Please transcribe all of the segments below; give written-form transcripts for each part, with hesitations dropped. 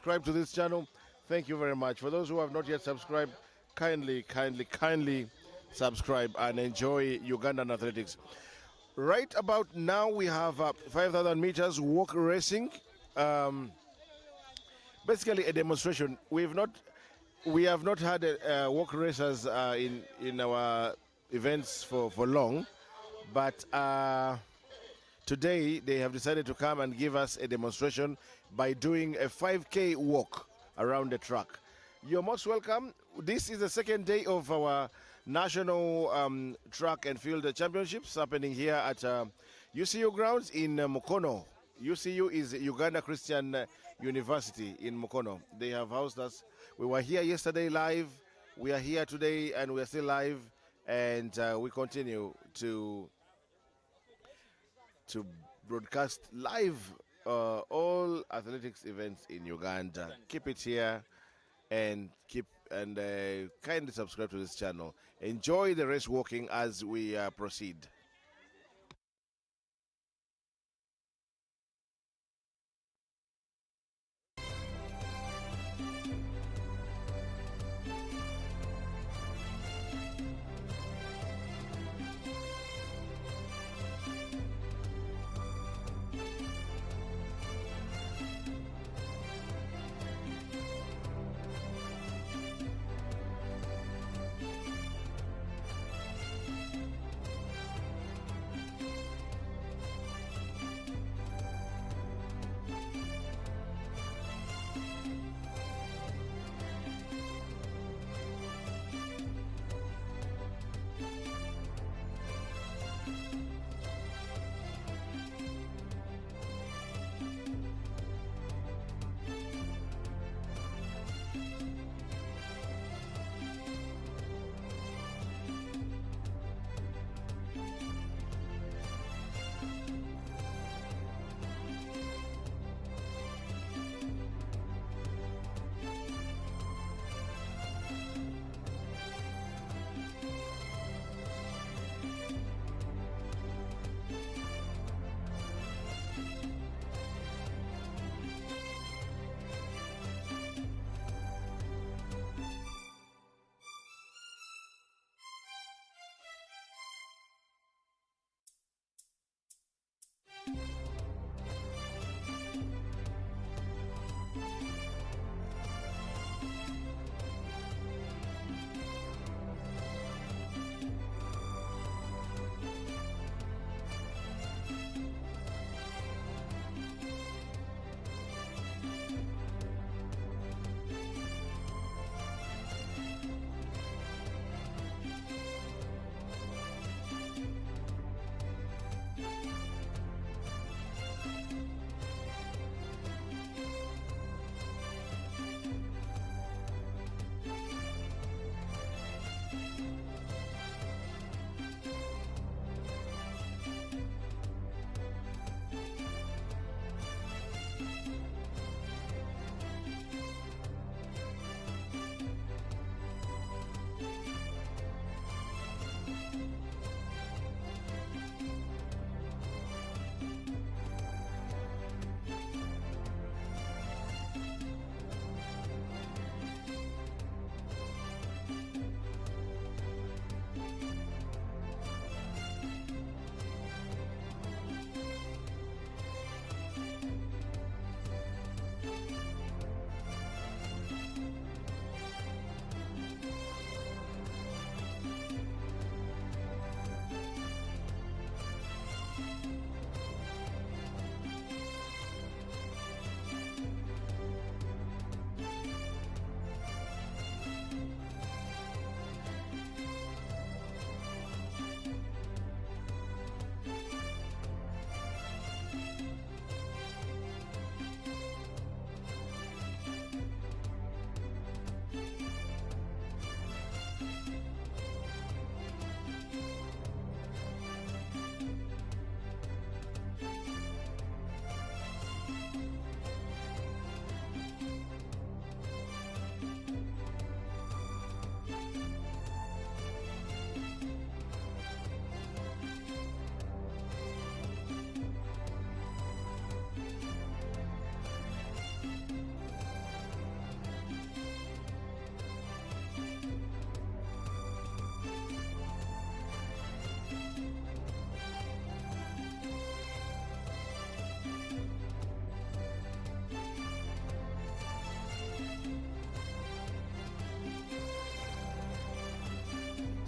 subscribed to this channel, thank you very much. For those who have not yet subscribed, kindly subscribe and enjoy Ugandan athletics. Right about now, we have 5,000 meters walk racing. Um, Basically, a demonstration. We have not had walk racers in our events for long, but today they have decided to come and give us a demonstration by doing a 5K walk around the track. You're most welcome. This is the second day of our national track and field championships happening here at UCU grounds in Mukono. UCU is Uganda Christian University in Mukono. They have housed us. We were here yesterday live. We are here today and we are still live, and we continue to broadcast live all athletics events in Uganda. Keep it here and kindly subscribe to this channel. Enjoy the race walking as we proceed.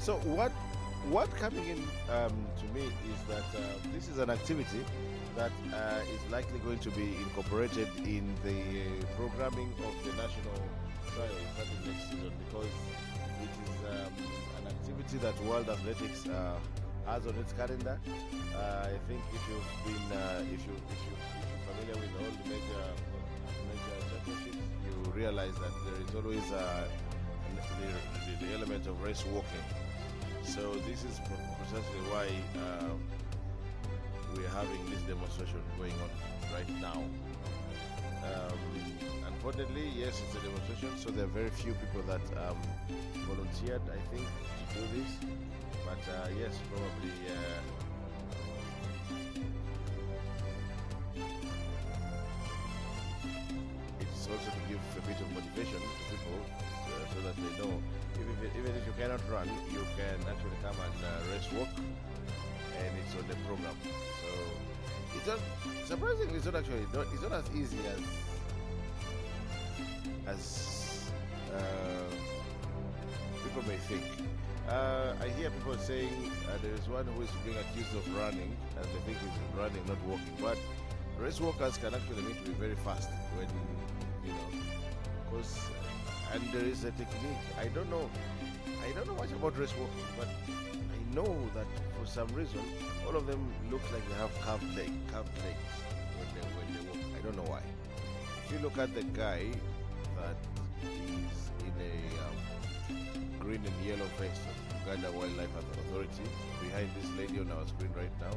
So what coming in to me is that this is an activity that is likely going to be incorporated in the programming of the national trials starting next season, because it is an activity that World Athletics has on its calendar. I think if you've been if you're familiar with all the major championships, you realize that there is always the element of race walking. So this is precisely why we're having this demonstration going on right now. Unfortunately, yes, it's a demonstration, so there are very few people that volunteered, I think, to do this. But yes, probably it's also to give a bit of motivation to people so that they know even if you cannot run, you can actually come and race walk, and it's on the program. So it's not surprisingly, it's not as easy as people may think. I hear people saying there is one who is being accused of running, and they think he's running, not walking. But race walkers can actually need to be very fast when because and there is a technique. I don't know much about race walking, but I know that for some reason all of them look like they have curved legs when they walk. I don't know why. If you look at the guy that is in a green and yellow vest of Uganda Wildlife Authority, behind this lady on our screen right now,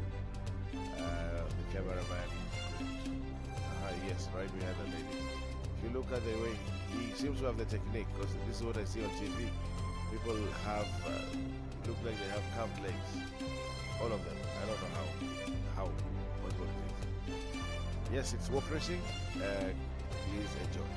the cameraman, yes, right behind the lady. If you look at the way he seems to have the technique, because this is what I see on TV. People have look like they have curved legs, all of them. I don't know how possible it is. Yes, it's walk racing. Please enjoy.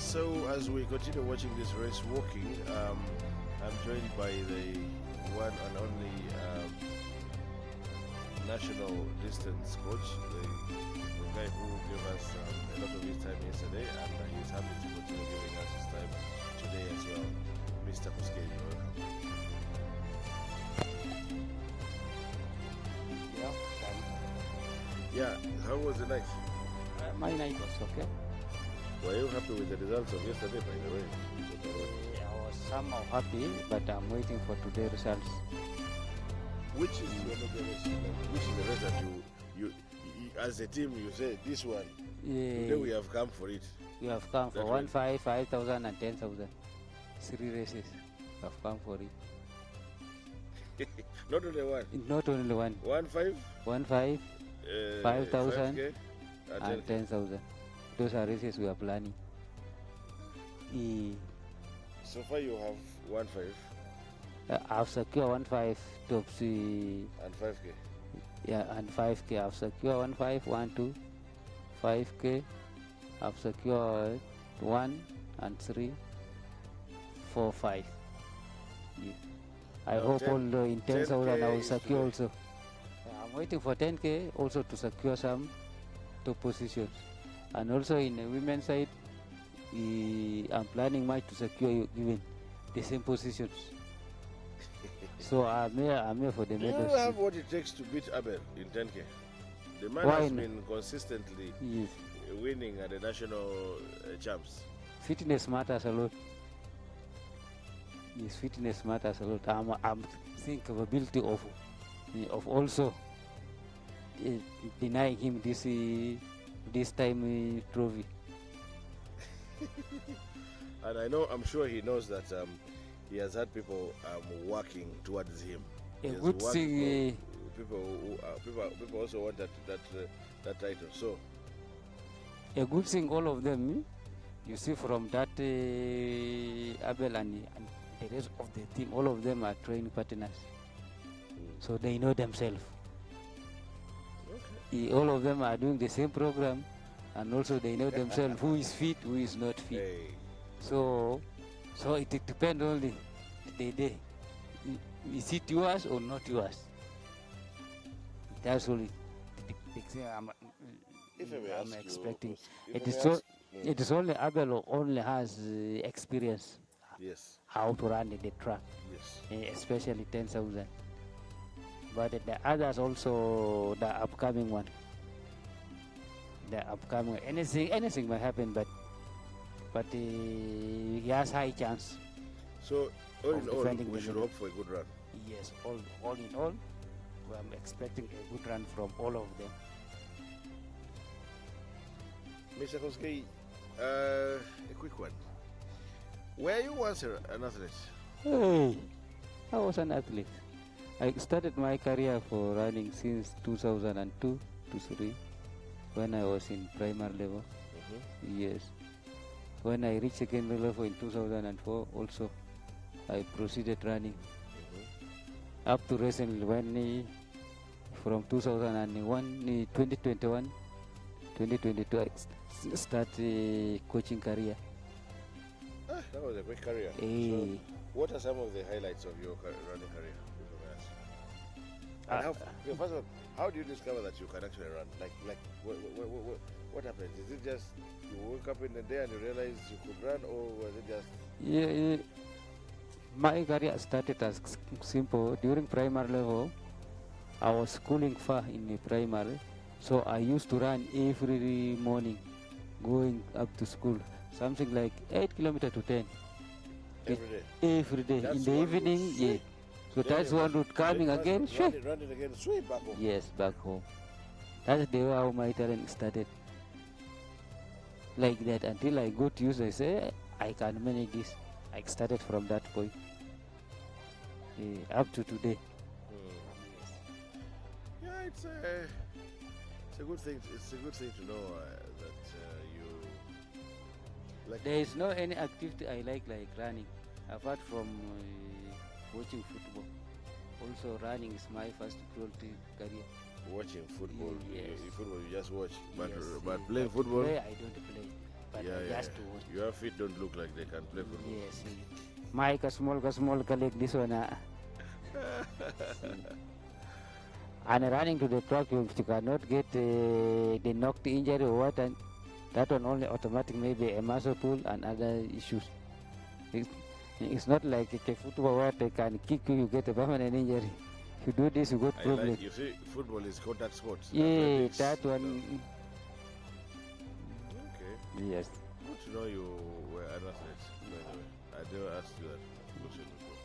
So as we continue watching this race walking, I'm joined by the one and only national distance coach, the guy who gave us a lot of his time yesterday, and he's happy to continue giving us his time today as well. Mr. Kuskei, welcome. Yeah, how was the night? My night was okay. Were you happy with the results of yesterday, by the way? I was somehow happy, but I'm waiting for today's results. Which is your major race? Which is the race that you as a team, you say this one? Today we have come for it. We have come for 1,500, 5,000, and 10,000. 3 races. We have come for it. Not only one. Not only one. 1,500, 1,500, 5,000, 5K, and 10,000. Those are races we are planning. So far you have 1,500. I've secured 1,500 tops. And 5K. Yeah, and 5K. I've secured 1,500, 1,200, 5K. I've secured 1 and 3, 4, 5. Yeah. I Now hope 10 all in 10,000 I 10K will is secure today. also. I'm waiting for 10K also to secure some top positions. And also in the women's side, I'm planning much to secure even the same positions. So I'm here for the Do you medals. have what it takes to beat Abel in 10K? The man Why has not? been consistently Yes. winning at the national champs. Fitness matters a lot. Yes, fitness matters a lot. I'm seeing capability of also denying him this time trophy. And I'm sure he knows that he has had people working towards him. A He has good worked thing. for people also want that title. So A good thing, all of them, you see from that Abel and the rest of the team, all of them are training partners. So they know themselves. okay. All of them are doing the same program, and also they know themselves who is fit, who is not fit. Hey, So it depends only the day. Is it yours or not yours? That's only the thing if I may I'm ask expecting. you, It is so. It is only Abel who only has experience yes, how to run the track, yes. especially 10,000. But the others also the upcoming one. The upcoming anything might happen, but he has high chance. So all in Of all, defending we the should medal. hope for a good run. Yes, all in all, I'm expecting a good run from all of them. Mr. Koskei, a quick one. Were you once an athlete? Hey, I was an athlete. I started my career for running since 2002 to 3 when I was in primary level. Yes. When I reached secondary level in 2004 also, I proceeded running. Up to recently when from 2001, 2021, 2022, I started coaching career. That was a great career. Hey. So what are some of the highlights of your running career? And first of all, how do you discover that you can actually run? What happens? Is it just you woke up in the day and you realized you could run, or was it just? Yeah, my career started as simple. During primary level, I was schooling far in the primary, so I used to run every morning, going up to school, something like 8 kilometers to 10. Every day? Every day. That's In the one evening, route. yeah. So Then that's you one must- route coming then you again, must sure. run it again, straight back home. Yes, back home. That's the way how my talent started. Like that until I got used, I say I can manage this. I started from that point up to today. Yeah, it's a good thing. It's a good thing to know that you like. There is no any activity I like running, apart from watching football. Also, running is my first career. Watching football, Yes. football you just watch, but Yes, but playing but football, play, I don't play, but I just to watch. Your feet don't look like they can play football. Yes, my small like this one. And running to the track, you cannot get the knocked injury or what, and that one only automatic maybe a muscle pull and other issues. It's not like a football where they can kick you, you get a permanent injury. If you do this, you got problem. You see, football is contact sports. Yeah, athletics, that one. Okay. Yes. Good to know you were an athlete, by the way. I never asked you that question before.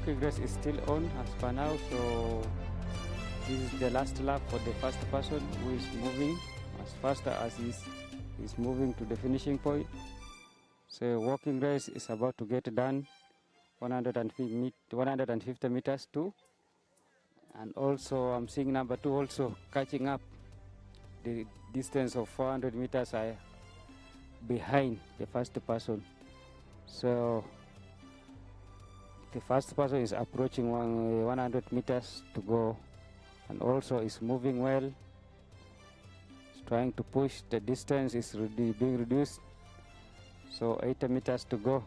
walking race is still on as per now, so this is the last lap for the first person who is moving as fast as he's moving to the finishing point. So walking race is about to get done, 150 meters too. And also I'm seeing number 2 also catching up. The distance of 400 meters are behind the first person. So the first person is approaching 100 meters to go, and also is moving well. It's trying to push. The distance is being reduced. So 80 meters to go.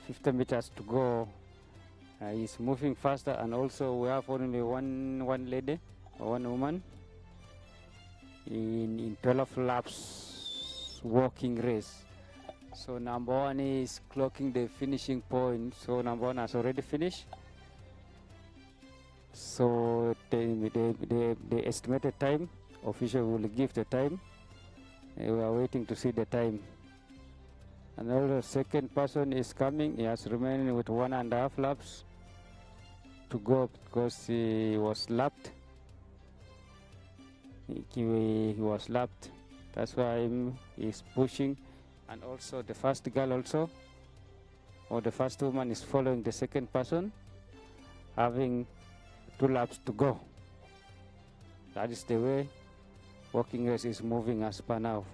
$50 meters to go. He's moving faster, and also we have only one lady or one woman in 12 laps walking race. So number 1 is clocking the finishing point. So number 1 has already finished. So the estimated time, official will give the time. We are waiting to see the time. Another second person is coming. He has remaining with 1.5 laps to go because he was lapped. He was lapped. That's why he's pushing. And also the first girl also, or the first woman, is following the second person, having 2 laps to go. That is the way walking race is moving as per now.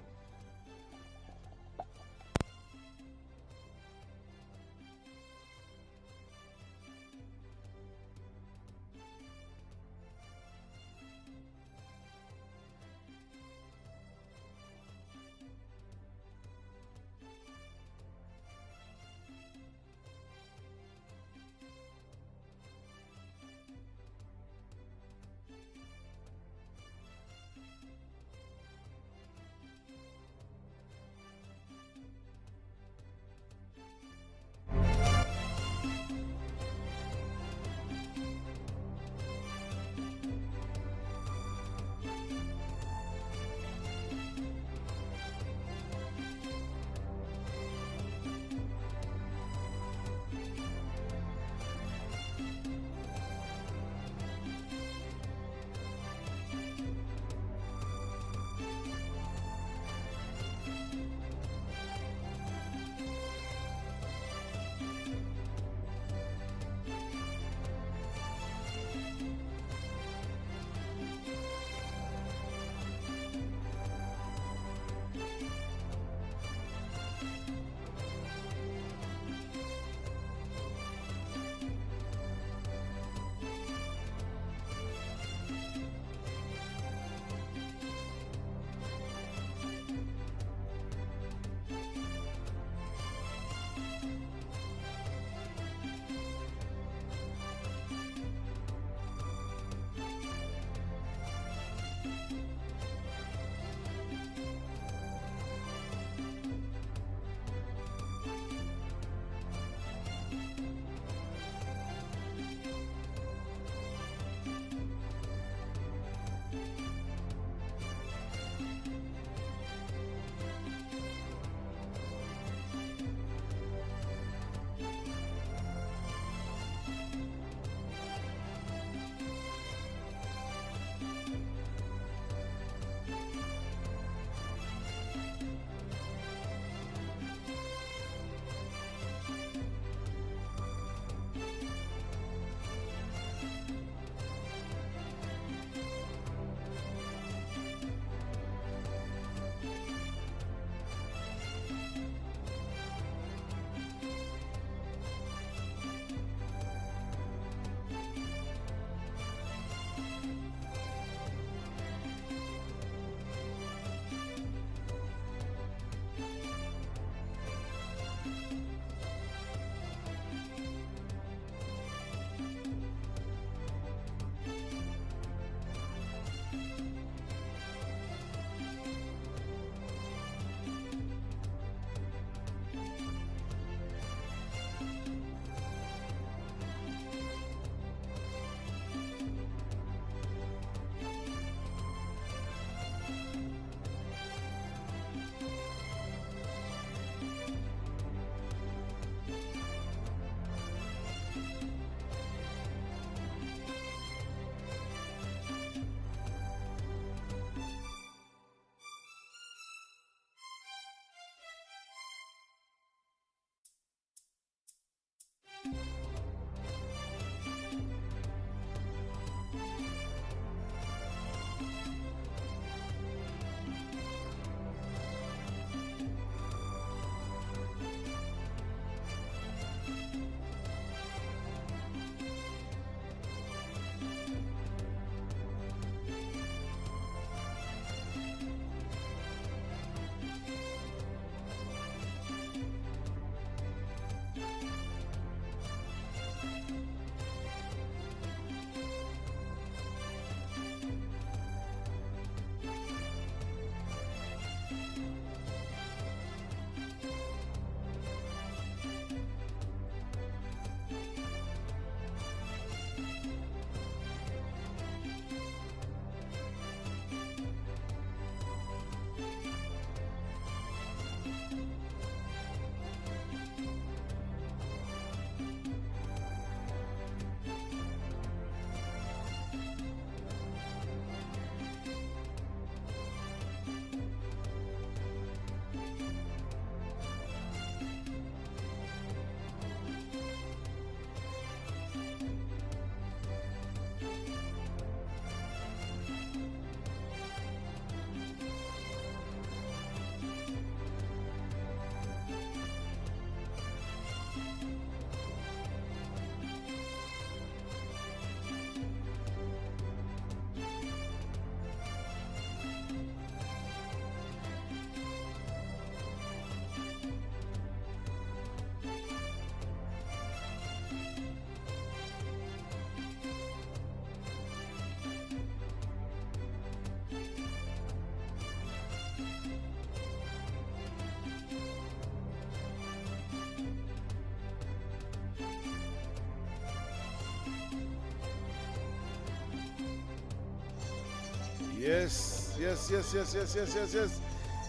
Yes, yes, yes, yes, yes, yes, yes, yes.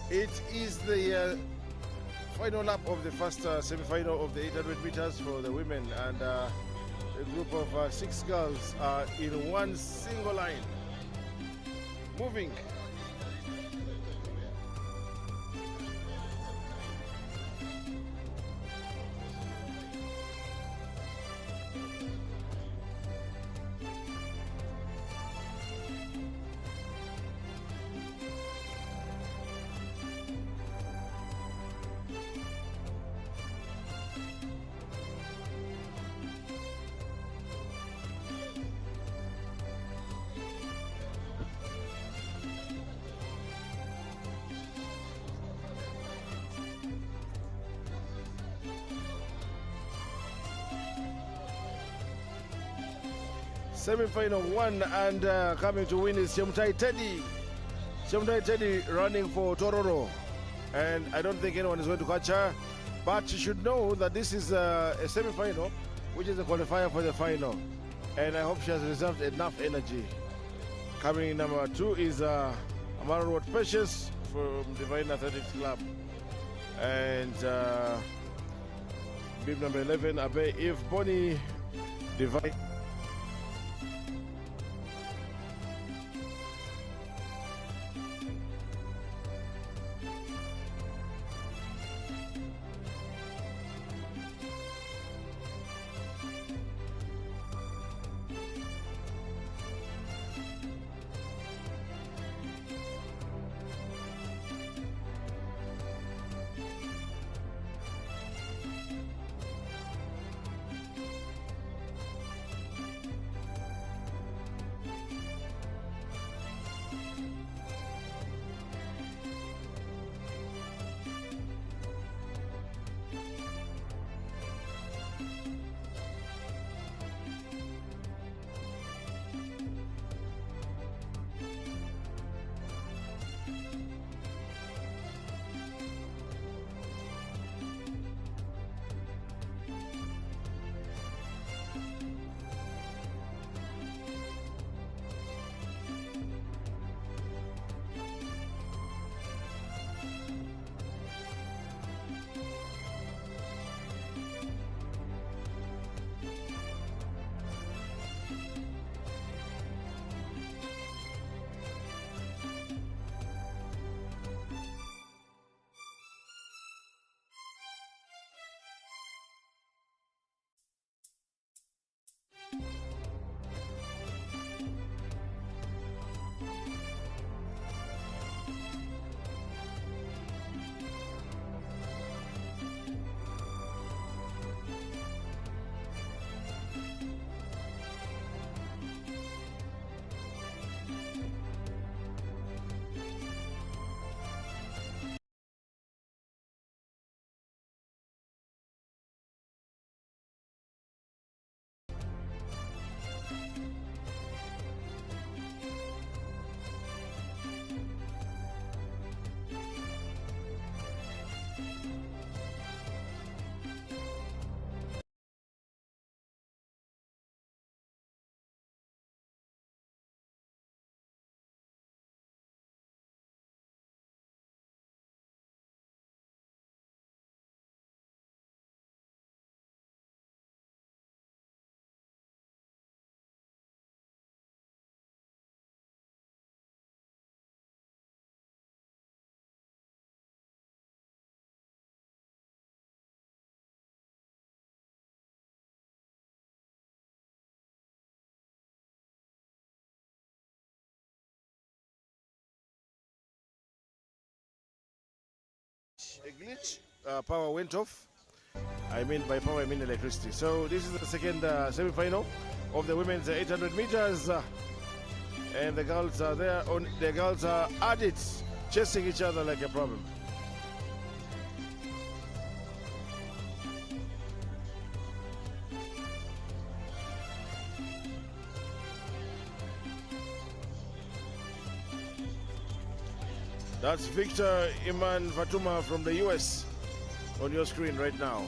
It is the final lap of the first semi-final of the 800 meters for the women, and a group of 6 girls are in one single line, moving. Semi-final 1, and coming to win is Chemtai Teddy. Chemtai Teddy running for Tororo, and I don't think anyone is going to catch her, but you should know that this is a semi-final, which is a qualifier for the final, and I hope she has reserved enough energy. Coming in number 2 is Amara Road Precious from Divine Athletics Club, and bib number 11, Abe If Bonnie Divine. A glitch, power went off. I mean by power, I mean electricity. So this is the second semi-final of the women's 800 meters, and the girls are there. The girls are at it, chasing each other like a problem. That's Victor Iman Fatuma from the US on your screen right now.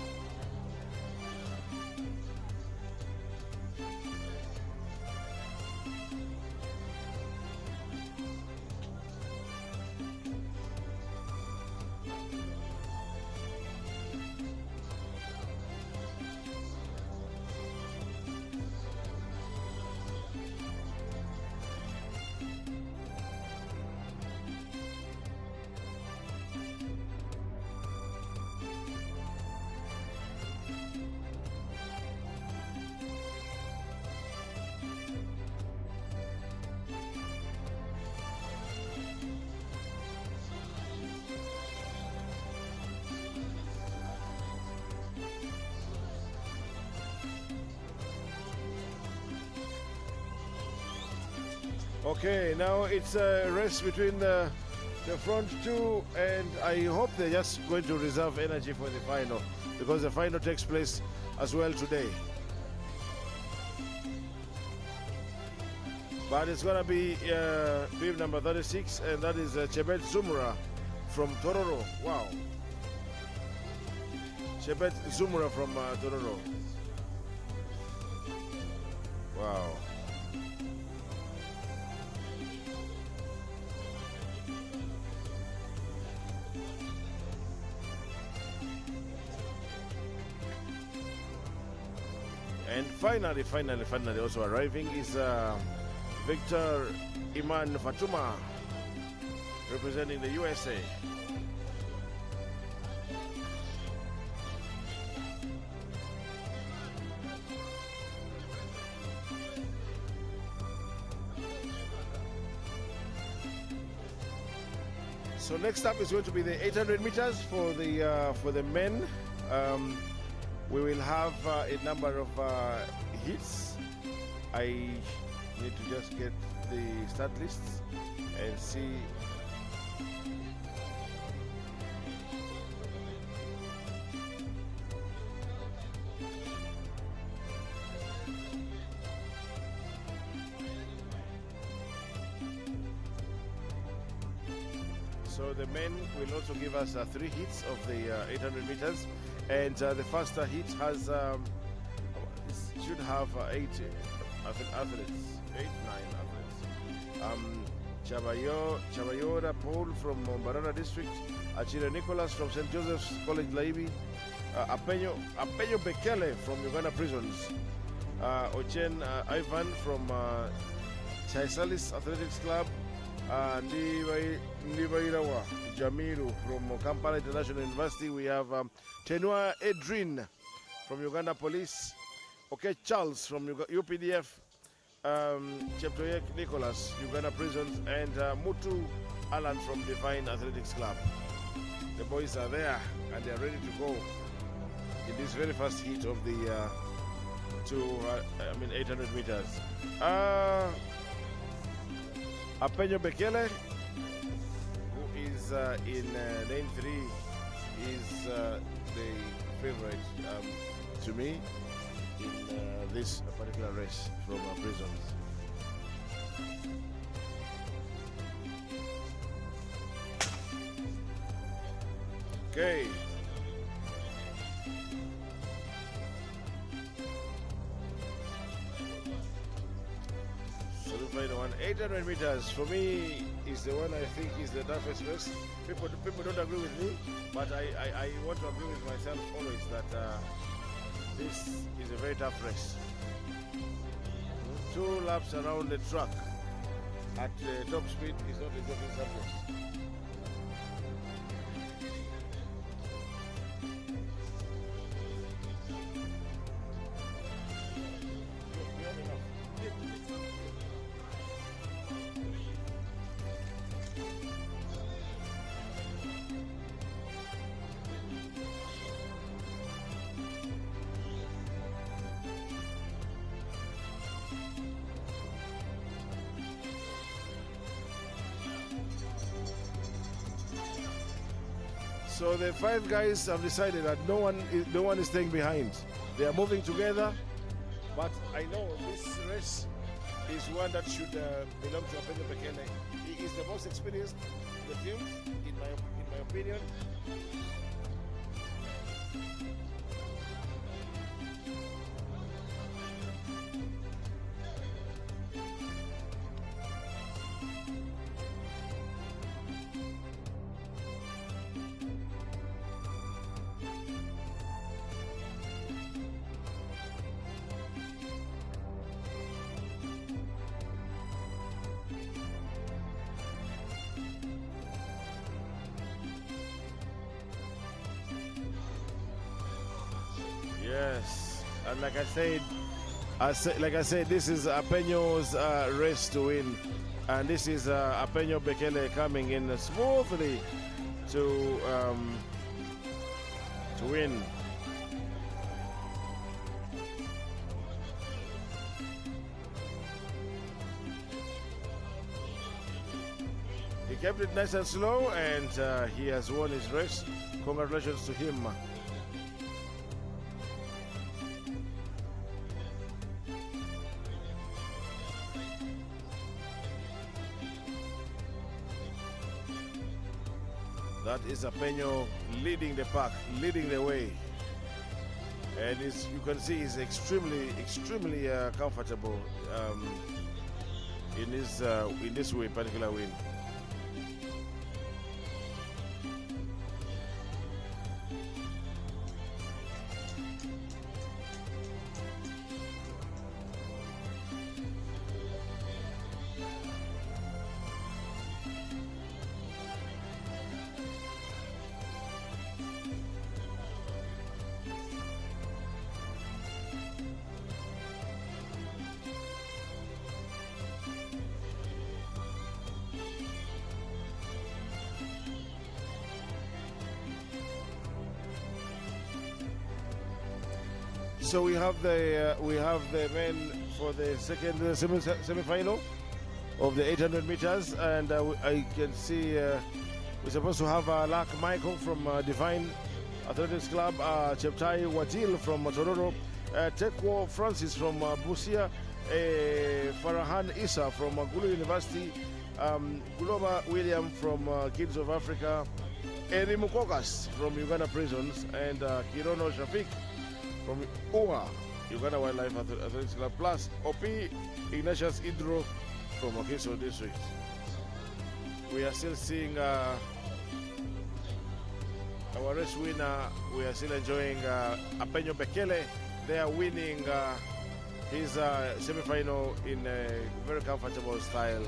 Okay, now it's a race between the front two, and I hope they're just going to reserve energy for the final, because the final takes place as well today. But it's going to be bib number 36, and that is Chebet Zumra from Tororo. Wow. Chebet Zumra from Tororo. Wow. And finally also arriving is Victor Iman Fatuma, representing the USA. So next up is going to be the 800 meters for the men. We will have a number of heats. I need to just get the start lists and see. So the men will also give us 3 heats of the 800 meters, and the first heat has should have 8 athletes, 8, 9 athletes. Chabayora Paul from Barara District, Achille Nicholas from St. Joseph's College Laibi, Apeño Bekele from Uganda Prisons, Ochen Ivan from Chaisalis Athletics Club, Ndivairawa Jamiru from Kampala International University. We have Tenua Edrin from Uganda Police, Okay Charles from UPDF, Cheptoyek Nicholas, Uganda Prisons, and Mutu Alan from Divine Athletics Club. The boys are there and they are ready to go in this very first heat of the 800 meters. Apeño Bekele, who is in lane 3, is the favorite to me in this particular race from Prisons. Okay. The one 800 meters for me is the one I think is the toughest race. People don't agree with me, but I want to agree with myself always that this is a very tough race. 2 laps around the track at top speed is not a joking subject. So the 5 guys have decided that no one is staying behind. They are moving together, but I know this race is one that should belong to Apeño Bekele. He is the most experienced in the field, in my opinion. Yes, and like I said, this is Apeño's race to win, and this is Apeño Bekele coming in smoothly to win. kept it nice and slow, and he has won his race. Congratulations to him. That is Apeño leading the pack, leading the way. And you can see he's extremely comfortable in this win, particular win. So we have the men for the second semi-final of the 800 meters, and I can see we're supposed to have Lak Michael from Divine Athletics Club, Cheptai Watil from Tororo, Tekwo Francis from Busia, Farahan Issa from Gulu University, Guloba William from Kids of Africa, Eri Mukokas from Uganda Prisons, and Kirono Shafik from UA, Uganda Wildlife Athletics Club, plus OP Ignatius Idro from Okiso District. We are still seeing our race winner. We are still enjoying Apeño Bekele. They are winning his semi-final in a very comfortable style.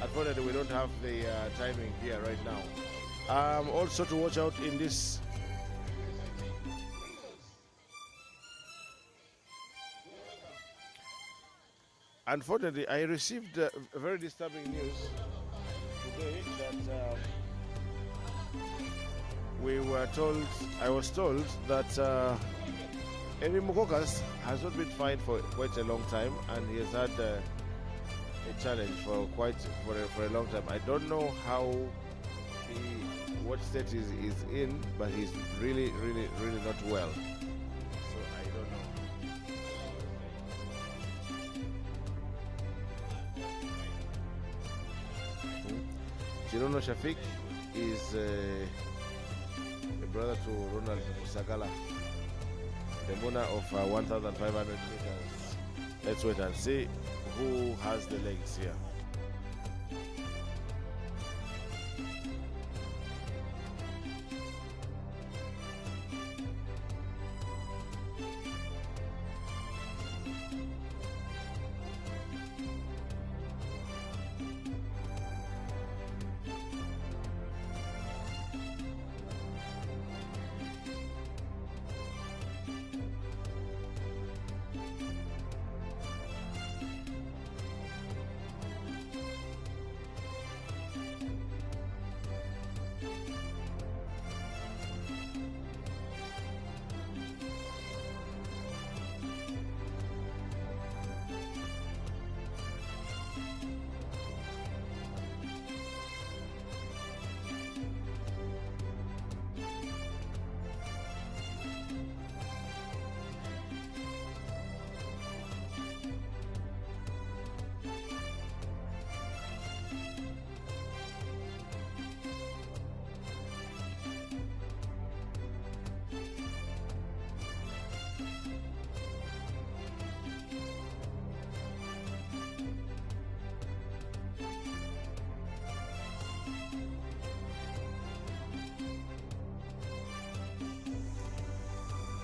Unfortunately, we don't have the timing here right now. Also to watch out in this. Unfortunately, I received very disturbing news today that I was told that Eri Mukokas has not been fined for quite a long time, and he has had a challenge for a long time. I don't know what state he's in, but he's really not well. So I don't know. Chirono Shafik is a brother to Ronald Musagala, the winner of 1,500 meters. Let's wait and see who has the legs here.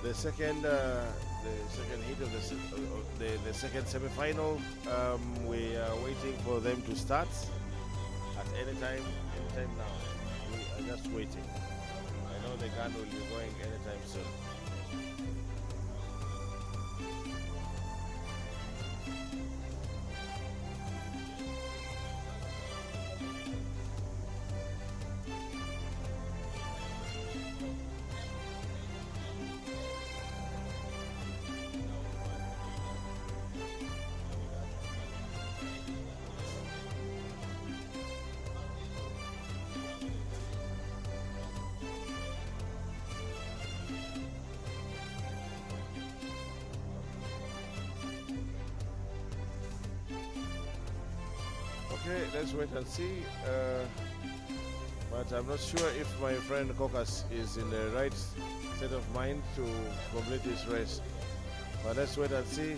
The second heat of the second semi-final. We are waiting for them to start at any time now. We are just waiting. I know the gun will be going anytime soon. Okay, let's wait and see. But I'm not sure if my friend Caucus is in the right state of mind to complete this race. But let's wait and see.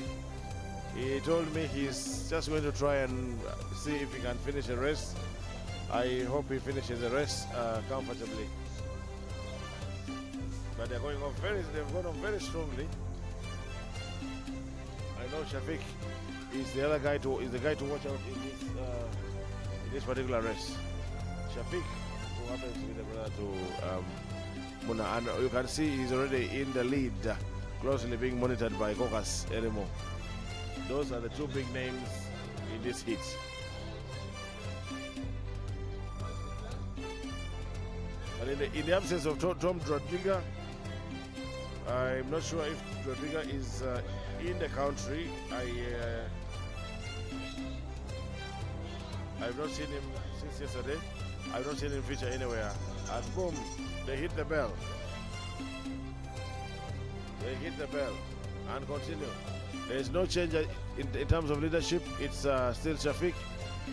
He told me he's just going to try and see if he can finish the race. I hope he finishes the race comfortably. But they've gone on very strongly. I know Shafiq is the guy to watch out in this particular race. Shafiq, who happens to be the brother to Muna, and you can see he's already in the lead, closely being monitored by Caucus anymore. Those are the two big names in this heat. And in the absence of Tom Rodriguez, I'm not sure if Rodriguez is in the country. I've not seen him since yesterday. I've not seen him feature anywhere. And boom, they hit the bell. They hit the bell and continue. There is no change in terms of leadership. It's still Shafiq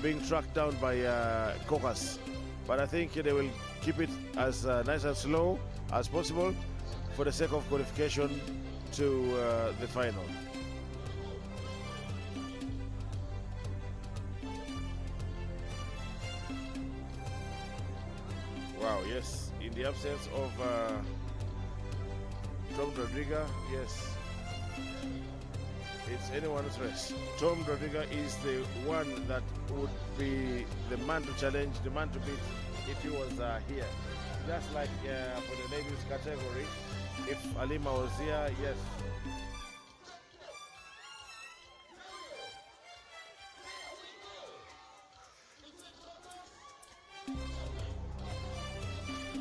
being tracked down by Caucus. But I think they will keep it as nice and slow as possible for the sake of qualification to the final. Wow, yes, in the absence of Tom Rodriguez, yes, it's anyone's race. Tom Rodriguez is the one that would be the man to challenge, the man to beat if he was here. Just like for the ladies category, if Alima was here, yes.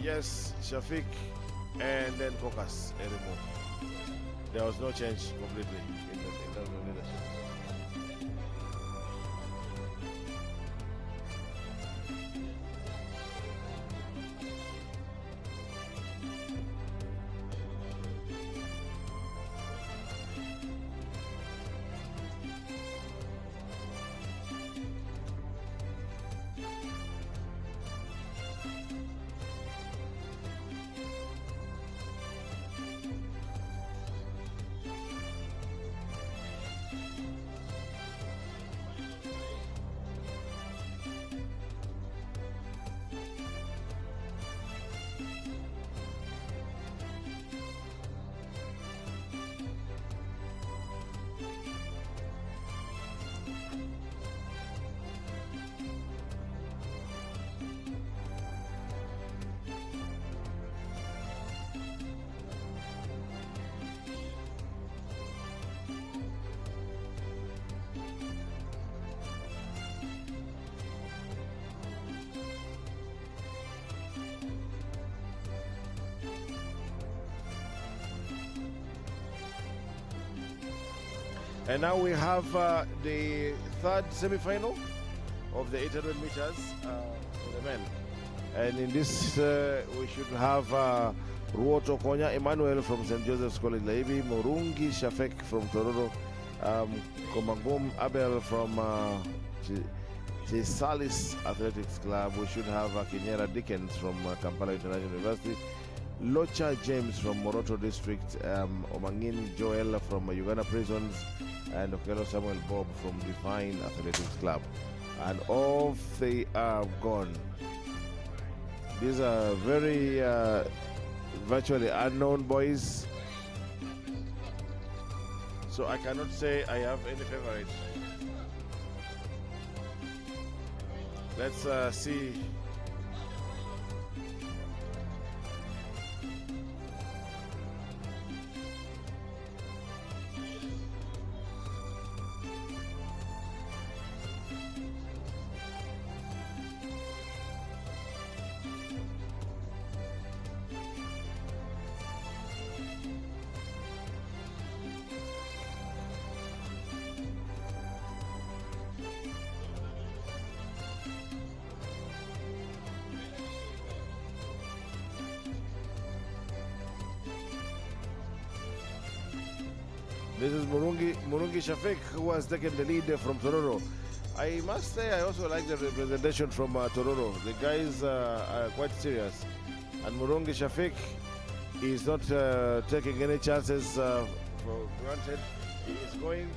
Yes, Shafiq and then Caucus anymore. There was no change completely in terms of leadership. And now we have the third semi-final of the 800 meters for the men. And in this, we should have Ruoto Konya Emmanuel from St. Joseph's College Laivi, Murungi Shafek from Tororo, Komangum Abel from Chisalis Athletics Club. We should have Kenyera Dickens from Kampala International University, Locha James from Moroto District, Omangin Joel from Uganda Prisons, and Okelo Samuel Bob from Divine Athletics Club. And off they are gone. These are very virtually unknown boys, so I cannot say I have any favorite. Let's see. This is Murungi Shafik, who has taken the lead from Tororo. I must say I also like the representation from Tororo. The guys are quite serious. And Murungi Shafiq is not taking any chances for granted. He is going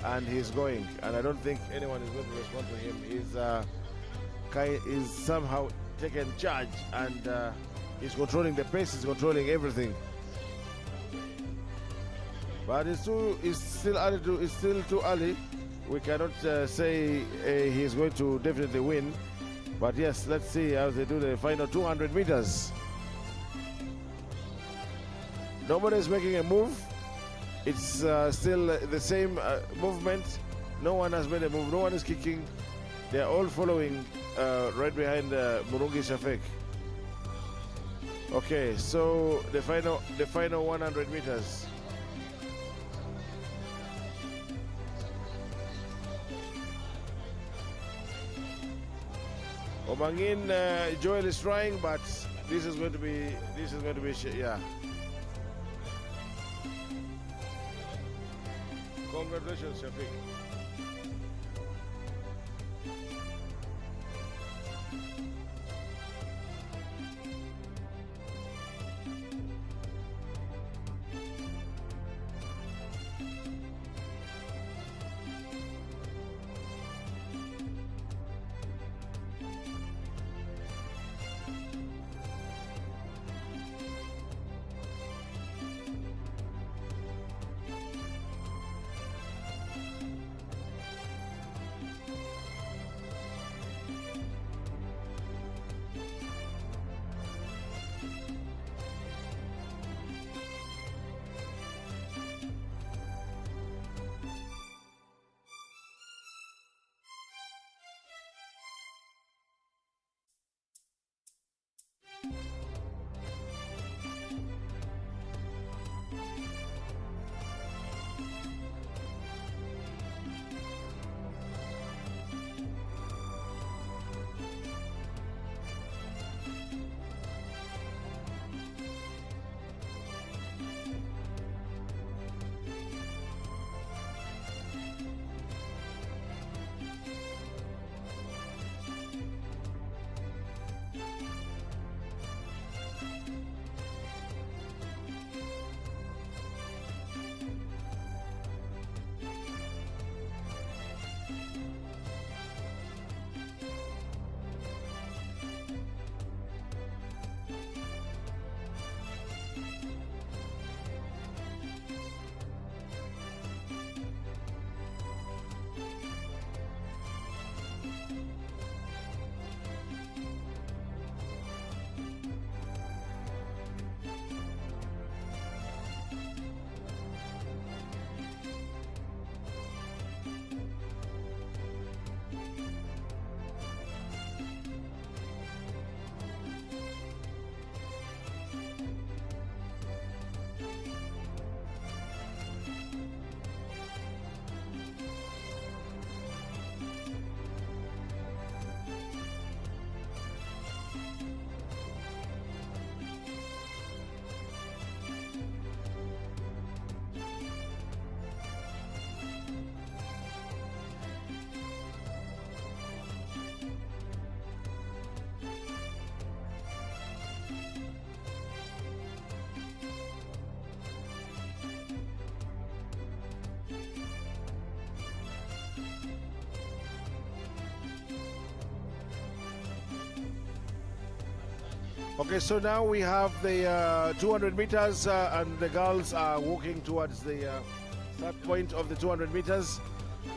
and he's going. And I don't think anyone is going to respond to him. He's somehow taken charge and he's controlling the pace, he's controlling everything. But it's still too early. We cannot say he's going to definitely win. But yes, let's see how they do the final 200 meters. Nobody is making a move. It's still the same movement. No one has made a move. No one is kicking. They are all following right behind Murungi Shafek. Okay, so the final 100 meters. Omangin Joel is trying, but this is going to be yeah. Congratulations, Shafiq. Okay, so now we have the 200 meters and the girls are walking towards the start point of the 200 meters.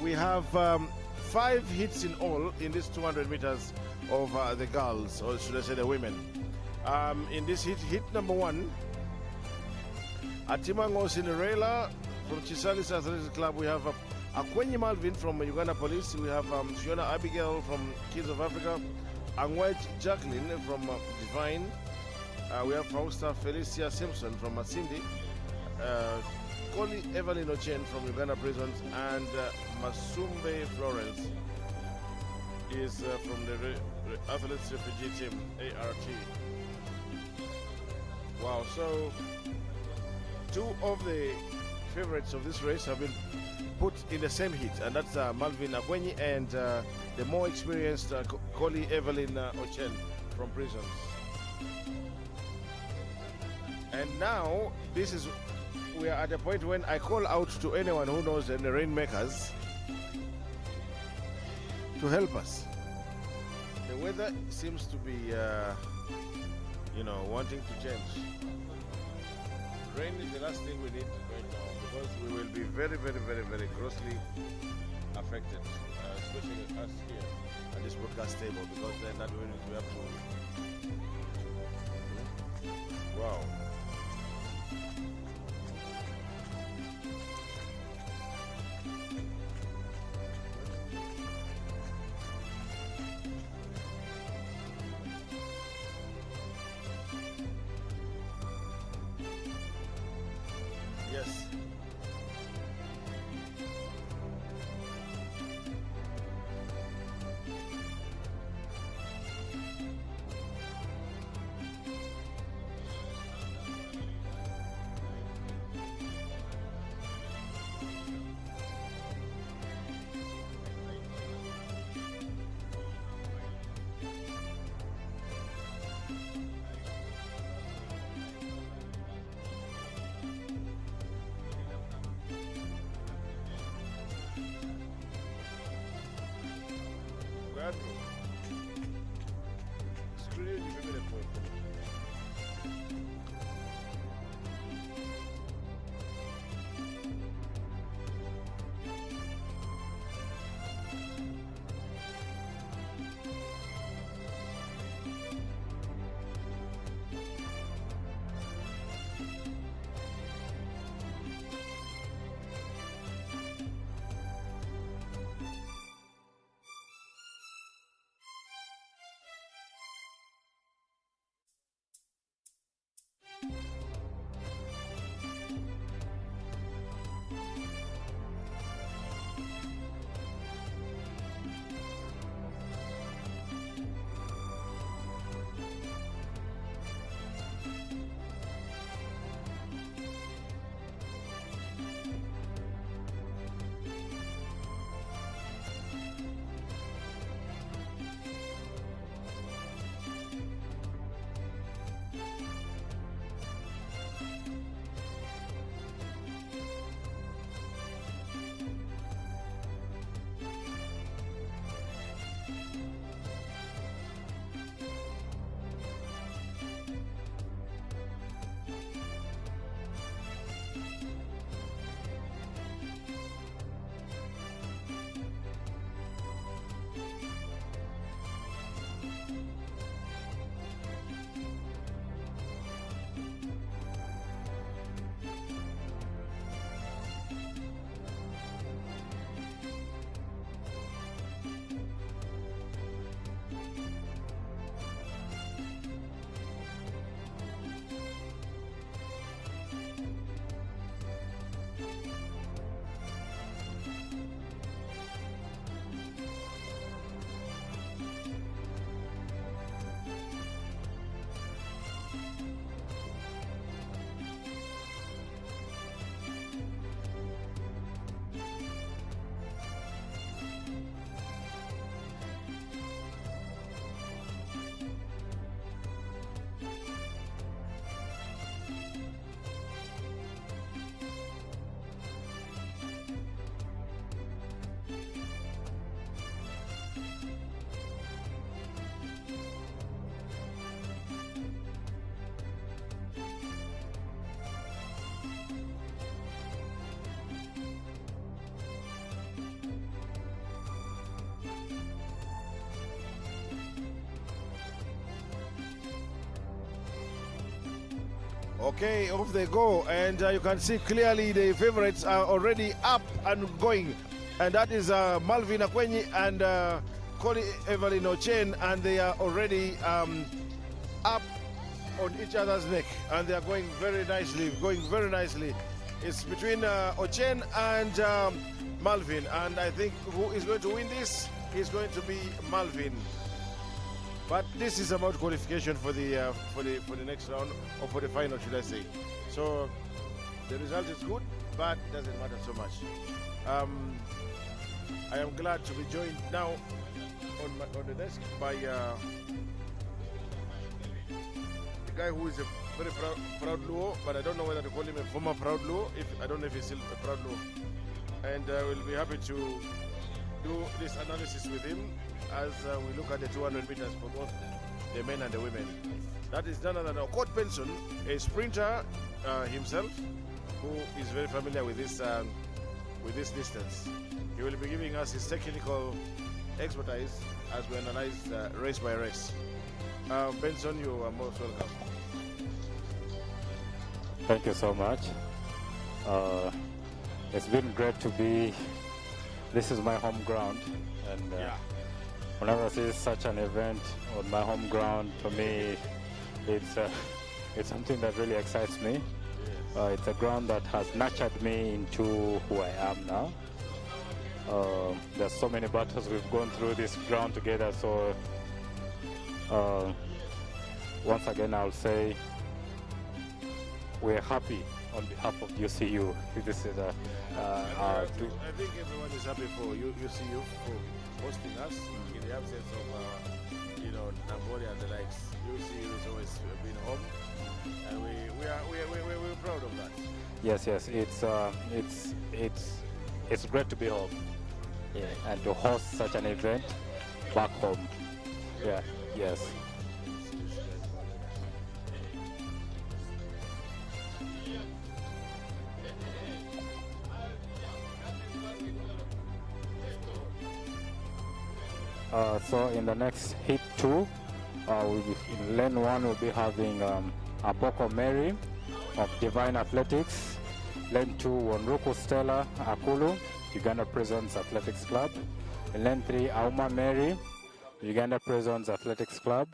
We have 5 hits in all in this 200 meters of the girls, or should I say the women. In this hit number 1, Atimango Cinderella from Chisalis Athletics Club. We have Akwenyi Malvin from Uganda Police. We have Shiona Abigail from Kids of Africa. Angwaj Jacqueline from Divine. We have Fausta Felicia Simpson from Masindi. Koli Evelyn Ochen from Uganda Prisons. And Masumbe Florence is from the Athletes Refugee Team, ART. Wow, so 2 of the favorites of this race have been put in the same heat, and that's Malvin Akwenyi and the more experienced Collie Evelyn Ochen from Prisons. And now we are at a point when I call out to anyone who knows the rainmakers to help us. The weather seems to be, wanting to change. Rain is the last thing we need right now because we will be very, very, very, very grossly affected, especially us here at this broadcast table, because then that means we have to. Wow. Yes. Okay, off they go, and you can see clearly the favorites are already up and going, and that is Malvin Akwenyi and Collie Evelyn Ochen, and they are already up on each other's neck, and they are going very nicely, It's between Ochen and Malvin, and I think who is going to win this is going to be Malvin. But this is about qualification for the next round, or for the final, should I say. So The result is good, but it doesn't matter so much. I am glad to be joined now on the desk by the guy who is a very proud Luo, but I don't know whether to call him a former proud Luo. I don't know if he's still a proud Luo. And we'll be happy to do this analysis with him as we look at the 200 meters for both the men and the women. That is none other than Okot Benson, a sprinter himself, who is very familiar with this distance. He will be giving us his technical expertise as we analyze race by race. Benson, you are most welcome. Thank you so much. It's been great to be. This is my home ground, and whenever I see such an event on my home ground, for me, it's something that really excites me. Yes. It's a ground that has nurtured me into who I am now. There's so many battles we've gone through this ground together, so once again I'll say we're happy on behalf of UCU. This is I think everyone is happy for UCU for hosting us in the absence of Nambodia and the likes. UCU has always been home, and we're proud of that. Yes, it's great to be home, and to host such an event back home. Yeah, yes. So in the next hit 2, in lane 1 we'll be having Apoko Mary of Divine Athletics. Lane 2, Wanruku Stella Akulu, Uganda Prisons Athletics Club. In lane 3, Auma Mary, Uganda Prisons Athletics Club.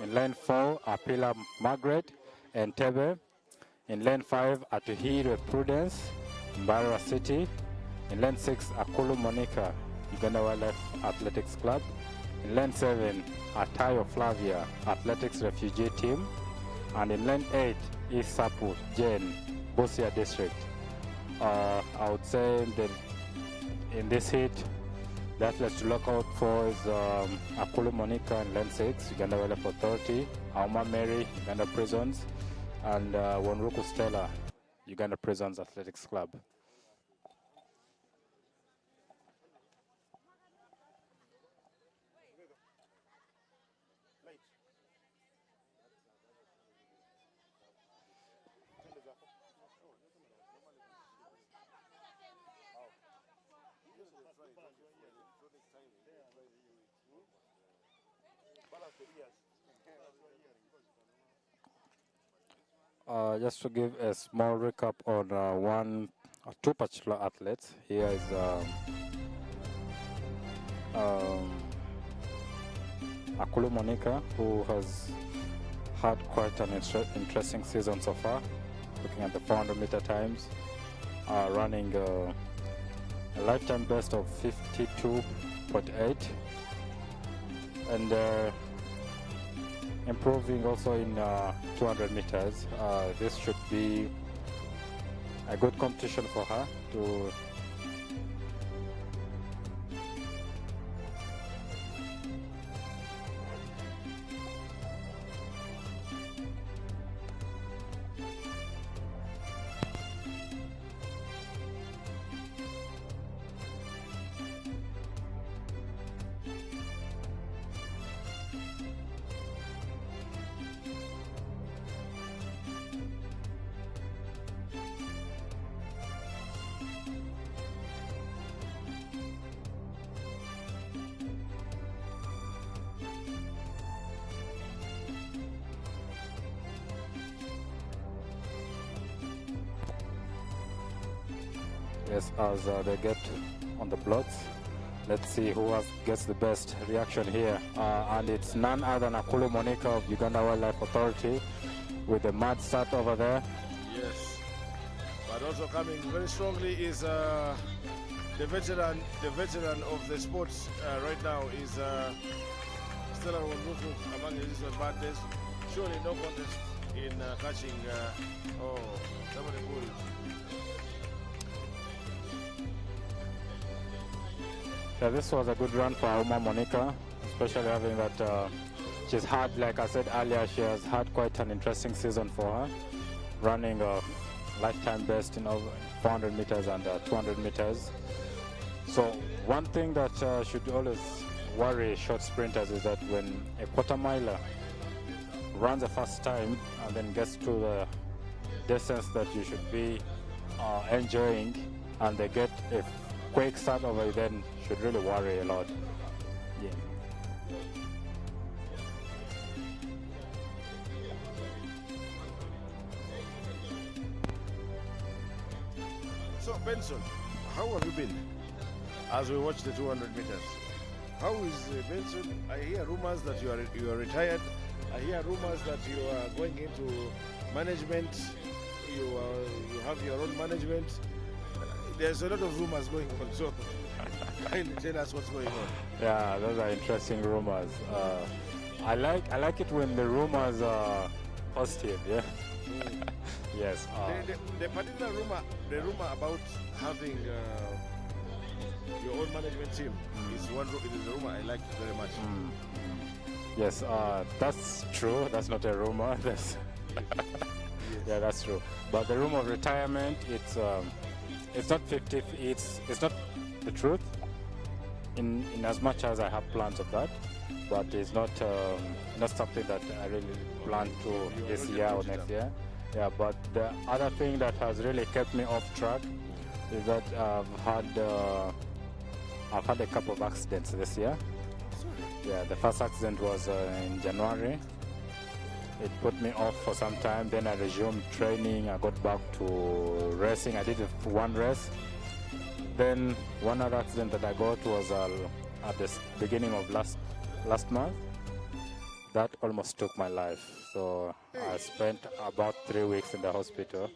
In lane 4, Apila Margaret and Tebe. In lane 5, Atuhire Prudence, Mbarara City. In lane 6, Akulu Monica, Uganda Wildlife Athletics Club. In lane 7, Atayo Flavia Athletics Refugee Team. And in lane 8, East Sapu Jane, Busia District. I would say that in this heat, the athletes to look out for is Akulu Monica in lane 6, Uganda Wildlife Authority, Auma Mary, Uganda Prisons, and Wanruku Stella, Uganda Prisons Athletics Club. Just to give a small recap on two particular athletes. Here is Akulu Monica, who has had quite an interesting season so far, looking at the 400 meter times, running a lifetime best of 52.8, and improving also in 200 meters. This should be a good competition for her to yes, as they get on the blocks. Let's see who gets the best reaction here. And it's none other than Akulu Monica of Uganda Wildlife Authority with the mad start over there. Yes, but also coming very strongly is the veteran of the sports right now is Stella Wanruku among his partners. Surely no contest in catching. Oh, somebody pulled. Yeah, this was a good run for Uma Monica, especially having that she's had, like I said earlier, she has had quite an interesting season for her, running a lifetime best in over 400 meters and 200 meters. So one thing that should always worry short sprinters is that when a quarter miler runs the first time and then gets to the distance that you should be enjoying, and they get a quick start over it, then should really worry a lot. Yeah. So Benson, how have you been as we watch the 200 meters? How is Benson? I hear rumors that you are retired. I hear rumors that you are going into management. You have your own management. There's a lot of rumors going on. So kindly tell us what's going on. Yeah, those are interesting rumors. I like it when the rumors are positive. Yeah. Yes. The particular rumor, the rumor about having your own management team is a rumor I like very much. Yes, that's true. That's not a rumor. That's yeah, that's true. But the rumor of retirement, it's not 50. It's not the truth. In as much as I have plans of that, but it's not something that I really plan to this year or next year. Yeah, but the other thing that has really kept me off track is that I've had a couple of accidents this year. Yeah, the first accident was in January. It put me off for some time. Then I resumed training. I got back to racing. I did one race. Then one other accident that I got was at the beginning of last month. That almost took my life. So I spent about 3 weeks in the hospital.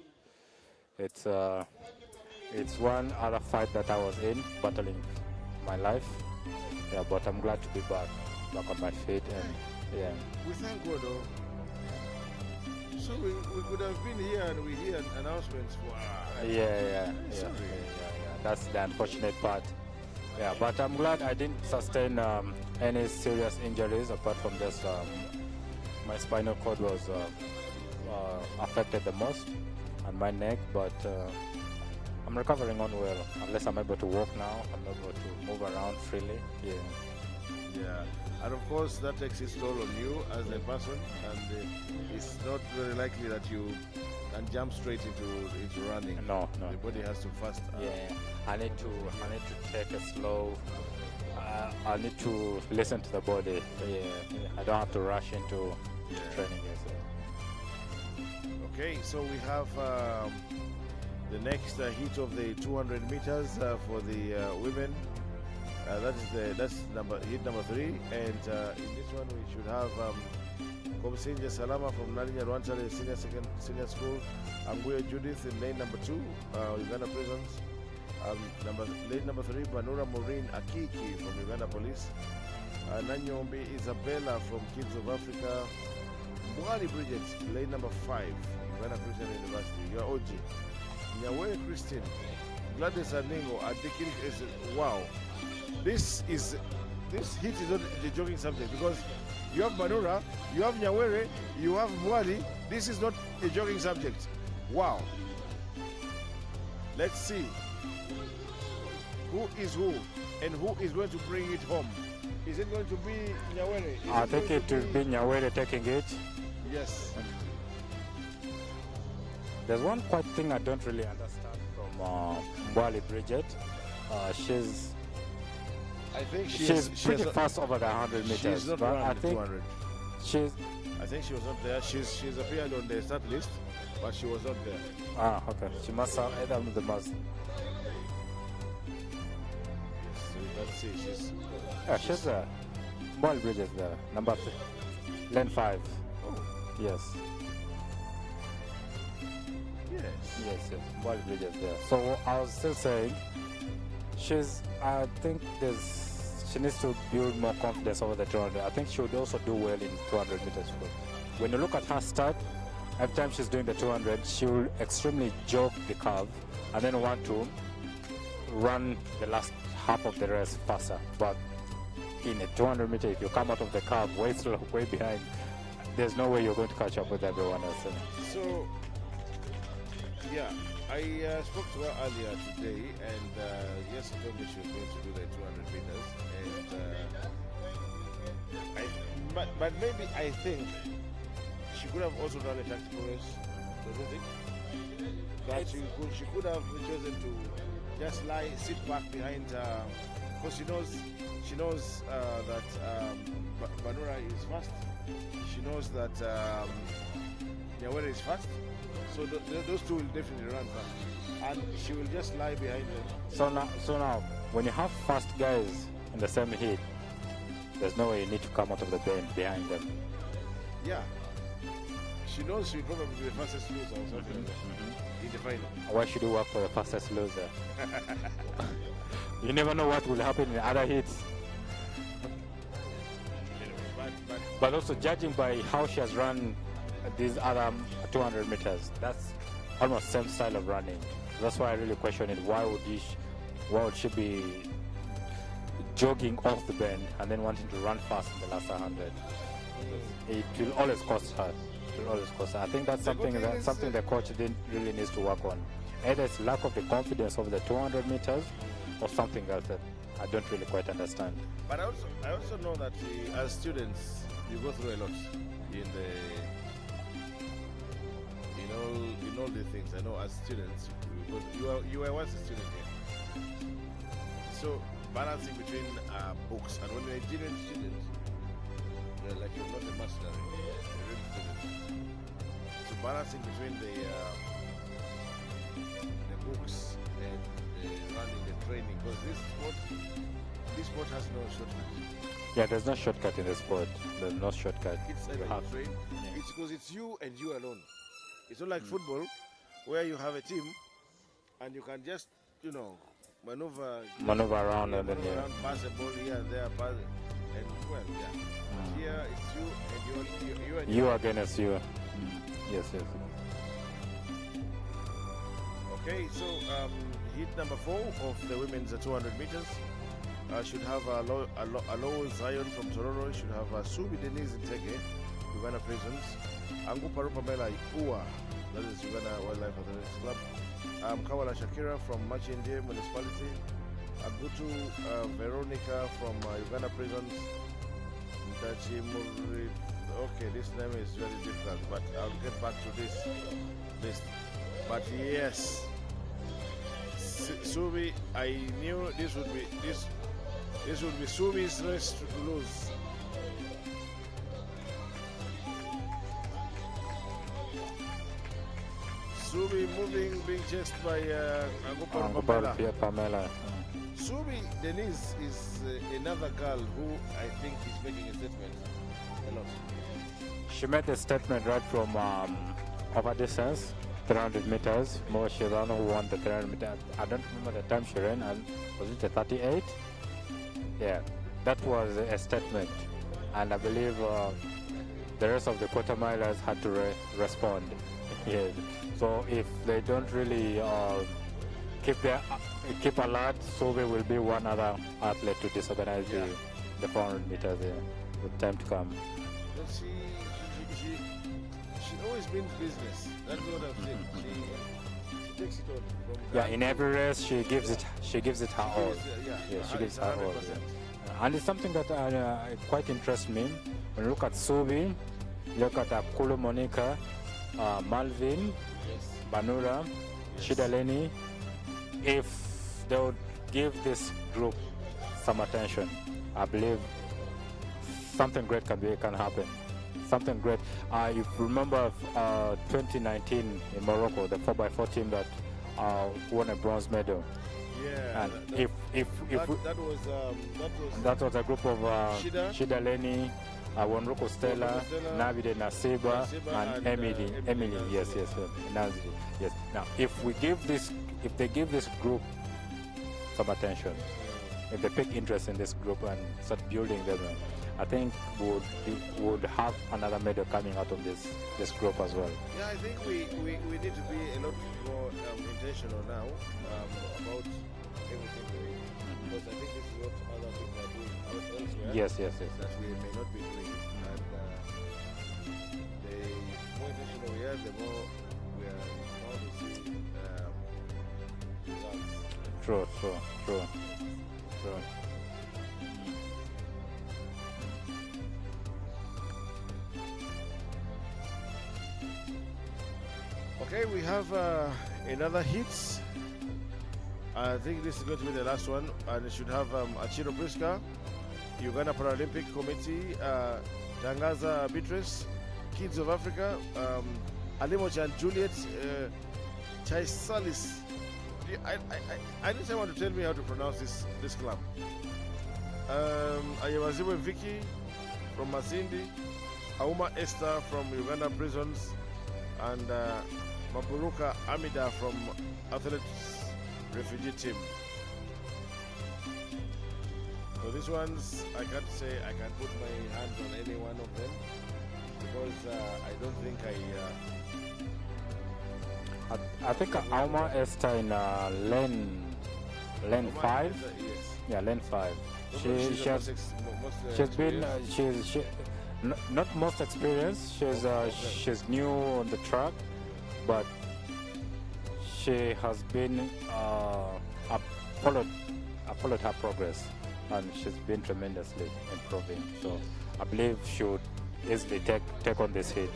It's one other fight that I was in, battling my life. Yeah, but I'm glad to be back on my feet, and yeah. We thank God. So we could have been here and we hear announcements for. Yeah. That's the unfortunate part. Yeah, but I'm glad I didn't sustain any serious injuries apart from just my spinal cord was affected the most, and my neck. But I'm recovering on well. Unless I'm able to walk now, I'm able to move around freely. Yeah, and of course that takes its toll on you as a person, and it's not very likely that you can jump straight into running. No. The body has to fast. Yeah, I need to take it slow. I need to listen to the body. Yeah, I don't have to rush into training. Okay, so we have the next heat of the 200 meters for the women. That's heat number 3, and in this one we should have Komsinje Salama from Nalinya Rwantale Senior School, Anguye Judith in lane number 2, Uganda Prisons, lane number 3, Banura Maureen Akiki from Uganda Police, Nanyombi Isabella from Kids of Africa, Mwali Bridget, lane number 5, Uganda Christian University, your OG, Nyawe Christine, Gladys Aningo, Adikiri is wow. This heat is not a joking subject, because you have Manura, you have Nyawere, you have Mwali. This is not a joking subject. Wow. Let's see who is who and who is going to bring it home. Is it going to be Nyawere? I think it will be Nyawere taking it. Yes. There's one quite thing I don't really understand from Mwali Bridget. I think she's pretty fast over the 100 meters. She's not but I think 200. I think she was not there. She's appeared on the start list, but she was not there. Ah, okay. She must have either of the must. So let's see. She's there. Mwali Bridget there. Number 3. Lane 5. Oh. Yes. Yes. Mwali Bridget there. So I was still saying, I think she needs to build more confidence over the 200. I think she would also do well in 200 meters. When you look at her start, every time she's doing the 200, she will extremely jog the curve and then want to run the last half of the race faster. But in a 200 meter, if you come out of the curve way slow, way behind, there's no way you're going to catch up with everyone else. So, yeah, I spoke to her earlier today, and yes, she told me she was going to do the 200 meters, and but maybe I think she could have also done a tactical race, don't you think? That she could have chosen to just sit back behind, because she knows that Banura is fast. She knows that Nyawere is fast. So those two will definitely run fast, and she will just lie behind them. So now, when you have fast guys in the same heat, there's no way you need to come out of the bend behind them. Yeah, she knows she'll probably be the fastest loser or something like that in the final. Why should you work for the fastest loser? You never know what will happen in other heats. But also judging by how she has run these other 200 meters, that's almost same style of running. That's why I really question it. Why would she be jogging off the bend and then wanting to run fast in the last 100? It will always cost her. It will always cost her. I think that's something the coach didn't really needs to work on. Either it's lack of the confidence of the 200 meters or something else that I don't really quite understand. But I also know that as students, you go through a lot in all the things. I know as students, you were once a student here. So balancing between books and when you're a genuine student, you're like you're not a mercenary, you're a real student. So balancing between the books and running the training, because this sport has no shortcut. Yeah, there's no shortcut in the sport. There's no shortcut. It's either you train. It's because it's you and you alone. It's not like football, where you have a team and you can just, maneuver around and then pass a ball here and there, and well, yeah. Here it's you and you against you. Yes. Okay, so heat number 4 of the women's 200 meters. Should have Alo Zion from Tororo. Should have Subi Denise Ntege, Uganda Prisons. Angu Parupamela Iua, that is Uganda Wildlife Athletics Club. Kawala Shakira from Machinde Municipality. Agutu Veronica from Uganda Prisons. Mtachi Muri. Okay, this name is very difficult, but I'll get back to this list. But yes, Subi, I knew this would be Subi's race to lose. Subi moving, being chased by Pamela. Subi Denise is another girl who I think is making a statement a lot. She made a statement right from over distance, 300 meters. Mo Shirano who won the 300 meters. I don't remember the time she ran, and was it a 38? Yeah, that was a statement, and I believe the rest of the quarter milers had to respond. Yeah. So if they don't really keep alert, so there will be one other athlete to disorganize the 400 meters with time to come. But she always means business. That's what I've seen. She takes it on. In every race she gives it her all. She gives her all. And it's something that quite interests me. When you look at Subi, look at Kulu Monica, Malvin, Banura, Shidaleni. If they would give this group some attention, I believe something great can happen. Something great. If you remember 2019 in Morocco, the 4x4 team that won a bronze medal. Yeah. And that was a group of Shidaleni, Wanruko Stella, Navide Nasiba, and Emily. Yes, Nazi. Yes. Now, if they give this group some attention, if they pick interest in this group and start building them, I think would have another medal coming out of this group as well. Yeah, I think we need to be a lot more intentional now about everything we do. Because I think this is what other people are doing elsewhere. Yes. That we may not be doing. And the more intentional we are, the more we are bound to see results. True. Okay, we have another hit. I think this is going to be the last one, and it should have Achiro Priska, Uganda Paralympic Committee, Tangaza Beatrice, Kids of Africa, Alimoch and Juliet Chaisalis. I need someone to tell me how to pronounce this club. Ayawaziwe Vicky from Masindi, Auma Esther from Uganda Prisons, and Maburuka Amida from Athletes Refugee Team. So these ones, I can't say I can put my hands on any one of them because I don't think I think Auma Esther in lane 5. Yes. Yeah, lane 5. She's not most experienced. She's new on the track, but she has been followed her progress, and she's been tremendously improving. So I believe she would easily take on this hit.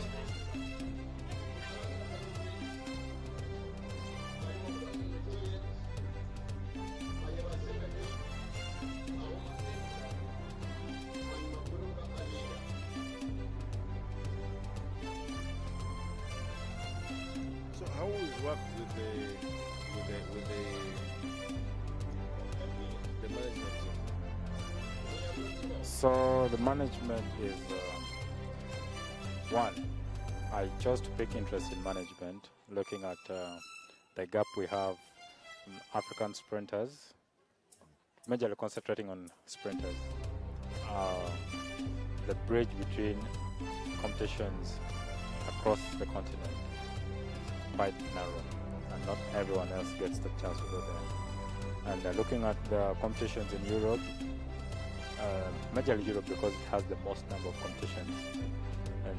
How will it work with the management team? So the management is one. I chose to pick interest in management, looking at the gap we have in African sprinters, majorly concentrating on sprinters. The bridge between competitions across the continent quite narrow, and not everyone else gets the chance to go there. And looking at the competitions in Europe, majorly Europe because it has the most number of competitions, and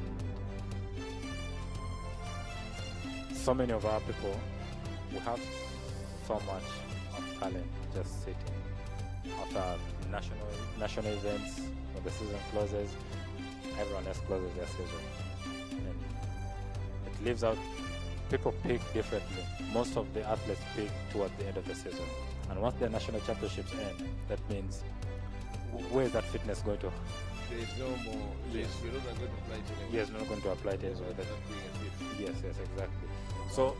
so many of our people, we have so much of talent just sitting after national events. When the season closes, everyone else closes their season, and it leaves out. People pick differently. Most of the athletes pick towards the end of the season. And once the national championships end, that means where is that fitness going to? There is no more. Yes. We're not going to apply to them. Yes, we're not going to apply it anywhere. Yes, exactly. So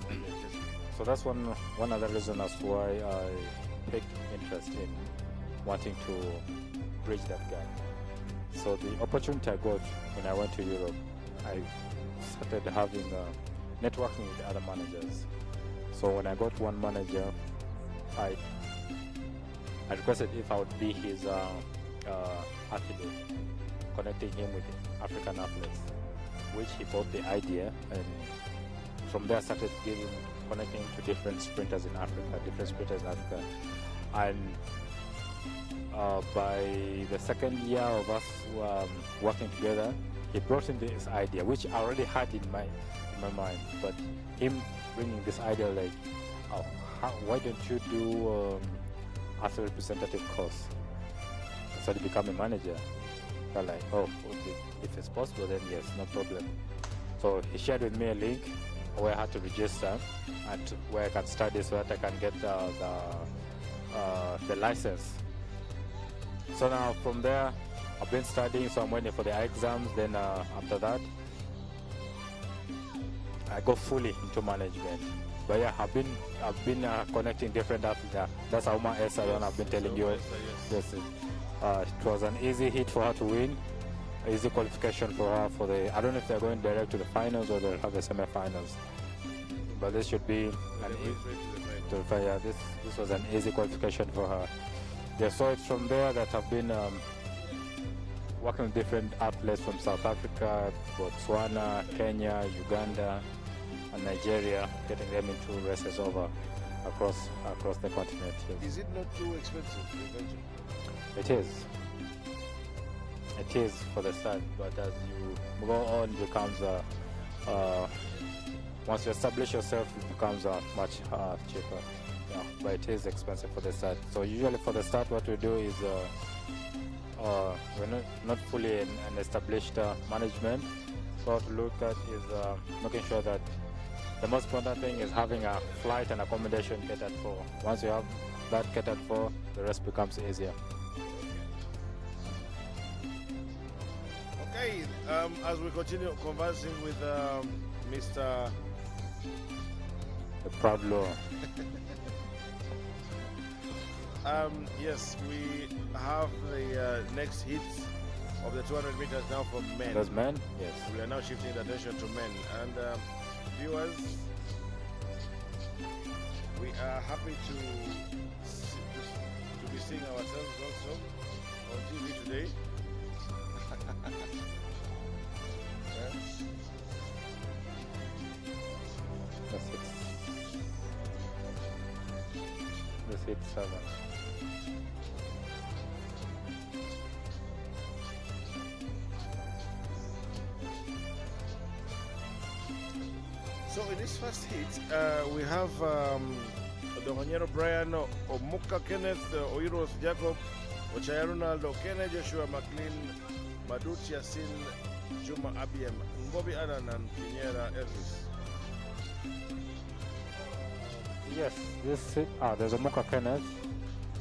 that's one other reason as to why I picked interest in wanting to bridge that gap. So the opportunity I got when I went to Europe, I started having networking with other managers. So when I got one manager, I requested if I would be his affiliate, connecting him with African athletes, which he bought the idea, and from there I started connecting to different sprinters in Africa, and by the second year of us working together, he brought in this idea, which I already had in my mind, but him bringing this idea like, why don't you do as a representative course instead of become a manager? I'm like, okay, if it's possible, then yes, no problem. So he shared with me a link where I had to register and where I can study so that I can get the license. So now from there, I've been studying, so I'm waiting for the exams. Then after that, I go fully into management. But yeah, I've been connecting different athletes. That's Auma Esther, the one I've been telling you. Yes. It was an easy hit for her to win, easy qualification for her for the. I don't know if they're going direct to the finals or they'll have the semi-finals. But this should be this was an easy qualification for her. Yeah, so it's from there that I've been working with different athletes from South Africa, Botswana, Kenya, Uganda, and Nigeria, getting them into races over across the continent. Yes. Is it not too expensive eventually? It is. It is for the start, but as you go on, it becomes once you establish yourself, it becomes much cheaper. Yeah, but it is expensive for the start. So usually for the start, what we do is we're not fully an established management. So what we look at is making sure that the most important thing is having a flight and accommodation catered for. Once you have that catered for, the rest becomes easier. Okay, as we continue conversing with Mr. The proud law. Yes, we have the next hit of the 200 meters now for men. Those men? Yes. We are now shifting the attention to men. And viewers, we are happy to be seeing ourselves also on TV today. That's it, 7. So in this first hit, we have Dohonyero Brian, Omuka Kenneth, Oiros Jacob, Ochaya Ronaldo, Kenneth Joshua McLean, Maduchi Yasin, Juma Abiem, Ngobi Adan, and Kinyera Elvis. Yes, there's a Muka Kenneth.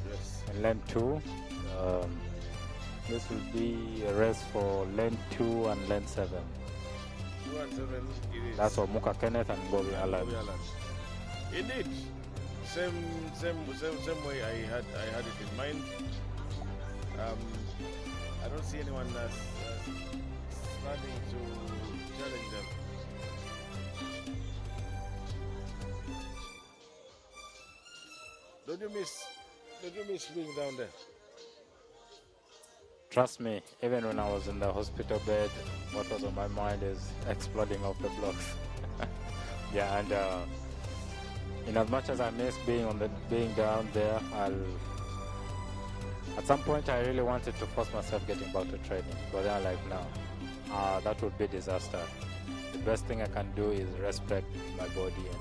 Yes. In lane 2. This will be a race for lane 2 and lane 7. 2 and 7 it is. That's for Muka Kenneth and Bobby Allen. Indeed. Same way I had it in mind. I don't see anyone starting to challenge them. Don't you miss being down there? Trust me, even when I was in the hospital bed, what was on my mind is exploding off the blocks. Yeah, and in as much as I miss being down there, at some point I really wanted to force myself getting back to training, but then I'm like, no, that would be disaster. The best thing I can do is respect my body and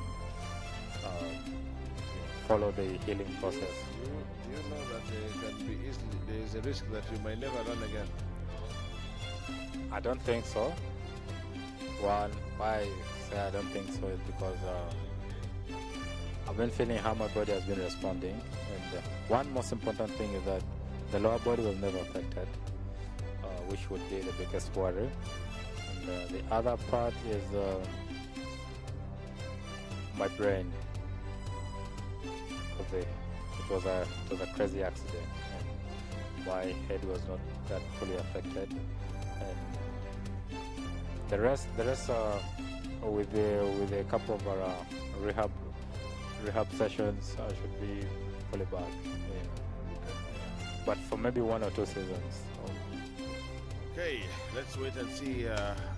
follow the healing process. Do you know that there is a risk that you might never run again? I don't think so. Why I say I don't think so is because I've been feeling how my body has been responding, and one most important thing is that the lower body was never affected, which would be the biggest worry. And the other part is my brain. It was a crazy accident, and my head was not that fully affected, and the rest with a couple of rehab sessions, I should be fully back. Yeah. But for maybe 1 or 2 seasons. Okay, let's wait and see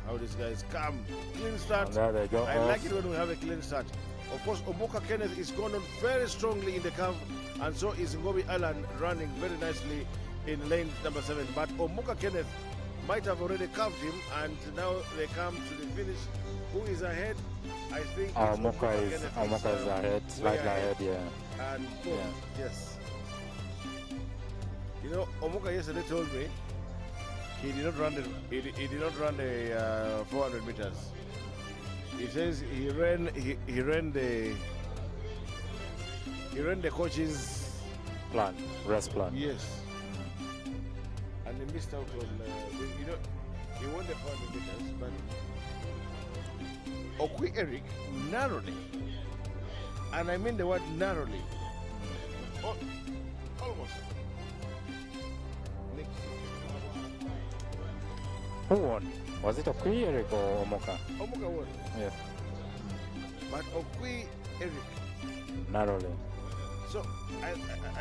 how these guys come. Clean start. And there they go. I like it when we have a clean start. Of course, Omuka Kenneth is going on very strongly in the curve, and so is Ngobi Alan running very nicely in lane number 7. But Omuka Kenneth might have already curved him, and now they come to the finish. Who is ahead? I think Omuka is ahead, slightly ahead, yeah. And boom, yes. You know, Omuka yesterday told me he did not run the 400 meters. He says he ran the coach's plan, rest plan. Yes. And he missed out on he won the 400 meters, but Okwi Eric narrowly, and I mean the word narrowly, almost. Who won? Was it Okwi, Eric, or Omuka? Omuka won. Yes. But Okwi Eric narrowly. So I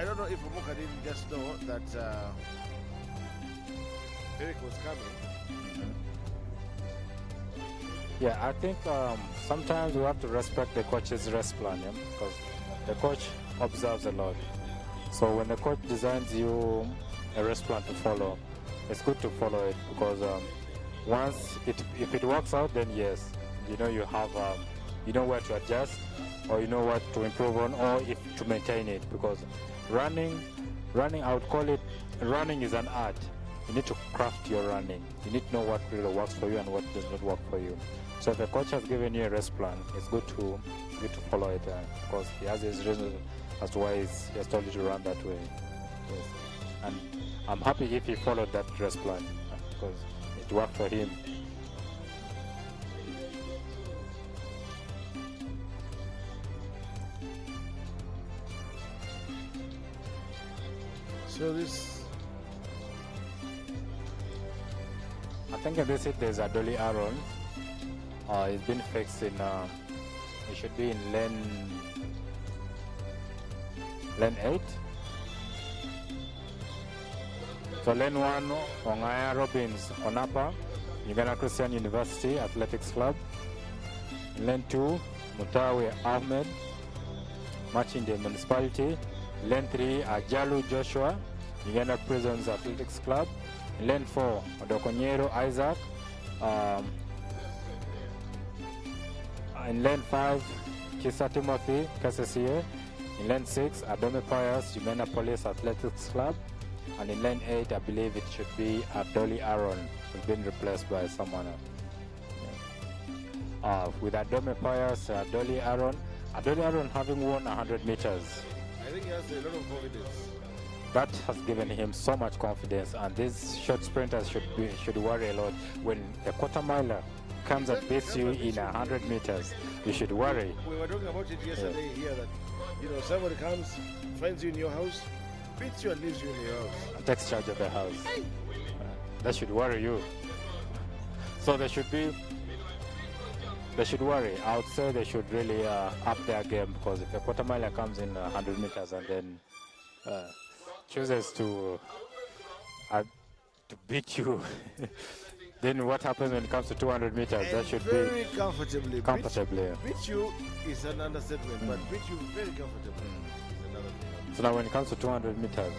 don't know if Omuka didn't just know that Eric was coming. Yeah, I think sometimes we have to respect the coach's rest plan, yeah? Because the coach observes a lot. So when the coach designs you a rest plan to follow, it's good to follow it because if it works out, then yes, you know you have you know where to adjust, or you know what to improve on, or if to maintain it. Because running, I would call it, running is an art. You need to craft your running. You need to know what really works for you and what does not work for you. So if the coach has given you a rest plan, it's good to follow it because he has his reason as to why he has told you to run that way. Yes. And I'm happy if he followed that rest plan because it worked for him. So this. I think in this hit there's a dolly Aaron. It's been fixed in. It should be in lane 8. So lane 1, Ongaya Robbins Onapa, Uganda Christian University Athletics Club. In lane 2, Mutawi Ahmed, Machinde Municipality. Lane 3, Ajalu Joshua, Uganda Prisons Athletics Club. In lane 4, Odokonyero Isaac. In lane 5, Kisa Timothy, KCCA. In lane 6, Adome Pius, Uganda Police Athletics Club. And in lane 8, I believe it should be Dolly Aaron, who's been replaced by someone else. Yeah. With Adome Pius, Dolly Aaron having won 100 meters. I think he has a lot of confidence. That has given him so much confidence, and these short sprinters should worry a lot. When a quarter miler comes and beats you in 100 meters, you should worry. We were talking about it yesterday here that somebody comes, finds you in your house, beats you and leaves you in your house. And takes charge of the house. That should worry you. So they should worry. I would say they should really up their game, because if a quarter miler comes in 100 meters and then chooses to beat you, then what happens when it comes to 200 meters? And that should very be comfortably. comfortably. Beat you is an understatement, but beat you very comfortably is another thing. So now when it comes to 200 meters,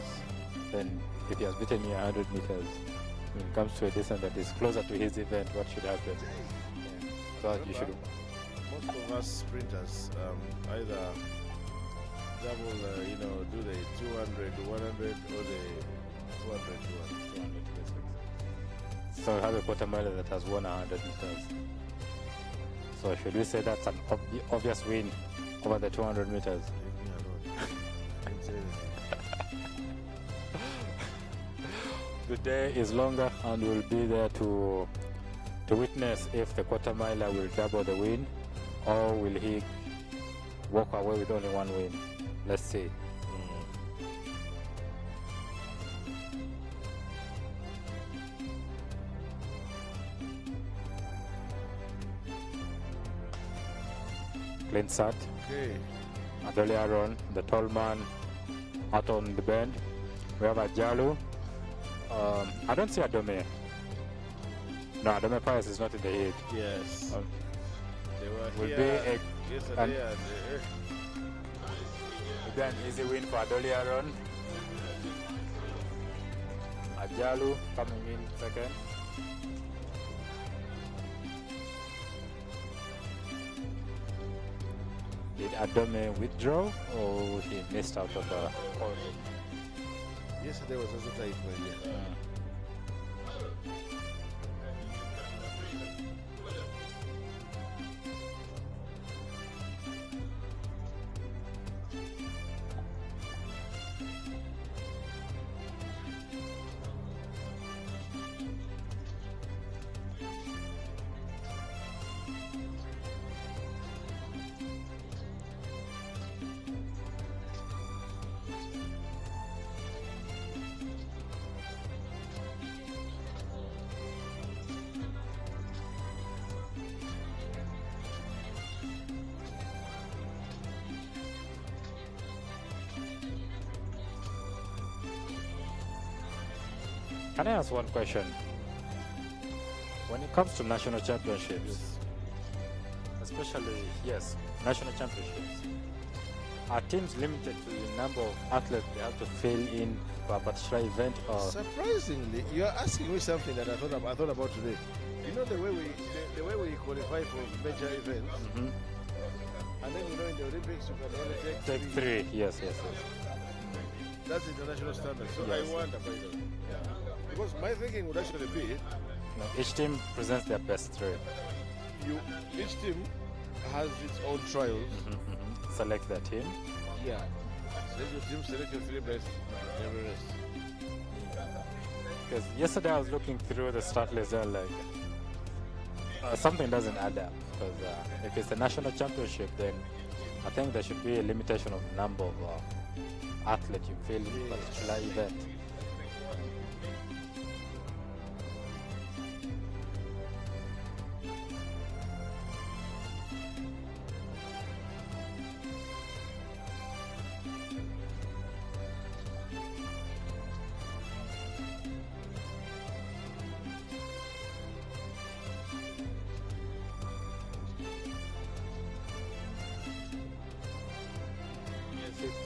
then if he has beaten you 100 meters, when it comes to a distance that is closer to his event, what should happen? Yeah. So you should. Most of us sprinters either double, do the 200, 100, or the 200, 200. So we have a quarter miler that has won 100 meters. So should we say that's an obvious win over the 200 meters? Leave me alone. Can't say anything. The day is longer, and we'll be there to witness if the quarter miler will double the win, or will he walk away with only one win. Let's see. Clean start. Okay. Adoli Aaron, the tall man, out on the bend. We have Ajalu. I don't see Adome. No, Adome Pius is not in the heat. Yes. They were Will here be yesterday will be an easy win for Adoli Aaron. Ajalu coming in second. Did Adome withdraw, or he missed out on the call? Yesterday was also tight, my dear. Can I ask one question? When it comes to national championships, especially, yes, national championships, are teams limited to the number of athletes they have to fill in for a particular event? Or Surprisingly, you're asking me something that I thought about today. You know the way we qualify for major events, and then in the Olympics you can only take three. Yes. That's international standard. So Yes. I wonder, by the way, because my thinking would actually be, No, each team presents their best three. each team has its own trials. Select their team. Yeah. Select your team, select your three best, every rest. Because yesterday I was looking through the start list and like something doesn't add up. Because if it's a national championship, then I think there should be a limitation of number of athletes you fill in a particular event.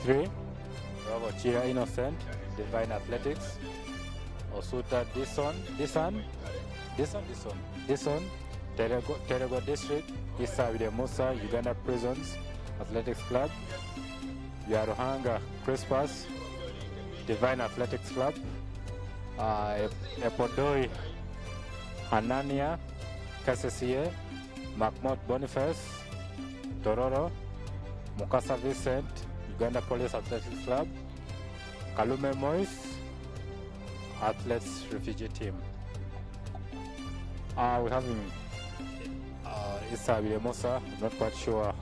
Three, we have Ochira Innocent, Divine Athletics, Osuta Dison, Terego District, Isa Musa, Uganda Prisons Athletics Club, Yaruhanga Crispas, Divine Athletics Club, Epodoi Hanania, KCCA, Macmot Boniface, Tororo, Mukasa Vincent, Uganda Police Athletics Club, Kalume Mois, Athletes Refugee Team. We're having Isa Musa, I'm not quite sure.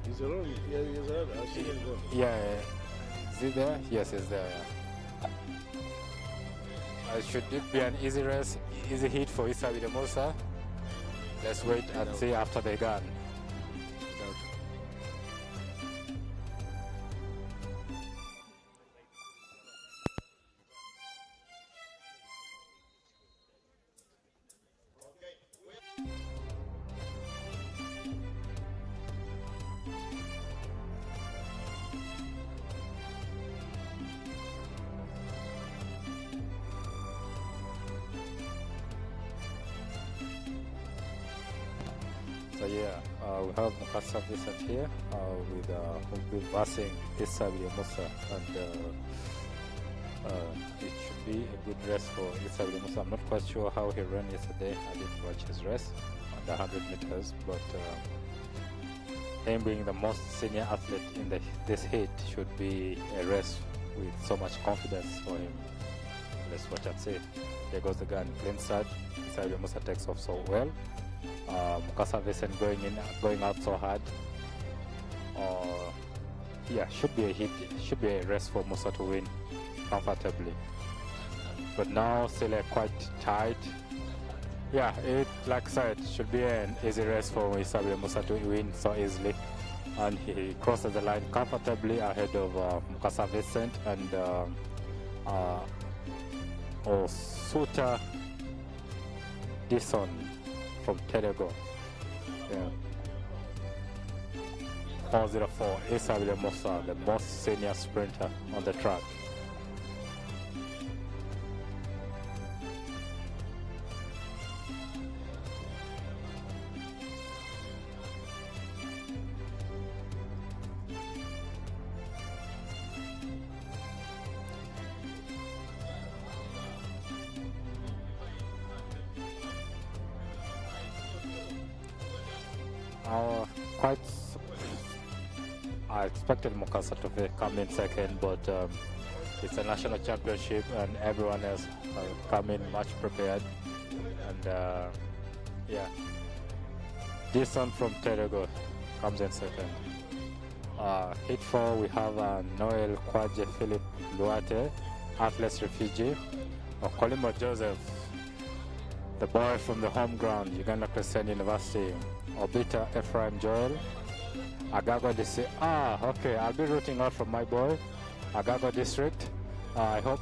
He's alone. Yeah, he's alone. I'll see him go. Yeah, is he there? Yes, he's there. Should it be an easy race, easy hit for Isa Musa? Let's wait and see after the gun. So yeah, we have Mukasa Vincent here with who'll be versing Isa Musa, and it should be a good race for Isa Musa. I'm not quite sure how he ran yesterday. I didn't watch his race on the 100 meters, but him being the most senior athlete in this heat should be a race with so much confidence for him. Let's watch and see. There goes the gun. Clean start. Isa Musa takes off so well. Mukasa Vincent going out so hard. Yeah, should be a hit. Should be a race for Musa to win comfortably. But now still quite tight. Yeah, it like I said, should be an easy race for Isa Musa to win so easily. And he crosses the line comfortably ahead of Mukasa Vincent and Osuta Dison from Terego. Yeah. 404, Isa Musa, the most senior sprinter on the track. I expected Mukasa to come in second, but it's a national championship and everyone else come in much prepared. And yeah, this one from Terego comes in second. Hit 4, we have Noel Kwaje Philip Luate, Athletes Refugee, Kolimo Joseph, the boy from the home ground, Uganda Christian University, Obita Ephraim Joel, Agago District. Okay, I'll be rooting out from my boy, Agago District. I hope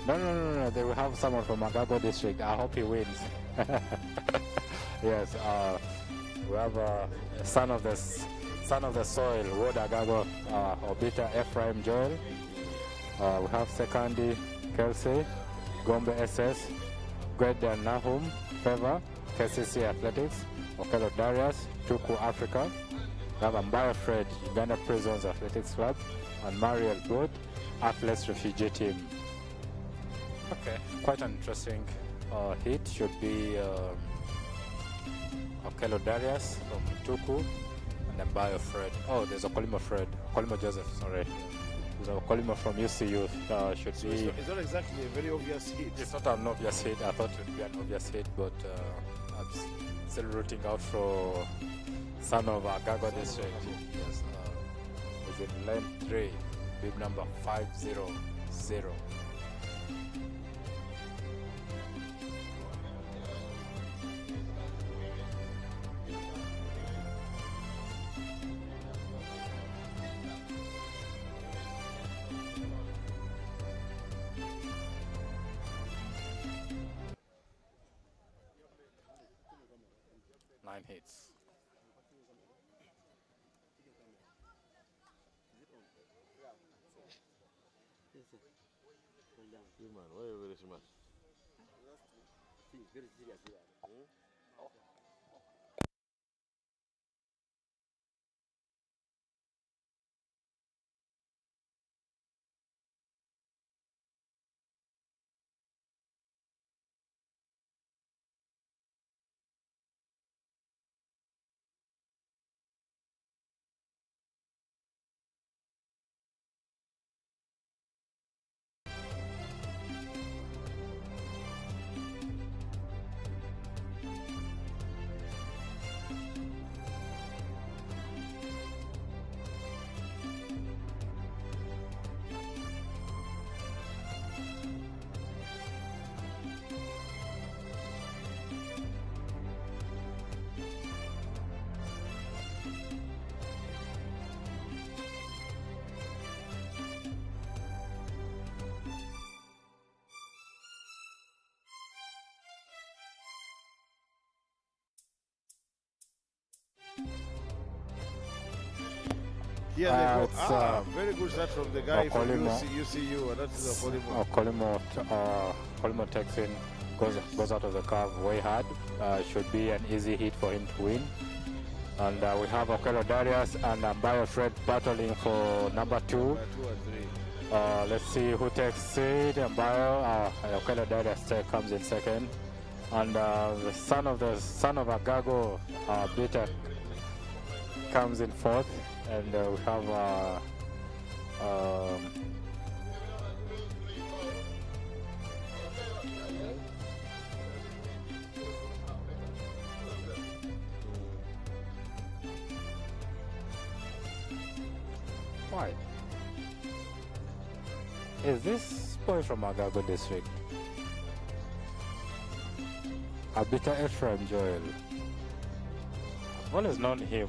No. They will have someone from Agago district. I hope he wins. Yes. We have a son of the soil, Ward Agago, Obita Ephraim Joel. We have Sekandi Kelsey, Gombe SS, Gwedian Nahum, Favor, KCC Athletics, Okelo Darius, Tuku Africa. We have Ambayo Fred, Uganda Prisons Athletics Club, and Mariel Good, Athletes Refugee Team. Okay, quite an interesting hit. Should be Okelo Darius from Tuku and Ambayo Fred. Oh, there's Okolimo Joseph, sorry. There's Okolimo from UCU. Should So be. it's not exactly a very obvious hit. It's not an obvious hit. I thought it would be an obvious hit, but I'm still rooting out for son of Agago district. Yes, is in lane 3, bib number 500. 9 hits. Man, why are you very smart? Here they go. It's, Very good start from the guy from Okolimo. UCU, and that's Okolimo. Okolimo takes in, goes out of the curve way hard. Should be an easy hit for him to win. And we have Okelo Darius and Ambayo Fred battling for number 2. 2 and 3. Let's see who takes it. Ambayo, Okelo Darius comes in second. And the son of Agago, Beta, comes in 4th. And we have why? Is this boy from Agago district? Abita Ephraim Joel. I've always known him.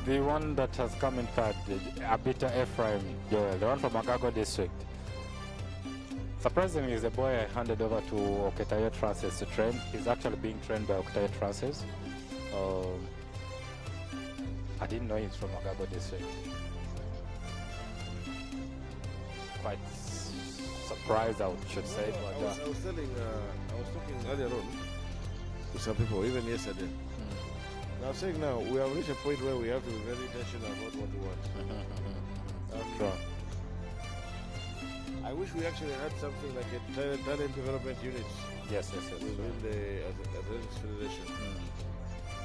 The one that has come in third, Abita Ephraim Joel, the one from Agago district. Surprisingly, is the boy I handed over to Oketayet Francis to train. He's actually being trained by Oketayet Francis. I didn't know he's from Agago district. Quite surprised, I should say. I But, was talking earlier on to some people, even yesterday. Now, I'm saying now, we have reached a point where we have to be very intentional about what we want. sure. I wish we actually had something like a talent development unit Yes. within the Athletics Federation.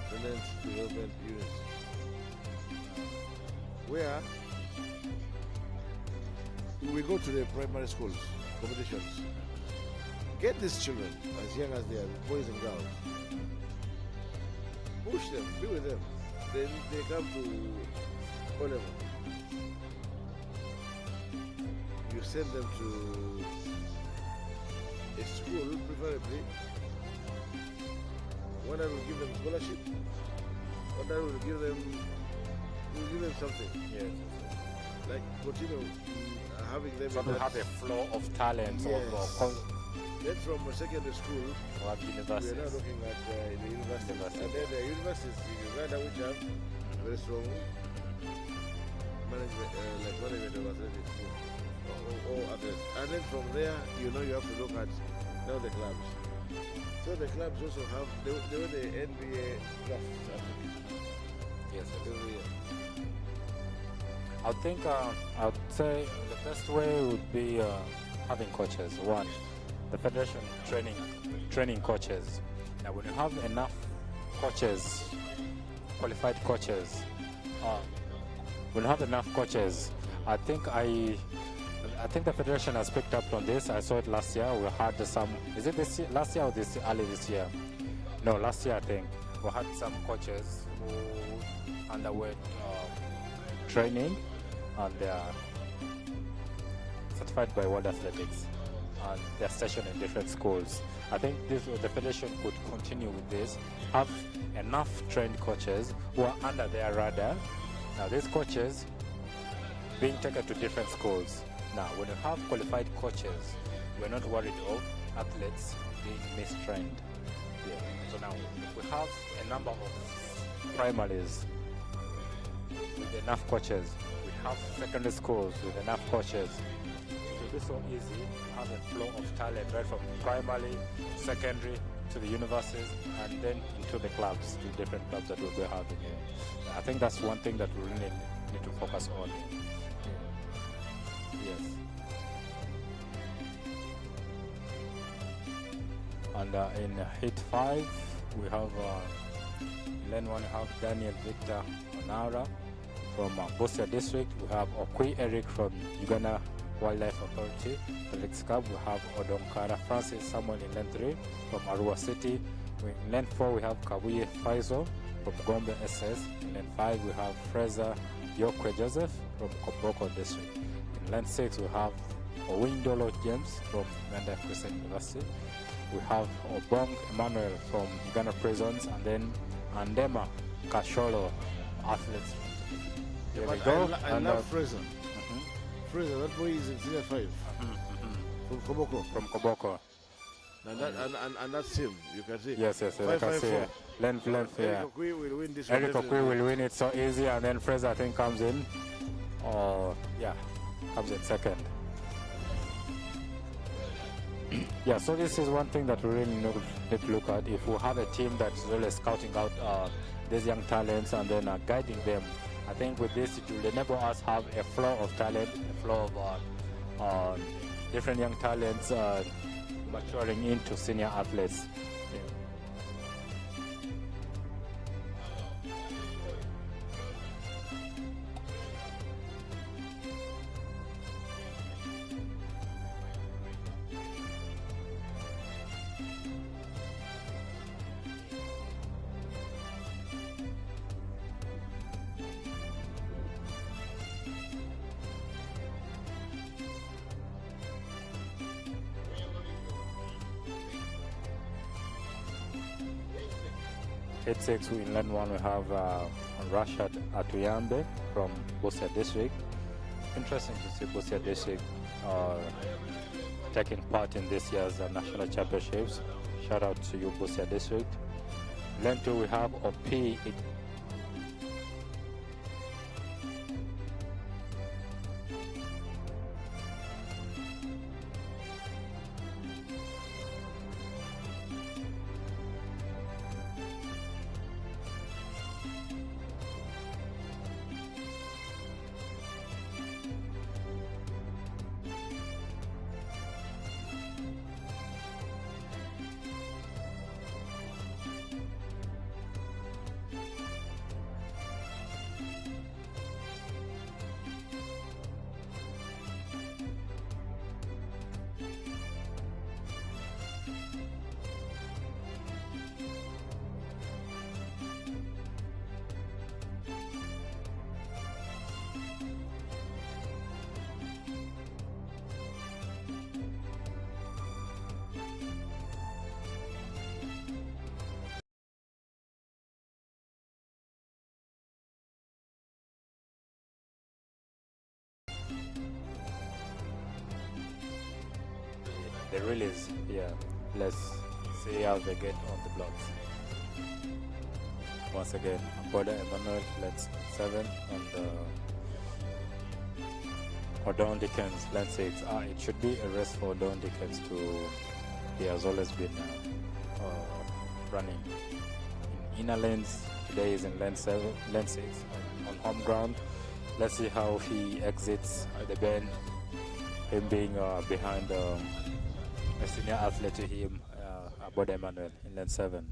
Talent development unit. Where we go to the primary schools, competitions, get these children as young as they are, boys and girls, push them, be with them. Then they come to O-level. You send them to a school, preferably. One that will give them scholarship. One that will give them something. Yes. like continue having them So in we that. have a flow of talent Yes. of Then from secondary school, we are now universities. looking at the universities. University. And then the universities in Uganda, which have very strong management, like management of athletics or athletes. And then from there, you have to look at now the clubs. So the clubs also have the NBA drafts Yes. every year. I think I'd say the best way would be having coaches. One, the federation training coaches. Now, when you have enough coaches, qualified coaches, when you have enough coaches, I think the federation has picked up on this. I saw it last year. We had some. Is it this year, last year or early this year? No, last year I think we had some coaches who underwent training, and they are certified by World Athletics, and they are stationed in different schools. I think the federation could continue with this. Have enough trained coaches who are under their radar. Now these coaches being taken to different schools. Now, when you have qualified coaches, we're not worried of athletes being mistrained. Yeah. So now, if we have a number of primaries with enough coaches, we have secondary schools with enough coaches, it will be so easy to have a flow of talent right from primary, secondary, to the universities, and then into the clubs, the different clubs that we'll be having. I think that's one thing that we really need to focus on. Yes. And in Heat 5, we have in Lane 1, we have Daniel Victor Onara from Busia District. We have Okwi Eric from Uganda Wildlife Authority. Athletics Club, we have Odonkara Francis Samuel in Lane 3 from Arua City. In Lane 4, we have Kabuye Faizo from Gombe SS. In Lane 5, we have Fraser Yokwe Joseph from Koboko District. In Lane 6, we have Owindolo James from Uganda Christian University. We have Obong Emmanuel from Uganda Prisons, and then Andema Kasholo Athletes. Here we go. I love Fraser. Fraser, that boy is in senior 5 from Koboko. From Koboko. And that's him. You can see. Yes, I can see. Length, yeah. Eric Okwi will win this Eric one. Okwi will win it so easy, and then Fraser, I think, comes in. Comes in second. Yeah, so this is one thing that we really need to look at. If we have a team that's really scouting out these young talents and then guiding them, I think with this it will enable us have a flow of talent, a flow of different young talents maturing into senior athletes. Head 6 in Lane 1, we have Rashad Atuyambe from Busia District. Interesting to see Busia District taking part in this year's national championships. Shout out to you, Busia District. Lane 2, we have OP. the release here. Let's see how they get on the blocks. Once again, Aboda Emmanuel, length 7, and Odon Dickens, length 6. It should be a race for Odon Dickens he has always been running in inner lanes. Today is in lane 6 on home ground. Let's see how he exits at the bend, him being behind a senior athlete to him, Aboda Emmanuel, in lane 7.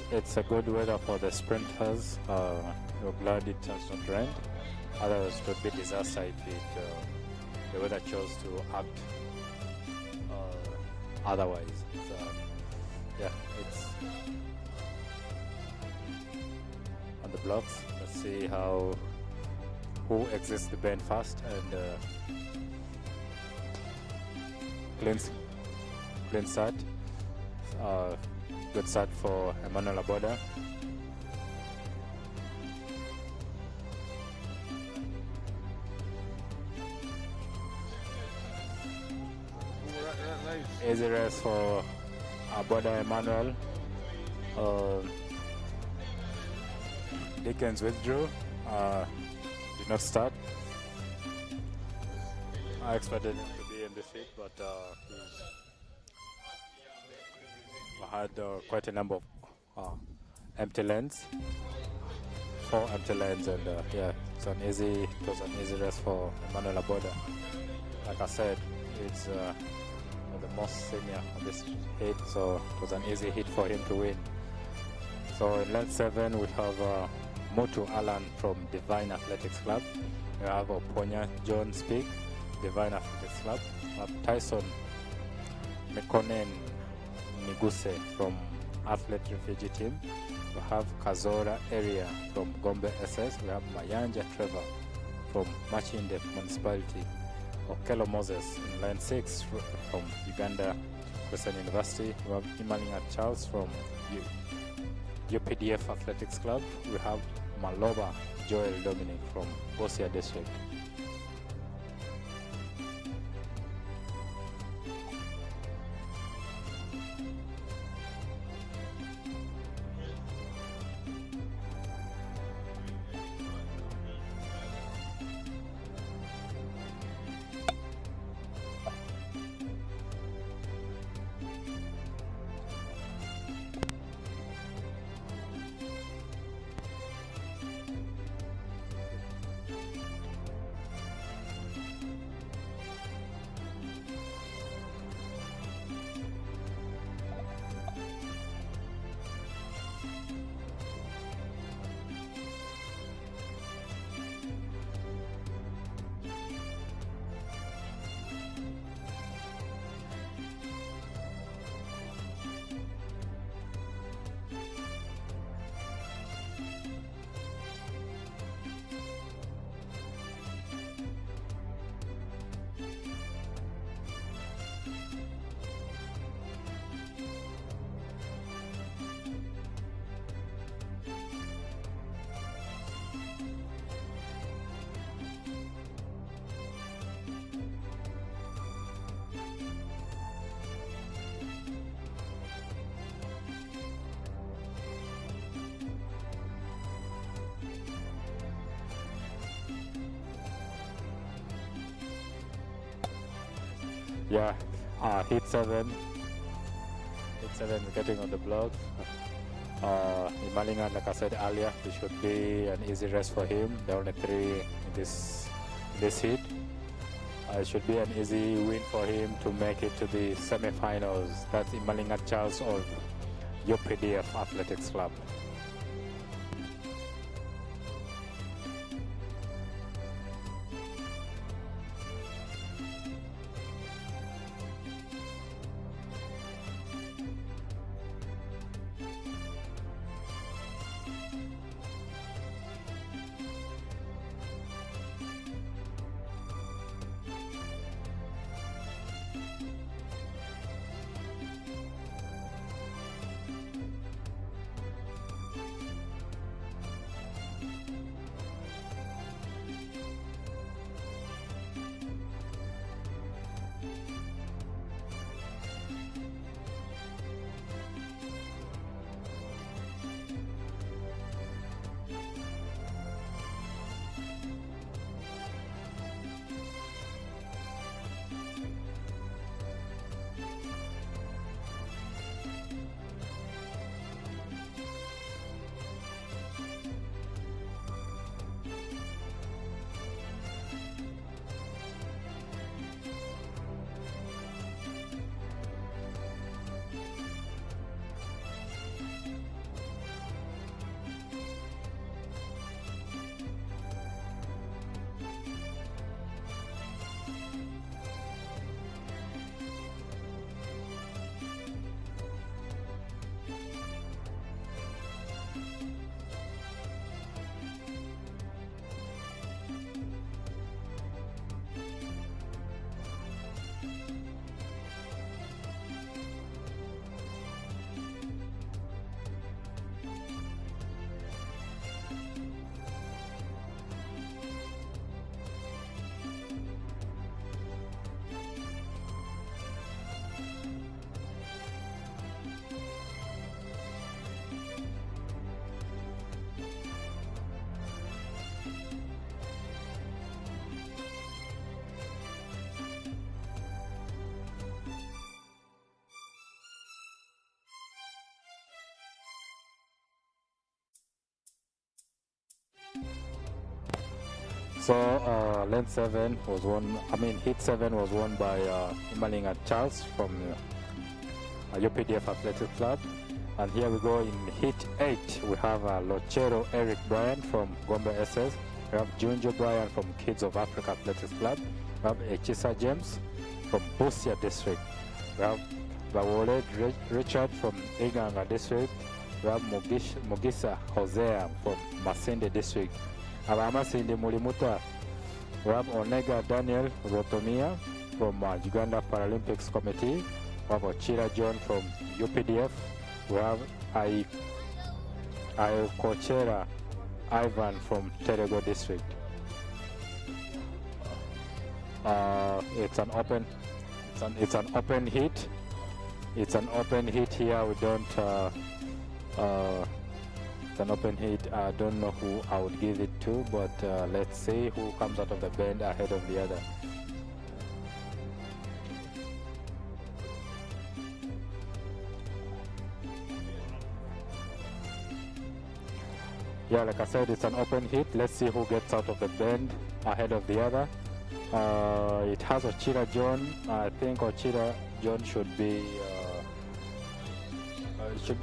It's a good weather for the sprinters. We're glad it has not rained. Otherwise, it would be disaster if the weather chose to act otherwise. So, yeah, it's on the blocks. Let's see who exits the bend first and clean start. Good start for Emmanuel Aboda. Easy race for Aboda Emmanuel. Dickens withdrew, did not start. I expected him to be in the field, but had quite a number of empty lanes, 4 empty lanes, and yeah, it was an easy race for Emmanuel Aboda. Like I said, it's the most senior on this hit, so it was an easy hit for him to win. So in lane 7 we have Mutu Alan from Divine Athletics Club. We have Oponya John Speak, Divine Athletics Club. We have Tyson Mekonen Miguse from Athlete Refugee Team. We have Kazora Area from Gombe SS. We have Mayanja Trevor from Machinde Municipality. Okelo Moses in line 6 from Uganda Christian University. We have Imalinga Charles from UPDF Athletics Club. We have Maloba Joel Dominic from Bosia District. Yeah, hit 7. Hit 7 is getting on the block. In Malinga, like I said earlier, it should be an easy race for him. There are only 3 in this heat. It should be an easy win for him to make it to the semi-finals. That's Malinga Charles of UPDF Athletics Club. So lane 7 was won, hit 7 was won by Imalinga Charles from UPDF Athletic Club. And here we go in hit 8. We have Lochero Eric Bryan from Gombe SS. We have Junjo Bryan from Kids of Africa Athletics Club. We have Echisa James from Busia District. We have Bawoled Richard from Iganga District. We have Mugisa Hosea from Masinde District. Abamasinde Mulimuta. We have Onega Daniel Rotomia from Uganda Paralympics Committee. We have Ochira John from UPDF. We have Kochera Ivan from Terego District. It's an open hit. It's an open hit here. We don't. It's an open hit. I don't know who I would give it to, but let's see who comes out of the bend ahead of the other. Yeah, like I said, it's an open hit. Let's see who gets out of the bend ahead of the other. It has Ochira John. I think Ochira John should be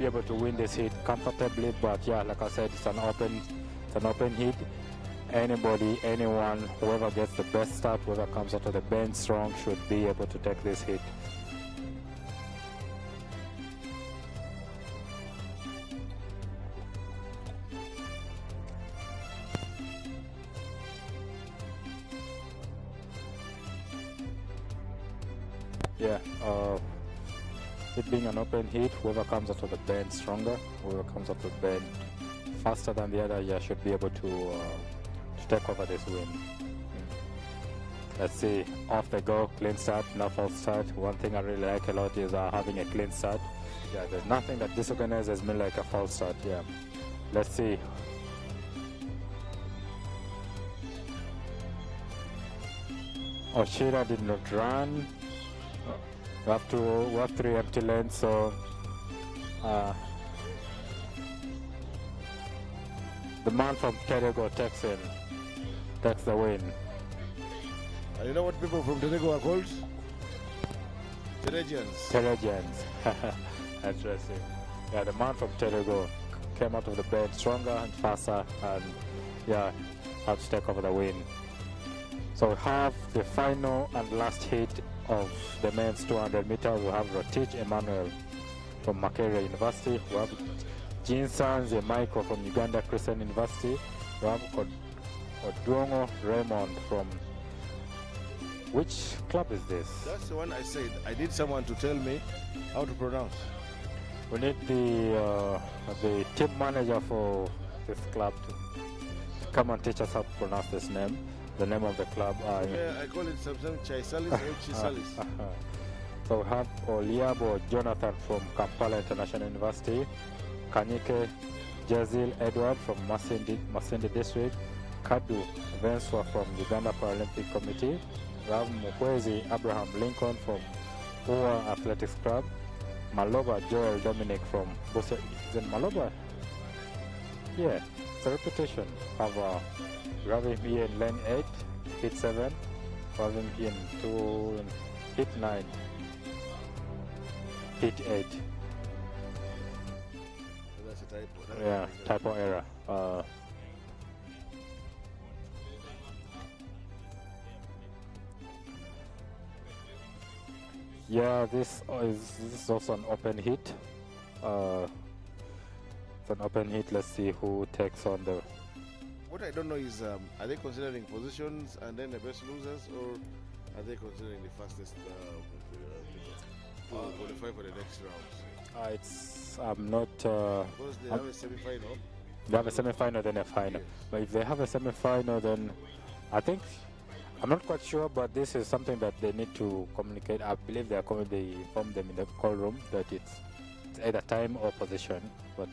able to win this hit comfortably. But yeah, like I said, it's an open hit. Anybody, anyone, whoever gets the best start, whoever comes out of the bend strong, should be able to take this hit. Yeah, it being an open hit, whoever comes out of the bend stronger, whoever comes out of the bend faster than the other, yeah, should be able to take over this win. Let's see, off they go, clean start, no false start. One thing I really like a lot is having a clean start. Yeah, there's nothing that disorganizes me like a false start, yeah. Let's see. Oshira did not run. We have 3 empty lanes, so the man from Terego takes the win. And you know what people from Tenego are called? Teregians. Teregians. Interesting. Yeah, the man from Terego came out of the bed stronger and faster, and yeah, had to take over the win. So we have the final and last heat of the men's 200 meters. We have Rotich Emmanuel from Makerere University. We have Jinsanze Michael from Uganda Christian University. We have Odongo Raymond from... Which club is this? That's the one I said. I need someone to tell me how to pronounce. We need the team manager for this club to come and teach us how to pronounce this name, the name of the club. Yeah, I call it sometimes Chaisalis or Chisalis. So we have Oliabo Jonathan from Kampala International University, Kanyike Jazil Edward from Masindi District, Kadu Venswa from Uganda Paralympic Committee, Rav Mukwezi Abraham Lincoln from Ua Athletics Club, Maloba Joel Dominic from Busa. Is it Maloba? Yeah, it's a reputation. We have him here in lane 8, hit 7. We have him here in hit 9, hit 8. That's a typo. Yeah, typo error. Yeah, this is also an open hit. It's an open hit. Let's see who takes on the... What I don't know is, are they considering positions and then the best losers, or are they considering the fastest to qualify for the next rounds? I'm not... Because they have a semi-final. They have a semi-final, then a final. Yes. But if they have a semi-final, then I think... I'm not quite sure, but this is something that they need to communicate. I believe they inform them in the call room that it's either time or position, but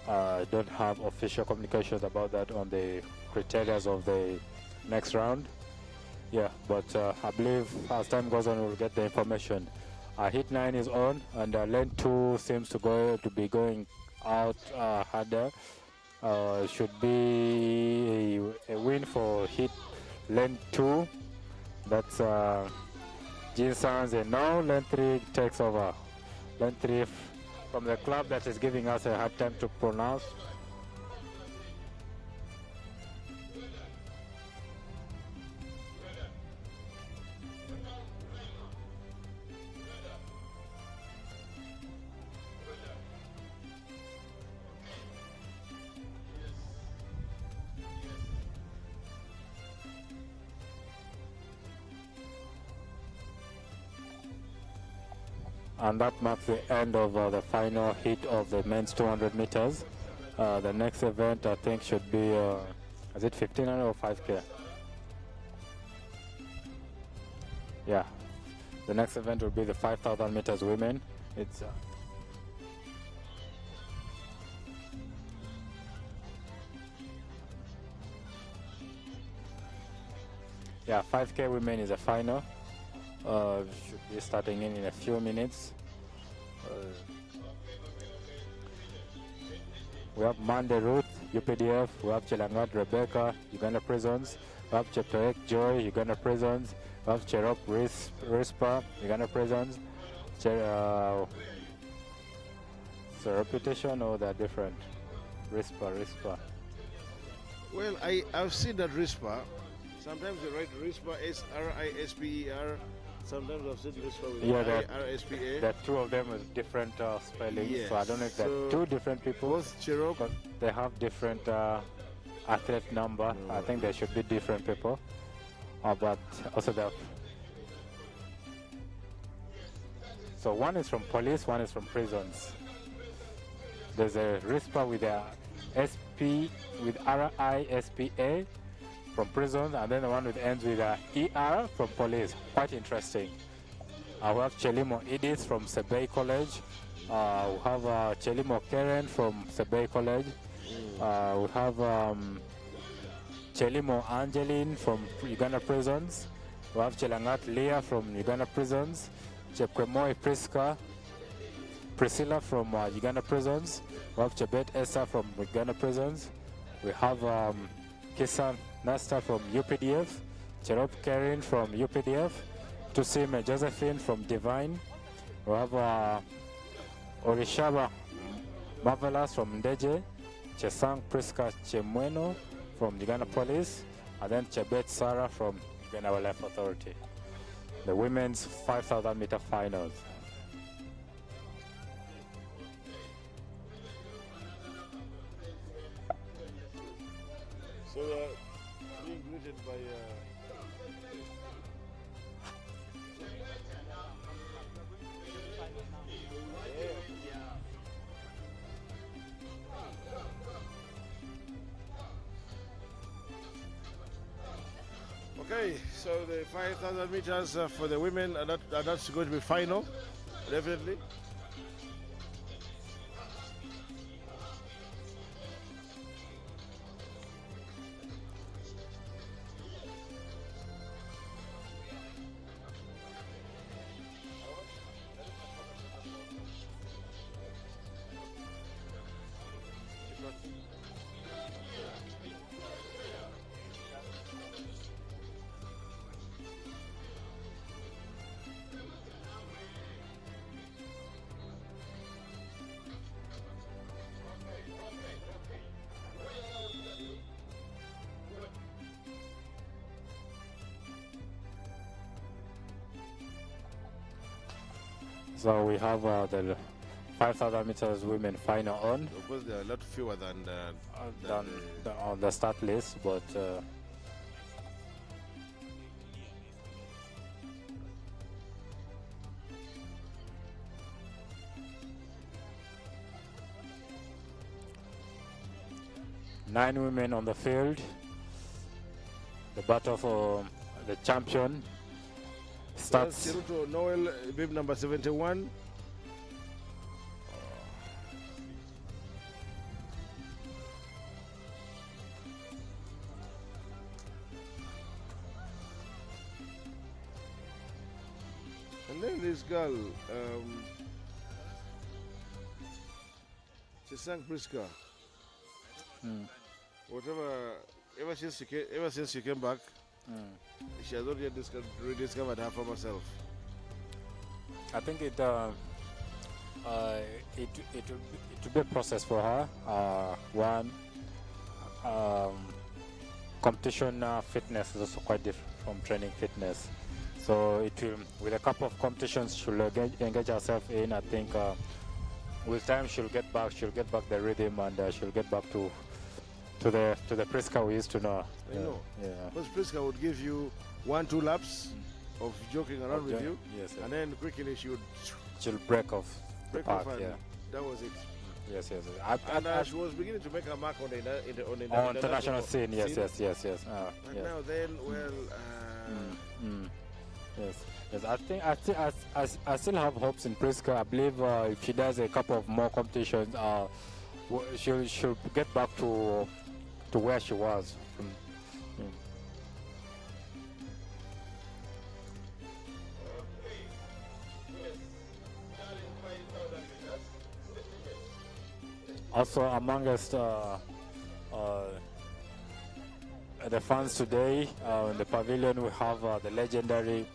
I don't have official communications about that on the criteria of the next round. Yeah, but I believe as time goes on, we'll get the information. Hit 9 is on, and lane 2 seems to be going out harder. Should be a win for hit lane 2. That's Jinsanze. Now lane 3 takes over. Lane 3 from the club that is giving us a hard time to pronounce. And that marks the end of the final heat of the men's 200 meters. The next event, I think, should be, is it 1500 or 5K? Yeah, the next event will be the 5,000 meters women. It's yeah, 5K women is a final. Should be starting in a few minutes. We have Mande Ruth, UPDF. We have Chelangat Rebecca, Uganda Prisons. We have Cheptoek Joy, Uganda Prisons. We have Cherop Rispa, Uganda Prisons. It's a reputation, or they're different? Rispa. Well, I've seen that RISPA. Sometimes they write RISPA, SRISPER. Sometimes I've seen RISPA with RSPA. There are two of them with different spellings. Yes. So I don't know if they're two different people. Both Cherop. But they have different athlete number. I think they should be different people. But also they have... So one is from police, one is from prisons. There's a RISPA with a SP with RISPA from prisons, and then the one with ends with ER from police. Quite interesting. We have Chelimo Edith from Sebei College. We have Chelimo Karen from Sebei College. We have Chelimo Angeline from Uganda Prisons. We have Chelangat Leah from Uganda Prisons. Chepkemoi Priska, Priscilla from Uganda Prisons. We have Chebet Esther from Uganda Prisons. We have Kisan Nasta from UPDF, Cherop Karin from UPDF, Tusime Josephine from Divine. We have Orishaba Marvelous from Ndeje, Chesang Priska Chemweno from Uganda Police, and then Chebet Sarah from Uganda Wildlife Authority. The women's 5,000 meter finals. So being greeted by okay, so the 5,000 meters for the women, and that's going to be final, definitely. So we have the 5,000 meters women final on. Of course, there are a lot fewer than on the start list, but nine women on the field. The battle for the champion starts. Chiruto Noel, bib number 71. And then this girl, Chesang Priska. Ever since she came back, she has already rediscovered her former self. I think it will be a process for her. One, competition fitness is also quite different from training fitness. So it will, with a couple of competitions, she'll engage herself in. I think with time she'll get back the rhythm, and she'll get back to the Priska we used to know. I know. Yeah. Because Priska would give you 1-2 laps of joking around with you, yes, and then quickly she'll break off break the off, path. and Yeah. that was it. Yes. And she was beginning to make a mark on the international scene. Yes. And Yes. now then, well, Yes. I still have hopes in Priska. I believe if she does a couple of more competitions, she'll get back to where she was. Also, amongst the fans today in the pavilion, we have the legendary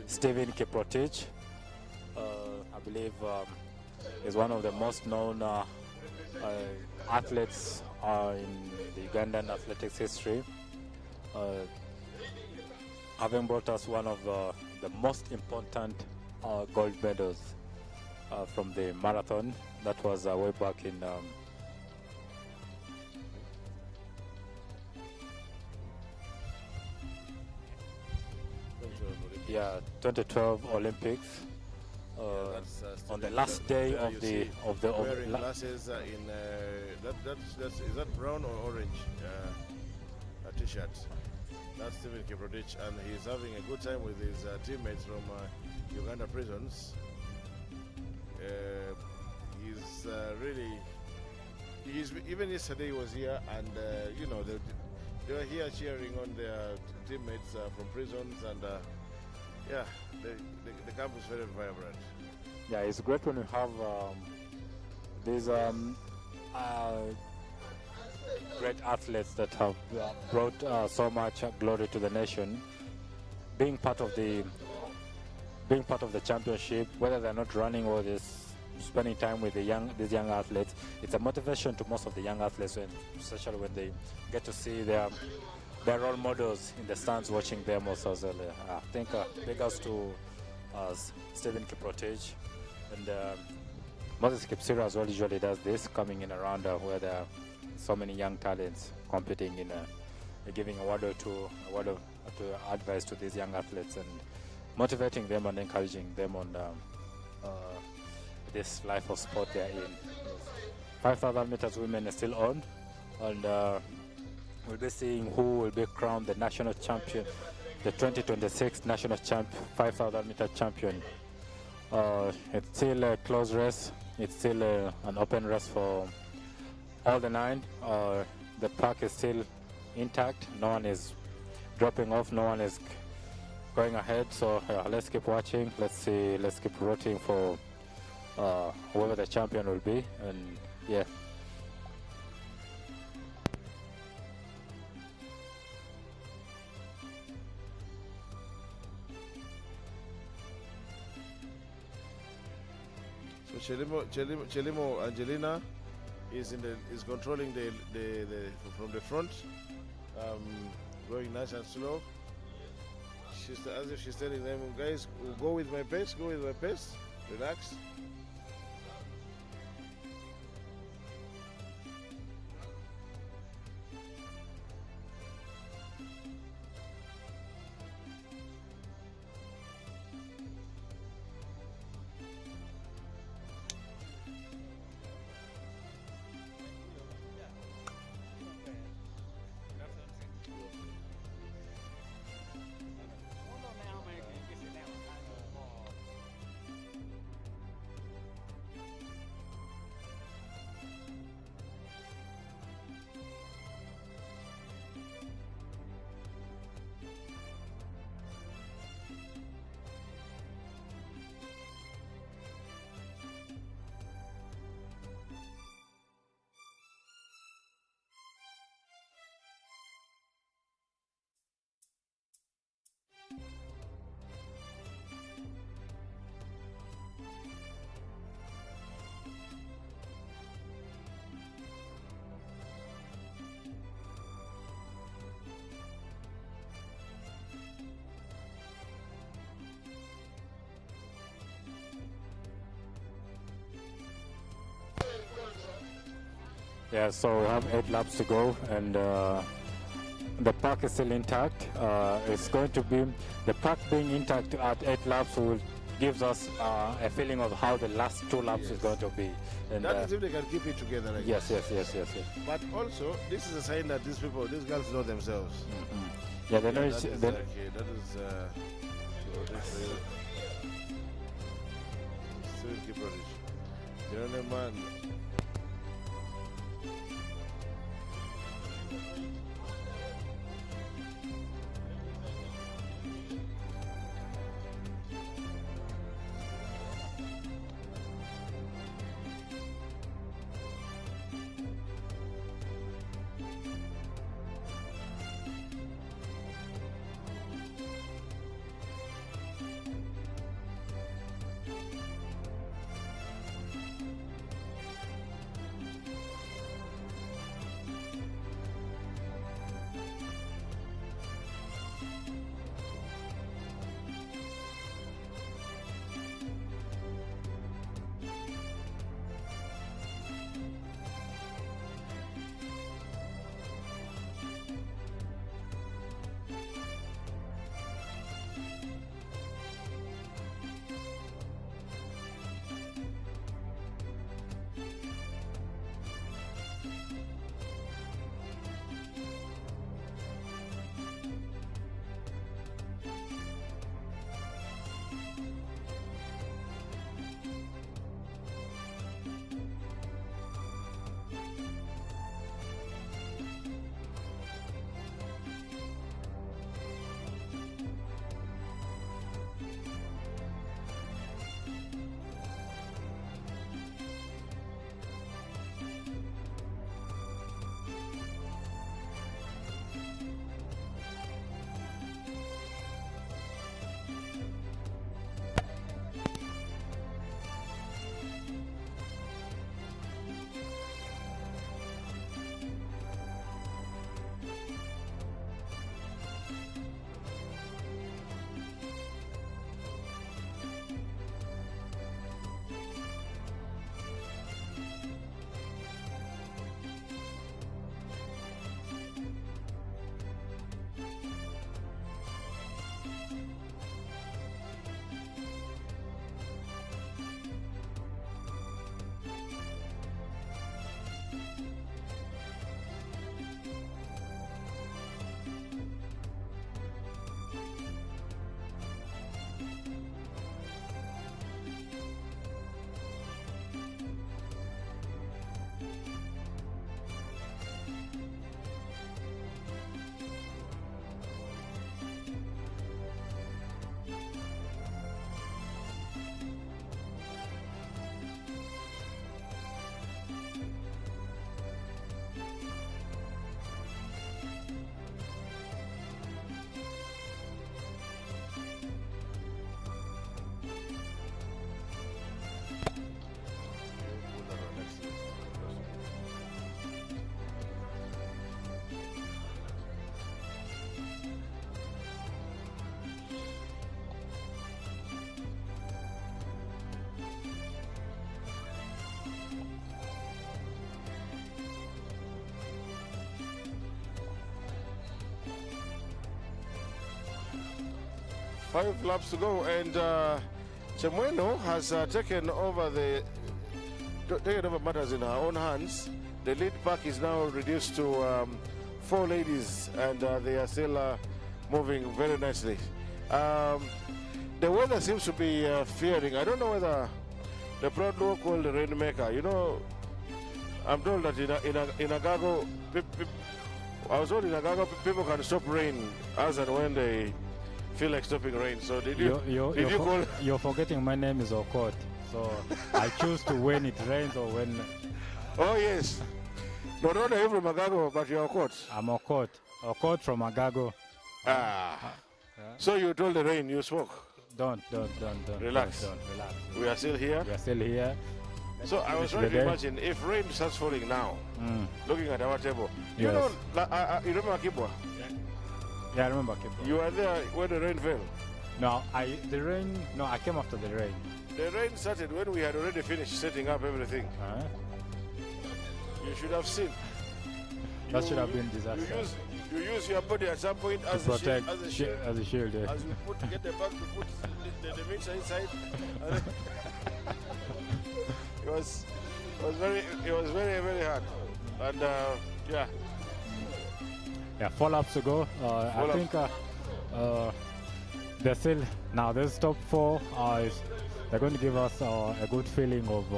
Stephen Kiprotich. I believe is one of the most known athletes in the Ugandan athletics history, having brought us one of the most important gold medals from the marathon. That was way back in 2012 Olympics. On the last day of the wearing glasses in is that brown or orange t-shirt? That's Stephen Kiprotich, and he's having a good time with his teammates from Uganda prisons. He's really, even yesterday he was here, and they were here cheering on their teammates from prisons, and Yeah, the camp is very vibrant. Yeah, it's great when you have these great athletes that have brought so much glory to the nation. Being part of the championship, whether they're not running or just spending time with these young athletes, it's a motivation to most of the young athletes, and especially when they get to see their role models in the stands watching them also as well. I think big ups to Stephen Kiprotich and Moses Kipsira as well usually does this, coming in around where there are so many young talents competing in giving a word of advice to these young athletes and motivating them and encouraging them on this life of sport they're in. 5,000 meters women is still on, and we'll be seeing who will be crowned the national champion, the 2026 national 5,000 meter champion. It's still a close race. It's still an open race for all the 9. The pack is still intact. No one is dropping off. No one is going ahead. So let's keep watching. Let's see. Let's keep rooting for whoever the champion will be. And yeah. So Chelimo Angelina is controlling the from the front, going nice and slow. As if she's telling them, guys, go with my pace, relax. Yeah, so we have 8 laps to go, and the pack is still intact. It's going to be the pack being intact at 8 laps will gives us a feeling of how the last 2 laps is going to be. And that is if they can keep it together. I yes, guess. yes. But also, this is a sign that these girls know themselves. Mm-hmm. Yeah, they know. That is. Still keep rubbish. The only man. 5 laps to go, and Chemweno has taken over matters in her own hands. The lead pack is now reduced to 4 ladies, and they are still moving very nicely. The weather seems to be fearing. I don't know whether the proud local rainmaker, you know, I'm told that in Agago, I was told in Agago people can stop rain as and when they feel like stopping rain. So did you call? You're forgetting my name is Okot. So I choose to when it rains or when. Oh yes. Not only you from Agago, but you're Okot. I'm Okot. Okot from Agago. So you told the rain you spoke. Don't. Relax. Don't relax. We are still here. We are still here. So I was trying to imagine if rain starts falling now, looking at our table. You know, you remember Kibwa? Yeah, I remember Kibwa. You were there when the rain fell? No, I came after the rain. The rain started when we had already finished setting up everything. You should have seen. That should have been disaster. You use your body at some point as a shield. As a shield, yeah. As you get the bag to put the mixer inside. It was very, very hard. And yeah. Yeah, 4 laps to go. I think they're still now. This top 4 they're going to give us a good feeling of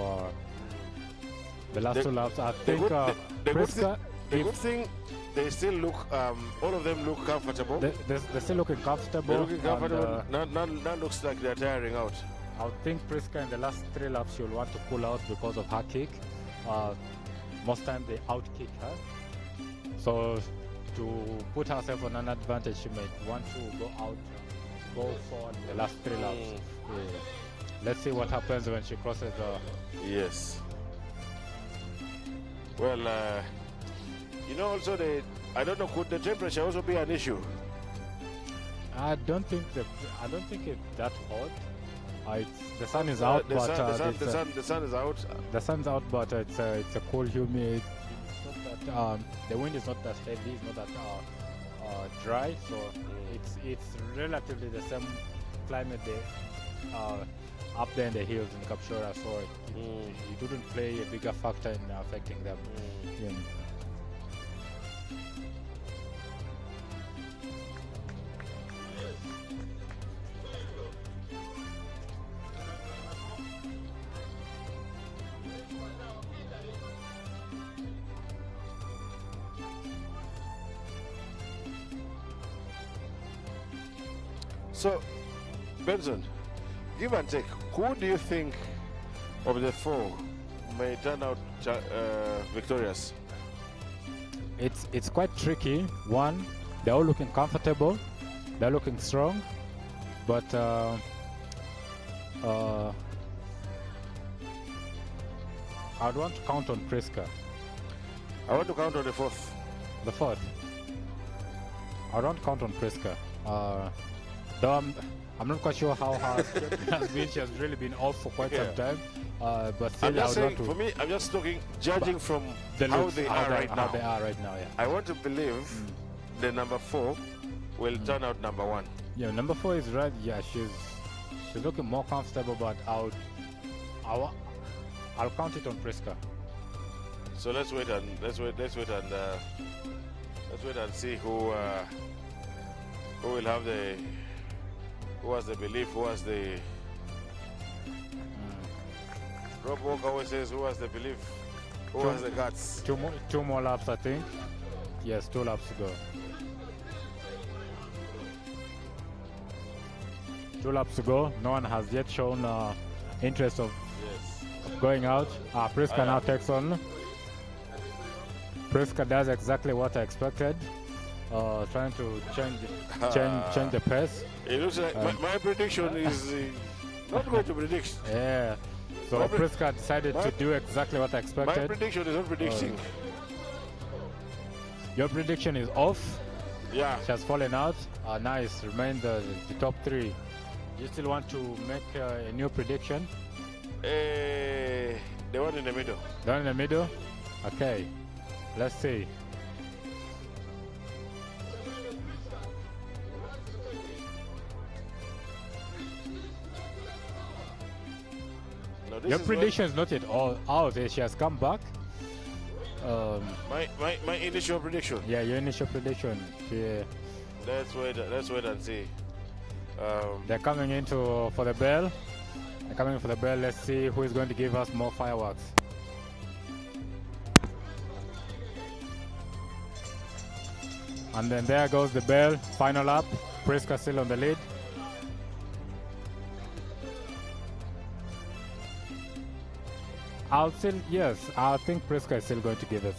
the last 2 laps. I think the good thing, they still look. All of them look comfortable. They're still looking comfortable. They're looking comfortable. None looks like they're tiring out. I would think Priska in the last 3 laps she'll want to pull out because of her kick. Most times they out kick her. So to put herself on an advantage, she might want to go forward the last 3 laps. Yeah. Let's see what happens when she crosses the. Yes. Well, you know, also I don't know, could the temperature also be an issue? I don't think it's that hot. The sun is out, the sun is out. The sun's out, but it's a cool, humid. It's not that, the wind is not that heavy. It's not that dry. So it's relatively the same climate there, up there in the hills in Kapshora. So it wouldn't play a bigger factor in affecting them. Yeah. So, Benson, give and take, who do you think of the 4 may turn out victorious? It's quite tricky. One, they're all looking comfortable, they're looking strong, but I'd want to count on Priska. I want to count on the 4th. The 4th. I don't count on Priska. Though I'm not quite sure how hard it has been. She has really been off for quite some time. But still, I'm just saying, for me, I'm just judging from how they are right now. Yeah. I want to believe the number 4 will turn out number 1. Yeah, number 4 is right. Yeah, she's looking more comfortable, but I'll count it on Priska. So let's wait and see who will have who has the belief, who has the. Rob Walker always says, who has the belief, who has the guts. 2 more laps, I think. Yes, 2 laps to go. 2 laps to go. No one has yet shown interest of going out. Priska now takes on. Priska does exactly what I expected. Trying to change the pace. It looks like my prediction is not going to predict. Yeah. So Priska decided to do exactly what I expected. My prediction is not predicting. Your prediction is off. Yeah. She has fallen out. Nice. Remain the top 3. You still want to make a new prediction? The one in the middle. The one in the middle? Okay. Let's see. Your prediction is not at all out. She has come back. My initial prediction. Yeah, your initial prediction. Yeah. Let's wait and see. They're coming into for the bell. They're coming for the bell. Let's see who is going to give us more fireworks. And then there goes the bell. Final lap. Priska still on the lead. I think Priska is still going to give it.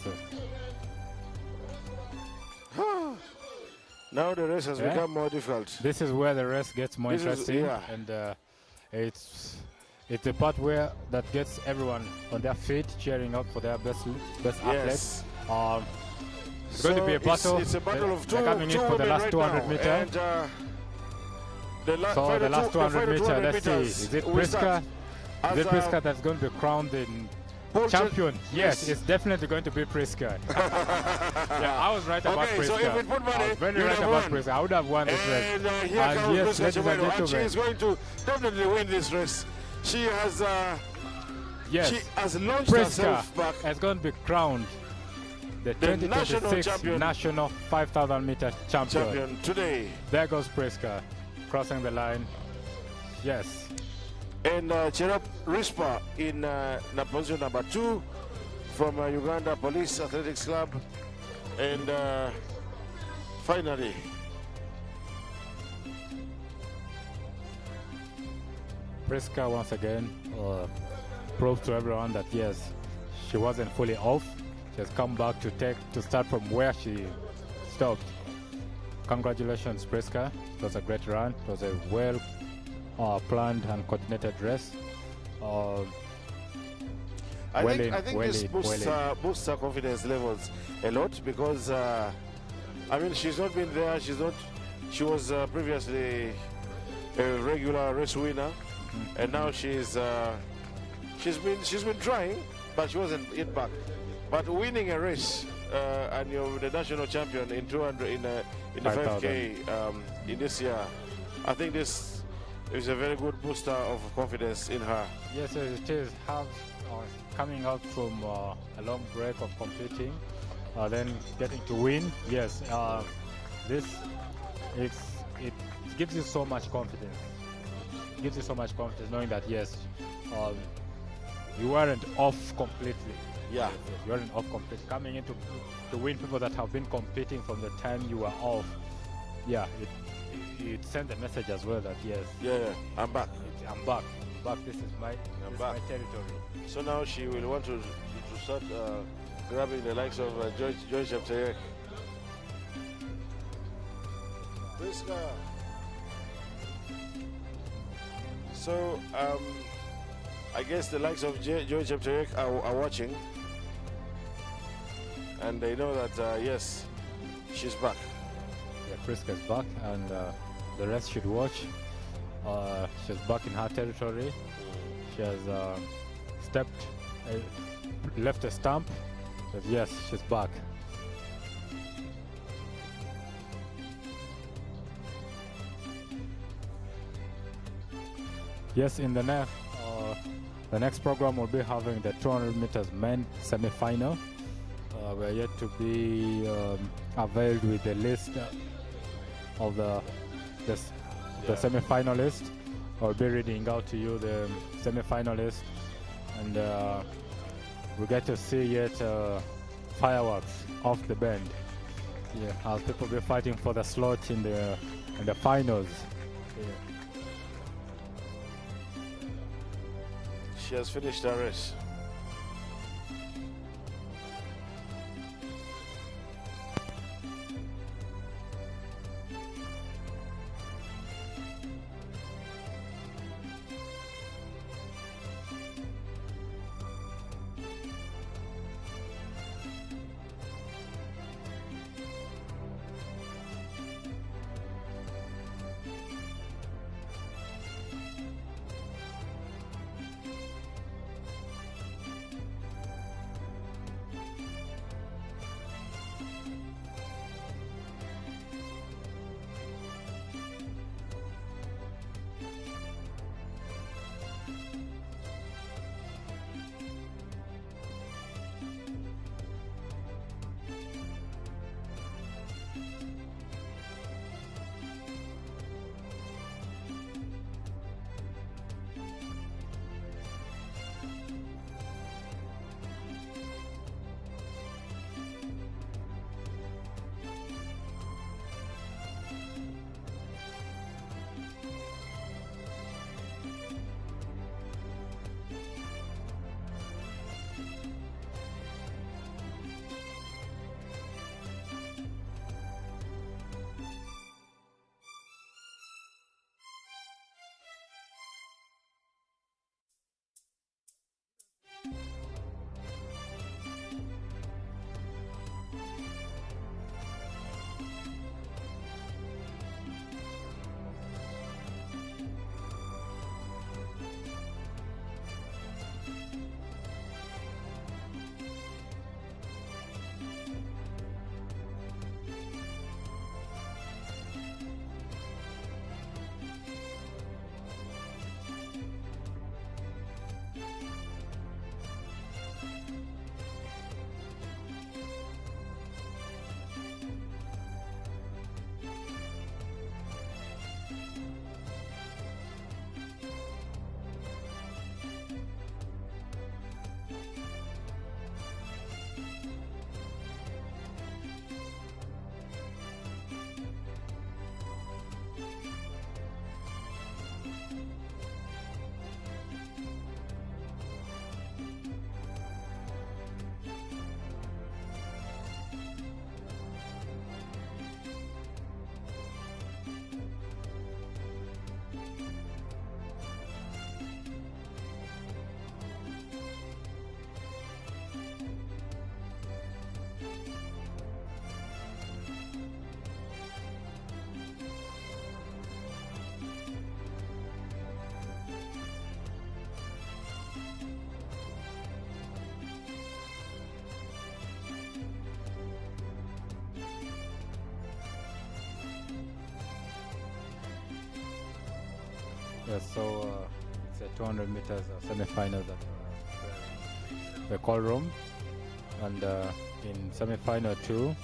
Now the race has become more difficult. This is where the race gets more interesting, and it's the part where that gets everyone on their feet, cheering up for their best athletes. It's going to be a battle. It's a battle of two. They're coming in for the last 200 meters. The last 200 meters. Let's see. Is it Priska? Is it Priska that's going to be crowned in champion? Yes, it's definitely going to be Priska. Yeah, I was right about Priska. So if we put money, I was very right about Priska. I would have won this race. And here comes Priska, and she is going to definitely win this race. She has launched herself back. Priska is going to be crowned the 2026 national 5,000 meter champion today. There goes Priska crossing the line. Yes. And Cherop Rispa in position number 2 from Uganda Police Athletics Club. And finally, Priska once again proved to everyone that yes, she wasn't fully off. She has come back to start from where she stopped. Congratulations, Priska. It was a great run. It was a well planned and coordinated race. I think this boosts her confidence levels a lot because I mean she's not been there. She was previously a regular race winner, and now she's been trying, but she wasn't yet back. But winning a race and you're the national champion in 200 in the 5K in this year, I think this is a very good booster of confidence in her. Yes, it is. Coming out from a long break of competing, then getting to win. Yes, it gives you so much confidence. It gives you so much confidence knowing that yes, you weren't off completely. Yeah, you weren't off completely. Coming into to win people that have been competing from the time you were off. Yeah, it sent a message as well that yes. Yeah, I'm back. I'm back. This is my territory. So now she will want to start grabbing the likes of George Cheptegei. Priska. So I guess the likes of George Cheptegei are watching, and they know that yes, she's back. Yeah, Priska's back, and the rest should watch. She's back in her territory. She has left a stamp. But yes, she's back. Yes, in the next program we'll be having the 200 meters men semi-final. We're yet to be availed with the list of the semi-finalists. I'll be reading out to you the semi-finalists, and we get to see yet fireworks off the bend. Yeah, as people be fighting for the slot in the finals. Yeah. She has finished her race. Yes, so it's a 200 meters semi-finals at the call room, and in semi-final 2,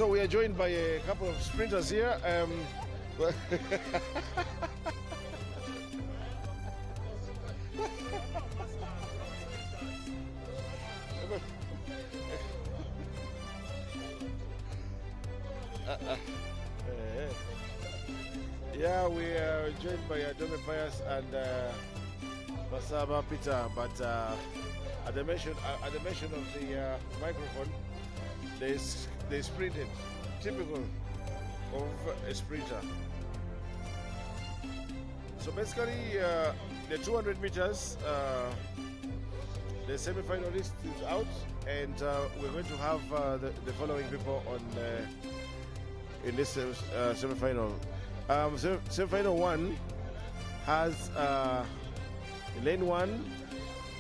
So we are joined by a couple of sprinters here. Yeah, we are joined by Adome Pius and Basaba Peter, but at the mention of the microphone, they sprinted, typical of a sprinter. So basically, the 200 meters, the semi-finalist is out, and we're going to have the following people on in this semi-final. Semi-final 1 has lane 1,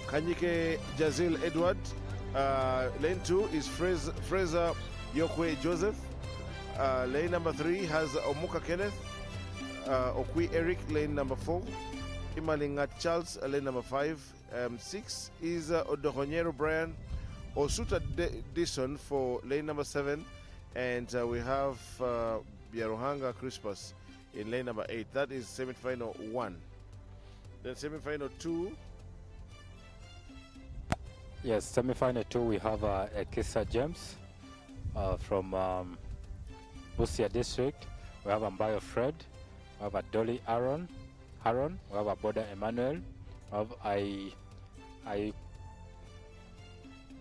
Kanyike Jazil Edward. Lane 2 is Fraser Yokwe Joseph. Lane number 3 has Omuka Kenneth, Okwi Eric, lane number 4. Imalinga Charles, lane number 5. 6 is Odohonyero Brian. Osuta Dison for lane number 7. And we have Biarohanga Crispus in lane number 8. That is semi-final 1. Then semi-final 2. Yes, semi-final 2 we have Ekisa James from Busia district. We have Ambayo Fred. We have Dolly Aaron. We have Boda Emmanuel. We have I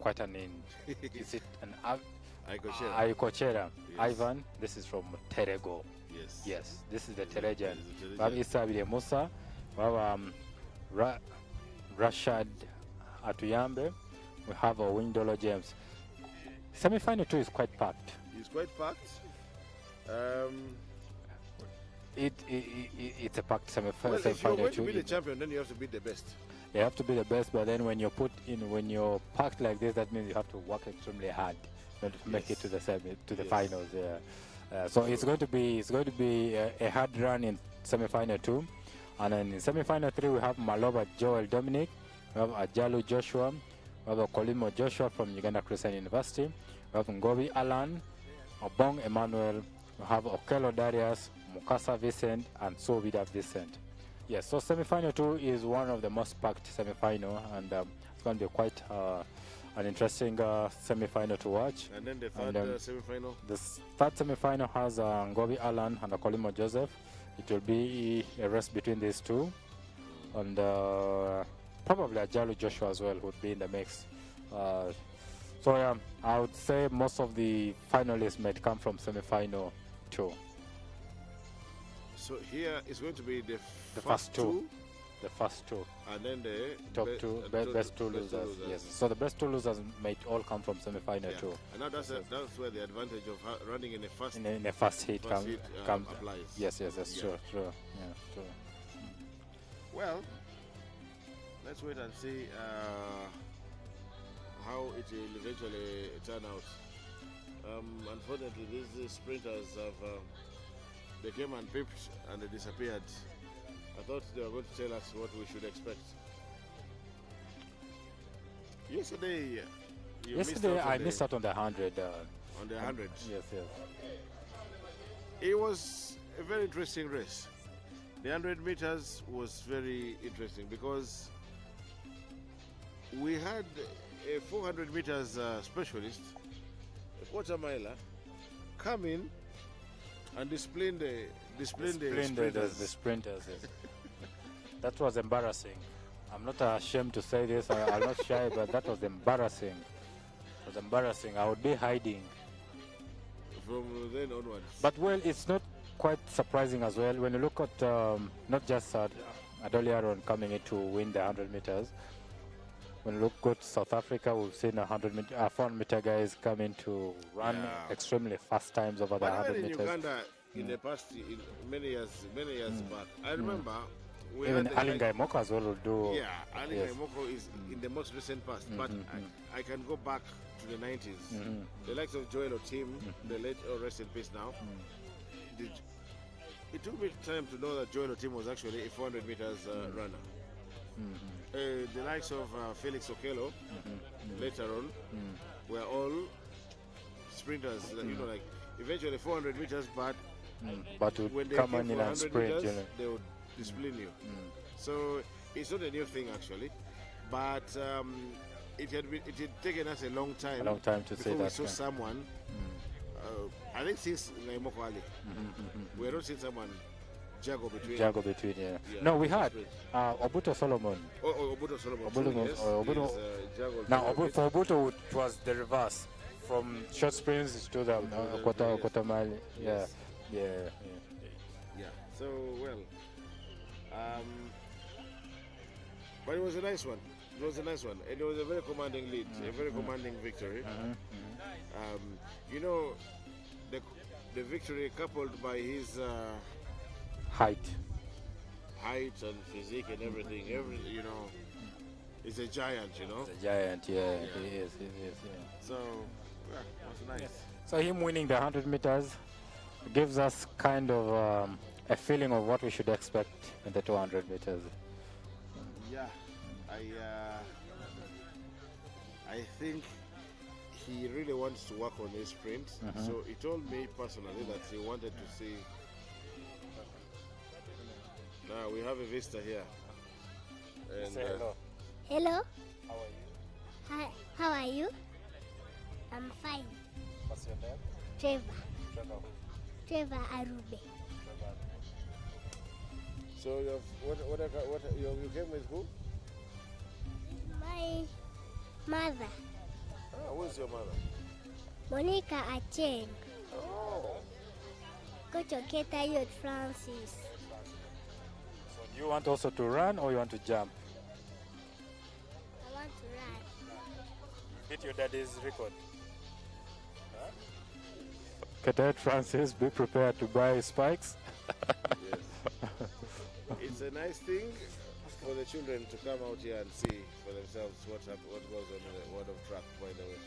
quite a name. Is it an Aikochera? Yes. Ivan. This is from Terego. Yes. Yes, this is the Terejan. We have Issa Musa. We have Rashad Atuyambe. We have Windolo James. Semi-final 2 is quite packed. It's quite packed. It's a packed semi-final. Well, if you're going to be the champion, then you have to be the best. You have to be the best, but then when you're packed like this, that means you have to work extremely hard to make it to the finals. Yeah. So it's going to be a hard run in semi-final 2, and then in semi-final 3 we have Maloba Joel Dominic, we have Ajalu Joshua, we have Kolimo Joshua from Uganda Christian University, we have Ngobi Alan, Obong Emmanuel, we have Okelo Darius, Mukasa Vincent, and Sovida Vincent. Yes, so semi-final 2 is one of the most packed semi-final, and it's going to be quite an interesting semi-final to watch. And then the third semi-final? The third semi-final has Ngobi Alan and Akolimo Joseph. It will be a race between these two, and probably Ajalu Joshua as well would be in the mix. So yeah, I would say most of the finalists might come from semi-final 2. So here is going to be the first two. The first two. And then the top two, best two losers. Yes. So the best two losers might all come from semi-final 2. And now that's where the advantage of running in a first in a first heat comes. Applies. Yes, that's true. Yeah, true. Well, let's wait and see how it will eventually turn out. Unfortunately, these sprinters have they came and pipped and they disappeared. I thought they were going to tell us what we should expect. Yesterday, I missed out on the 100. On the 100? Yes. It was a very interesting race. The 100 meters was very interesting because we had a 400 meters specialist, a quarter miler, come in and display the sprinters. The sprinters, yes. That was embarrassing. I'm not ashamed to say this. I'm not shy, but that was embarrassing. It was embarrassing. I would be hiding. From then onwards. But well, it's not quite surprising as well when you look at not just Adoli Aaron coming in to win the 100 meters. When you go to South Africa, we've seen 400 meter guys coming to run extremely fast times over the 100 meters. In Uganda, in the past, many years back, I remember even Alingai Moko as well will do. Yeah, Alingai Moko is in the most recent past, but I can go back to the 90s. The likes of Joel Otim, the late rest in peace now. It took me time to know that Joel Otim was actually a 400 meters runner. The likes of Felix Okelo later on were all sprinters. You know, like eventually 400 meters, but when they come came in for and 100 sprint, meters, they would discipline you. So it's not a new thing actually, but it had taken us a long time. To say that. We saw someone. I think since Naimoko Ali, we have not seen someone juggle between. Yeah. No, we had Obuto Solomon. Obuto Solomon. Yes. Now, for Obuto, it was the reverse. From short sprints to the quarter mile. Yeah. So, well, but it was a nice one. And it was a very commanding lead, a very commanding victory. You know, the victory coupled by his height and physique and everything, you know, he's a giant, you know. He's a giant, yeah. He is, yeah. So, yeah, it was nice. So him winning the 100 meters gives us kind of a feeling of what we should expect in the 200 meters. Yeah, I think he really wants to work on his sprint. So he told me personally that he wanted to see. Now we have a visitor here. And, Say hello. Hello. How are you? Hi. How are you? I'm fine. What's your name? Trevor. Trevor who? Trevor Arube. Trevor. so you have, what you came with who? My mother, Ah, who's your mother? Monica Acheng. Oh, Kochoketa Youth Francis. So do you want also to run or you want to jump? I want to run. Beat your daddy's record. Cadet Francis, be prepared to buy spikes. yes. It's a nice thing for the children to come out here and see for themselves what goes on in the world of track, by the way.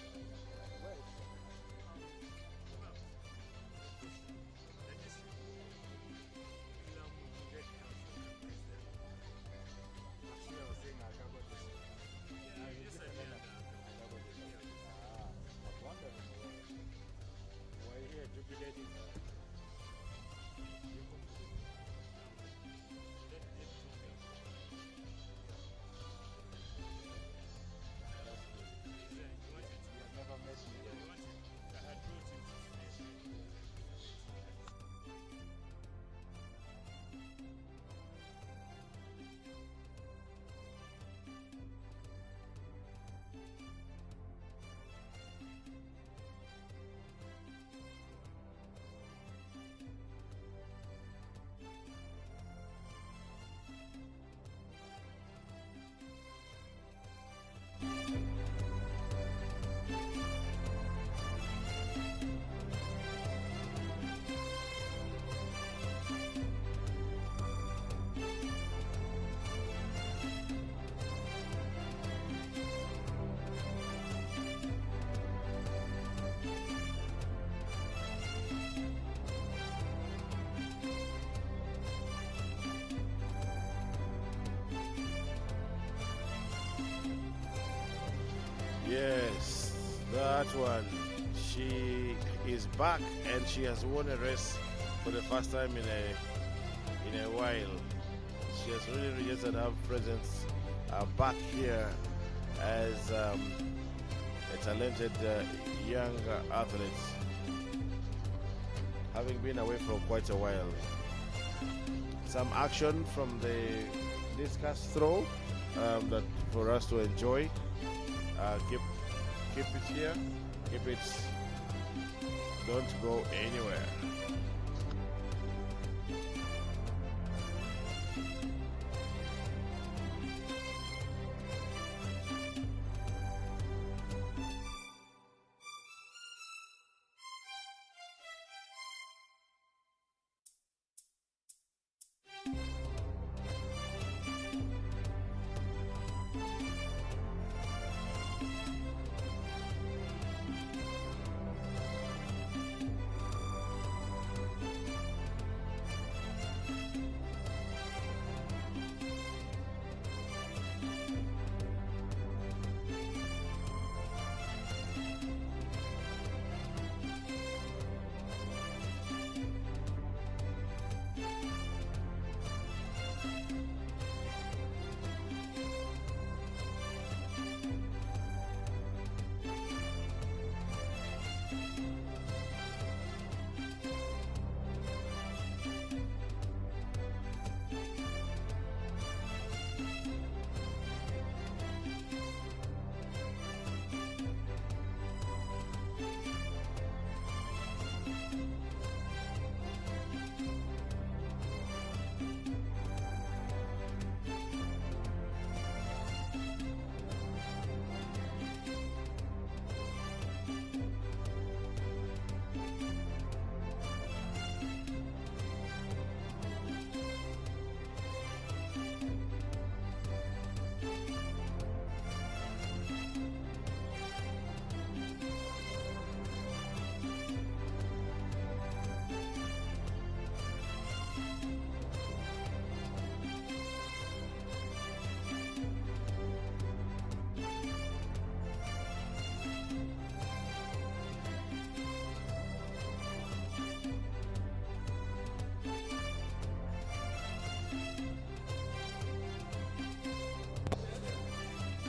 Yes, that one. She is back and she has won a race for the first time in a while. She has really registered her presence back here as a talented young athlete, having been away for quite a while. Some action from the discus throw that for us to enjoy. Keep it here. Keep it. Don't go anywhere.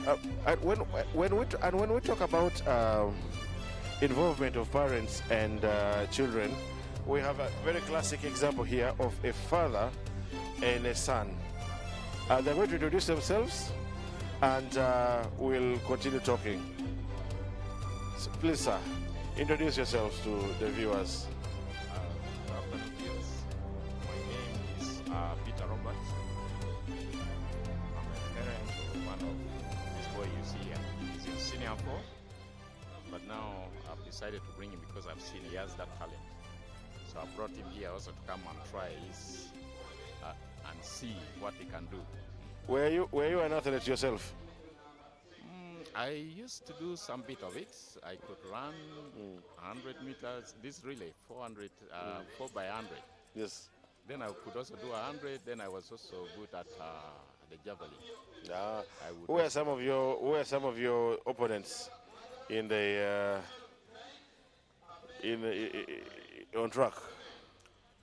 And when we talk about involvement of parents and children, we have a very classic example here of a father and a son. They're going to introduce themselves, and we'll continue talking. So please, sir, introduce yourselves to the viewers. Good afternoon, viewers. My name is Peter Roberts. I'm a parent of one of this boy you see here. He's in senior 4, but now I've decided to bring him because I've seen he has that talent. So I brought him here also to come and try his and see what he can do. Were you an athlete yourself? I used to do some bit of it. I could run 100 meters, this relay, 400, 4 by 100. Yes. Then I could also do 100. Then I was also good at the javelin. Ah. I would Who are some of your opponents in the on track?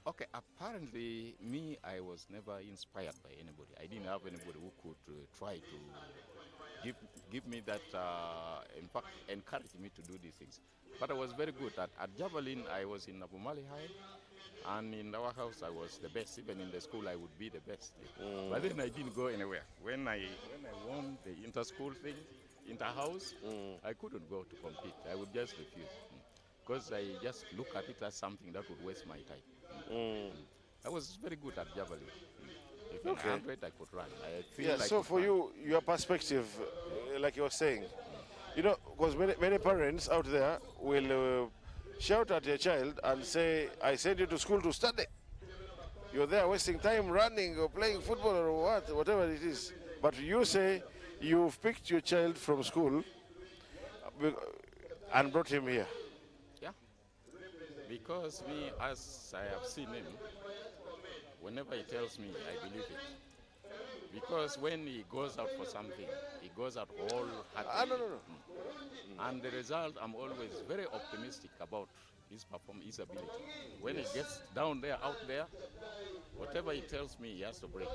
Okay, apparently me, I was never inspired by anybody. I didn't have anybody who could try to give me that, in fact, encourage me to do these things. But I was very good at javelin. I was in Abumali High, and in our house I was the best. Even in the school I would be the best. But then I didn't go anywhere. When I won the inter-school thing, inter-house, I couldn't go to compete. I would just refuse. Because I just look at it as something that would waste my time. I was very good at javelin. If in 100 I could run. I feel like so for you, your perspective, like you were saying, you know, because many parents out there will shout at your child and say, I sent you to school to study. You're there wasting time running or playing football or whatever it is. But you say you've picked your child from school and brought him here. Because me, as I have seen him, whenever he tells me, I believe it. Because when he goes out for something, he goes out all happy. And the result, I'm always very optimistic about his performance, his ability. When he gets down there, out there, whatever he tells me, he has to break.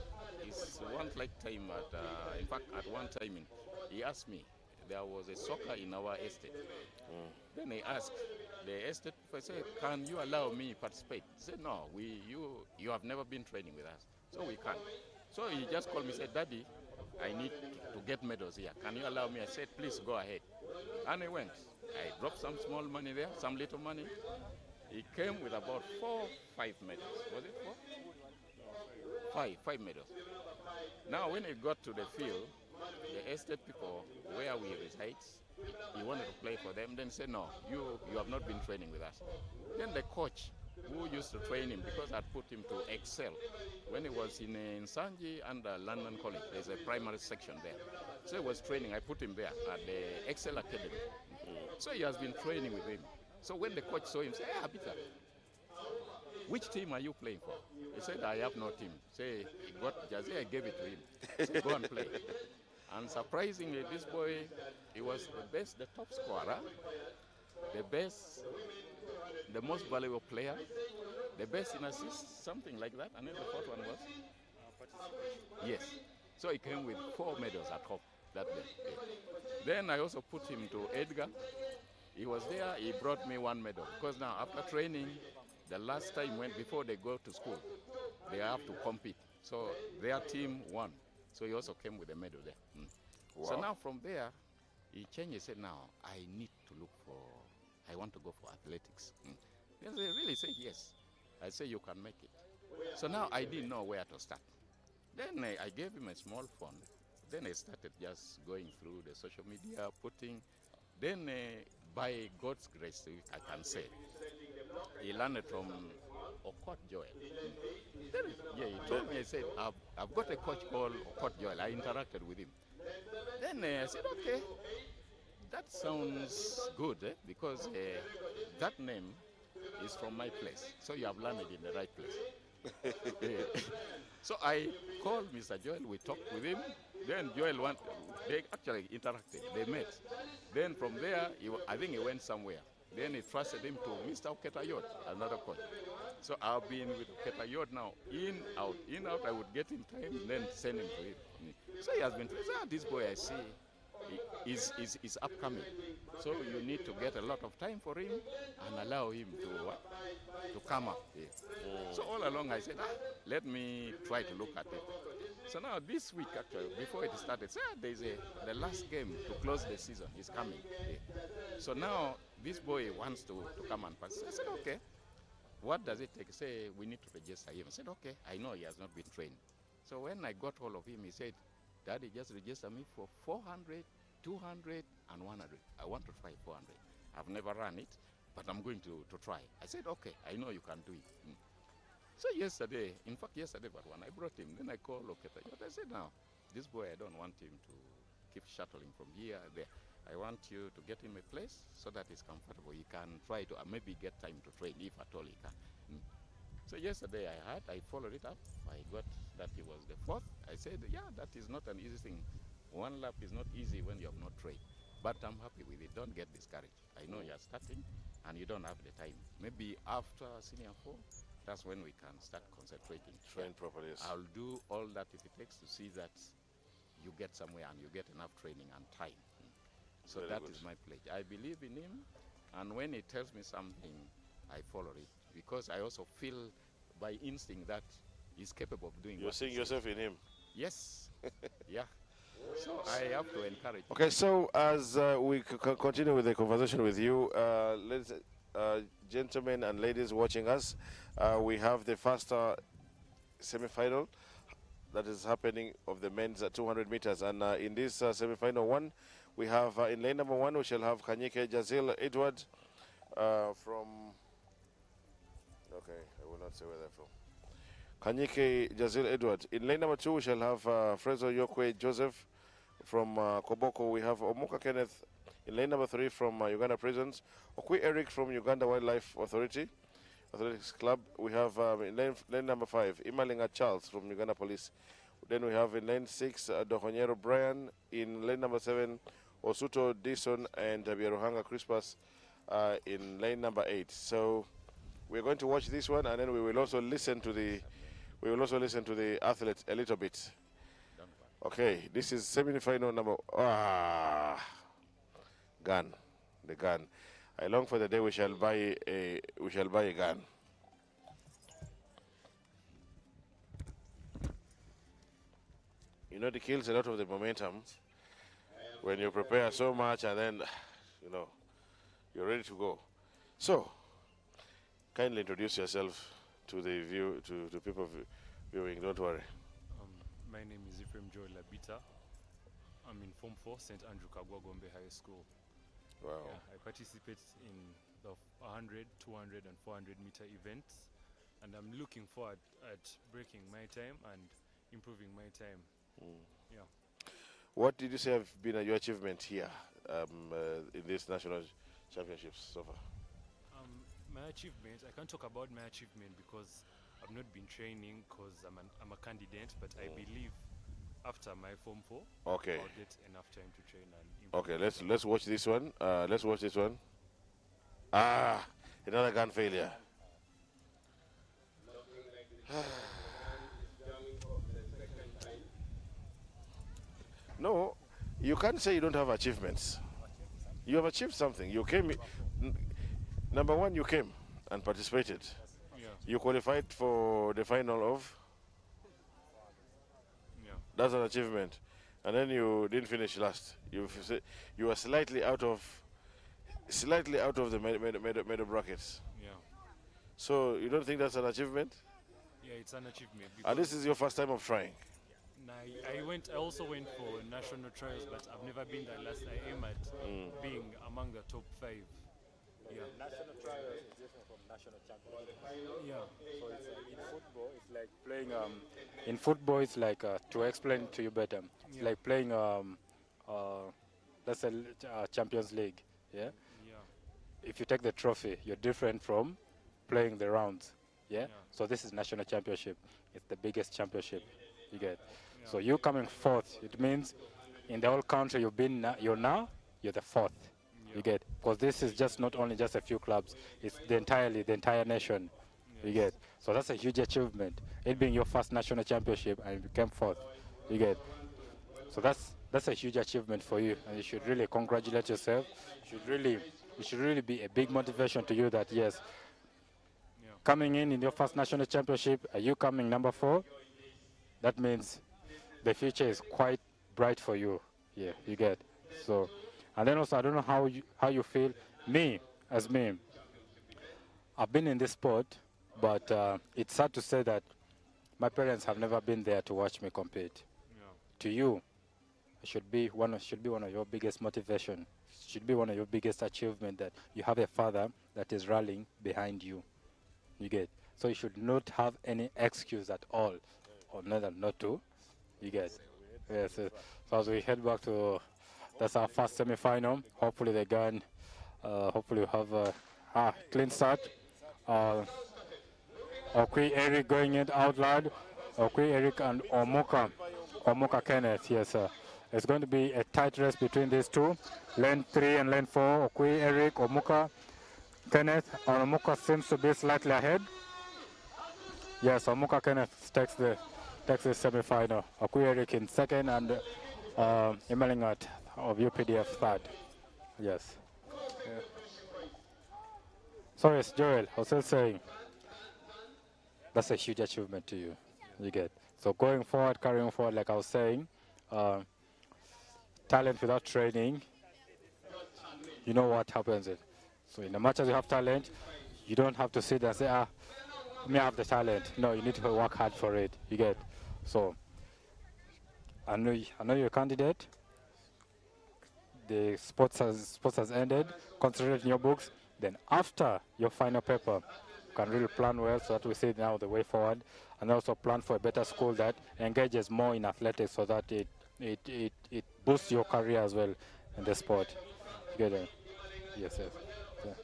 It's one like time at, in fact, at one time, he asked me, there was a soccer in our estate. Then he asked, the estate professor, can you allow me participate? He said, no, you have never been training with us, so we can't. So he just called me and said, Daddy, I need to get medals here. Can you allow me? I said, please go ahead. And he went. I dropped some small money there, some little money. He came with about 4, 5 medals. Was it 4? 5 medals. Now when he got to the field, the estate people where we reside, he wanted to play for them, then said, no, you have not been training with us. Then the coach who used to train him, because I'd put him to excel, when he was in Sanji under London College, there's a primary section there. So he was training, I put him there at the Excel Academy. So he has been training with him. So when the coach saw him, say, hey, Abita, which team are you playing for? He said, I have no team. Say, he got jersey, I gave it to him. Say, go and play. And surprisingly, this boy, he was the best, the top scorer, the best, the most valuable player, the best in assists, something like that. And then the fourth one was? Yes. So he came with 4 medals at home that day. Then I also put him to Edgar. He was there, he brought me 1 medal. Because now after training, the last time before they go to school, they have to compete. So their team won. So he also came with a medal there. Wow. So now from there, he changed. He said, now I need to look for, I want to go for athletics. Then they really said yes. I said, you can make it. So now I didn't know where to start. Then I gave him a small phone. Then I started just going through the social media, putting. Then by God's grace, I can say, he learned from Okot Joel. Then, he told me, I said, I've got a coach called Okot Joel. I interacted with him. Then I said, okay, that sounds good, because that name is from my place. So you have landed in the right place. So I called Mr. Joel, we talked with him. Then Joel they actually interacted, they met. Then from there, I think he went somewhere. Then he trusted him to Mr. Oketayot, another coach. So I've been with Oketayot now, in, out, I would get him time, then send him to him. So he has been, this boy I see, is upcoming. So you need to get a lot of time for him and allow him to come up. Yeah. So all along I said, let me try to look at it. So now this week actually, before it started, there's the last game to close the season is coming. Yeah. So now this boy wants to come and pass. So I said, okay, what does it take? Say, we need to register him. I said, okay, I know he has not been trained. So when I got hold of him, he said, Daddy, just register me for 400, 200, and 100. I want to try 400. I've never run it, but I'm going to try. I said, okay, I know you can do it. So yesterday, in fact yesterday, but when I brought him, then I called Loketa. But I said, now, this boy, I don't want him to keep shuttling from here and there. I want you to get him a place so that he's comfortable. He can try to maybe get time to train if at all he can. So yesterday I followed it up. I got that he was the fourth. I said, yeah, that is not an easy thing. One lap is not easy when you have not trained. But I'm happy with it. Don't get discouraged. I know you're starting and you don't have the time. Maybe after senior 4, that's when we can start concentrating. Train properly. Yes. I'll do all that if it takes to see that you get somewhere and you get enough training and time. So Very that good. is my pledge. I believe in him, and when he tells me something, I follow it. Because I also feel by instinct that he's capable of doing You're what he seeing says. yourself in him. Yes. Yeah. So I have to encourage him. Okay, so as we continue with the conversation with you, ladies, gentlemen and ladies watching us, we have the first semi-final that is happening of the men's 200 meters. And in this semi-final one, we have in lane number 1, we shall have Kanyike Jazil Edward from, okay, I will not say where they're from. Kanyike Jazil Edward. In lane number 2, we shall have Frezo Yokwe Joseph from Koboko. We have Omuka Kenneth in lane number 3 from Uganda Prisons. Okwi Eric from Uganda Wildlife Authority, Athletics Club. We have in lane number 5, Imalinga Charles from Uganda Police. Then we have in lane 6, Dohonyero Brian. In lane number 7, Osuto Dison and Bieruhanga Crispus in lane number 8. So we're going to watch this one, and then we will also listen to the athletes a little bit. Okay, this is semi-final number gun, the gun. I long for the day we shall buy a gun. You know, it kills a lot of the momentum when you prepare so much and then, you know, you're ready to go. So, kindly introduce yourself to the to people viewing. Don't worry. My name is Ephraim Joel Labita. I'm in Form 4, St. Andrew Kagwagombe High School. Wow. Yeah, I participate in the 100, 200, and 400 meter events, and I'm looking forward at breaking my time and improving my time. Yeah. What did you say have been your achievement here in this national championships so far? My achievement, I can't talk about my achievement because I've not been training because I'm a candidate, but I believe after my Form 4, Okay. I'll get enough time to train and improve. Okay, let's watch this one. Let's watch this one. Another gun failure. No, you can't say you don't have achievements. You have achieved something. You came. Number 1, you came and participated. Yeah. You qualified for the final of. Yeah. That's an achievement. And then you didn't finish last. You were slightly out of the medal brackets. Yeah. So you don't think that's an achievement? Yeah, it's an achievement. And this is your first time of trying. I also went for national trials, but I've never been there last. I aim at being among the top 5. Yeah. National trials is different from national championship. Yeah. So it's, in football, it's like playing. In football, it's like to explain to you better. It's like playing. Let's say Champions League. Yeah. Yeah. If you take the trophy, you're different from playing the rounds. Yeah. So this is national championship. It's the biggest championship you get. Yeah. So you coming 4th. It means in the whole country you've been. You're the 4th. You get, because this is just not only just a few clubs, it's the entire nation. You get, so that's a huge achievement. It being your first national championship and you became 4th. You get, so that's that's a huge achievement for you, and you should really congratulate yourself. It should really be a big motivation to you that yes, coming in your first national championship, are you coming number 4? That means the future is quite bright for you. Yeah, you get. So, and then also I don't know how you feel. Me, as me, I've been in this sport, but it's sad to say that my parents have never been there to watch me compete. To you, it should be one of your biggest motivation. Should be one of your biggest achievement that you have a father that is rallying behind you. You get. So you should not have any excuse at all, or not to. You get. Yes. So as we head back to, that's our first semi-final. Hopefully they can. Hopefully we have a clean start. Okwi Eric going in out loud. Okwi Eric and Omuka Kenneth. Yes, sir. It's going to be a tight race between these two. Lane 3 and lane 4. Okwi Eric, Omuka Kenneth. And Omuka seems to be slightly ahead. Yes, Omuka Kenneth takes the semi-final. Okwi Eric in second and Emelingat of UPDF third. Yes. Yeah. Sorry, it's Joel. I was still saying that's a huge achievement to you. You get. So going forward, carrying forward, like I was saying, talent without training, you know what happens. So in the matches you have talent, you don't have to sit and say, me have the talent. No, you need to work hard for it. You get. So I know you're a candidate. The sports has ended. Concentrate in your books. Then after your final paper, you can really plan well so that we see now the way forward, and also plan for a better school that engages more in athletics so that it boosts your career as well in the sport. You get it? Yes. Yeah.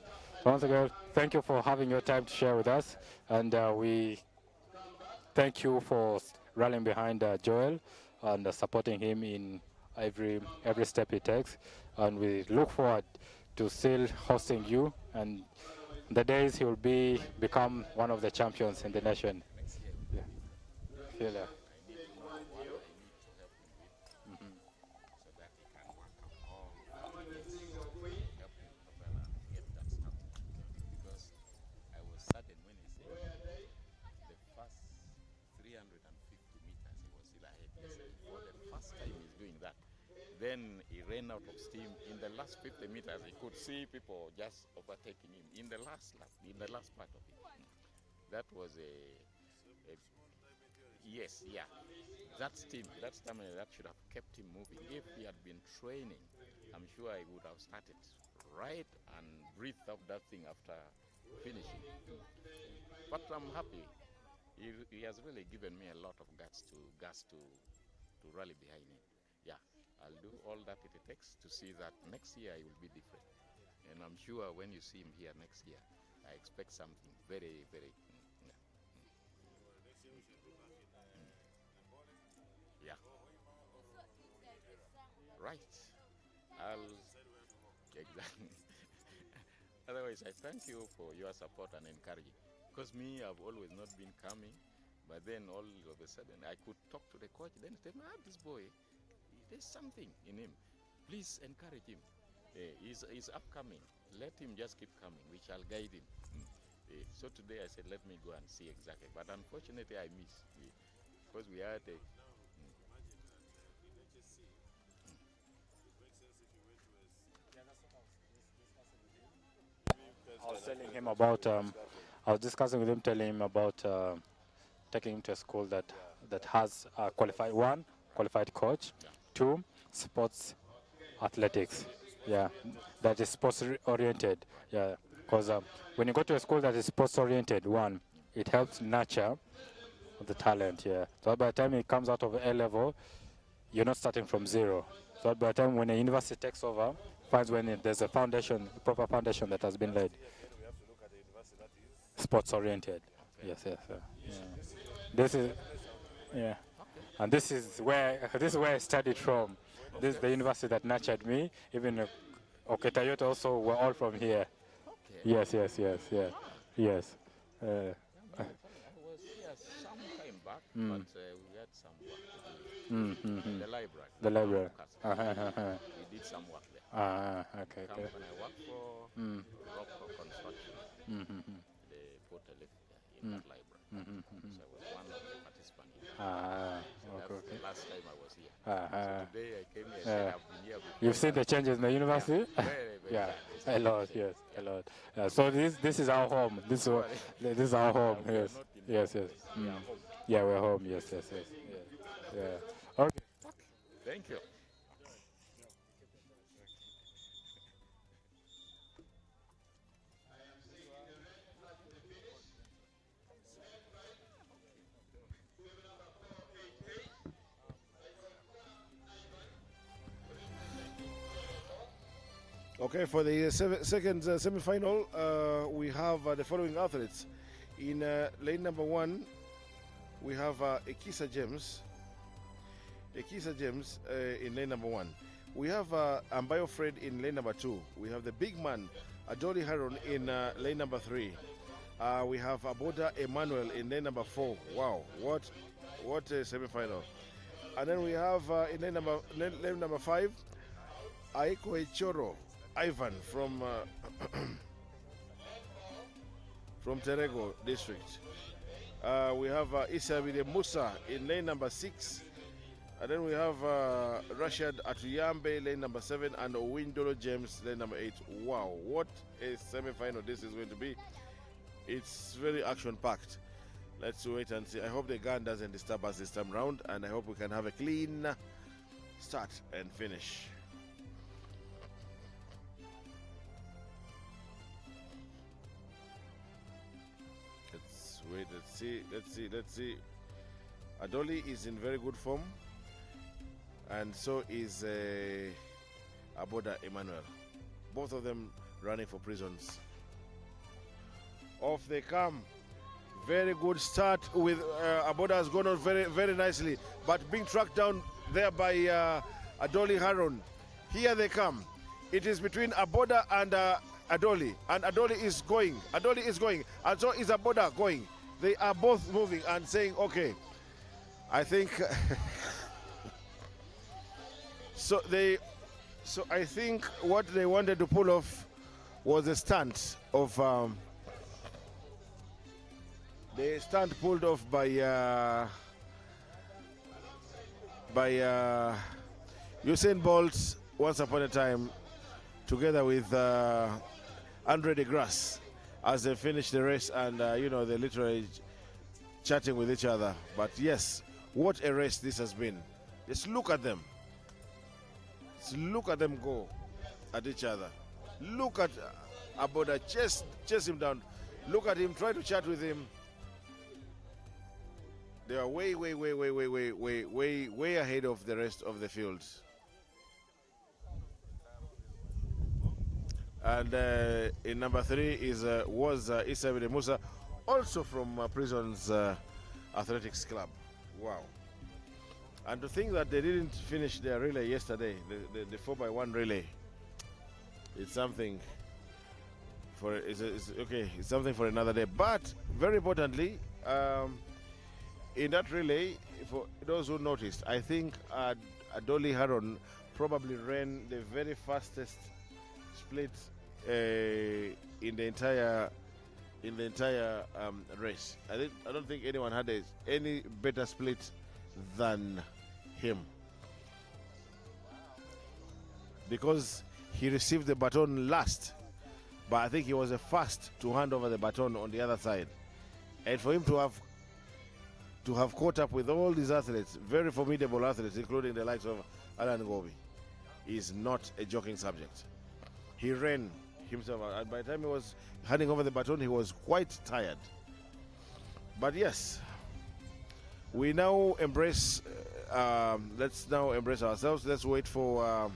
So once again, thank you for having your time to share with us, and we thank you for rallying behind Joel and supporting him in every step he takes, and we look forward to still hosting you, and the days he will become one of the champions in the nation. Yeah. Feel that. Then he ran out of steam. In the last 50 meters, he could see people just overtaking him in the last lap, in the last part of it. That was yes, yeah. That steam, that stamina, that should have kept him moving. If he had been training, I'm sure he would have started right and breathed out that thing after finishing. But I'm happy. He has really given me a lot of guts to rally behind him. Yeah. I'll do all that it takes to see that next year it will be different. And I'm sure when you see him here next year, I expect something very, very... Yeah. Right. Exactly. Otherwise, I thank you for your support and encouraging. Because me, I've always not been coming, but then all of a sudden I could talk to the coach, then tell me, this boy, there's something in him. Please encourage him. He's upcoming. Let him just keep coming. We shall guide him. So today I said, let me go and see exactly. But unfortunately, I missed. Because we had a... I was telling him about, I was discussing with him, telling him about taking him to a school that has a qualified coach, 2, sports athletics, yeah, that is sports oriented, yeah, because when you go to a school that is sports oriented, 1, it helps nurture the talent, yeah, so by the time it comes out of A level, you're not starting from 0, so by the time when a university takes over, finds when there's a foundation, proper foundation that has been laid. Sports oriented. Yes. Yeah. This is, yeah, and this is where I studied from. This is the university that nurtured me. Even Oketayota also were all from here. Okay. Yes. I was here some time back, but we had some work to do. The library. The library. We did some work there. Okay. Company I work for, Rock Construction. They put a lift in that library. So I was one of the participants. That's the last time I was here. So today I came here. I said I've been here before. You've seen the changes in the university? Very a lot, yes, a lot. So this is our home. This is our home. Yes. Yeah, we're home. Yes. Yeah. Okay. Thank you. Okay, for the second semi-final, we have the following athletes. In lane number 1, we have Ekisa James. In lane number 1. We have Ambayo Fred in lane number 2. We have the big man, Adoli Haron, in lane number 3. We have Aboda Emmanuel in lane number 4. Wow, what a semi-final. And then we have in lane number 5, Aiko Echoro Ivan from Terego district. We have Isabide Musa in lane number 6. And then we have Rashad Atuyambe, lane number 7, and Owindolo James, lane number 8. Wow, what a semi-final this is going to be. It's very action-packed. Let's wait and see. I hope the gun doesn't disturb us this time round, and I hope we can have a clean start and finish. Wait, let's see. Adoli is in very good form, and so is Aboda Emmanuel. Both of them running for prisons. Off they come. Very good start with Aboda has gone on very, very nicely, but being tracked down there by Adoli Haron. Here they come. It is between Aboda and Adoli, and Adoli is going, and so is Aboda going. They are both moving and saying, okay, I think, so I think what they wanted to pull off was a stunt of, the stunt pulled off by Usain Bolt once upon a time, together with Andre de Grasse, as they finish the race, and they're literally chatting with each other. But yes, what a race this has been. Just look at them. Just look at them go at each other. Look at Aboda chase him down. Look at him, try to chat with him. They are way ahead of the rest of the field. And in number 3 was Isabide Musa, also from Prisons Athletics Club. Wow. And to think that they didn't finish their relay yesterday, the 4x1 relay, it's something for it's something for another day. But very importantly, in that relay, for those who noticed, I think Adoli Haron probably ran the very fastest split in the entire race. I don't think anyone had any better split than him, because he received the baton last, but I think he was the first to hand over the baton on the other side, and for him to have caught up with all these athletes, very formidable athletes, including the likes of Alan Gobi, is not a joking subject. He ran himself out, and by the time he was handing over the baton, he was quite tired. But yes, we now embrace, let's now embrace ourselves. Let's wait for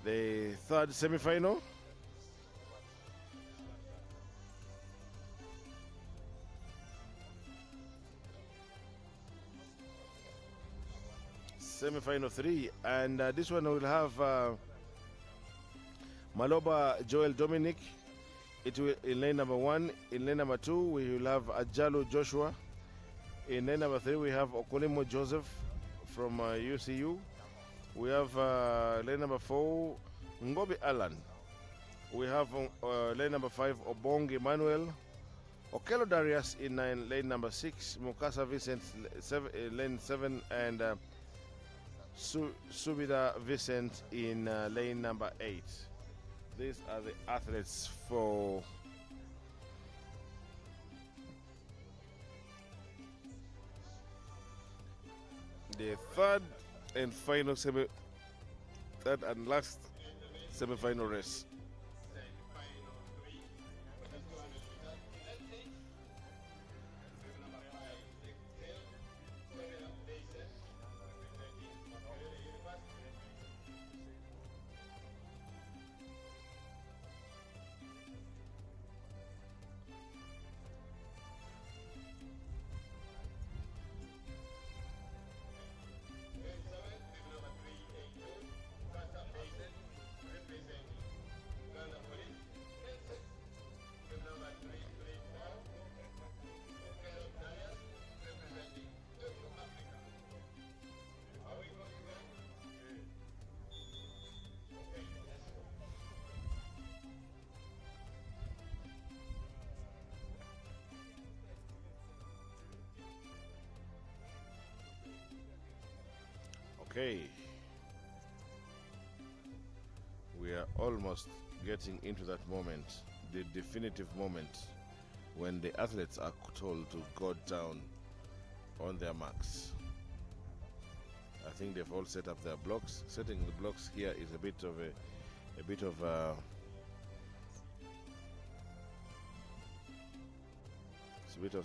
the third semi-final. Semi-final 3, and this one will have Maloba Joel Dominic in lane number 1. In lane number 2, we will have Ajalo Joshua. In lane number 3, we have Okolimo Joseph from UCU. We have lane number 4, Ngobi Alan. We have lane number 5, Obong Emmanuel. Okello Darius in lane number 6, Mukasa Vincent lane 7, and Subida Vincent in lane number 8. These are the athletes for the third and last semi-final race. Okay, we are almost getting into that moment, the definitive moment, when the athletes are told to go down on their marks. I think they've all set up their blocks. Setting the blocks here is a bit of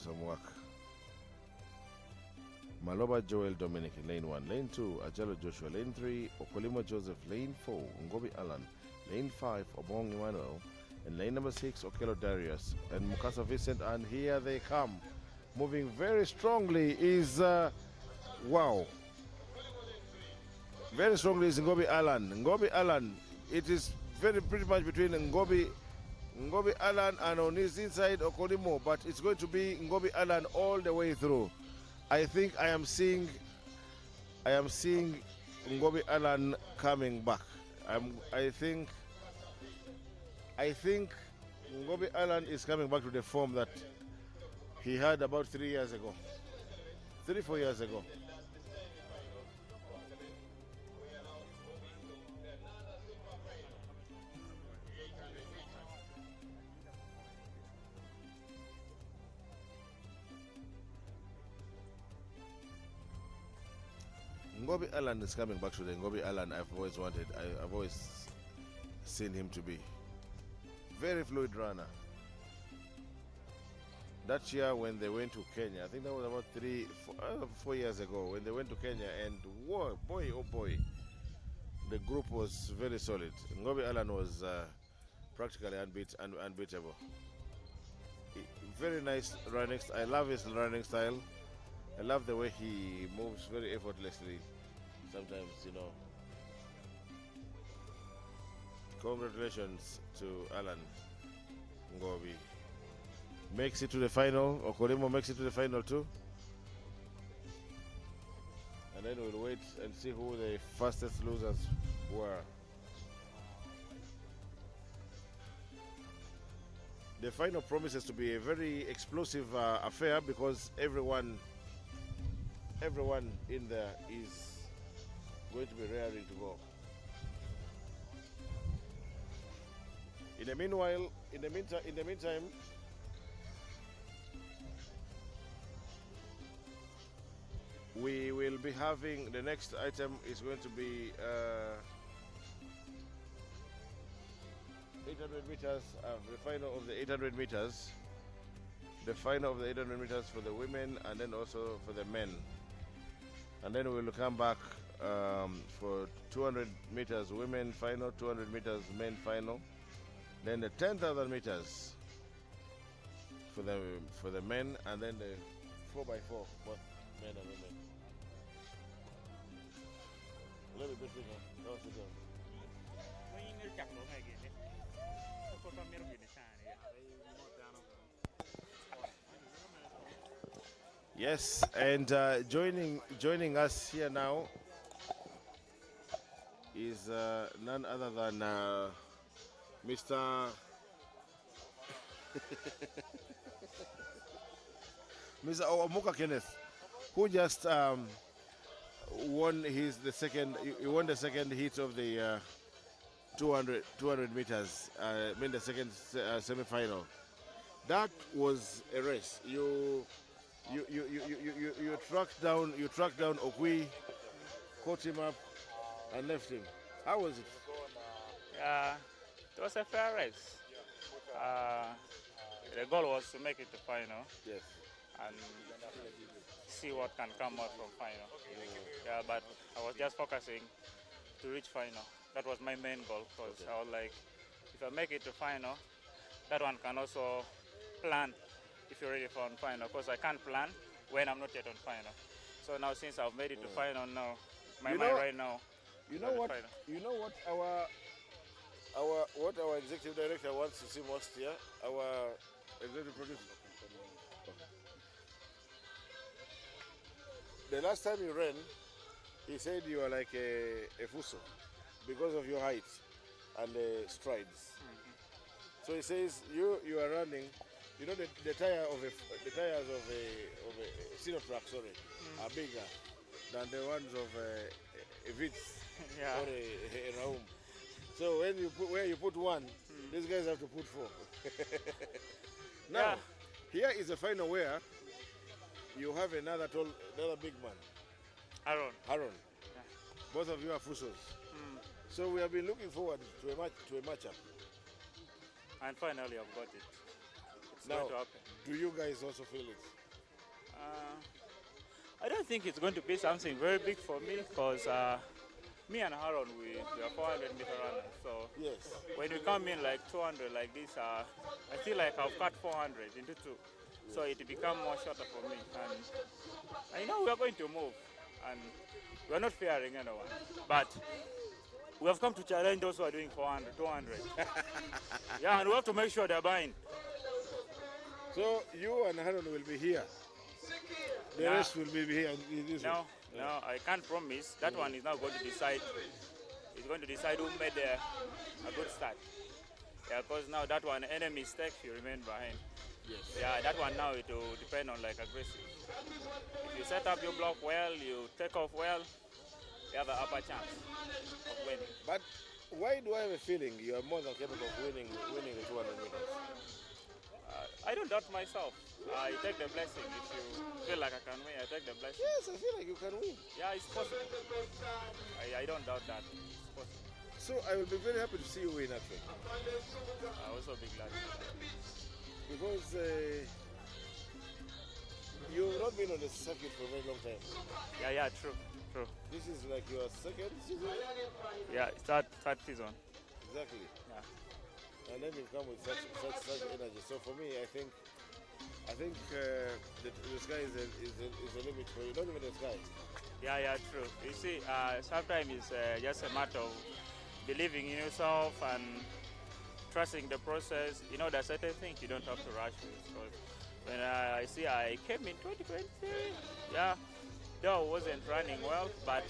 some work. Maloba Joel Dominic in lane 1, lane 2, Ajalo Joshua, lane 3, Okolimo Joseph, lane 4, Ngobi Alan, lane 5, Obong Emmanuel, and lane number 6, Okello Darius, and Mukasa Vincent, and here they come. Moving very strongly is, wow. Very strongly is Ngobi Alan. Ngobi Alan, it is pretty much between Ngobi Alan and on his inside Okolimo, but it's going to be Ngobi Alan all the way through. I think I am seeing Ngobi Alan coming back. I think Ngobi Alan is coming back to the form that he had about 3 years ago. 3-4 years ago. Ngobi Alan is coming back to the Ngobi Alan I've always wanted. I've always seen him to be. Very fluid runner. That year when they went to Kenya, I think that was about 4 years ago, when they went to Kenya, and whoa, boy, oh boy, the group was very solid. Ngobi Alan was practically unbeatable. Very nice running. I love his running style. I love the way he moves very effortlessly. Sometimes, you know. Congratulations to Alan Ngobi. Makes it to the final. Okolimo makes it to the final too. And then we'll wait and see who the fastest losers were. The final promises to be a very explosive affair, because everyone in there is going to be raring to go. In the meantime, we will be having, the next item is going to be 800 meters, the final of the 800 meters. The final of the 800 meters for the women, and then also for the men. And then we'll come back for 200 meters women final, 200 meters men final. Then the 10,000 meters for the men, and then the 4x4, both men and women. Let me just sit down. No, sit down. Yes, and joining us here now is none other than Mr. Mr. Omuka Kenneth, who just won he won the second heat of the 200 meters. I mean the second semi-final. That was a race. You tracked down Okwi, caught him up, and left him. How was it? It was a fair race. The goal was to make it to final. Yes. And see what can come out from final. Yeah, but I was just focusing to reach final. That was my main goal because I was like, if I make it to final, that one can also plan if you're ready for on final, because I can't plan when I'm not yet on final. So now since I've made it to final now, my mind right now. You know what? You know what our executive director wants to see most here? Our executive producer. The last time you ran, he said you were like a fuso because of your height and strides. So he says you are running. You know the tires of a Sinotrack, are bigger than the ones of a Vitz or a Raum. So where you put one, these guys have to put four. Now, here is a final where you have another big man. Aaron. Yeah. Both of you are fusos. So we have been looking forward to a matchup. And finally I've got it. It's now, going to happen. Do you guys also feel it? I don't think it's going to be something very big for me because me and Aaron, we are 400 meter runners. So yes. When we come in like 200 like this, I feel like I've cut 400 into two. So it become more shorter for me. And I know we are going to move. And we are not fearing anyone. But we have come to challenge those who are doing 400, 200. Yeah, and we have to make sure they're buying. So you and Aaron will be here. The rest will be here. No, I can't promise. That one is now going to decide. It's going to decide who made a good start. Yeah, because now that one, any mistake, you remain behind. Yes. Yeah, that one now it will depend on like aggressive. If you set up your block well, you take off well, you have an upper chance of winning. But why do I have a feeling you are more than capable of winning the 200 meters? I don't doubt myself. I take the blessing. If you feel like I can win, I take the blessing. Yes, I feel like you can win. Yeah, it's possible. I don't doubt that. It's possible. So I will be very happy to see you win actually. I'll also be glad. Because you've not been on the circuit for a very long time. Yeah, true. This is like your second season? Yeah, it's third season. Exactly. Yeah. And then you come with such energy. So for me, I think the sky is a limit for you. Not even the sky. Yeah, true. You see, sometimes it's just a matter of believing in yourself and trusting the process. You know, there are certain things you don't have to rush with. Because when I came in 2020, though I wasn't running well, but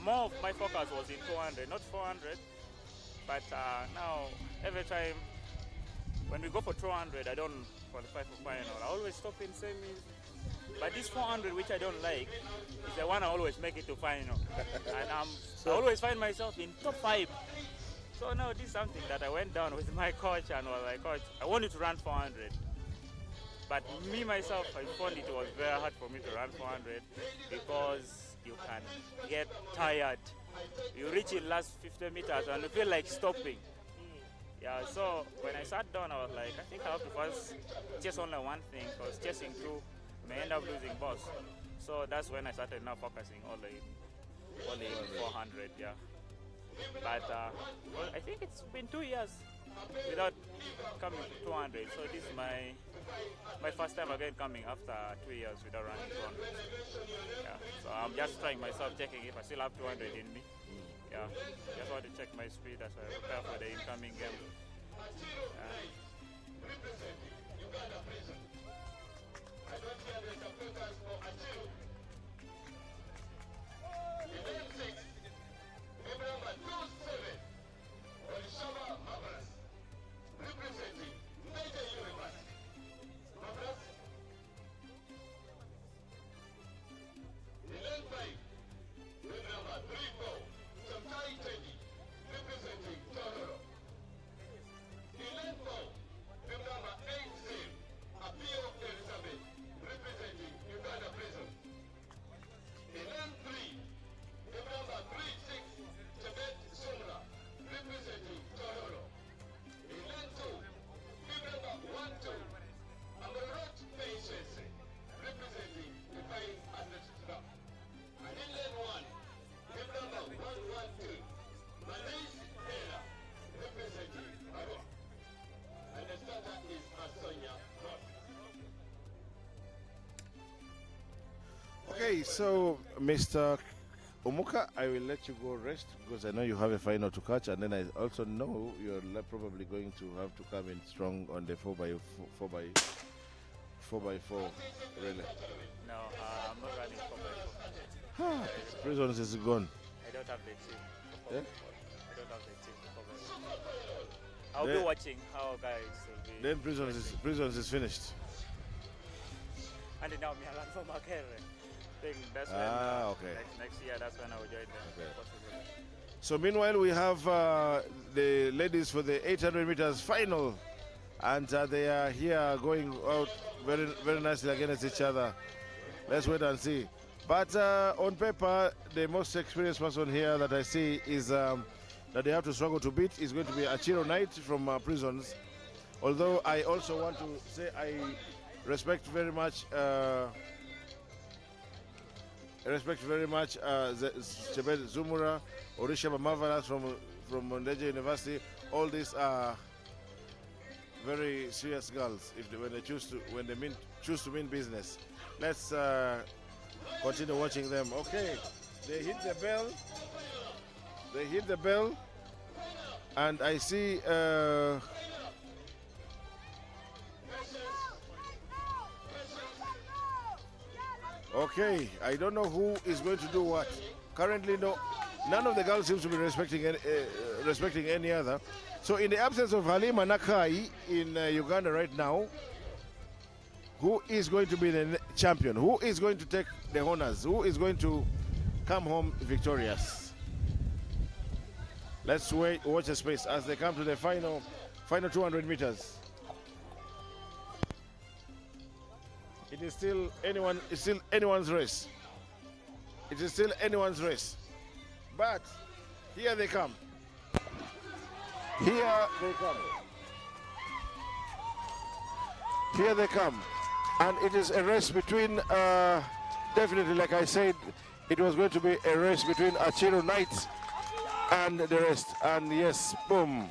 more of my focus was in 200, not 400. But now, every time when we go for 200, I don't qualify for final. I always stop in semis. But this 400, which I don't like, is the one I always make it to final. And I always find myself in top 5. So now this is something that I went down with my coach and was like, coach, I want you to run 400. But me, myself, I found it was very hard for me to run 400 because you can get tired. You reach in last 50 meters and you feel like stopping. Yeah, so when I sat down, I was like, I think I have to first chase only one thing because chasing two may end up losing both. So that's when I started now focusing only 400, yeah. But well, I think it's been 2 years without coming to 200. So this is my first time again coming after 2 years without running 200. Yeah. So I'm just trying myself, checking if I still have 200 in me. Yeah. Just want to check my speed as I prepare for the incoming game. Yeah. Okay, so Mr. Omuka, I will let you go rest because I know you have a final to catch, and then I also know you're probably going to have to come in strong on the 4x4 relay. No, I'm not running 4x4. Prisons is gone. I don't have the team. Yeah? I don't have the team. I'll be watching how guys will be. Then prisons is finished. And now me I run for Makere. That's when okay. next year that's when I will join them. Okay. Possibly. So meanwhile, we have the ladies for the 800 meters final, and they are here going out very, very nicely against each other. Let's wait and see. But on paper, the most experienced person here that I see is that they have to struggle to beat is going to be Achiro Knight from Prisons. Although I also want to say I respect very much. Chebet Zumura, Orisha Mavalas from Mondeja University. All these are very serious girls when they choose to mean business. Let's continue watching them. Okay, they hit the bell. They hit the bell, and I see. Okay, I don't know who is going to do what. Currently, none of the girls seems to be respecting any other. So, in the absence of Halima Nakai in Uganda right now, who is going to be the champion? Who is going to take the honors? Who is going to come home victorious? Let's watch the space as they come to the final 200 meters. It's still anyone's race. It is still anyone's race. But here they come. Here they come. Here they come. And it is a race between, definitely, like I said, it was going to be a race between Achiro Knight and the rest. And yes, boom.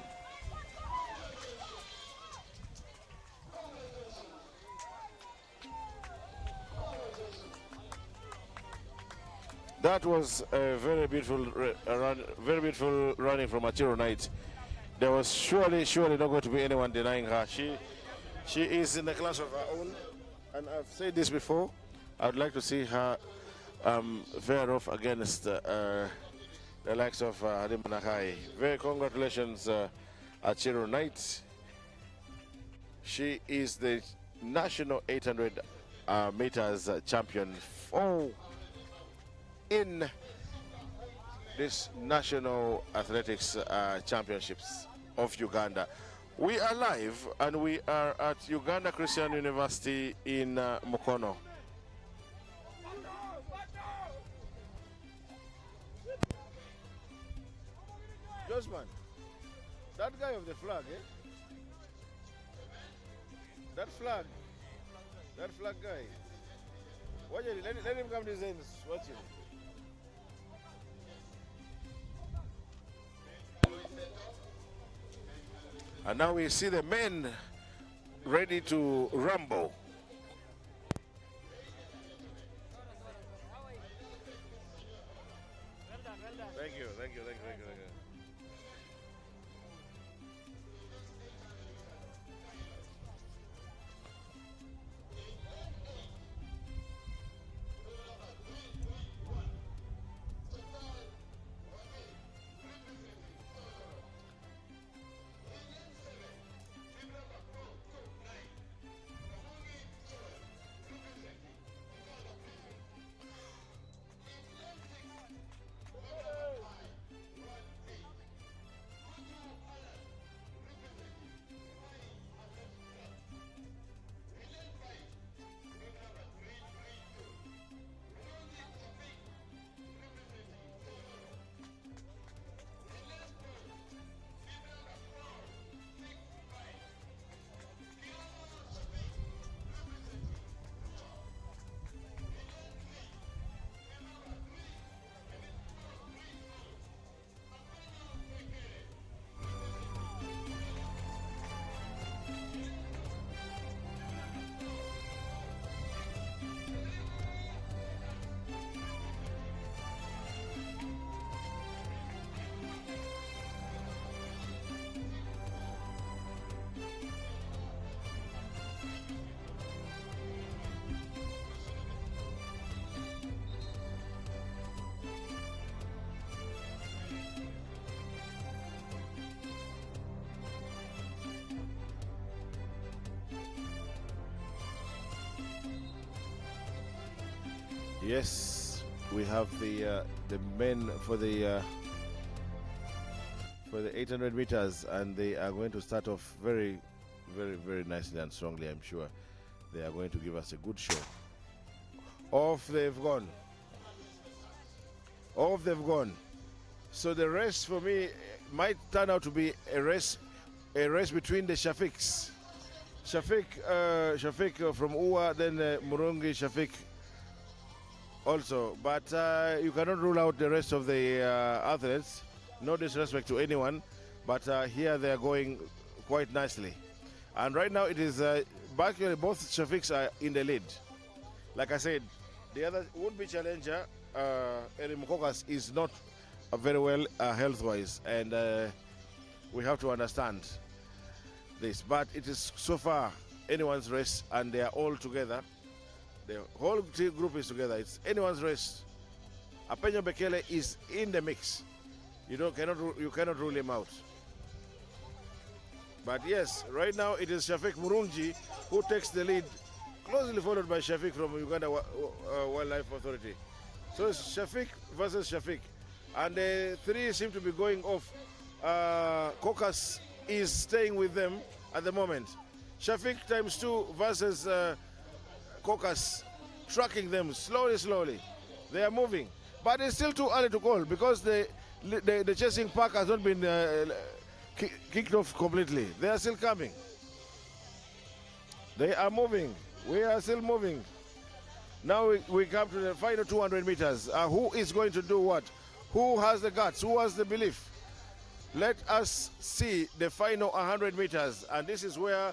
That was a very beautiful running from Achiro Knight. There was surely not going to be anyone denying her. She is in a class of her own, and I've said this before. I'd like to see her fare off against the likes of Halima Nakai. Very congratulations, Achiro Knight. She is the national 800 meters champion in this National Athletics Championships of Uganda. We are live and we are at Uganda Christian University in Mukono. Josman, that guy of the flag, eh? That flag guy. Watch it, let him come to his ends. Watch it. And now we see the men ready to rumble. Thank you. Yes, we have the men for the 800 meters, and they are going to start off very, very, very nicely and strongly. I'm sure they are going to give us a good show. Off they've gone. Off they've gone. So the race for me might turn out to be a race between the Shafiks. Shafik from Ua, then Murungi Shafik also. But you cannot rule out the rest of the athletes. No disrespect to anyone, but here they are going quite nicely. And right now it is actually both Shafiks are in the lead. Like I said, the other would-be challenger, Eri Mukokas, is not very well health-wise, and we have to understand this. But it is so far anyone's race, and they are all together. The whole group is together. It's anyone's race. Apenyo Bekele is in the mix. You cannot rule him out. But yes, right now it is Shafik Murungi who takes the lead, closely followed by Shafik from Uganda Wildlife Authority. So it's Shafik versus Shafik. And the three seem to be going off. Kokas is staying with them at the moment. Shafik ×2 versus Kokas, tracking them slowly. They are moving. But it's still too early to call because the chasing pack has not been kicked off completely. They are still coming. They are moving. We are still moving. Now we come to the final 200 meters. Who is going to do what? Who has the guts? Who has the belief? Let us see the final 100 meters. And this is where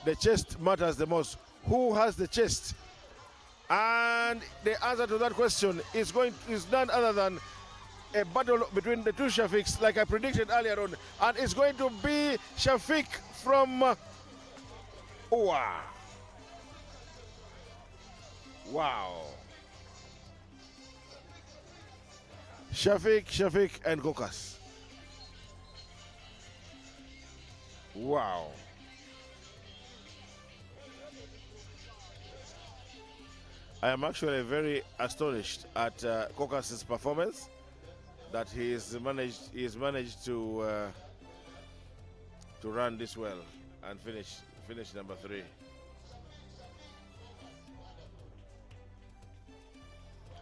the chest matters the most. Who has the chest? And the answer to that question is none other than a battle between the two Shafiks, like I predicted earlier on, and it's going to be Shafik from Ua. Wow. Shafik and Kokas. Wow. I am actually very astonished at Kokas's performance, that he is managed to run this well and finish number 3.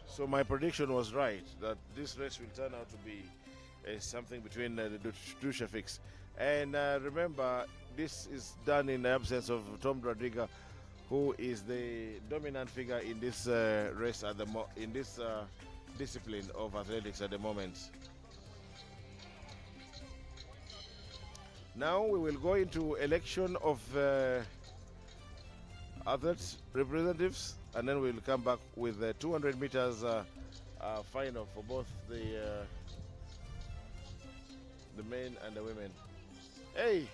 So my prediction was right, that this race will turn out to be something between the two Shafiks. And remember, this is done in the absence of Tom Rodriguez, who is the dominant figure in this race in this discipline of athletics at the moment. Now we will go into election of athletes representatives, and then we'll come back with the 200 meters final for both the men and the women. Hey,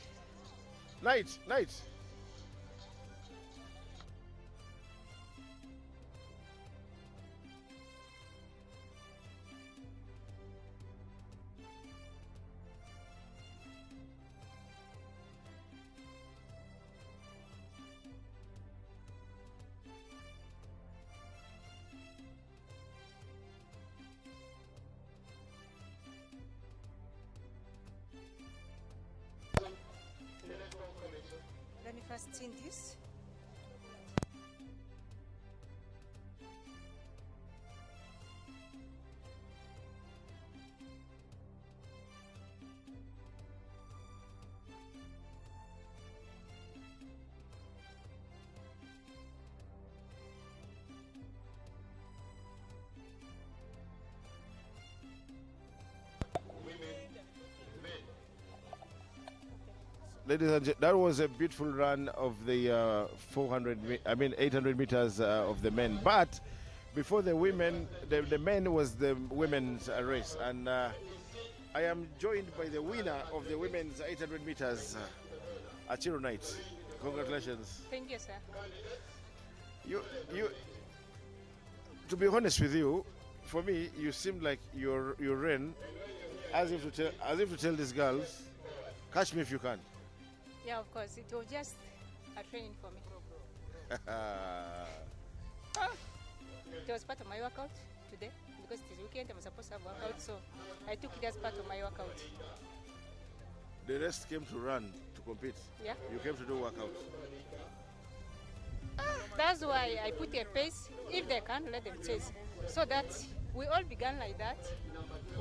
Knight. Let me first clean this. Ladies and gentlemen, that was a beautiful run of the 800 meters of the men. But before the women, the men was the women's race. And I am joined by the winner of the women's 800 meters, Achiro Knight. Congratulations. Thank you, sir. You, to be honest with you, for me, you seemed like you ran as if to tell these girls, catch me if you can. Yeah, of course. It was just a training for me. it was part of my workout today because it is weekend. I'm supposed to have workout, so I took it as part of my workout. The rest came to run, to compete. Yeah. You came to do workouts. That's why I put a pace. If they can, let them chase. So that we all began like that.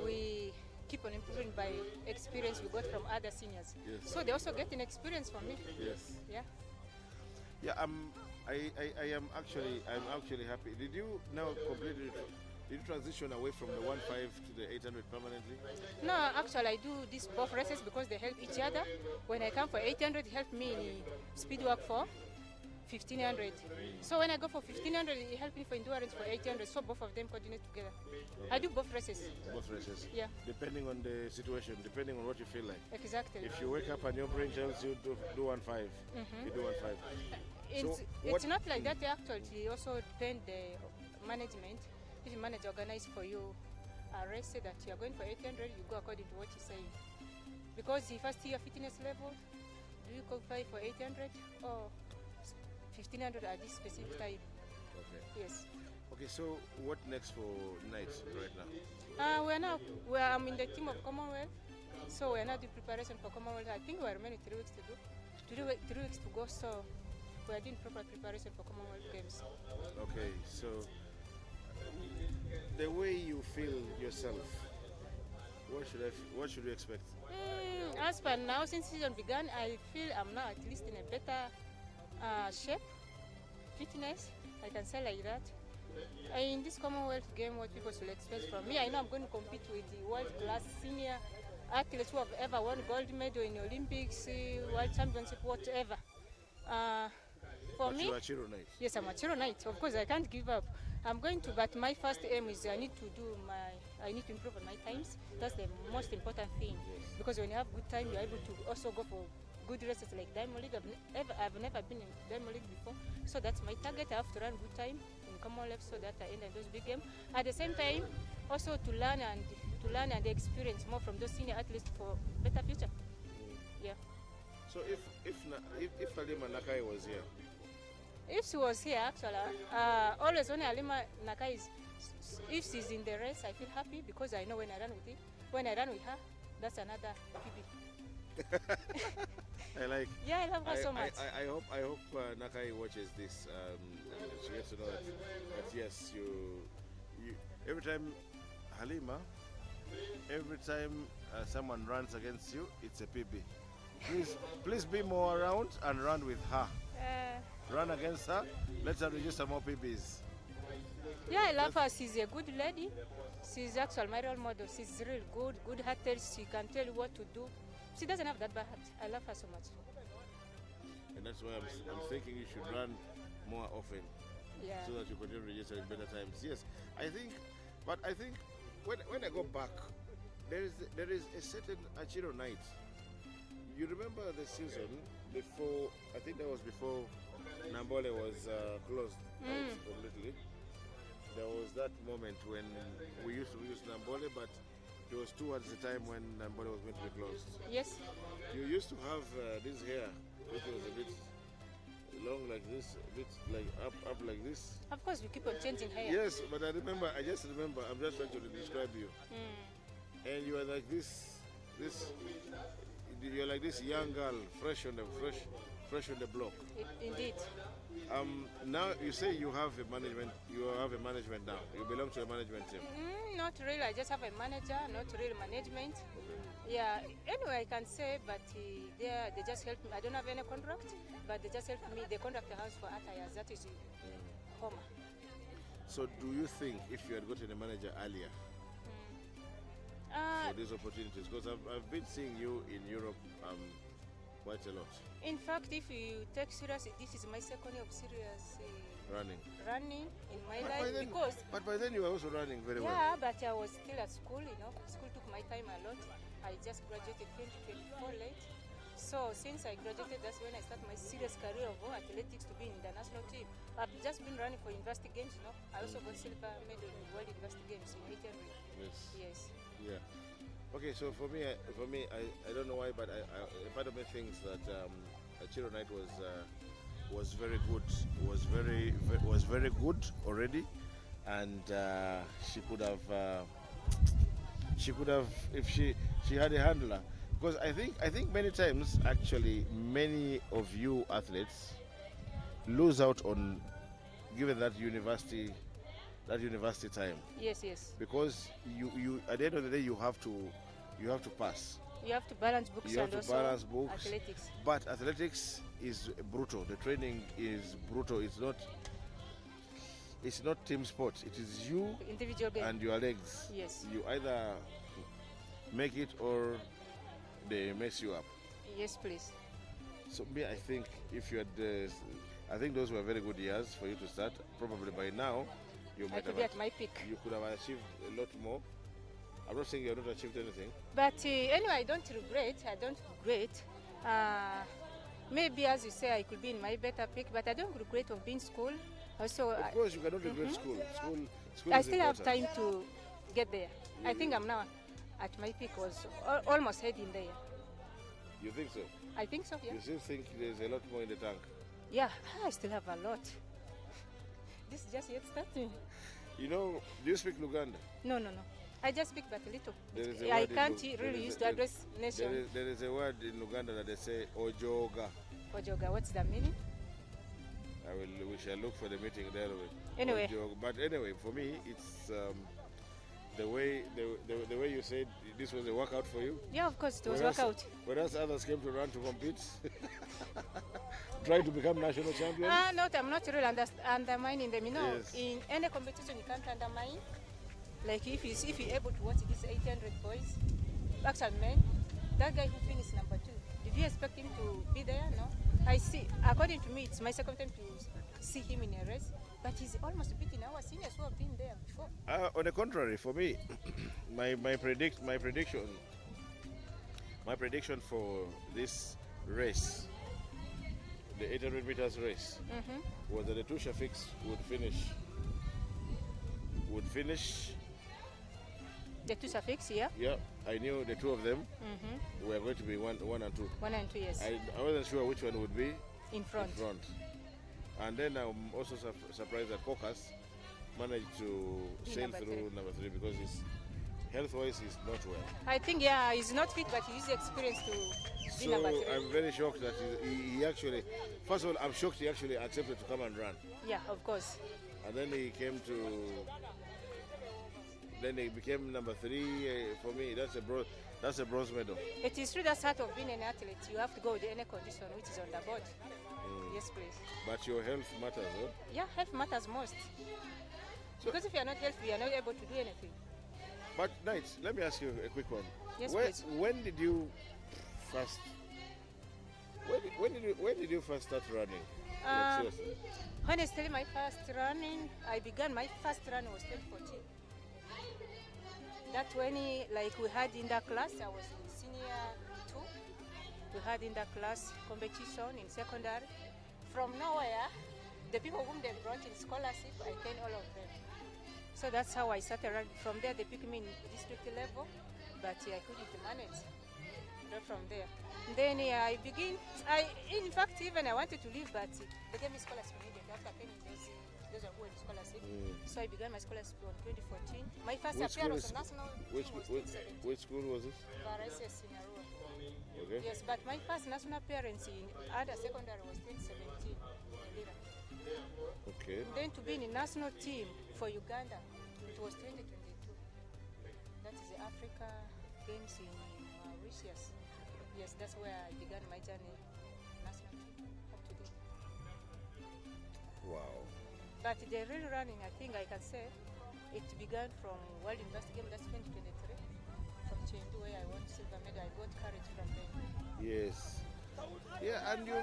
We keep on improving by experience we got from other seniors. Yes. So they also get an experience from me. Yes. Yeah. Yeah. I'm actually happy. Did you now completely? Did you transition away from the 1.5 to the 800 permanently? No, actually I do these both races because they help each other. When I come for 800, it helped me in speed work for 1500. So when I go for 1500, it helped me for endurance for 800. So both of them coordinate together. Okay. I do both races. Both races? Yeah. Depending on the situation, depending on what you feel like. Exactly. If you wake up and your brain tells you do 1.5, you do 1.5. It's not like that actually. It also depends the management. If the manager organize for you a race that you are going for 800, you go according to what you say. Because if I see your fitness level, do you qualify for 800 or 1500 at this specific time? Okay. Yes. Okay, so what next for night right now? I'm in the team of Commonwealth, so we're now doing preparation for Commonwealth. I think we're remaining 3 weeks to do. 3 weeks to go, so we're doing proper preparation for Commonwealth Games. Okay, so the way you feel yourself, what should we expect? As per now, since season began, I feel I'm now at least in a better shape, fitness, I can say like that. In this Commonwealth game, what people should expect from me, I know I'm going to compete with the world-class senior athletes who have ever won gold medal in the Olympics, World Championship, whatever. For me, you are Chiro Knight. Yes, I'm a Chiro Knight. Of course, I can't give up. I'm going to, but my first aim is I need to improve on my times. That's the most important thing. Yes. Because when you have good time, you're able to also go for good races like Diamond League. I've never been in Diamond League before, so that's my target. I have to run good time in Commonwealth so that I end at those big games. At the same time, also to learn and experience more from those senior athletes for better future. Yeah. So if Halima Nakai was here, if she was here, actually, always when Halima Nakai if she's in the race, I feel happy because I know when I run with her, that's another PB. I like. Yeah, I love her so much. I hope Nakai watches this. And she gets to know that yes, you every time Halima, every time someone runs against you, it's a PB. Please be more around and run with her. Run against her. Let her register more PBs. Yeah, I love her. She's a good lady. She's actually my role model. She's really good hearted. She can tell you what to do. She doesn't have that bad heart. I love her so much. And that's why I'm thinking you should run more often. Yeah. So that you continue registering better times. Yes, I think when I go back, there is a certain Achiro night. You remember the season before? I think that was before Nambole was closed completely. There was that moment when we used to use Nambole, but it was towards the time when Nambole was going to be closed. Yes. You used to have this hair, which was a bit long like this, a bit like up like this. Of course, we keep on changing hair. Yes, but I just remember, I'm just trying to describe you. And you are like this, you're like this young girl, fresh on the block. Indeed. Now you say you have a management. You have a management now. You belong to a management team. Not really. I just have a manager, not really management. Yeah. Anyway, I can say, but they just help me. I don't have any contract, but they just help me. They contract the house for attires. That is Homa. So, do you think if you had gotten a manager earlier for these opportunities? Because I've been seeing you in Europe quite a lot. In fact, if you take serious, this is my second year of serious running in my life. But by then you were also running very well. Yeah, but I was still at school. School took my time a lot. I just graduated 2024 late. So since I graduated, that's when I started my serious career of athletics to be in the national team. I've just been running for university games. I also got silver medal in World University Games in 800. Yes. Yeah. Okay, so for me, I don't know why, but a part of me thinks that Achiro Knight was very good. Was very good already, and she could have if she had a handler, because I think many times actually many of you athletes lose out on given that university time, Yes, yes. because you at the end of the day you have to pass. You have to balance books You have and to also balance books, athletics. but athletics is brutal. The training is brutal. It's not team sport. It is you Individual game. and your legs. Yes. You either make it or they mess you up. Yes, please. So me, I think if you had, I think those were very good years for you to start. Probably by now, you I might could have be at my peak. you could have achieved a lot more. I'm not saying you have not achieved anything. But anyway, I don't regret. Maybe, as you say, I could be in my better peak, but I don't regret of being school. Also, Of course, you cannot regret school. School I is still have important. time to get there. I think I'm now at my peak, was almost heading there. You think so? I think so, yeah. You still think there's a lot more in the tank? Yeah, I still have a lot. This is just yet starting. You know, do you speak Luganda? No. I just speak but a little. There is a I word in can't Lu- really there is use a- to address nation. There is a word in Luganda that they say ojoga. Ojoga, what's the meaning? We shall look for the meeting there. Anyway. Ojoga. But anyway, for me, it's the way you said this was a workout for you. Yeah, of course, it was Whereas- workout. Whereas others came to run to compete, try to become national champions. I'm not really undermining them. You know, Yes. in any competition, you can't undermine. Like if you're able to watch these 800 boys, actual men, that guy who finished number 2, did you expect him to be there? No. I see. According to me, it's my second time to see him in a race, but he's almost beating our seniors who have been there before. On the contrary, for me, my prediction for this race, the 800 meters race, was that the two Shafiqs would finish. The two suffix, yeah. Yeah, I knew the two of them were going to be one and two. 1 and 2 years. I wasn't sure which one would be In front. in front. And then I'm also surprised that Caucus managed to Be sail number through number 3, because his health-wise he's not well. I think, yeah, he's not fit, but he used the experience to be So number 3. I'm very shocked that he actually, first of all, I'm shocked he actually accepted to come and run. Yeah, of course. And then he became number 3. For me, that's a bronze medal. It is true that's part of being an athlete. You have to go with any condition which is on the board. Yes, please. But your health matters, huh? Yeah, health matters most. Because if you are not healthy, you are not able to do anything. But Knight, let me ask you a quick one. Yes, please. When did you first? When did you first start running? Like, seriously. Honestly, my first running, my first run was 2014. That when we had in the class, I was in senior 2. We had in the class competition in secondary. From nowhere, the people whom they brought in scholarship, I trained all of them. So that's how I started running. From there, they picked me in district level, but I couldn't manage. Right from there. Then in fact, even I wanted to leave, but they gave me scholarship immediately after training those are who were in scholarship. So I began my scholarship in 2014. My first appearance on national team was 2017. Which school was this? RSS in Arua. Okay. Yes, but my first national appearance in under secondary was 2017 in Lira. Okay. Then to be in the national team for Uganda, it was 2022. That is the Africa Games in Mauritius. Yes, that's where I began my journey national team up to date. Wow. But the real running, I think I can say, it began from World University Game, that's 2023. From Chindu, where I won silver medal, I got courage from them. Yes. Yeah, and you've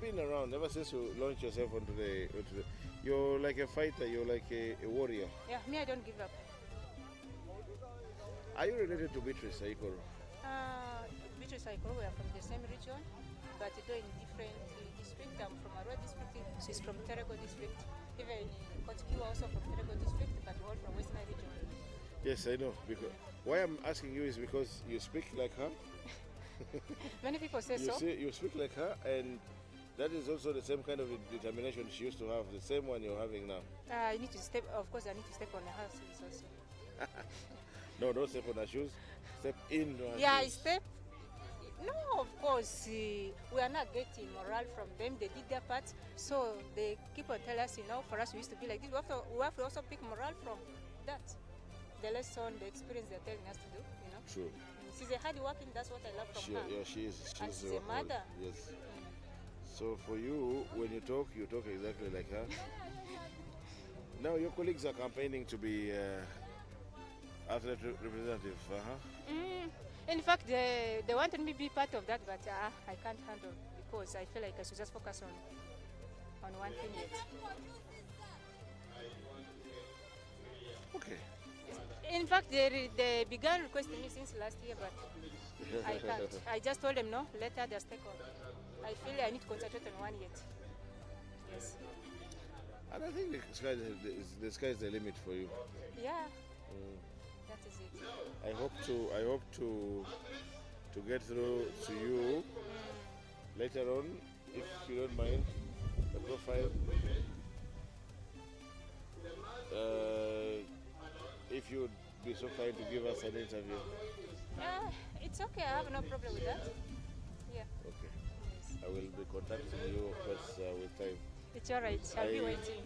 been around ever since you launched yourself onto the. You're like a fighter. You're like a warrior. Yeah, me, I don't give up. Are you related to Beatrice Aikoro? Beatrice Aikoro, we are from the same region, but though in different districts. I'm from Arua district, she's from Terego district. Even Kotikiwa also from Terego district, but all from Western region. Yes, I know. Because why I'm asking you is because you speak like her. Many people say so. You speak like her, and That is also the same kind of determination she used to have, the same one you're having now. I need to step, of course, I need to step on the houses also. No, don't step on her shoes. Step in her Yeah, I shoes. step. No, of course, we are not getting morale from them. They did their part, so they keep on telling us, for us we used to be like this. We have to also pick morale from that. The lesson, the experience they're telling us to do, True. She's a hard working, that's what I love from her. Yeah, she is. And she's a mother. Yes. So for you, when you talk exactly like her. Now your colleagues are campaigning to be athlete representative. In fact, they wanted me to be part of that, but I can't handle because I feel like I should just focus on one thing yet. Okay. In fact, they began requesting me since last year, but I can't. I just told them no, let others take on. I feel I need to concentrate on one yet. Yes. And I think the sky is the limit for you. Yeah. That is it. I hope to get through to you later on, if you don't mind, the profile. If you would be so kind to give us an interview. It's okay. I have no problem with that. Yeah. Okay. Yes. I will be contacting you, of course, with time. It's all right. I'll be waiting.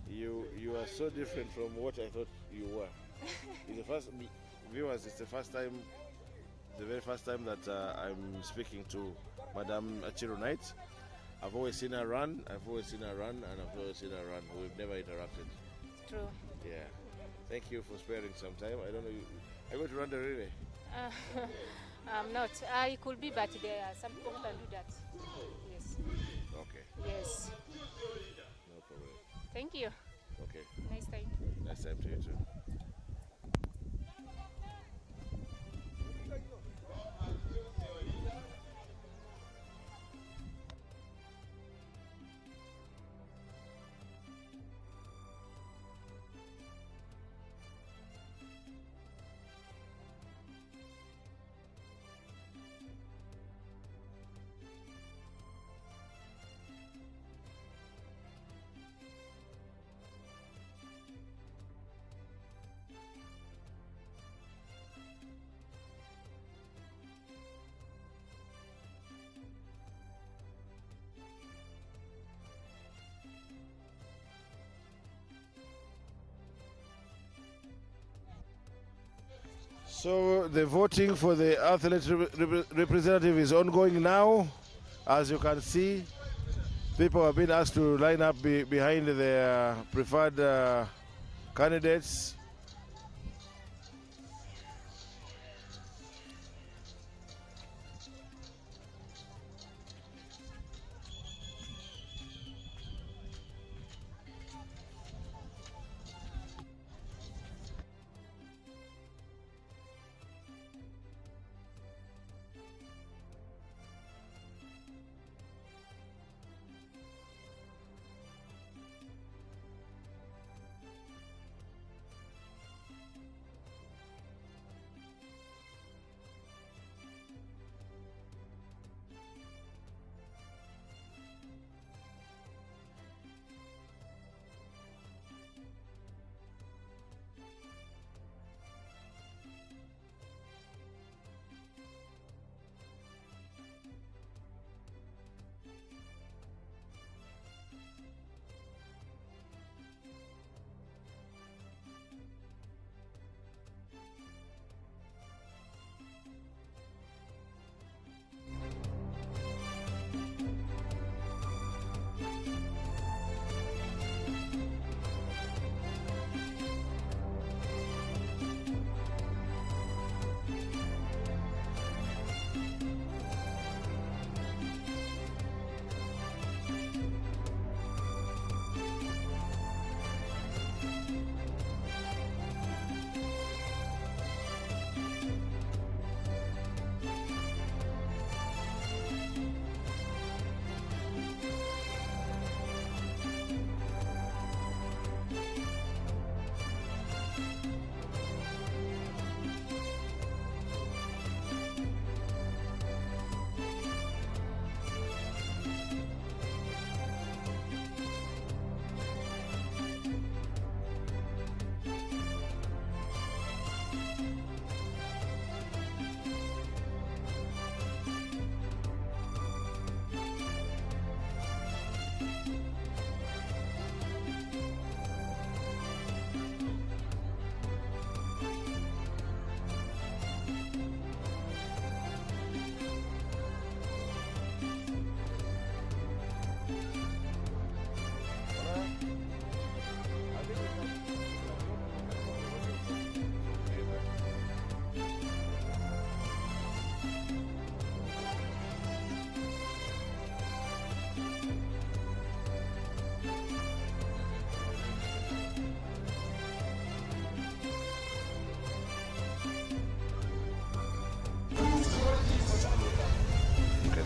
You are so different from what I thought you were. It's the first viewers. It's the very first time that I'm speaking to Madam Achiro Knight. I've always seen her run. And I've always seen her run. We've never interacted. It's true. Yeah. Thank you for sparing some time. I don't know. Are you going to run the relay? I'm not. I could be, but there are some people who can do that. Yes. Okay. Yes. No problem. Thank you. Okay. Nice time. Nice time to you too. So the voting for the athlete representative is ongoing now. As you can see, people have been asked to line up behind their preferred candidates.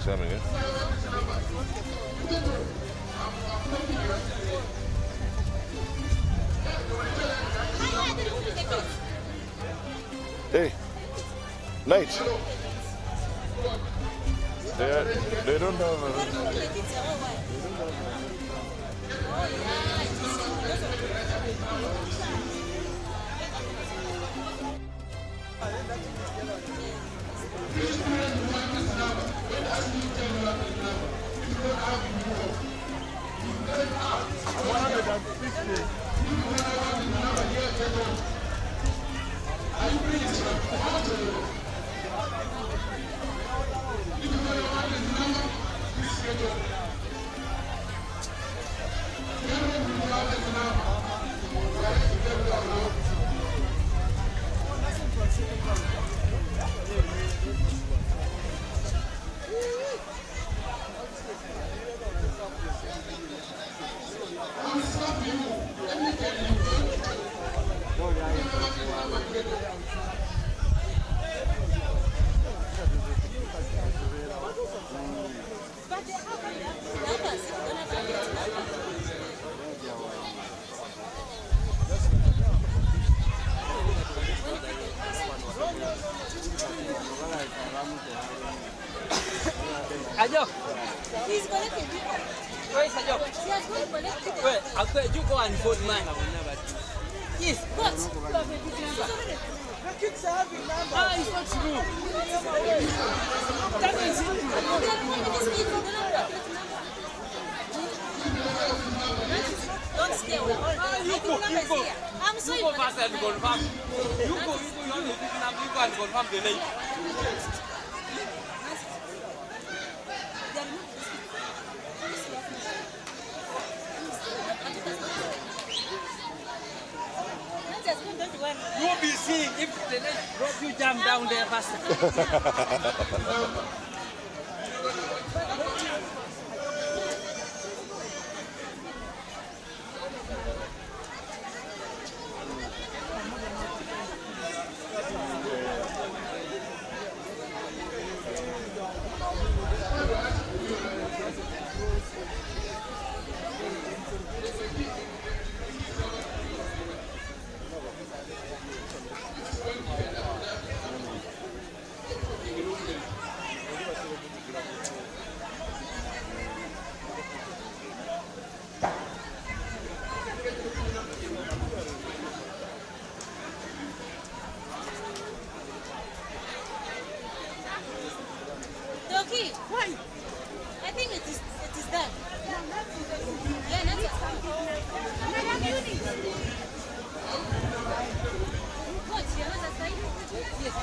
coming, eh? Hey, Light. They don't have Ajok. He's collected. Where is Ajok? He has not collected. Where? You go and vote mine. Yes, but it's not true. That is it. Don't scare me. You go. I'm sorry. You go fast and confirm. You go and confirm the name. You'll be seeing if the next drop you jump down there faster. Doki, why? I think it is done. Yeah, that's it. What? You have a side? Yes.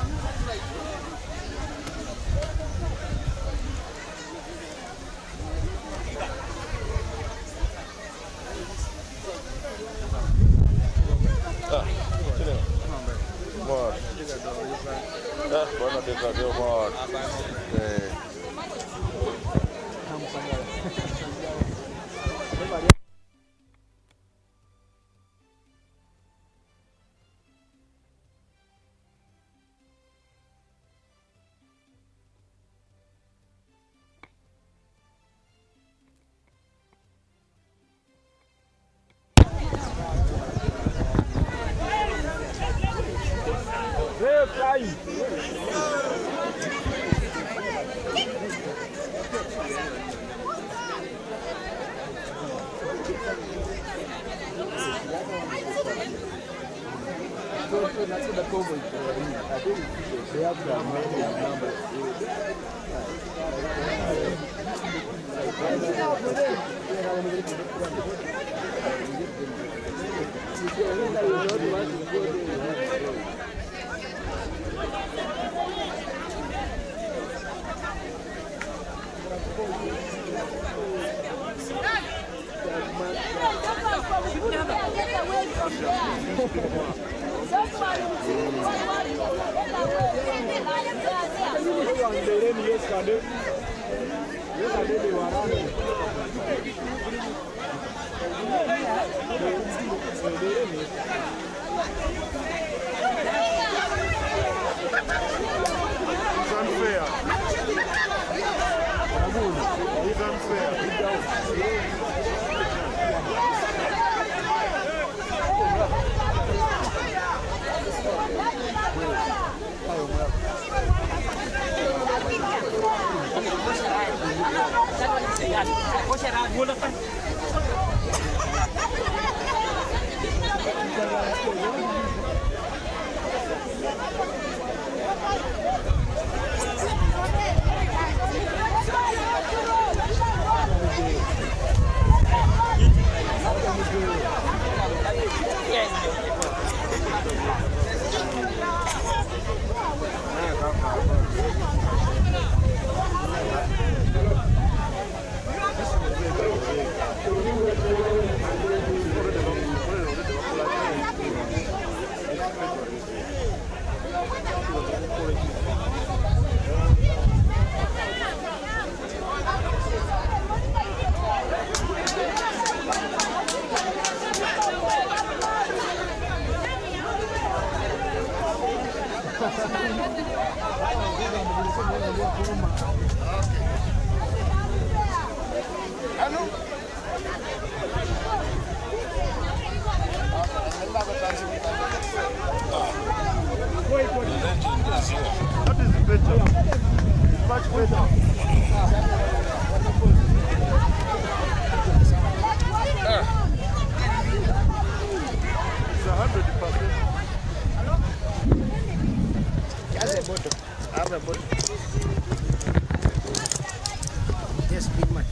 Yes, big man.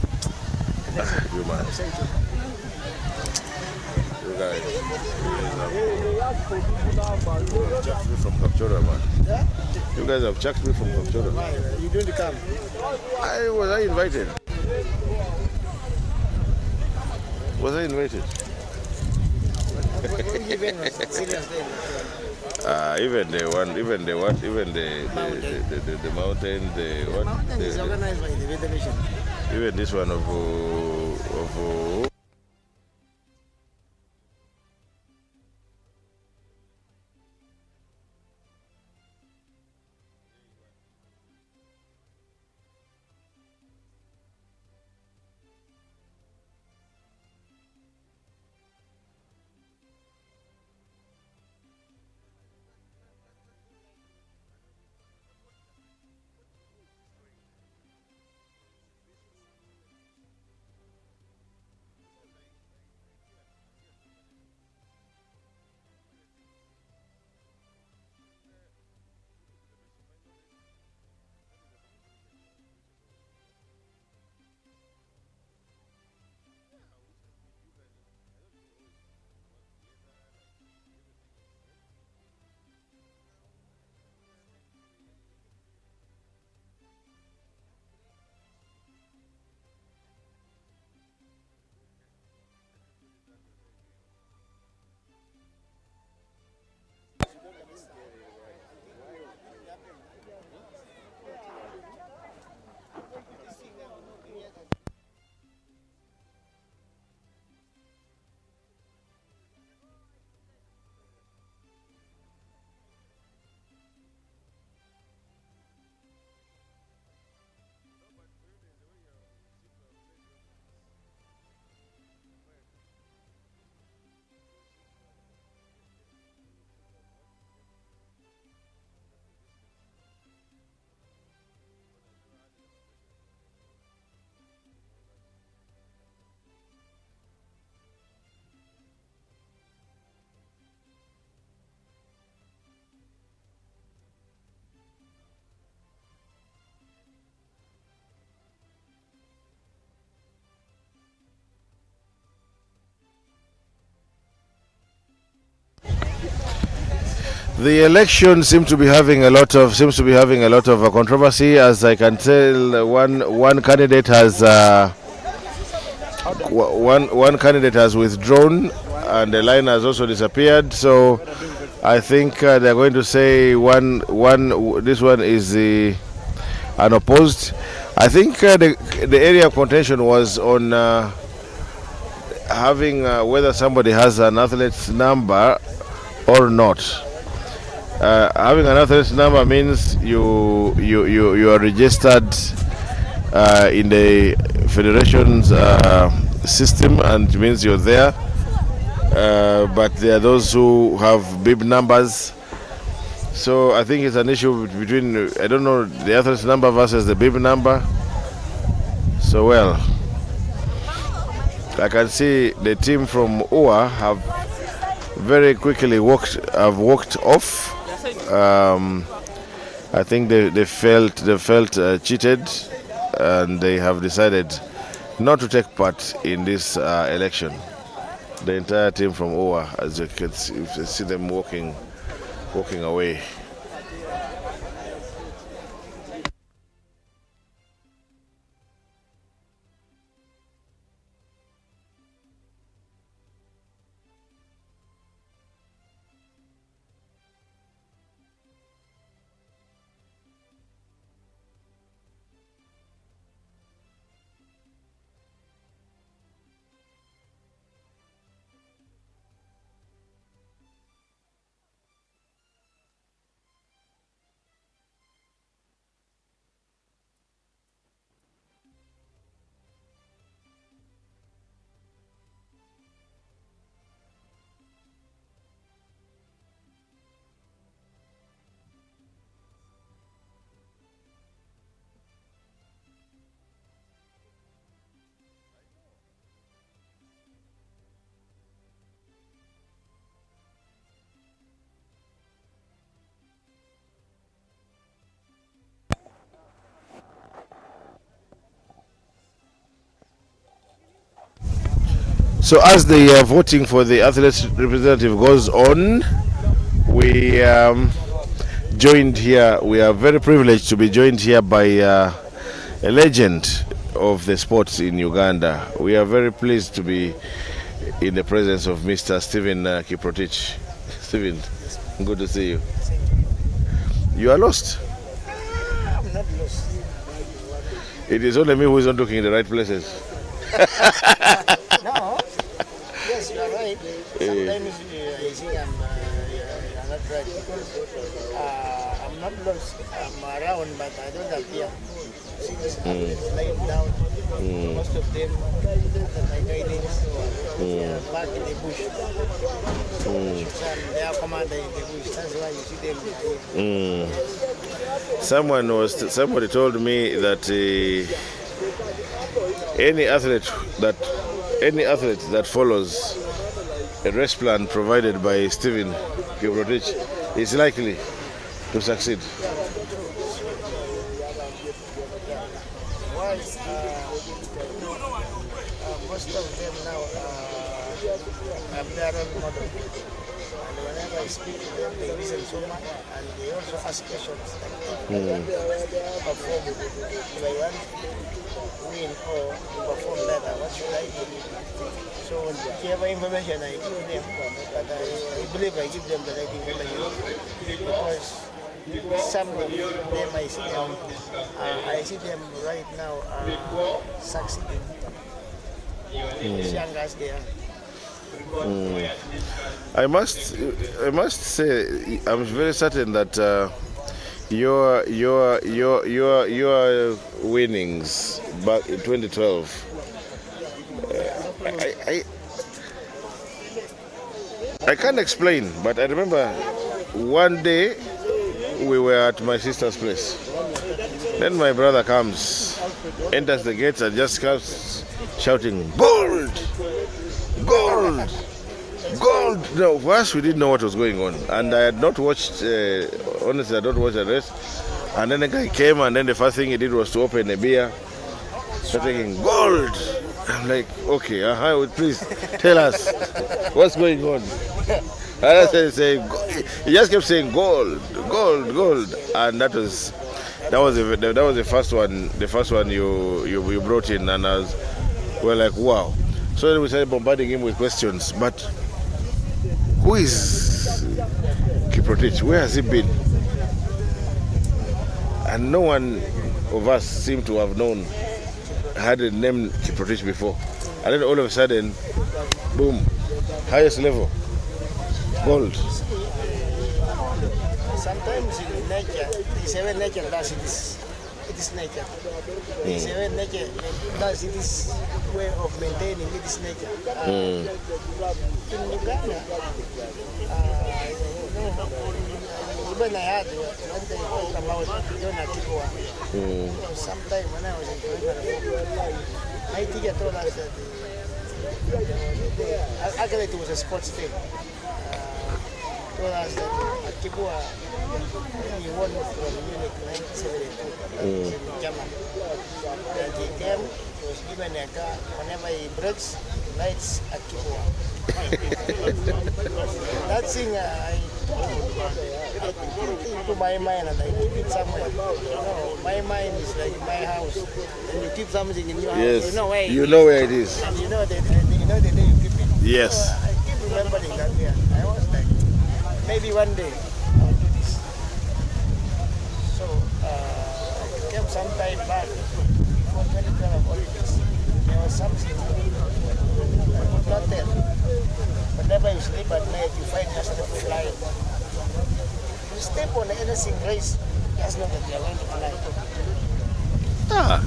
You man. You guys have chucked me from Kapchora, man. Yeah? You guys have chucked me from Kapchora. Why? You doing the camp? Was I invited? Was I invited? What event was it? Serious day. Even the mountain, the what? Mountain is organized by the weather mission. Even this one of the election seems to be having a lot of controversy. As I can tell, one candidate has one candidate has withdrawn, and the line has also disappeared. So I think they're going to say this one is unopposed. I think the area of contention was on having whether somebody has an athlete's number or not. Having an athlete's number means you are registered in the federation's system, and it means you're there. But there are those who have bib numbers. So I think it's an issue between, I don't know, the athlete's number versus the bib number. So well, I can see the team from UA have very quickly walked off. I think they felt cheated, and they have decided not to take part in this election. The entire team from UA, as you can see, you see them walking away. So as the voting for the athletes representative goes on, we joined here. We are very privileged to be joined here by a legend of the sports in Uganda. We are very pleased to be in the presence of Mr. Stephen Kiprotich. Stephen, good to see you. You are lost. I'm not lost. It is only me who is not looking in the right places. No. Yes, you are right. Sometimes I think I'm not right because I'm not lost. I'm around, but I don't appear. See this lying down. Most of them, under my guidance, they are back in the bush. They are commander in the bush. That's why you see them. Somebody told me that any athlete that follows a race plan provided by Stephen Kiprotich is likely to succeed. Well, most of them now have their own model. And whenever I speak to them, they listen so much, and they also ask questions like, perform, if I want to win or perform better, what should I do? So whatever information I give them, but I believe I give them the right information because some of them I see them right now succeeding as young as they are. I must say, I'm very certain that your winnings back in 2012. I can't explain, but I remember one day we were at my sister's place. Then my brother comes, enters the gates, and just comes shouting, "Gold! Gold! Gold!" No, first we didn't know what was going on, and I had not watched. Honestly, I don't watch the rest. And then the guy came, and then the first thing he did was to open a beer, saying, "Gold!" I'm like, okay, please tell us what's going on. And I said, he just kept saying gold, gold, gold, and that was the first one you brought in, and we're like, wow. So then we started bombarding him with questions. But who is Kiprotich? Where has he been? And no one of us seemed to have had a name Kiprotich before. And then all of a sudden, boom, highest level, gold. Sometimes in nature, it's even nature does it is nature. It's even nature does it is way of maintaining it is nature. In Uganda, even I had one day talk about Jonah Kikwa. Sometime when I was in primary, my teacher told us that Actually, it was a sports day. Told us that Akibua, when he won from Munich 1972, that was in Germany. And he came, he was given a car. Whenever he breaks, he lights Akibua. That thing I took into my mind and I keep it somewhere. My mind is like my house. And you keep something in your house, Yes. you know where You know where it is. And you know the day you keep it. Yes. So I keep remembering that day. I was like, maybe one day I'll do this. So I came some time back before 2012 Olympics. There was something I could not tell. Whenever you sleep at night, you find yourself flying. You step on anything race, just know that you're going to fly. Ah.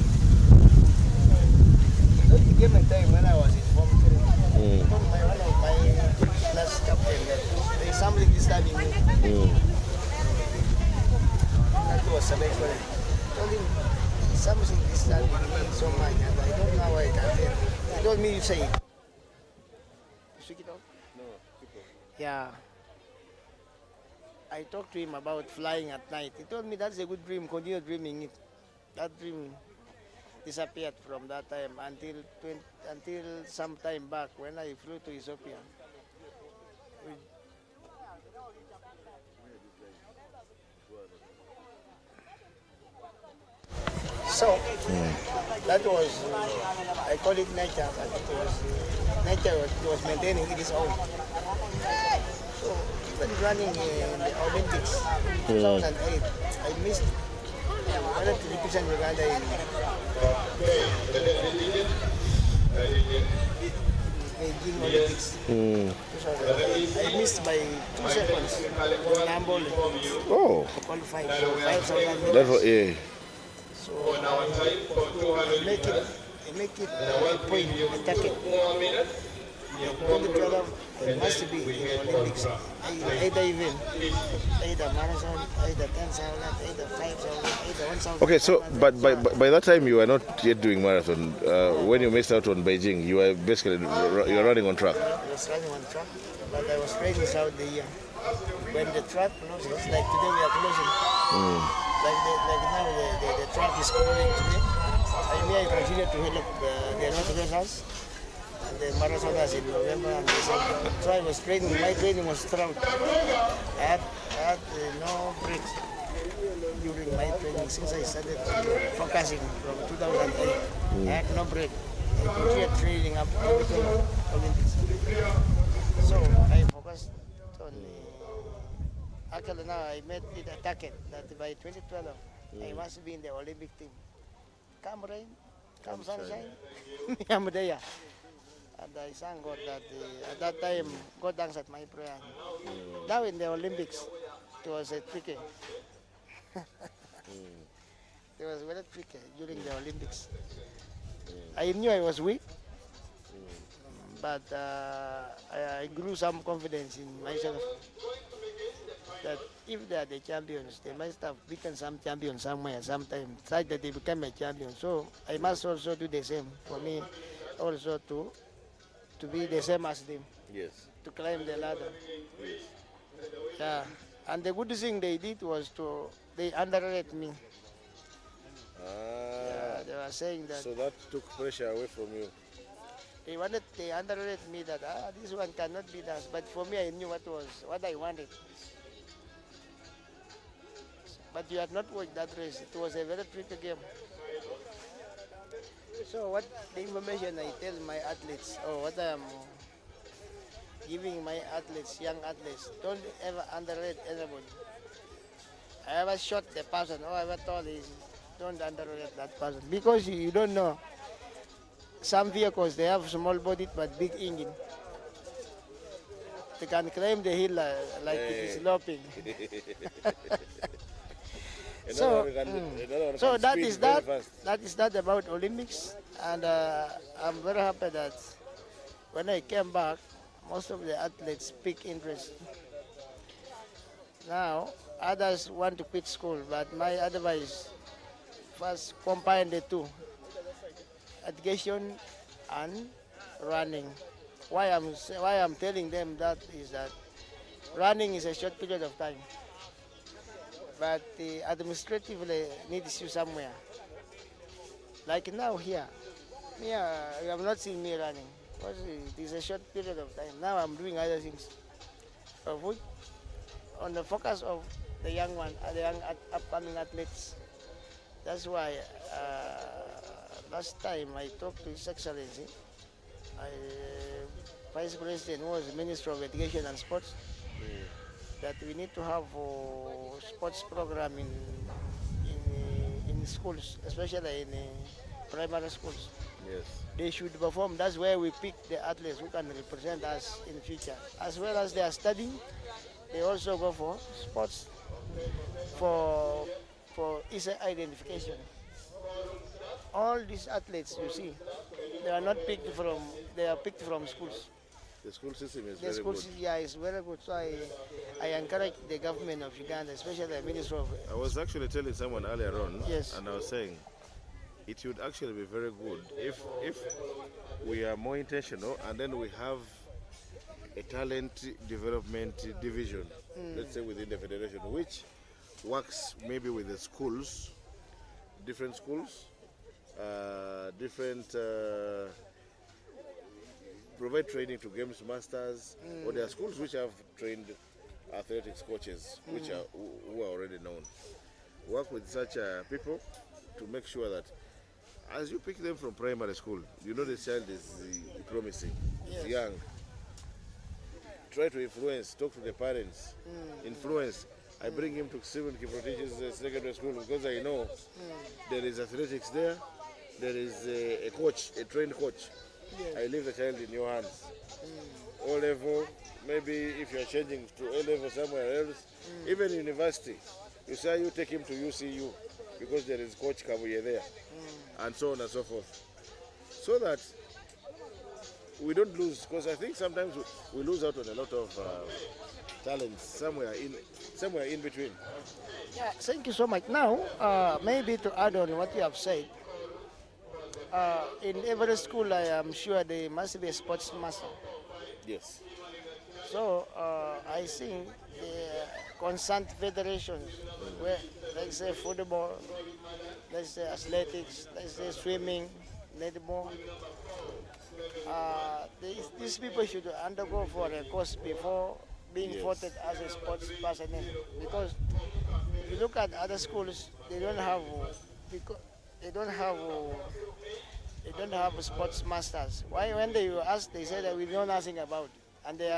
There came a time when I was in Form 3. I told one of my class captain that there is something disturbing me. That was Sabekore. I told him something disturbing me so much and I don't know how I can tell. He told me you say it. You speak it out? No, yeah. I talked to him about flying at night. He told me that's a good dream, continue dreaming it. That dream disappeared from that time until some time back when I flew to Ethiopia. So that was, I call it nature, but it was nature was maintaining its own. So even running in the Olympics 2008, I missed. I wanted to represent Uganda in Beijing Olympics. I missed by 2 seconds in handball to qualify for 5,000 meters. That was, yeah. So I make it a point, a target. 2012, it must be in the Olympics. Either event, either marathon, either 10,000, either 5,000, either 1,000. Okay, so but by that time you were not yet doing marathon. When you missed out on Beijing, you were basically you were running on track. I was running on track, but I was training throughout the year. When the track closes, like today we are closing. Like now the track is closing today. I continue to help the road racers. And the marathoners in November and December. So I was training, my training was throughout. I had no breaks during my training since I started focusing from 2008. I had no break. I continued training up to the Olympics. So I focused on actually now I made it a target that by 2012 I must be in the Olympic team. Come rain, come sunshine, I'm there. And I thank God that at that time, God answered my prayer. Now in the Olympics, it was tricky. It was very tricky during the Olympics. I knew I was weak, but I grew some confidence in myself that if they are the champions, they must have beaten some champion somewhere, sometime, such that they become a champion. So I must also do the same for me, also to be the same as them. Yes. To climb the ladder. Yes. Yeah. And the good thing they did was they underrated me. Yeah, they were saying that. So that took pressure away from you. They underrated me that this one cannot be that. But for me, I knew what I wanted. But you had not watched that race. It was a very tricky game. So what the information I tell my athletes, or what I am giving my athletes, young athletes, don't ever underrate anybody. I ever shot the person, or I ever told is, don't underrate that person. Because you don't know. Some vehicles, they have small body but big engine. They can climb the hill like it is sloping. So that is that. That is that about Olympics, and I'm very happy that when I came back, most of the athletes pick interest. Now others want to quit school, but my advice: first combine the two, education and running. Why I'm telling them that is that running is a short period of time, but administratively needs you somewhere. Like now here, you have not seen me running because it is a short period of time. Now I'm doing other things, of which on the focus of the young upcoming athletes. That's why last time I talked to His Excellency, Vice President who was Minister of Education and Sports, that we need to have a sports program in schools, especially in primary schools. Yes. They should perform. That's where we pick the athletes who can represent us in future. As well as they are studying, they also go for sports for easy identification. All these athletes you see, they are picked from schools. The school system is The very school good. yeah, is very good. So I encourage the government of Uganda, especially the Minister of. I was actually telling someone earlier on, Yes. and I was saying it would actually be very good if we are more intentional and then we have a talent development division, let's say within the federation, which works maybe with the schools, different schools, provide training to games masters, or there are schools which have trained athletics coaches, which are who are already known. Work with such people to make sure that as you pick them from primary school, you know the child is promising, is young. Try to influence, talk to the parents, influence. I bring him to Stephen Kiprotich's secondary school because I know there is athletics there, there is a coach, a trained coach. I leave the child in your hands. O level, maybe if you're changing to A level somewhere else, even university, you say you take him to UCU because there is Coach Kabuye there, and so on and so forth. So that we don't lose, because I think sometimes we lose out on a lot of talents somewhere in between. Yeah, thank you so much. Now, maybe to add on what you have said, in every school, I am sure there must be a sports master. Yes. So I think the concerned federations, where let's say football, let's say athletics, let's say swimming, netball, these people should undergo for a course before being voted as a sports personnel. Because if you look at other schools, they don't have sports masters. Why? When they were asked, they said that we know nothing about it. And they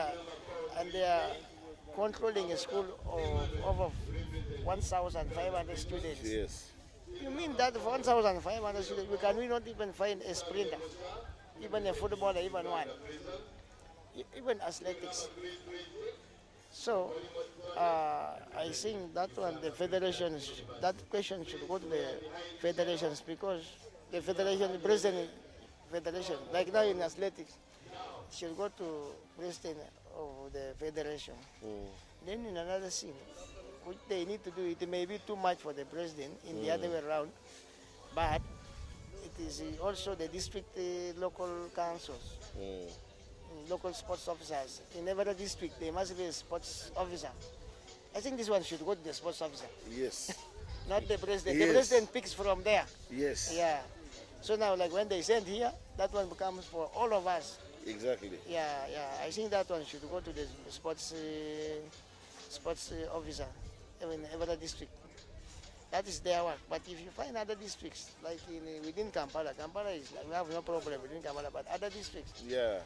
are controlling a school of over 1,500 students. Yes. You mean that for 1,500 students, we can not even find a sprinter, even a footballer, even one, even athletics. So I think that one, the federations, that question should go to the federations, because the federation, the president federation, like now in athletics, should go to president of the federation. Then in another thing, which they need to do, it may be too much for the president in the other way around, but it is also the district local councils, local sports officers. In every district, there must be a sports officer. I think this one should go to the sports officer. Yes. Not the president. Yes. The president picks from there. Yes. Yeah. So now, like when they send here, that one becomes for all of us. Exactly. Yeah. I think that one should go to the sports officer in every district. That is their work. But if you find other districts, like within Kampala is like, we have no problem within Kampala, but other districts, Yeah.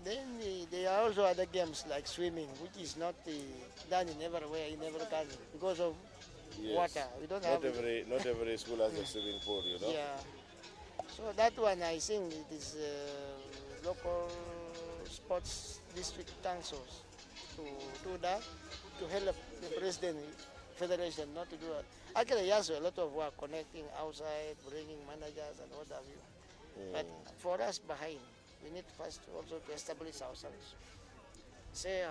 then there are also other games like swimming, which is not done in everywhere, in every country, because of water. We don't have. Not every school has a swimming pool, you know. Yeah. So that one, I think it is local sports district councils to do that, to help the president federation not to do it. Actually, yes, a lot of work connecting outside, bringing managers and what have you. But for us behind, we need first also to establish ourselves. Say,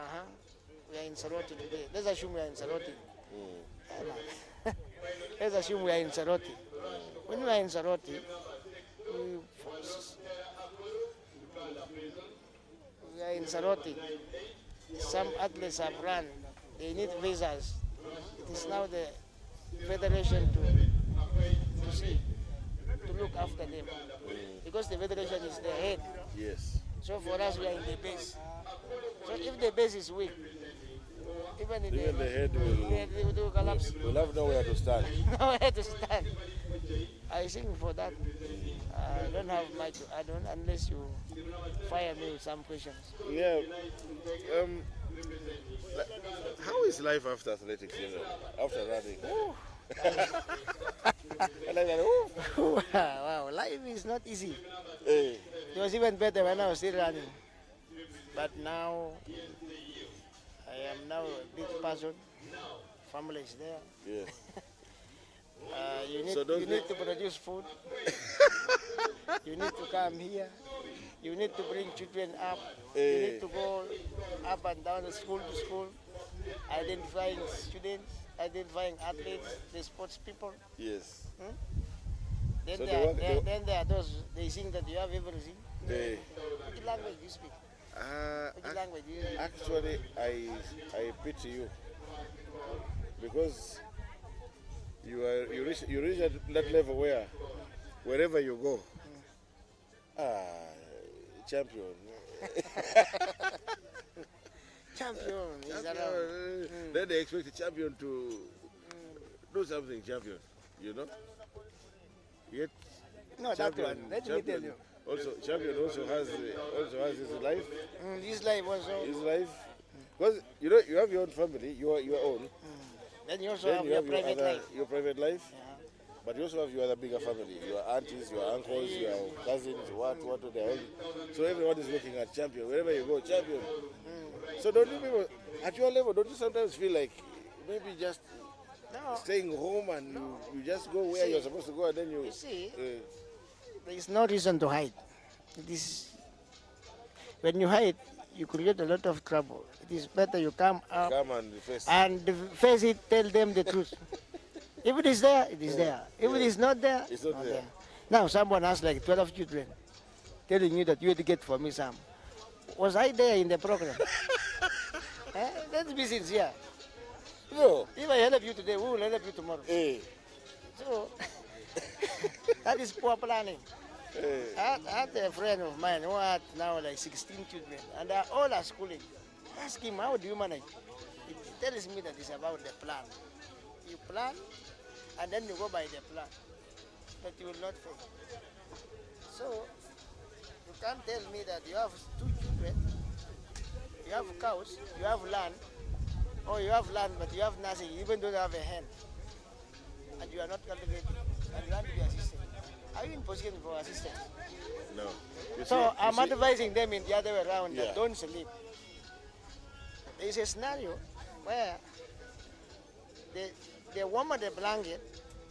we are in Saroti today. Let's assume we are in Saroti. Let's assume we are in Saroti. When we are in Saroti, we are in Saroti. Some athletes have run. They need visas. It is now the federation to see, to look after them. Because the federation is the head. Yes. So for us, we are in the base. So if the base is weak, even the head will collapse. will have nowhere to stand. Nowhere to stand. I think for that, I don't have much to add on unless you fire me with some questions. Yeah. How is life after athletics, after running? And I go, Wow, life is not easy. hey. It was even better when I was still running. But now, I am now a big person. Family is there. Yeah. You need, So those you need to produce food. You need to come here. You need to bring children up. You need to go up and down school to school, identifying students, identifying athletes, the sports people. Yes. Then, So then there are those, they think that you have everything. They, Which language do you speak? Which language do you speak? actually, I pity you because you reach at that level where wherever you go, champion. Champion is around. Then they expect the champion to do something, champion. Yet No, that champion, one. Let me tell you. Also, champion also has his life. His life also. His life, because you have your own family, your own. Then you also Then have you your have private life. your private life. But you also have your other bigger family, your aunties, your uncles, your cousins, what they all. So everyone is looking at champion. Wherever you go, champion. So don't you people, at your level, don't you sometimes feel like maybe just staying home and you just go where you're supposed to go and then you... You see, there is no reason to hide. It is, when you hide, you create a lot of trouble. It is better you come up and face it, tell them the truth. If it is there, it is there. If it is not there, it's not there. Now someone has like 12 children telling you that you had to get for me some. Was I there in the program? Let's be sincere. No. If I help you today, who will help you tomorrow? So, that is poor planning. I had a friend of mine who had now like 16 children, and they all are schooling. Ask him, how do you manage? He tells me that it's about the plan. You plan, and then you go by the plan. But you will not fail. So, you can't tell me that you have 2 children, you have cows, you have land, or you have land but you have nothing, even though you have a hand, and you are not cultivating, and you want to be assistant. Are you in position for assistance? No. So I'm advising them in the other way around that don't sleep. There is a scenario where the warmer the blanket,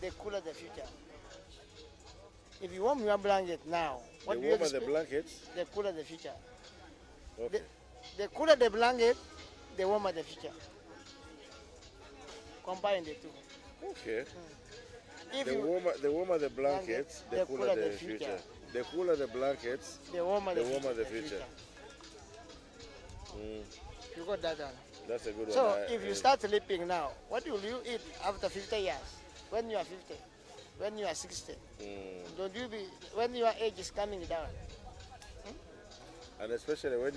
the cooler the future. If you warm your blanket now, what do you expect? The blankets? The cooler the future. Okay. The cooler the blanket, the warmer the future. Combine the two. Okay. If The warmer the blankets, the cooler the future. The cooler the blankets, the warmer the future. You got that one. That's a good one. So if you start sleeping now, what will you eat after 50 years? When you are 50, when you are 60? Don't you be, when your age is coming down? And especially when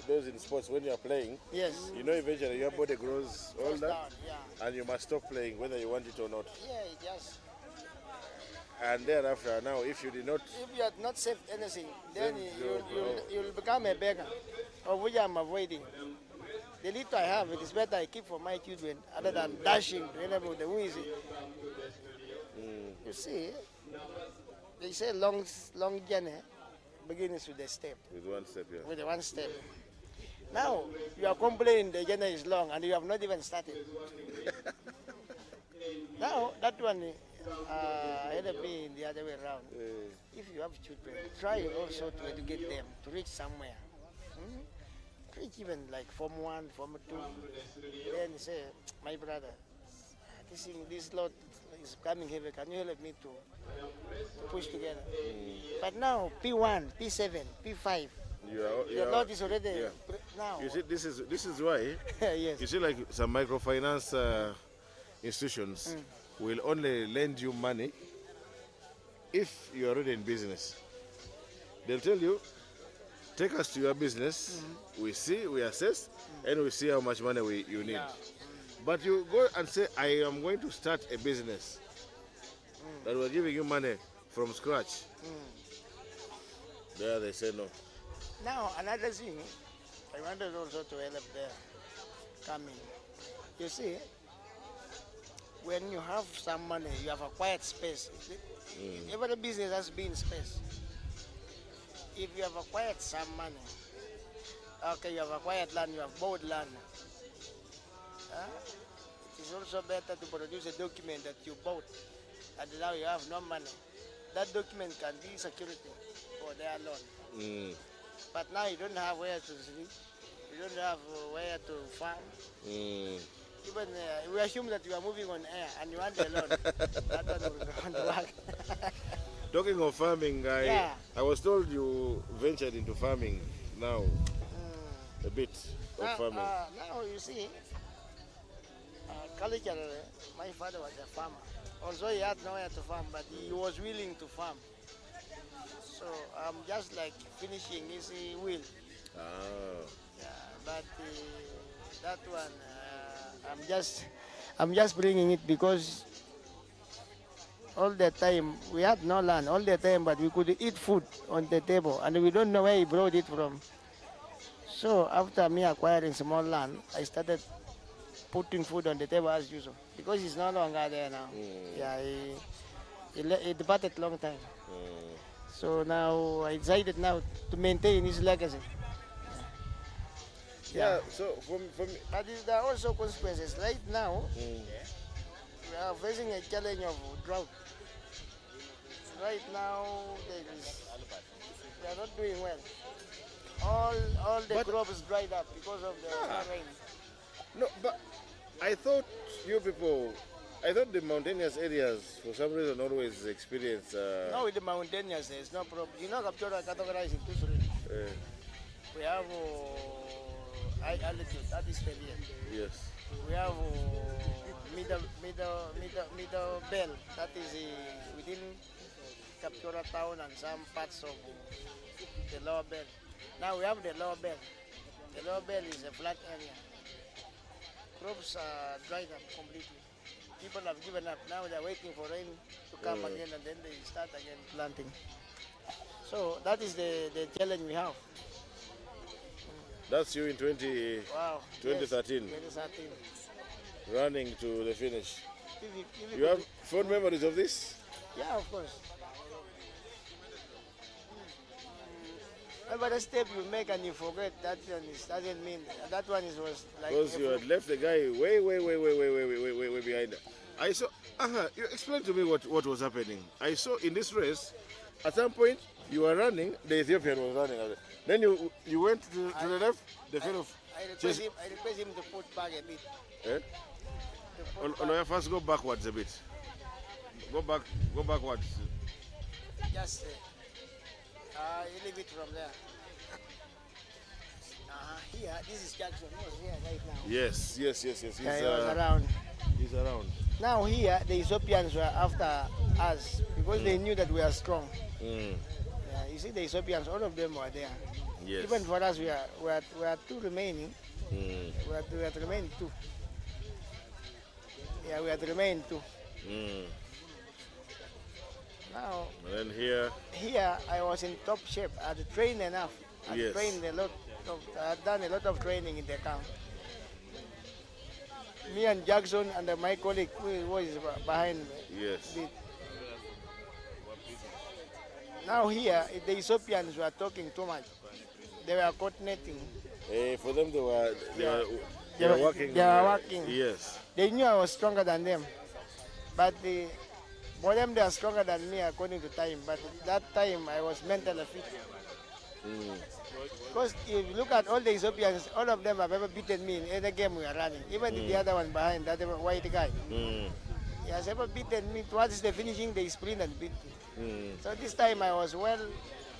those in sports, when you're playing, yes, eventually your body grows older, down, and you must stop playing whether you want it or not. Yeah, it does. And thereafter, now, if you did not... If you had not saved anything, then you'll become a beggar, of which I'm avoiding. The little I have, it is better I keep for my children, other than dashing to enable the who is it. You see, they say long journey begins with a step. With one step, yeah. With one step. Now, you are complaining the journey is long and you have not even started. Now, that one, it'll be in the other way around. If you have children, try also to educate them to reach somewhere. Reach even like Form 1, Form 2. Then say, my brother, this load is coming heavy. Can you help me to push together? But now, P1, P7, P5, The lot is already now. You see, this is why. Yes. You see, like some microfinance institutions will only lend you money if you are already in business. They'll tell you, take us to your business. We see, we assess, and we see how much money you need. But you go and say, I am going to start a business that we're giving you money from scratch. There they say no. Now, another thing, I wanted also to help there coming. You see, when you have some money, you have a quiet space. Every business has been space. If you have acquired some money, okay, you have acquired land, you have bought land, it is also better to produce a document that you bought and now you have no money. That document can be security for their loan. But now you don't have where to sleep, you don't have where to farm. Even we assume that you are moving on air and you want a loan. That one will work. Talking of farming, I was told you ventured into farming now. A bit of farming. Now you see, culturally, my father was a farmer. Although he had nowhere to farm, but he was willing to farm. So I'm just like finishing his will. Yeah, but that one, I'm just bringing it because all the time we had no land all the time, but we could eat food on the table, and we don't know where he brought it from. So after me acquiring small land, I started putting food on the table as usual because he's no longer there now. Yeah, he departed long time. So now I decided now to maintain his legacy. Yeah. So for me, but there are also consequences. Right now, we are facing a challenge of drought. Right now, we are not doing well. All the crops dried up because of the rain. No, but I thought the mountainous areas for some reason always experience. No, with the mountainous, there's no problem. You know, Captura categorized into three. We have high altitude, that is failure. Yes. We have middle belt, that is within Captura town and some parts of the lower belt. Now we have the lower belt. The lower belt is a flat area. Crops are dried up completely. People have given up. Now they're waiting for rain to come again, and then they start again planting. So that is the challenge we have. That's you in 2013. Yes, 2013. Running to the finish. You have fond memories of this? Yeah, of course. Every step you make and you forget, that one doesn't mean that one was like. Because you had left the guy way behind. I saw. You explain to me what was happening. I saw in this race, at some point you were running, the Ethiopian was running. Then you went to the left. The fellow. I request him to put back a bit. Eh? First go backwards a bit. Go backwards. Just you leave it from there. Here, this is Jackson. He was here right now. Yes. He's he was around. He's around. Now here, the Ethiopians were after us because they knew that we are strong. Yeah, you see, the Ethiopians, all of them were there. Yes. Even for us, we are two remaining. We had remained two. Yeah, we had remained two. Now, and then here I was in top shape. I had trained enough. I had trained I had done a lot of training in the camp. Me and Jackson and my colleague who was behind me. Yes. Now here, the Ethiopians were talking too much. They were coordinating. For them, they were working. They were working. Yes. They knew I was stronger than them, but for them they are stronger than me according to time. But that time I was mentally fit. Because if you look at all the Ethiopians, all of them have ever beaten me in any game we are running. Even the other one behind, that white guy. He has ever beaten me. Towards the finishing, they sprint and beat me. So this time I was well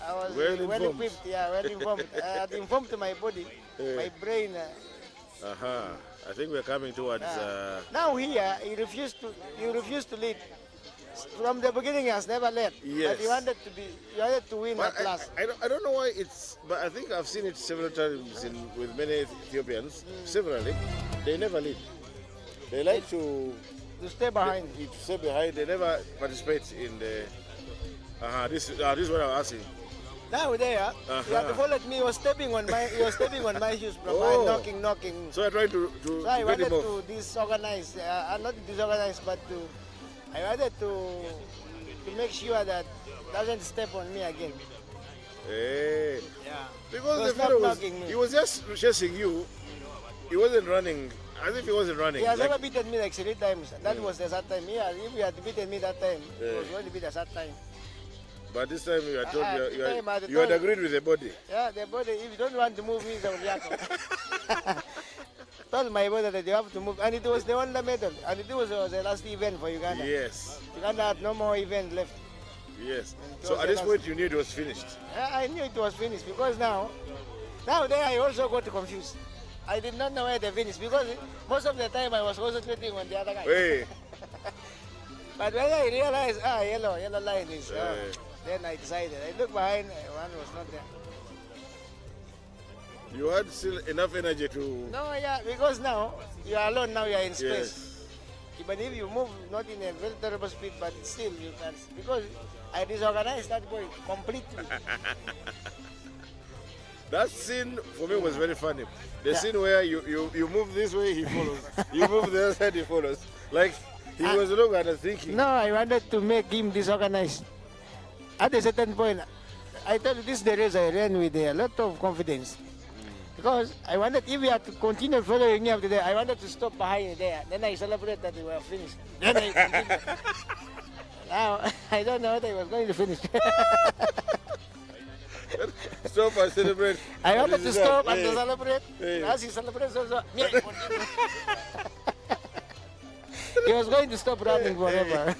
I was Well well informed. equipped. Yeah, well informed. I had informed my body, my brain. I think we're coming towards. Now here, he refused to lead. From the beginning, he has never led. Yes. But he wanted to win at last. I don't know why it's, but I think I've seen it several times with many Ethiopians. Severally, they never lead. They like to stay behind. To stay behind. They never participate in the. This is what I'm asking. Now there, he had followed me. He was stepping on my shoes from behind, knocking. So I tried to So I get wanted him off. to disorganize, not disorganize, but I wanted to make sure that doesn't step on me again. Hey. Yeah. Because the fellow he was just chasing you. He wasn't running. As if he wasn't running. He has never beaten me like 3 times. That was the third time. Yeah, if he had beaten me that time, it was going to be the third time. But this time you had told you had agreed with the body. Yeah, the body. If you don't want to move me, it's told my brother that you have to move, and it was the only medal, and it was the last event for Uganda. Yes. Uganda had no more event left. Yes. So at this point you knew it was finished. Yeah, I knew it was finished because now there I also got confused. I did not know where they finished because most of the time I was concentrating on the other guy. Hey. But when I realized, yellow line is, then I decided. I looked behind, one was not there. You had still enough energy to... No, yeah, because now you are alone, now you are in space. Yes. But if you move not in a very terrible speed, but still you can, because I disorganized that boy completely. That scene for me was very funny. The scene where you move this way, he follows. You move the other side, he follows. Like he was looking at us thinking. No, I wanted to make him disorganized. At a certain point, I told you this is the race I ran with a lot of confidence. Because I wanted, if we had to continue following him after that, I wanted to stop behind there. Then I celebrate that we were finished. Then I continued. Now, I don't know what I was going to finish. Stop and celebrate. I wanted to stop and to celebrate. As he celebrates also, me, I continue. He was going to stop running forever.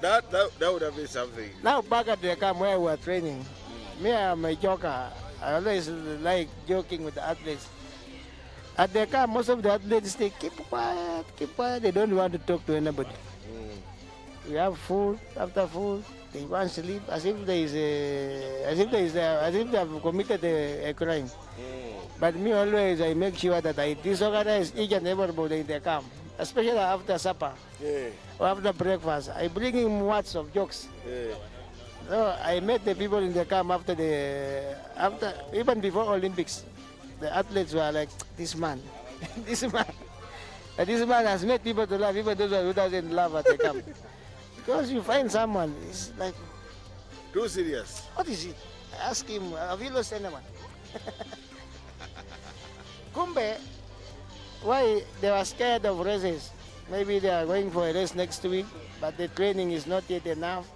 that would have been something. Now back at the camp where we were training, me, I'm a joker. I always like joking with the athletes. At the camp, most of the athletes, they keep quiet. They don't want to talk to anybody. We have food, after food, they want to sleep as if they have committed a crime. But me always, I make sure that I disorganize each and everybody in the camp, especially after supper or after breakfast. I bring in lots of jokes. So I met the people in the camp after even before Olympics. The athletes were like, this man, this man has made people to laugh, even those who doesn't laugh at the camp. Because you find someone, it's like... Too serious. What is it? I ask him, have you lost anyone? Kumbe, why they were scared of races? Maybe they are going for a race next week, but the training is not yet enough.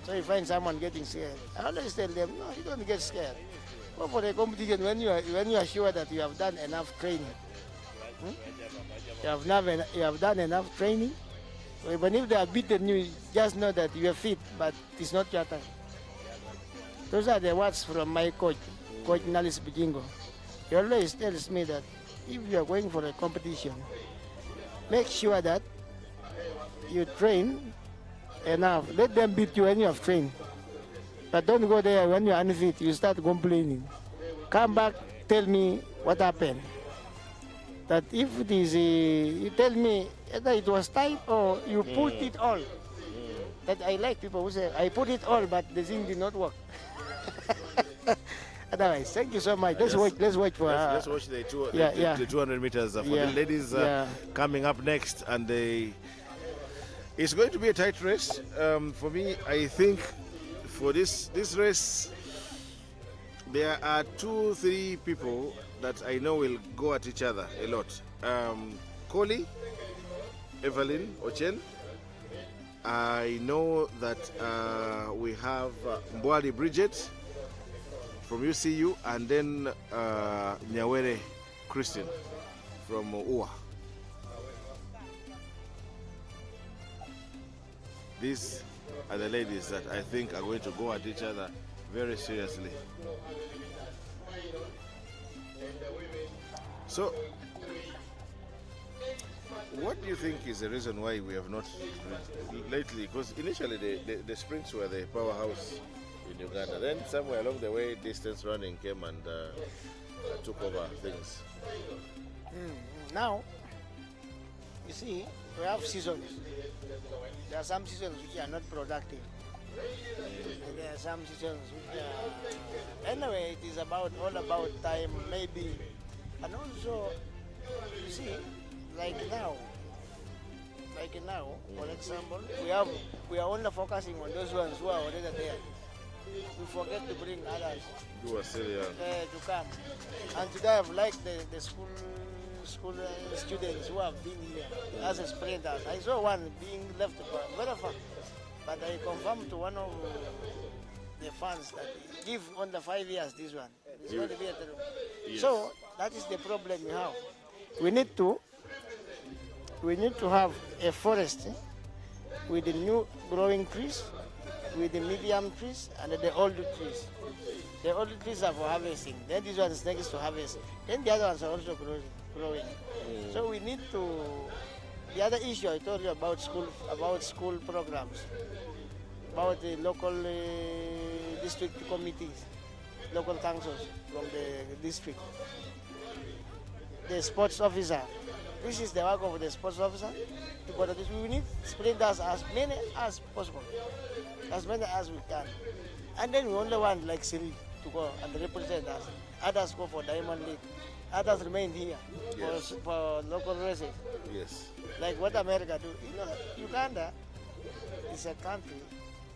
So you find someone getting scared. I always tell them, no, you don't get scared. Go for the competition when you are sure that you have done enough training. You have done enough training. So even if they have beaten you, just know that you are fit, but it's not your time. Those are the words from my coach, Coach Nalis Bijingo. He always tells me that if you are going for a competition, make sure that you train enough. Let them beat you when you have trained. But don't go there when you're unfit, you start complaining. Come back, tell me what happened. That if it is, you tell me either it was tight or you put it all. That I like people who say, I put it all, but the thing did not work. Otherwise, thank you so much. Let's watch for let's watch the 200 meters for the ladies coming up next, and it's going to be a tight race. For me, I think for this race, there are 2-3 people that I know will go at each other a lot. Koli, Evelyn, Ochen. I know that we have Mbwali Bridget from UCU, and then Nyawere Christian from UA. are the ladies that I think are going to go at each other very seriously. So, what do you think is the reason why we have not lately? Because initially the sprints were the powerhouse in Uganda. Then somewhere along the way, distance running came and took over things. Now, you see, we have seasons. There are some seasons which are not productive. And there are some seasons which are... Anyway, it is all about time, maybe. And also, you see, like now, for example, we are only focusing on those ones who are already there. We forget to bring others You are still young. to come. And today I've liked the school students who have been here as a sprinters. I saw one being left very far, but I confirmed to one of the fans that give on the 5 years this one. It's going to be a terrible. Yes. So that is the problem we have. We need to have a forest with the new growing trees, with the medium trees and the old trees. The old trees are for harvesting. Then this one is next to harvest. Then the other ones are also growing. So we need to. The other issue I told you about school programs, about the local district committees, local councils from the district. The sports officer. This is the work of the sports officer. But we need sprinters as many as possible, as many as we can. And then we only want like Siri to go and represent us. Others go for Diamond League. Others remain here for local races. Yes. Like what America do. You know, Uganda is a country.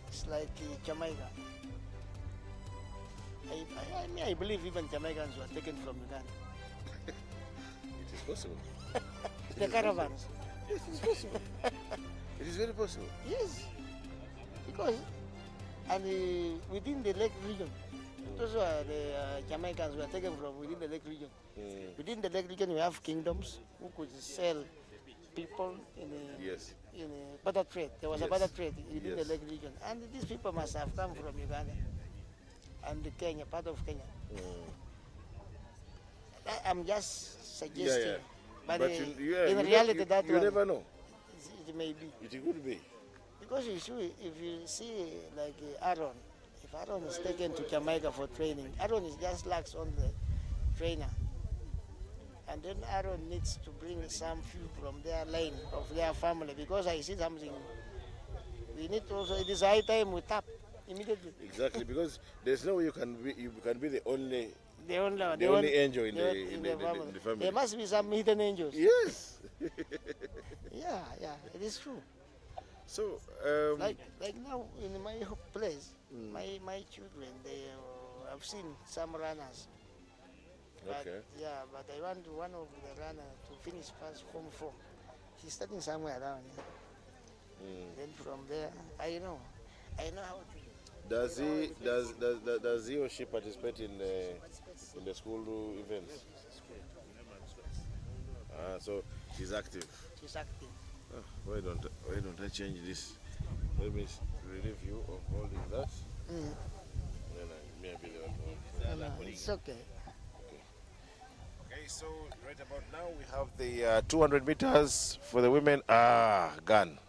It's like Jamaica. I believe even Jamaicans were taken from Uganda. It is possible. The caravans. Yes, it's possible. It is very possible. Yes. Because within the Lake region, those are the Jamaicans were taken from within the Lake region. Within the Lake region, we have kingdoms who could sell people in a butter trade. There was a butter trade within the Lake region. And these people must have come from Uganda and Kenya, part of Kenya. I'm just suggesting. But in reality, that you never know. It may be. It could be. Because if you see like Aaron, if Aaron is taken to Jamaica for training, Aaron is just lacks on the trainer. And then Aaron needs to bring some few from their line of their family, because I see something. We need to also, it is high time we tap immediately. Exactly, because there's no way you can be the only angel in the family. There must be some hidden angels. Yes. yeah, it is true. So, like now in my place, my children, I've seen some runners. But, but I want one of the runners to finish first Form 4. She's starting somewhere around here. Then from there, I know how to. Does he or she participate in the school events? So she's active. She's active. Oh, why don't I change this? Let me relieve you of holding that. Then maybe it's okay. Okay, so right about now we have the 200 meters for the women. Gun.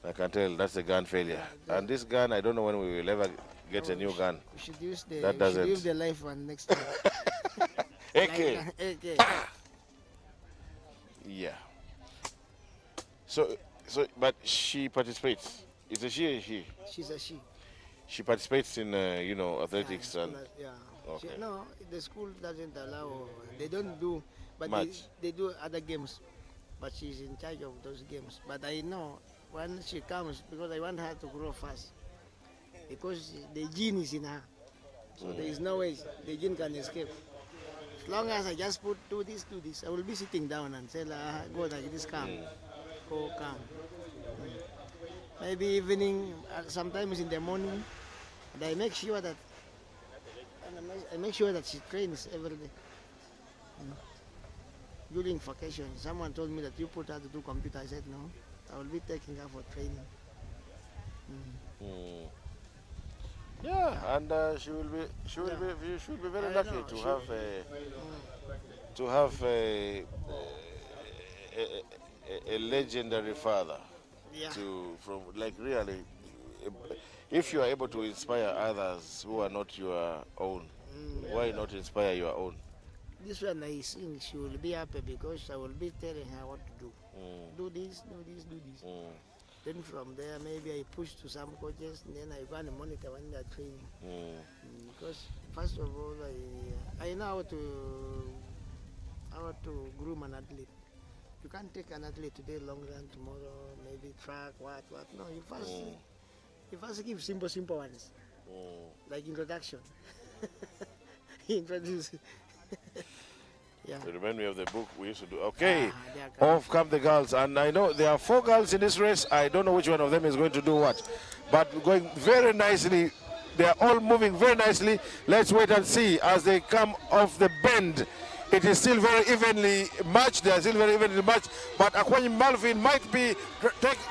I can tell that's a gun failure. And this gun, I don't know when we will ever get a new gun. We should use the live one next time. AK. AK. Yeah. So, but she participates. It's a she or she? She's a she. She participates in, athletics and. Okay. No, the school doesn't allow. They don't do, but they do other games. But she's in charge of those games. But I know when she comes, because I want her to grow fast, because the gene is in her. So there is no way the gene can escape. As long as I just do this, I will be sitting down and say, go like this, calm. Go calm. Maybe evening, sometimes in the morning, and I make sure that she trains every day. During vacation, someone told me that you put her to do computer. I said no, I will be taking her for training. Yeah, and she will be you should be very lucky to have a legendary father. Yeah. From like really, if you are able to inspire others who are not your own, why not inspire your own? This one I think she will be happy because I will be telling her what to do. Do this, do this, do this. Then from there, maybe I push to some coaches, and then I go and monitor when they're training. Because first of all, I know how to groom an athlete. You can't take an athlete today, long run, tomorrow, maybe track, what. No, you first give simple ones, like introduction. Introduce. Yeah. To remind me of the book we used to do. Okay, off come the girls, and I know there are 4 girls in this race. I don't know which one of them is going to do what, but going very nicely. They are all moving very nicely. Let's wait and see as they come off the bend. It is still very evenly matched. They are still very evenly matched, but Akwanyi Malvin might be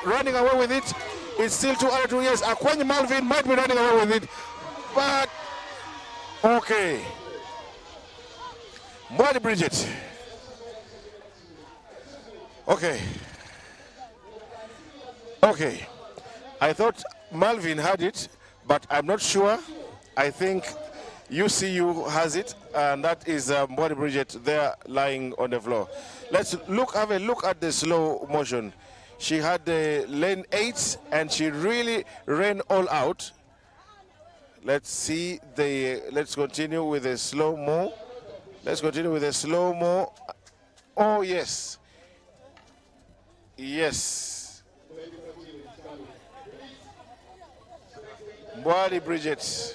running away with it. It's still too early to yes. Akwanyi Malvin might be running away with it, but okay. Mbwadi Bridget. Okay. I thought Malvin had it, but I'm not sure. I think UCU has it, and that is Mbwadi Bridget there lying on the floor. Let's have a look at the slow motion. She had the lane 8, and she really ran all out. Let's continue with the slow-mo. Let's continue with the slow-mo. Oh, yes. Yes. Mbwadi Bridget.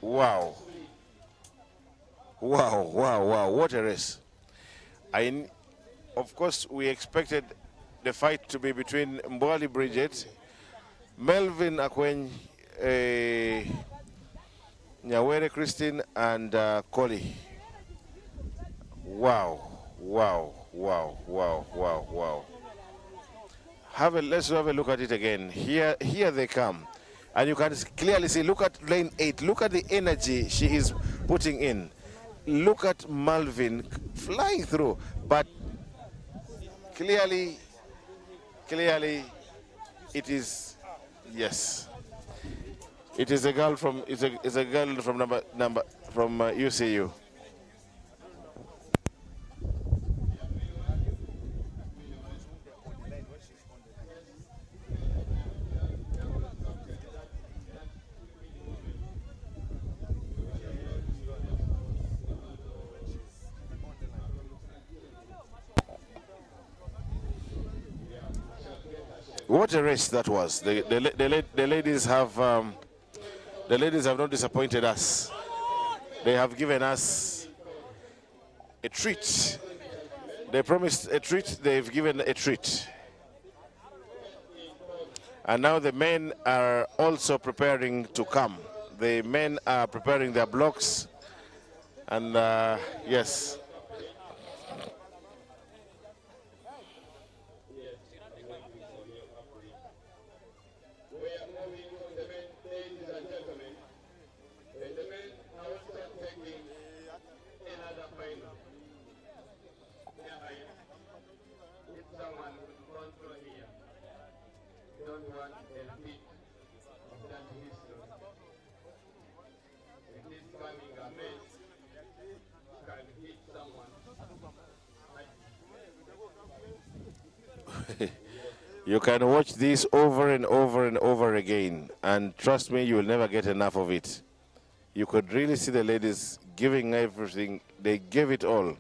Wow. What a race. Of course, we expected the fight to be between Mbwadi Bridget, Melvin Akwenyi, Nyawere Christine, and Koli. Wow. Let's have a look at it again. Here they come. And you can clearly see, look at lane 8. Look at the energy she is putting in. Look at Malvin flying through. But clearly, it is, yes. It is a girl from UCU. What a race that was! The ladies have not disappointed us. They have given us a treat. They promised a treat. They've given a treat. And now the men are also preparing to come. The men are preparing their blocks, and yes. You can watch this over and over again, and trust me, you will never get enough of it. You could really see the ladies giving everything. They gave it all.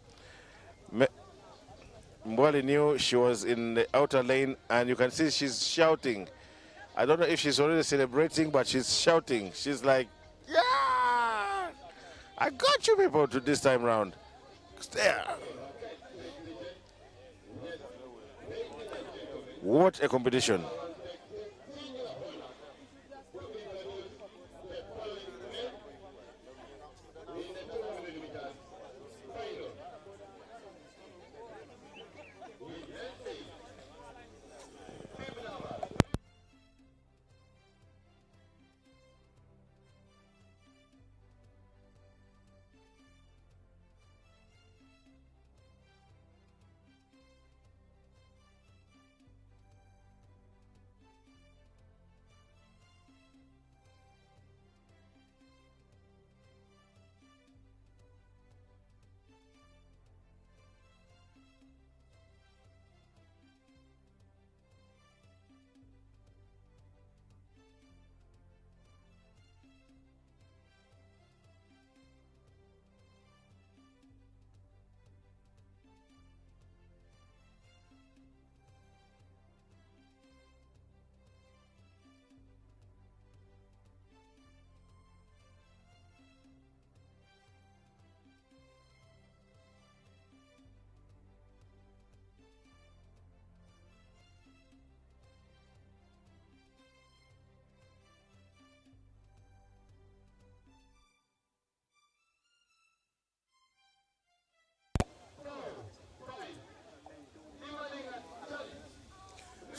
Mbwali knew she was in the outer lane, and you can see she's shouting. I don't know if she's already celebrating, but she's shouting. She's like, yeah, I got you people to this time round. There. What a competition.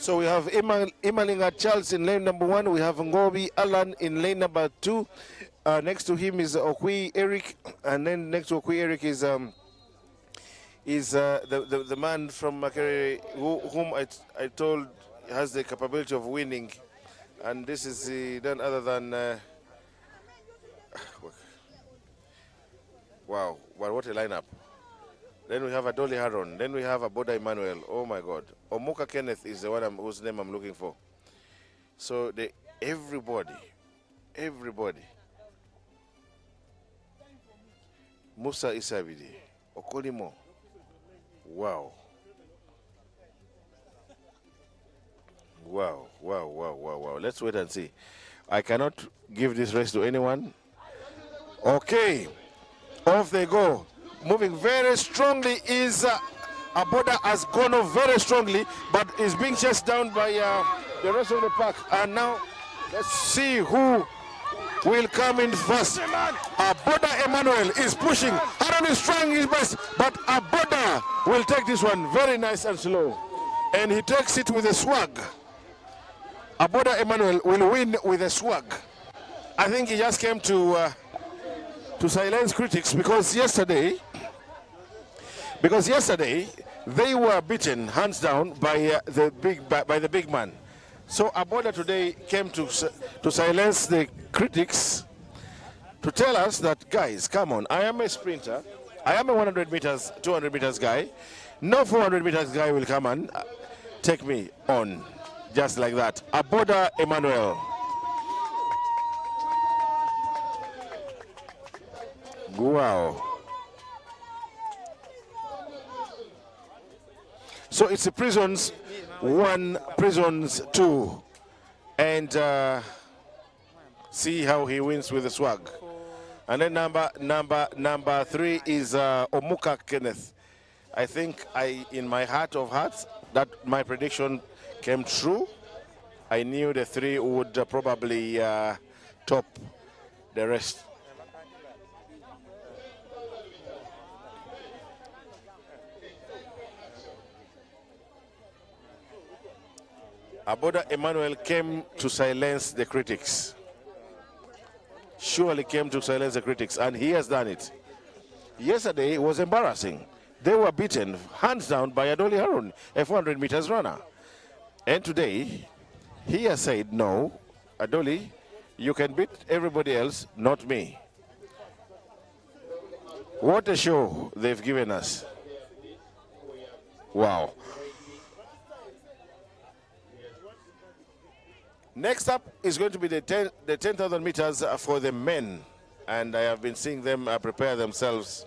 So we have Imalinga Charles in lane number 1. We have Ngobi Alan in lane number 2. Next to him is Okwi Eric, and then next to Okwi Eric is the man from Makere whom I told has the capability of winning, and this is none other than wow, well, what a lineup. Then we have Adoli Haron. Then we have Aboda Emmanuel. Oh my God. Omuka Kenneth is the one whose name I'm looking for. So everybody. Musa Isabidi. Okolimo. Wow. Wow. Let's wait and see. I cannot give this race to anyone. Okay. Off they go. Moving very strongly is Aboda has gone off very strongly, but is being chased down by the rest of the pack. And now let's see who will come in first. Aboda Emmanuel is pushing. Aaron is trying his best, but Aboda will take this one very nice and slow. And he takes it with a swag. Aboda Emmanuel will win with a swag. I think he just came to silence critics because yesterday they were beaten hands down by the big man. So Aboda today came to silence the critics, to tell us that, guys, come on, I am a sprinter, I am a 100 meters, 200 meters guy. No 400 meters guy will come and take me on just like that. Aboda Emmanuel. Wow. So it's the Prisons 1, Prisons 2. And see how he wins with the swag. And then number 3 is Omuka Kenneth. I think in my heart of hearts, that my prediction came true. I knew the 3 would probably top the rest. Aboda Emmanuel came to silence the critics. Surely came to silence the critics, and he has done it. Yesterday was embarrassing. They were beaten hands down by Adoli Harun, a 400 meters runner. And today, he has said, no, Adoli, you can beat everybody else, not me. What a show they've given us. Wow. Next up is going to be the 10,000 meters for the men, and I have been seeing them prepare themselves.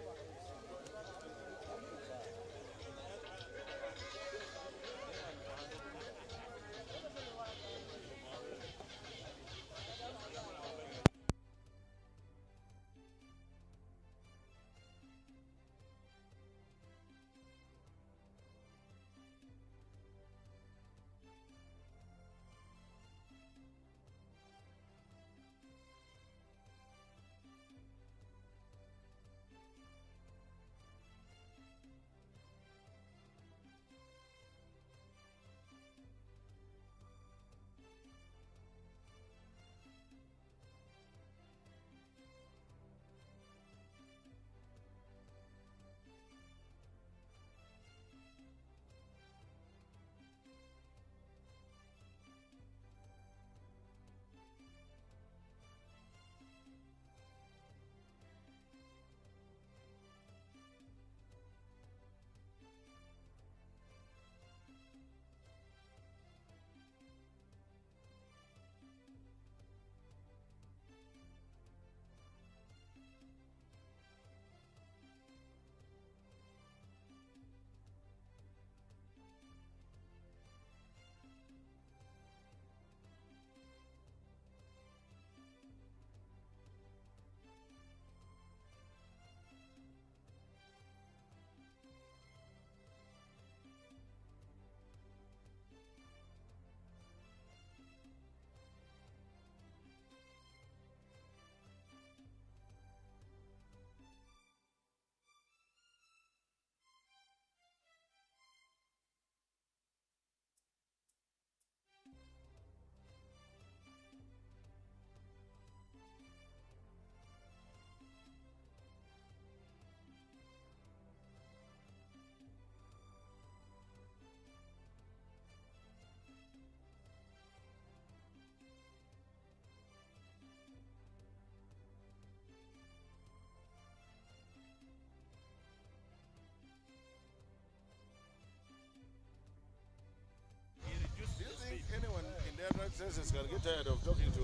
senses can get tired of talking to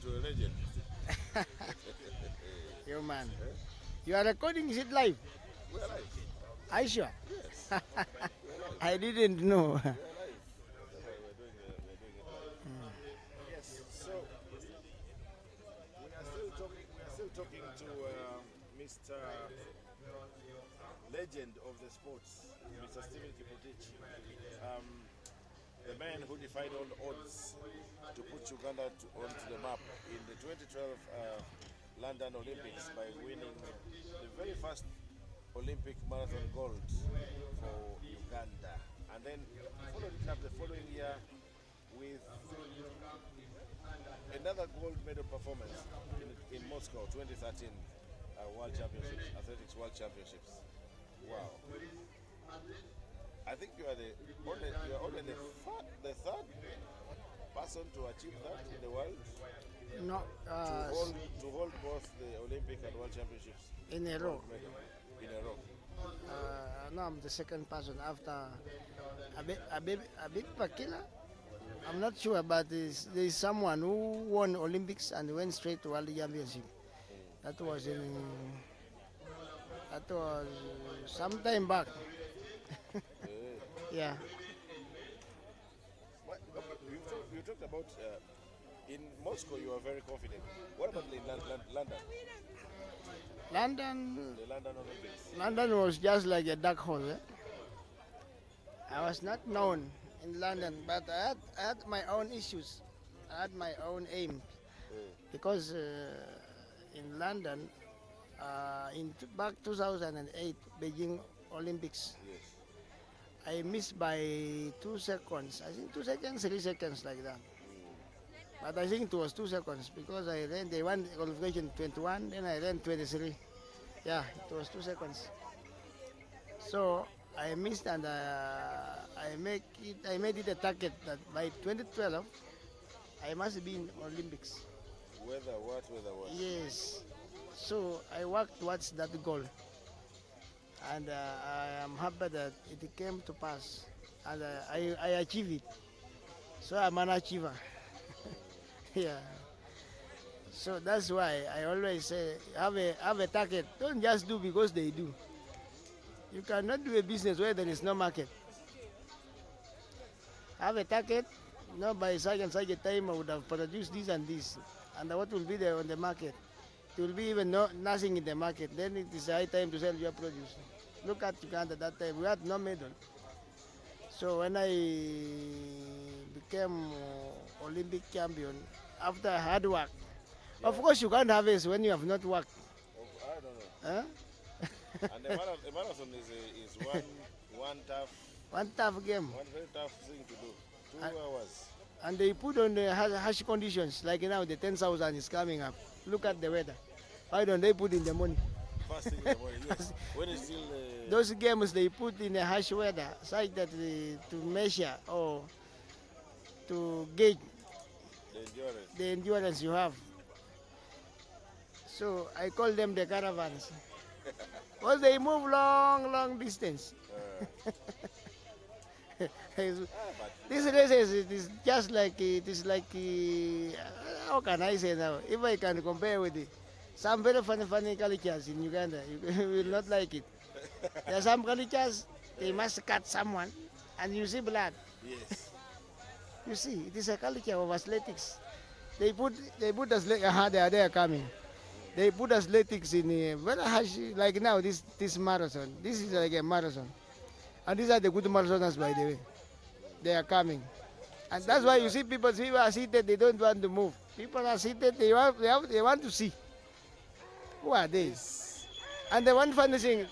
a legend. You man. You are recording it live. We are live. Are you sure? Yes. I didn't know. We are live. That's why we're doing it live. Yes. So we are still talking to Mr. Legend of the sports, Mr. Stephen Kiprotich, the man who defied all odds to put Uganda onto the map in the 2012 London Olympics by winning the very first Olympic marathon gold for Uganda, and then followed it up the following year with another gold medal performance in Moscow 2013 World Championships, Athletics World Championships. Wow! I think you are only the third person to achieve that in the world. No. To hold both the Olympic and World Championships In a row. In a row. No, I'm the second person after Abib Bakila. I'm not sure, but there's someone who won Olympics and went straight to World Championship. That was some time back. Yeah. You talked about in Moscow. You are very confident. What about in London? The London Olympics. London was just like a dark horse. I was not known in London, but I had my own issues. I had my own aims. Because in London, back 2008 Beijing Olympics, Yes. I missed by 2 seconds. I think 2 seconds, 3 seconds like that. But I think it was 2 seconds because I ran the one qualification 21, then I ran 23. Yeah, it was 2 seconds. So I missed, and I made it a target that by 2012 I must be in Olympics. Whether what? Yes. So I worked towards that goal, and I am happy that it came to pass, and I achieved it. So I'm an achiever. Yeah. So that's why I always say have a target. Don't just do because they do. You cannot do a business where there is no market. Have a target. By such and such a time I would have produced this and this, and what will be there on the market? It will be even nothing in the market. Then it is high time to sell your produce. Look at Uganda that time. We had no medal. So when I became Olympic champion, after hard work, of course you can't harvest when you have not worked. I don't know. Huh? And the marathon is one tough game. One very tough thing to do. 2 hours. And they put on the harsh conditions, like now the 10,000 is coming up. Look at the weather. Why don't they put in the morning? First thing in the morning, yes. When it's still... Those games they put in the harsh weather, such that to measure or to gauge the endurance you have. So I call them the caravans. Because they move long distance. This races, it is just like, how can I say now? If I can compare with some very funny cultures in Uganda, you will not like it. There are some cultures, they must cut someone, and you see blood. Yes. You see, it is a culture of athletics. They put us, they are coming. They put athletics in a very harsh, like now, this marathon. This is like a marathon. And these are the good marathoners, by the way. They are coming. And that's why you see people are seated, they don't want to move. People are seated, they want to see. Who are they? And the one funny thing,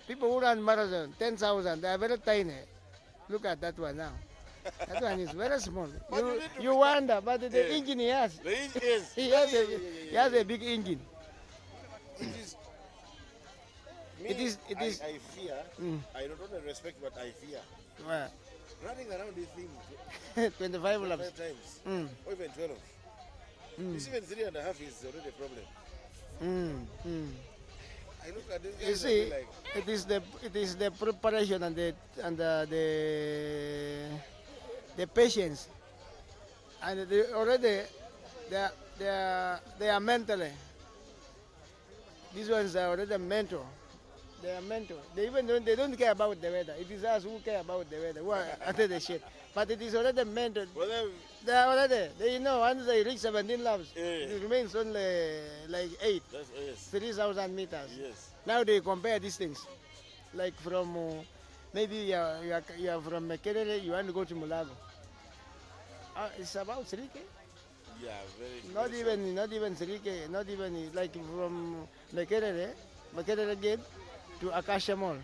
people who run marathon, 10,000, they are very tiny. Look at that one now. That one is very small. You wonder, but the engine he has. The engine is. He has a big engine. It is. I fear. I don't only respect, but I fear. Well, Running around this thing 25 laps. 5 times, or even 12. This even 3.5 is already a problem. I look at this guy. You see, like, it is the preparation and the patience and they already they are mentally. These ones are already mental. They are mental. They don't care about the weather. It is us who care about the weather. Who are under the shit. But it is already mental. Well, They are already. They know once they reach 17 laps, Yeah. it remains only like 8, that's yes. 3,000 meters. Yes. Now they compare these things. Like from maybe you are from Makerere, you want to go to Mulago. It's about 3K. Yeah, very. Not very even 3K. Not even like from Makerere Gate to Akasha Mall.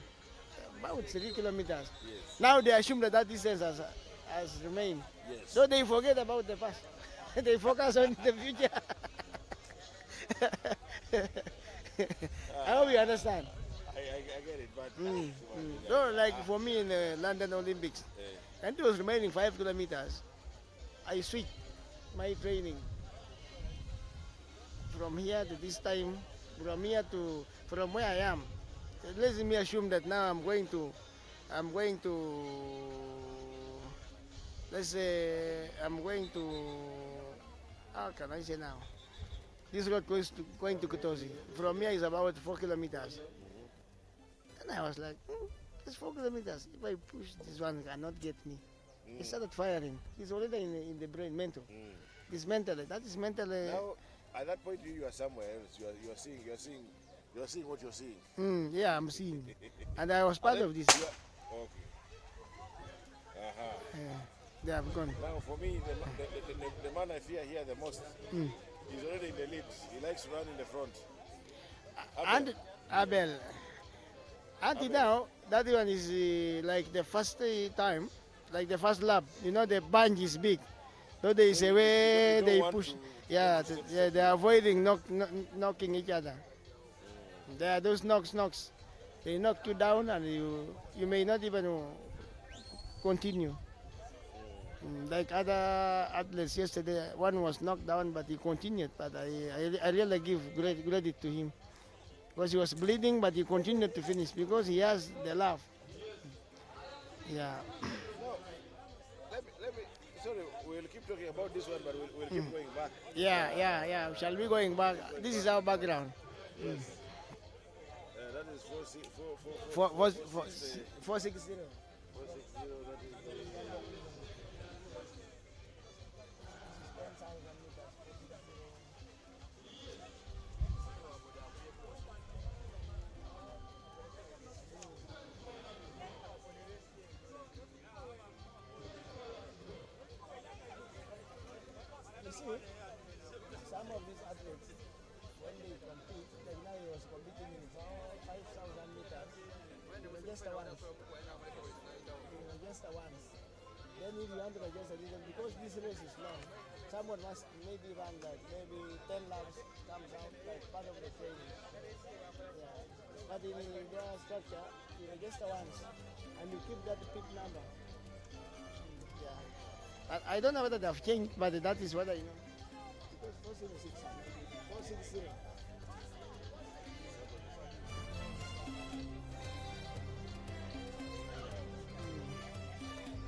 About 3 kilometers. Yes. Now they assume that distance has remained. Yes. So they forget about the past. They focus on the future. I hope you understand. I get it, but So like for me in the London Olympics, and it was remaining 5 kilometers, I switched my training from here to this time, from where I am. Let me assume that now I'm going to, let's say I'm going to, how can I say now? This road going to Kutosi. From here is about 4 kilometers. And I was like, it's 4 kilometers. If I push this one, cannot get me. He started firing. He's already in the brain, mental. It's mentally. That is mentally. now at that point you are somewhere else. You're seeing what you're seeing. Yeah, I'm seeing. And I was part of this. Okay. They have gone. Now for me, the man I fear here the most, he's already in the lead. He likes to run in the front. And Abel. Until now, that one is like the first time, like the first lap. You know, the bunch is big. So there is a way don't they want push. to- Yeah, they're avoiding knocking each other. There are those knocks. They knock you down and you may not even continue. Like other athletes yesterday, one was knocked down, but he continued. But I really give great credit to him. Because he was bleeding, but he continued to finish because he has the love. Yeah. Let me. Sorry, we'll keep talking about this one, but we'll keep going back. Yeah. Shall we going back? This is our background. That is 460. 460. That is. You see, some of these athletes, when they compete, like now he was competing in 5,000 meters, he register once. Then if you want to register again, because this race is long, someone must maybe run like maybe 10 laps, comes out like part of the training. Yeah. But in their structure, you register once and you keep that pit number. Yeah. I don't know whether they have changed, but that is what I know. Because 460.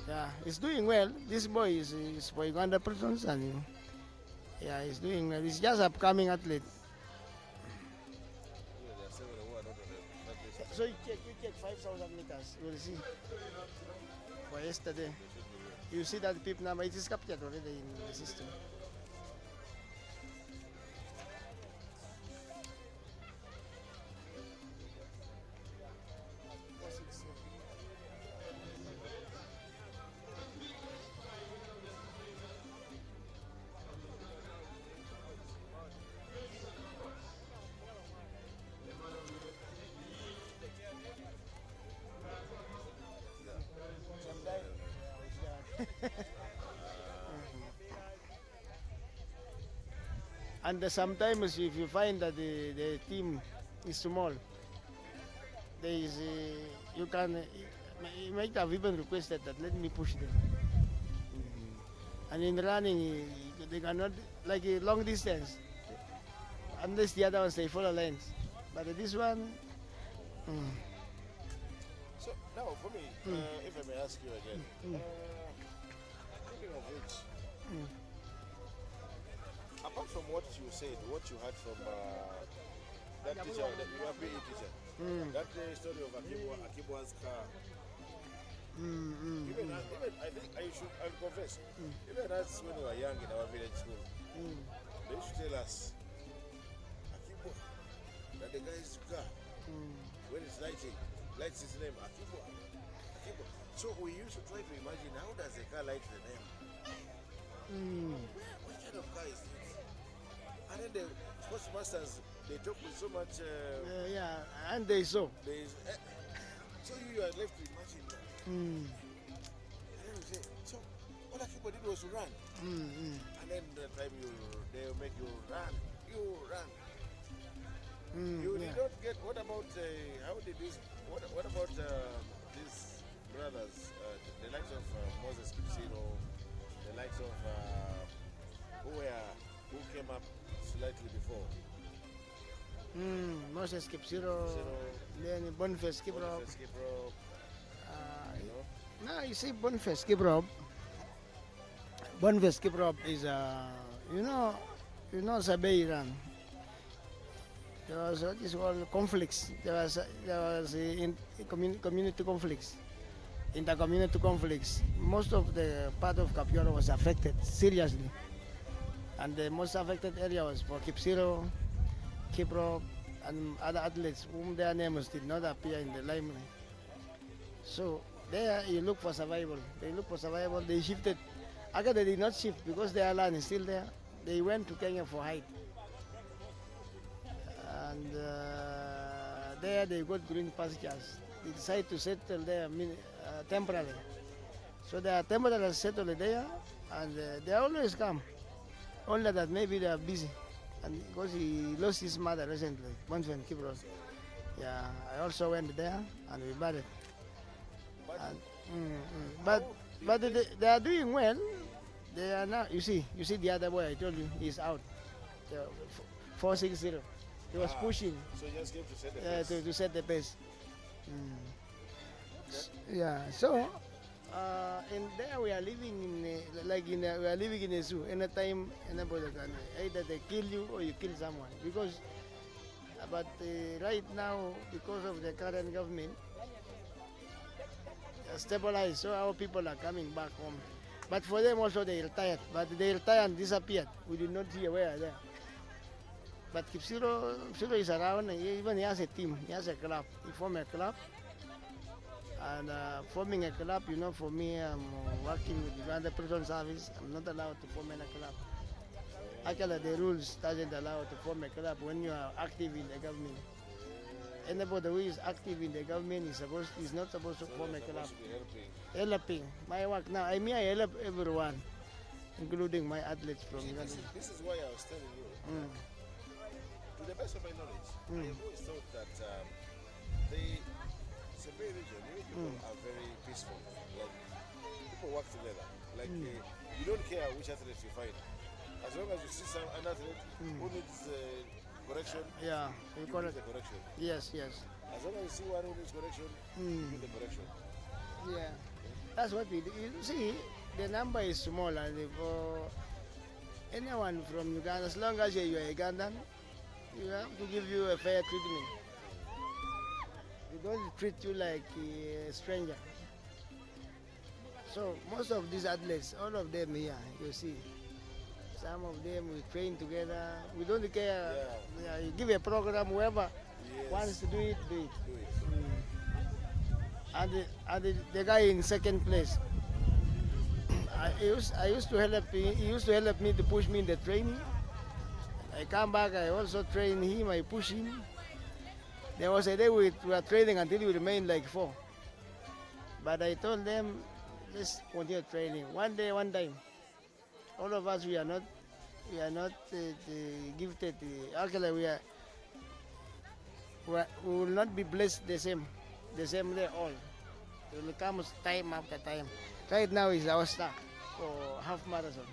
Yeah, he's doing well. This boy is for Uganda persons and yeah, he's doing well. He's just upcoming athlete. So you check 5,000 meters. You will see. For yesterday, you see that PIP number. It is captured already in the system. And sometimes if you find that the team is small, there is you might have even requested that let me push them. And in running, they cannot, like a long distance, unless the other ones they follow lanes. But this one, So now for me, if I may ask you again, thinking of which, Apart from what you said, what you heard from that teacher, your PE teacher, that story of Akibo's car. Even I think I'll confess, even us when we were young in our village school, they used to tell us, Akibo, that the guy's car, when it's lights his name, Akibo. So we used to try to imagine, how does a car light the name? What kind of car is this? And then the sports masters, they talk with so much... and they saw. So you are left to imagine that. And then we say, so all Akibo did was to run. And then the time they'll make you run. You did not get, what about, how did this, what about these brothers, the likes of Moses Kipsiro, the likes of, who came up slightly before? Moses Kipsiro, then Boniface Kiprop. Now you see Boniface Kiprop. Boniface Kiprop is you know Sabeiran. There was what is called conflicts. There was in community conflicts. In the community conflicts, most of the part of Kapiora was affected seriously, and the most affected area was for Kipsiro, Kiprop, and other athletes whom their names did not appear in the limelight. So there you look for survival. They look for survival. They shifted. Again, they did not shift because their land is still there. They went to Kenya for height. And there they got green pastures. They decided to settle there temporarily. So they are temporarily settled there, and they always come. Only that maybe they are busy. And because he lost his mother recently, Bonfen Kibros. Yeah, I also went there and we buried. But they are doing well. They are now. You see the other boy I told you, he's out. 460. He was pushing. So he just came to set the pace. To set the pace. Yeah. So in there we are living in we are living in a zoo. Anytime anybody can either they kill you or you kill someone because. But right now, because of the current government, stabilized, so our people are coming back home. But for them also they retired. But they retired and disappeared. We did not hear where they are. But Kipsiro is around. Even he has a team. He has a club. He formed a club. And forming a club, for me, I'm working with the Uganda Prison Service. I'm not allowed to form any club. Actually, the rules doesn't allow to form a club when you are active in the government. Anybody who is active in the government is not supposed to form a club. Helping. My work now, I help everyone, including my athletes from Uganda. This is why I was telling you. To the best of my knowledge, I have always thought that the Sabay region, people are very peaceful. Like people work together. Like you don't care which athletes you find. As long as you see an athlete who needs correction, you give the correction. Yes. As long as you see one who needs correction, you give the correction. Yeah, that's what we do. You see, the number is small, and for anyone from Uganda, as long as you are Ugandan, you have to give you a fair treatment. They don't treat you like a stranger. So most of these athletes, all of them here, you see. Some of them we train together. We don't care. Yeah, you give a program, whoever wants to do it, do it. And the guy in second place, I used to help. He used to help me to push me in the training. I come back. I also train him. I push him. There was a day we were training until we remained like 4. But I told them, let's continue training. One day, one time. All of us, we are not gifted. Actually, we will not be blessed the same day all. It will come time after time. Right now is our star for half marathon.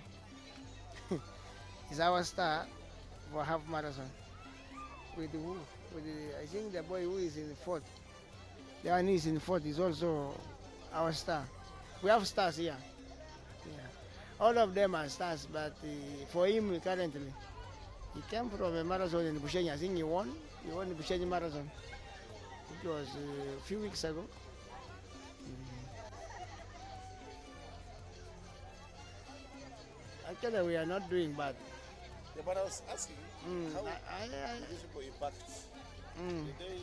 It's our star for half marathon. With who? I think the boy who is in 4th. The one who is in 4th is also our star. We have stars here. Yeah. All of them are stars, but for him currently, he came from a marathon in Busheni. I think he won the Busheni marathon. It was a few weeks ago. Actually, we are not doing bad. Yeah, but I was asking, how these people impact? Did they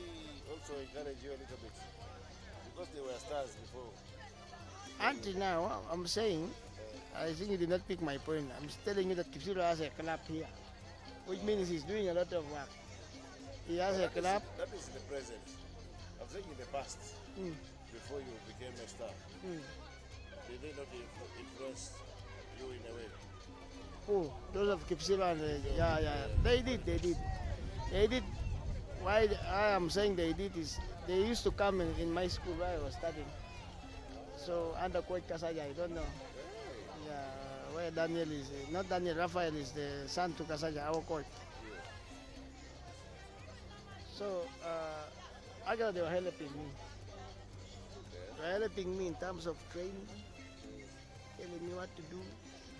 also encourage you a little bit? Because they were stars before. Until now, I'm saying, I think you did not pick my point. I'm telling you that Kipsiro has a club here, which means he's doing a lot of work. He has a club. That is in the present. I'm saying in the past, before you became a star, did they not influence you in a way? Oh, those of Kipsiro and they did. Why I am saying they did is they used to come in my school where I was studying. So under Coach Kasaja, I don't know. Yeah, where Daniel is, not Daniel, Raphael is the son to Kasaja, our coach. So actually they were helping me. They were helping me in terms of training, telling me what to do.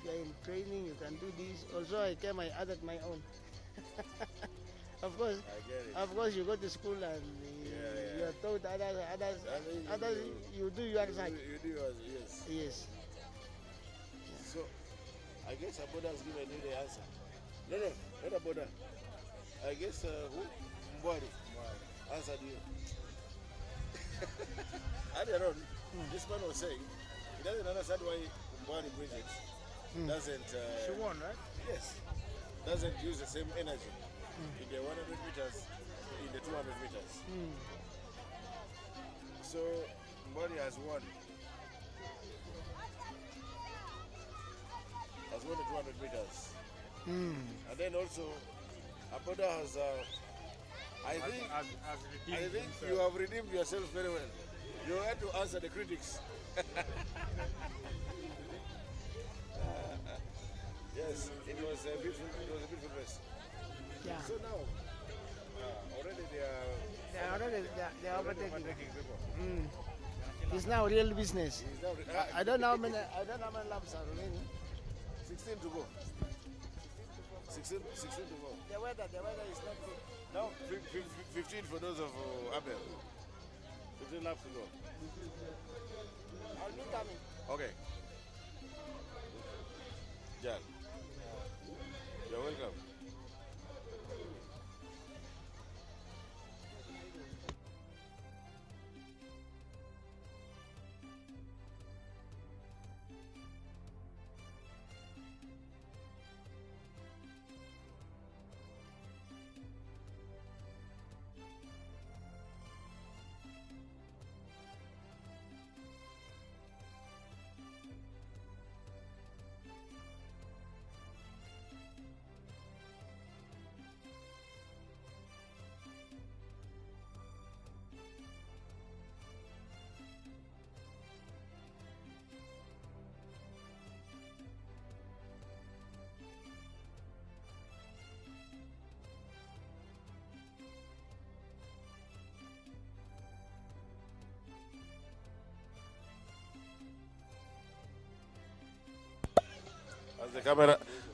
If you're in training, you can do this. Also, I added my own. Of course, you go to school and you are told others, you do your side. You do yours, yes. Yes. So, I guess Aboda has given you the answer. No, not Aboda. I guess who? Mbwari answered you. Earlier on, this man was saying he doesn't understand why Mbwari Bridget doesn't. She won, right? Yes. Doesn't use the same energy in the 100 meters, in the 200 meters. So, Mbwari has won. Has won the 200 meters. And then also, Aboda has, I think you have redeemed yourself very well. You had to answer the critics. Yes, it was a beautiful race. Yeah. So now, already they are overtaking people. It's now real business. I don't know how many laps are remaining. 16 to go. 16 to go. The weather is not good. Now 15 for those of Abel. 15 laps to go. I'll be coming. Okay. Jan, you're welcome.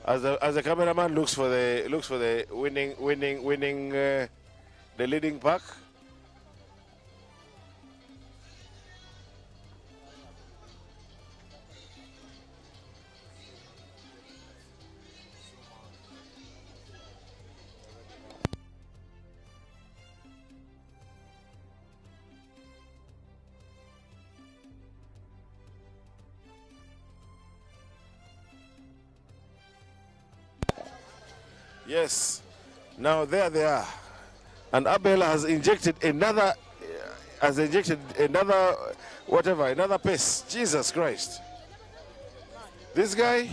As the cameraman looks for the winning the leading pack. Yes, now there they are, and Abel has injected another, another pace. Jesus Christ! This guy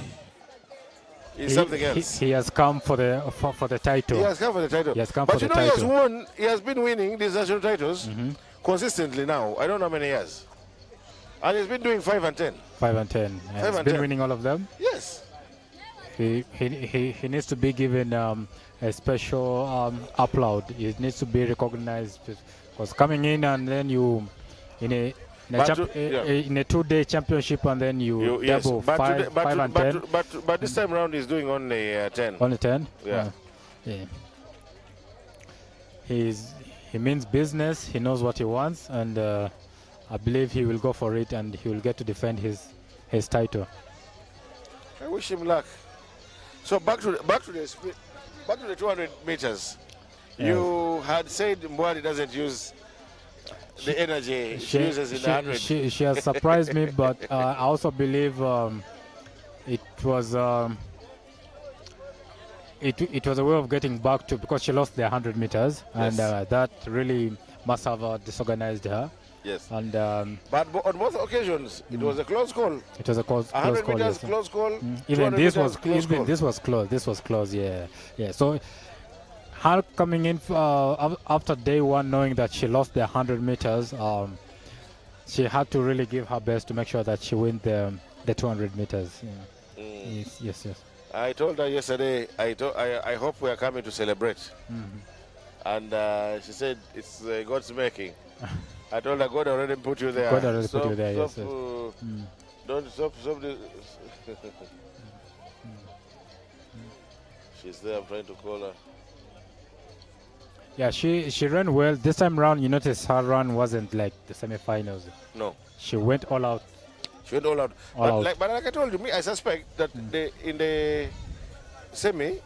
is something else. He has come for the title. He has come for the title. He has come but for you the know, title. he has won. He has been winning these national titles consistently now. I don't know how many years, and he's been doing 5 and 10. 5 and 10. And he's been winning all of them. Yes. He needs to be given a special applaud. He needs to be recognized because coming in and then you in a In a 2-day championship, and then you double but 5 and 10. But this time round he's doing only 10. Only 10? Yeah. Yeah. He means business. He knows what he wants, and I believe he will go for it, and he will get to defend his title. I wish him luck. So back to the 200 meters. Yeah. You had said Mwari doesn't use the energy she uses in the 100. She has surprised me, but I also believe it was it was a way of getting back to, because she lost the 100 meters, and that really must have disorganized her. Yes. And but on both occasions, it was a close call. It was a close call. 100 meters, Yes. close call. Even this was close. This was close. This was close. Yeah. So her coming in after day one, knowing that she lost the 100 meters, she had to really give her best to make sure that she win the 200 meters. Yeah. Yes. I told her yesterday, I hope we are coming to celebrate. And she said, it's God's making. I told her, God already put you there. God already put you there, yes. Don't stop this. She's there, I'm trying to call her. Yeah, she ran well. This time round, you notice her run wasn't like the semi-finals. No. She went all out. She went all out. But like I told you, I suspect that in the semi,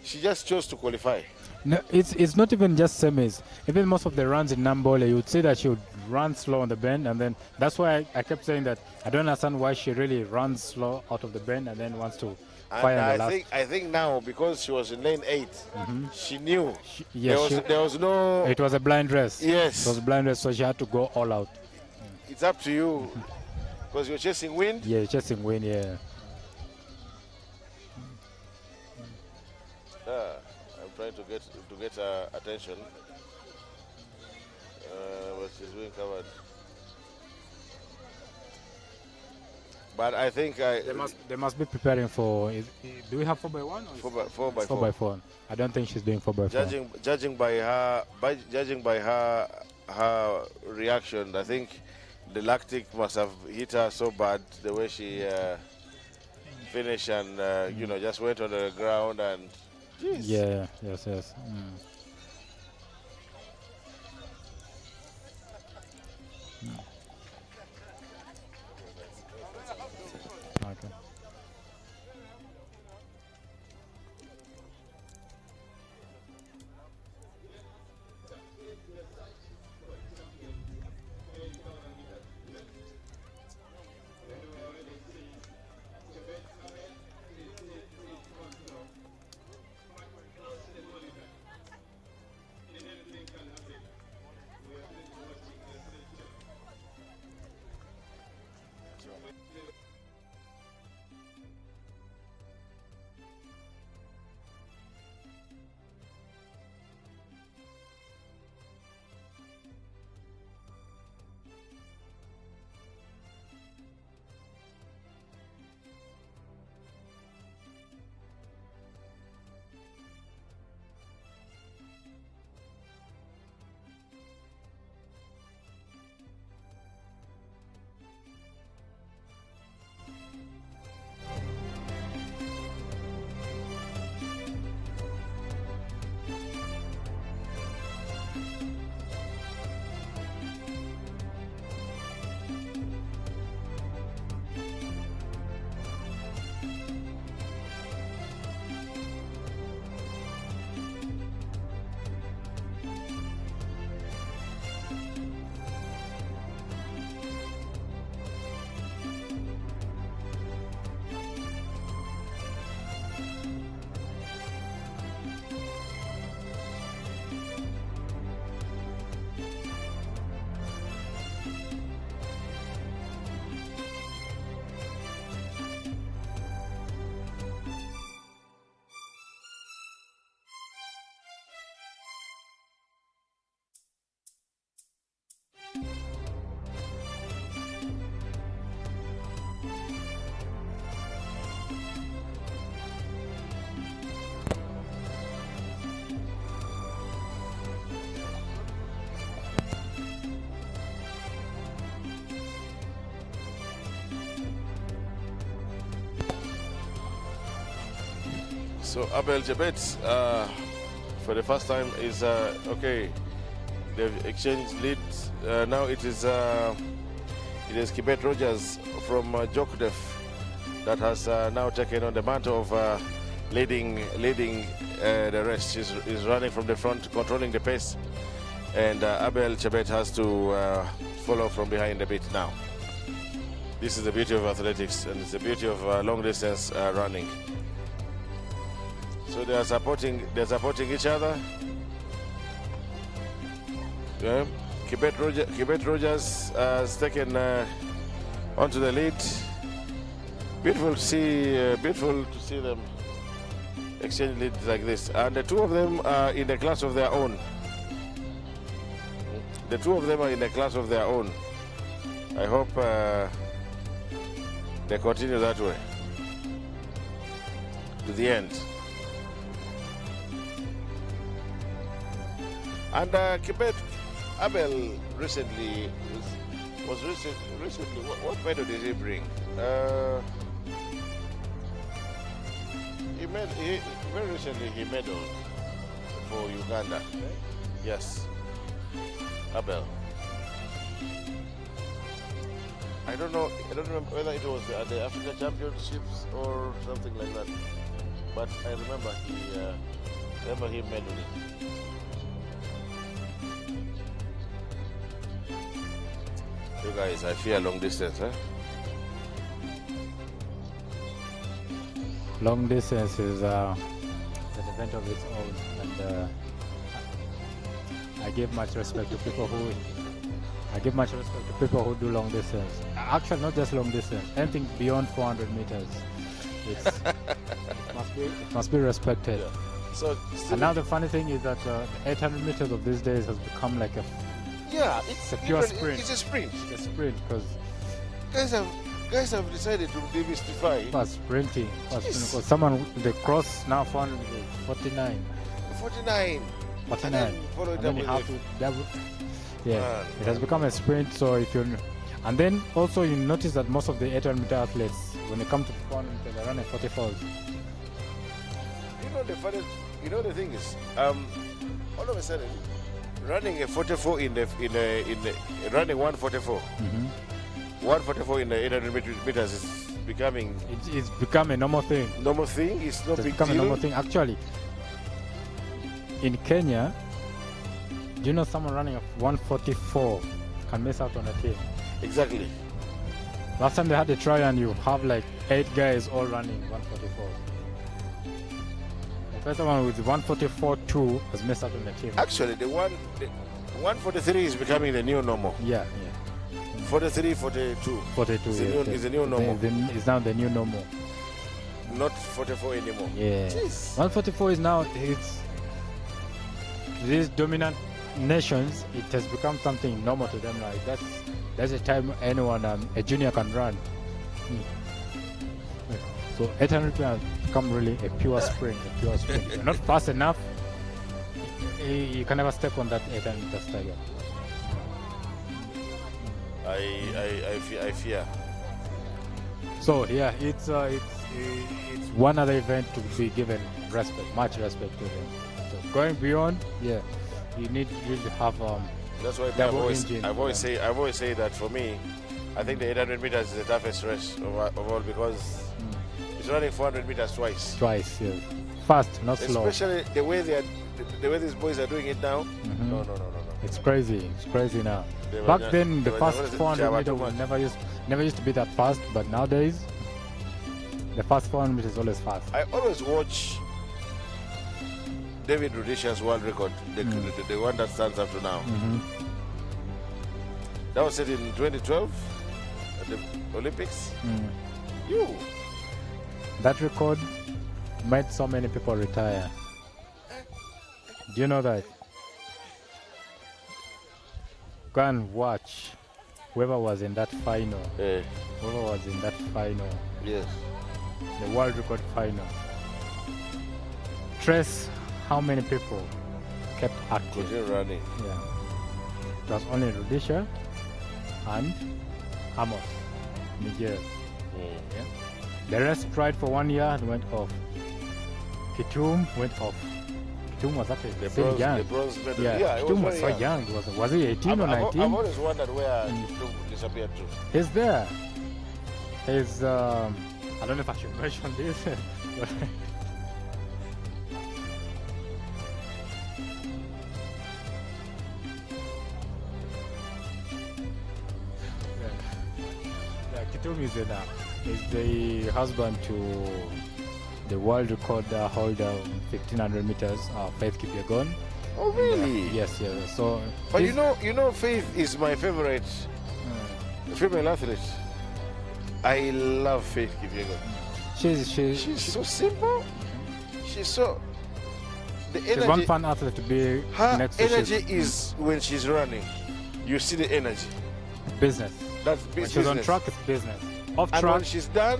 she just chose to qualify. No, it's not even just semis. Even most of the runs in Nambole, you would see that she would run slow on the bend, and then that's why I kept saying that I don't understand why she really runs slow out of the bend and then wants to fire the last. I think now, because she was in lane 8, she knew there was no... It was a blind race. Yes. It was a blind race, so she had to go all out. It's up to you, because you're chasing wind. Yeah, chasing wind, yeah. I'm trying to get her attention, but she's being covered. But I think they must be preparing for. Do we have 4x1? 4x4. I don't think she's doing 4x4. Judging by her reaction, I think the lactic must have hit her so bad the way she finished, and just went on the ground and. Jeez. Yeah. Yes. Okay. So Abel Jebet, for the first time, is okay. They've exchanged leads. Now it is Kibet Rogers from Jokdef that has now taken on the mantle of leading the rest. Is running from the front, controlling the pace, and Abel Jebet has to follow from behind a bit now. This is the beauty of athletics, and it's the beauty of long distance running. So they are supporting each other. Yeah. Kibet Rogers has taken onto the lead. Beautiful to see them exchange leads like this. And the two of them are in a class of their own. The two of them are in a class of their own. I hope they continue that way to the end. And Kibet Abel recently was recently. What medal did he bring? Very recently he medaled for Uganda. Yes, Abel. I don't know whether it was at the Africa Championships or something like that. But I remember he medaled it. You guys, I fear long distance, eh? Long distance is an event of its own, and I give much respect to people who do long distance. Actually, not just long distance, anything beyond 400 meters. It must be respected. Yeah. So and now the funny thing is that 800 meters of these days has become like a it's a pure sprint. It's a sprint. It's a sprint because guys have decided to demystify. Fast sprinting. Because someone they cross now 400 meters, 49. 49. 49. And then you have to double. Yeah, it has become a sprint. So if you, and then also you notice that most of the 800 meter athletes, when they come to 400 meters, they run at 44s. You know the thing is, all of a sudden, running a 44 running 144. 144 in the 800 meters is becoming. It's become a normal thing. Normal thing. It's not big deal. Become a normal thing. Actually, in Kenya, do you know someone running a 144 can miss out on a team? Exactly. Last time they had a try and you have like 8 guys all running 144. The first one with 144-2 has missed out on the team. Actually, the 143 is becoming the new normal. Yeah. 43, 42. 42 is the new normal. It's now the new normal. Not 44 anymore. Yeah. Jeez. 144 is now, these dominant nations, it has become something normal to them now. That's the time anyone, a junior can run. So 800 has become really a pure sprint. If you're not fast enough, you can never step on that 800 meter stagger. I fear. So yeah, it's one other event to be given respect, much respect to them. So going beyond, you need to have That's why I've always say that for me, I think the 800 meters is the toughest race of all because it's running 400 meters twice. Twice, yes. Fast, not slow. Especially the way these boys are doing it now. No. It's crazy. It's crazy now. Back then, the first 400 meters never used to be that fast, but nowadays, the first 400 meters is always fast. I always watch David Rudisha's world record, the one that stands up to now. That was set in 2012 at the Olympics. That record made so many people retire. Do you know that? Go and watch whoever was in that final. Whoever was in that final. Yes. The world record final. Trace how many people kept active. Continue running. Yeah. It was only Rudisha and Amos, Niger. Yeah. The rest tried for 1 year and went off. Kitum went off. Kitum was actually still young. The bronze medal. Yeah, he Kitum was was very so young. Was he 18 or 19? I've always wondered where Kitum disappeared to. He's there. He's, I don't know if I should mention this. But yeah, Kitum is the husband to the world record holder 1500 meters, Faith Kipyegon. Oh, really? Yes. So, but you know, Faith is my favorite female athlete. I love Faith Kipyegon. She's so simple. She's so. The energy. She's one fun athlete to be her next to. Energy is when she's running. You see the energy. Business. That's when business. She's on track, it's business. Off and track. when she's done,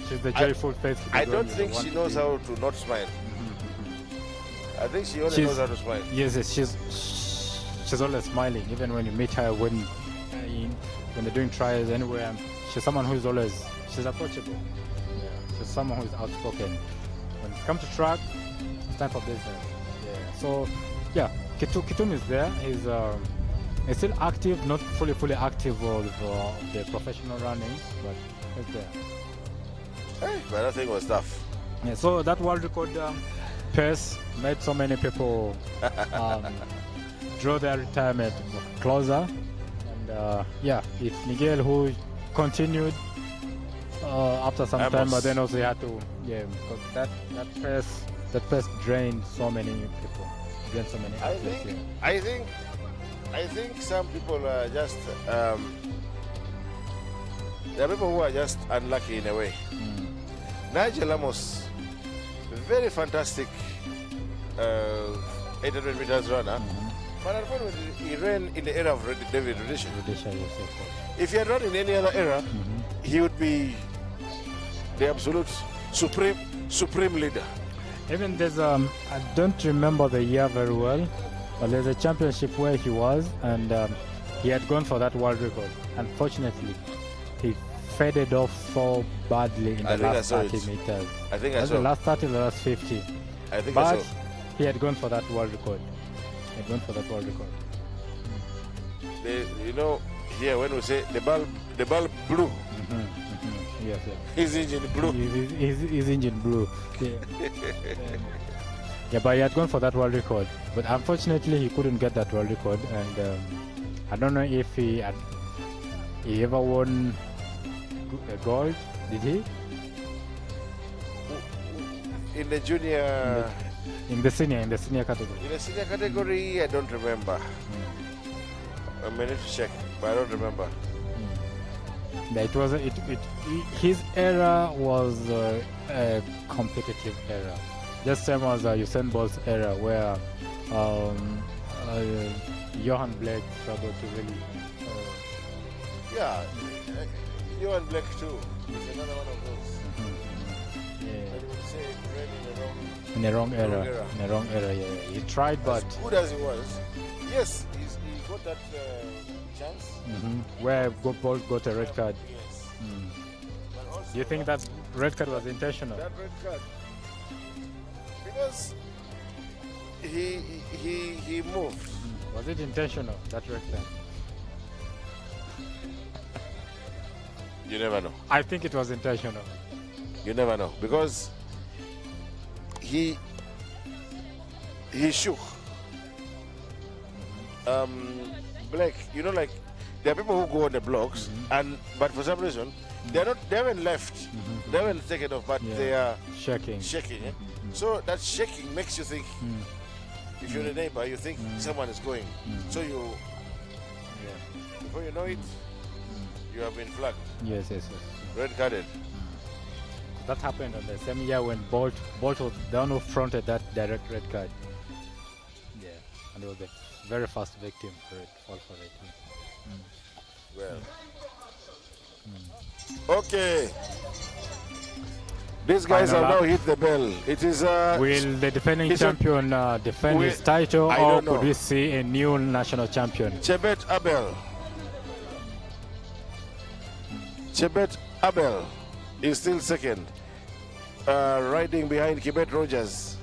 she's the joyful face. I don't think she knows how to not smile. I think she only knows how to smile. Yes, she's always smiling. Even when you meet her, when they're doing trials anywhere, she's someone who's she's approachable. Yeah. She's someone who's outspoken. When it comes to track, it's time for business. Yeah. So, yeah, Kitum is there. He's still active, not fully active of the professional running, but he's there. Hey, but that thing was tough. Yeah, so that world record pace made so many people draw their retirement closer. And it's Miguel who continued after some time, but then also he had to, because that pace drained so many people, drained so many athletes. I think some people are just there are people who are just unlucky in a way. Nigel Amos, very fantastic 800 meters runner, but unfortunately he ran in the era of David Rudisha. If he had run in any other era, he would be the absolute supreme leader. Even there's I don't remember the year very well, but there's a championship where he was, and he had gone for that world record. Unfortunately, he faded off so badly in the last 30 meters. I think I saw. The last 30, the last 50. I think but I saw. He had gone for that world record. He had gone for that world record. Here when we say the ball blue. Yes. His engine blue. His engine blue. Yeah, but he had gone for that world record. But unfortunately, he couldn't get that world record. And I don't know if he ever won a gold. Did he? In the junior. In the senior category. In the senior category, I don't remember. I may need to check, but I don't remember. Yeah, it was his era was a competitive era, just same as Usain Bolt's era, where Johan Blake struggled to really. Johan Blake too. He's another one of those. Yeah. I would say ran in the wrong era. Yeah. He tried, but as good as he was, yes, he got that chance. Where Bolt got a red card. Yes. Do you think that red card was intentional? That red card, because he moved. Was it intentional, that red card? You never know. I think it was intentional. You never know, because he shook. Blake, like there are people who go on the blocks, but for some reason they haven't left, they haven't taken off, but they are shaking. So that shaking makes you think. If you're a neighbor, you think someone is going. So before you know it, you have been flagged. Yes. Red carded. That happened on the same year when Bolt was the one who fronted that direct red card. Yeah, and it was the very first victim for it, fall for it. Well. Okay. These guys have now hit the bell. It is. Will the defending champion defend his title, or could we see a new national champion? Chebet Abel is still second. riding behind Kibet Rogers.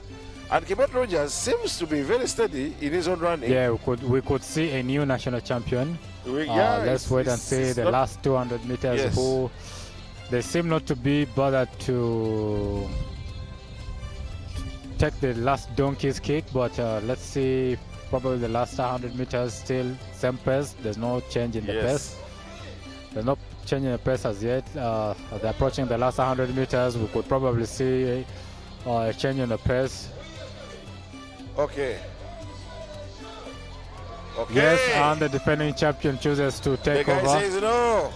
And Kibet Rogers seems to be very steady in his own running. Yeah, we could see a new national champion. Let's wait and see the last 200 meters. Yes. Who they seem not to be bothered to take the last donkey's kick, but let's see. Probably the last 100 meters still same pace. There's no change in the pace. There's no change in the pace as yet. As they're approaching the last 100 meters, we could probably see a change in the pace. Okay. Yes, and the defending champion chooses to take over. The guy says no.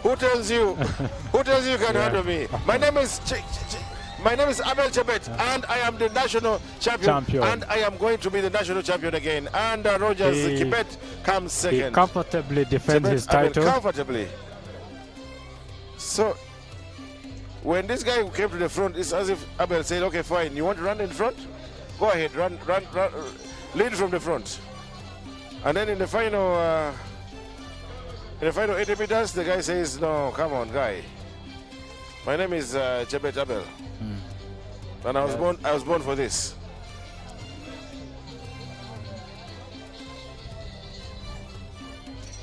Who tells you? Who tells you can handle me? My name is Abel Chebet, and I am the national champion. And I am going to be the national champion again. And Rogers Kibet comes second. He comfortably defends his title. Comfortably. So, when this guy came to the front, it's as if Abel said, okay, fine, you want to run in front? Go ahead, run, lead from the front. And then in the final 80 meters, the guy says, no, come on, guy. My name is Chebet Abel. And I was born for this.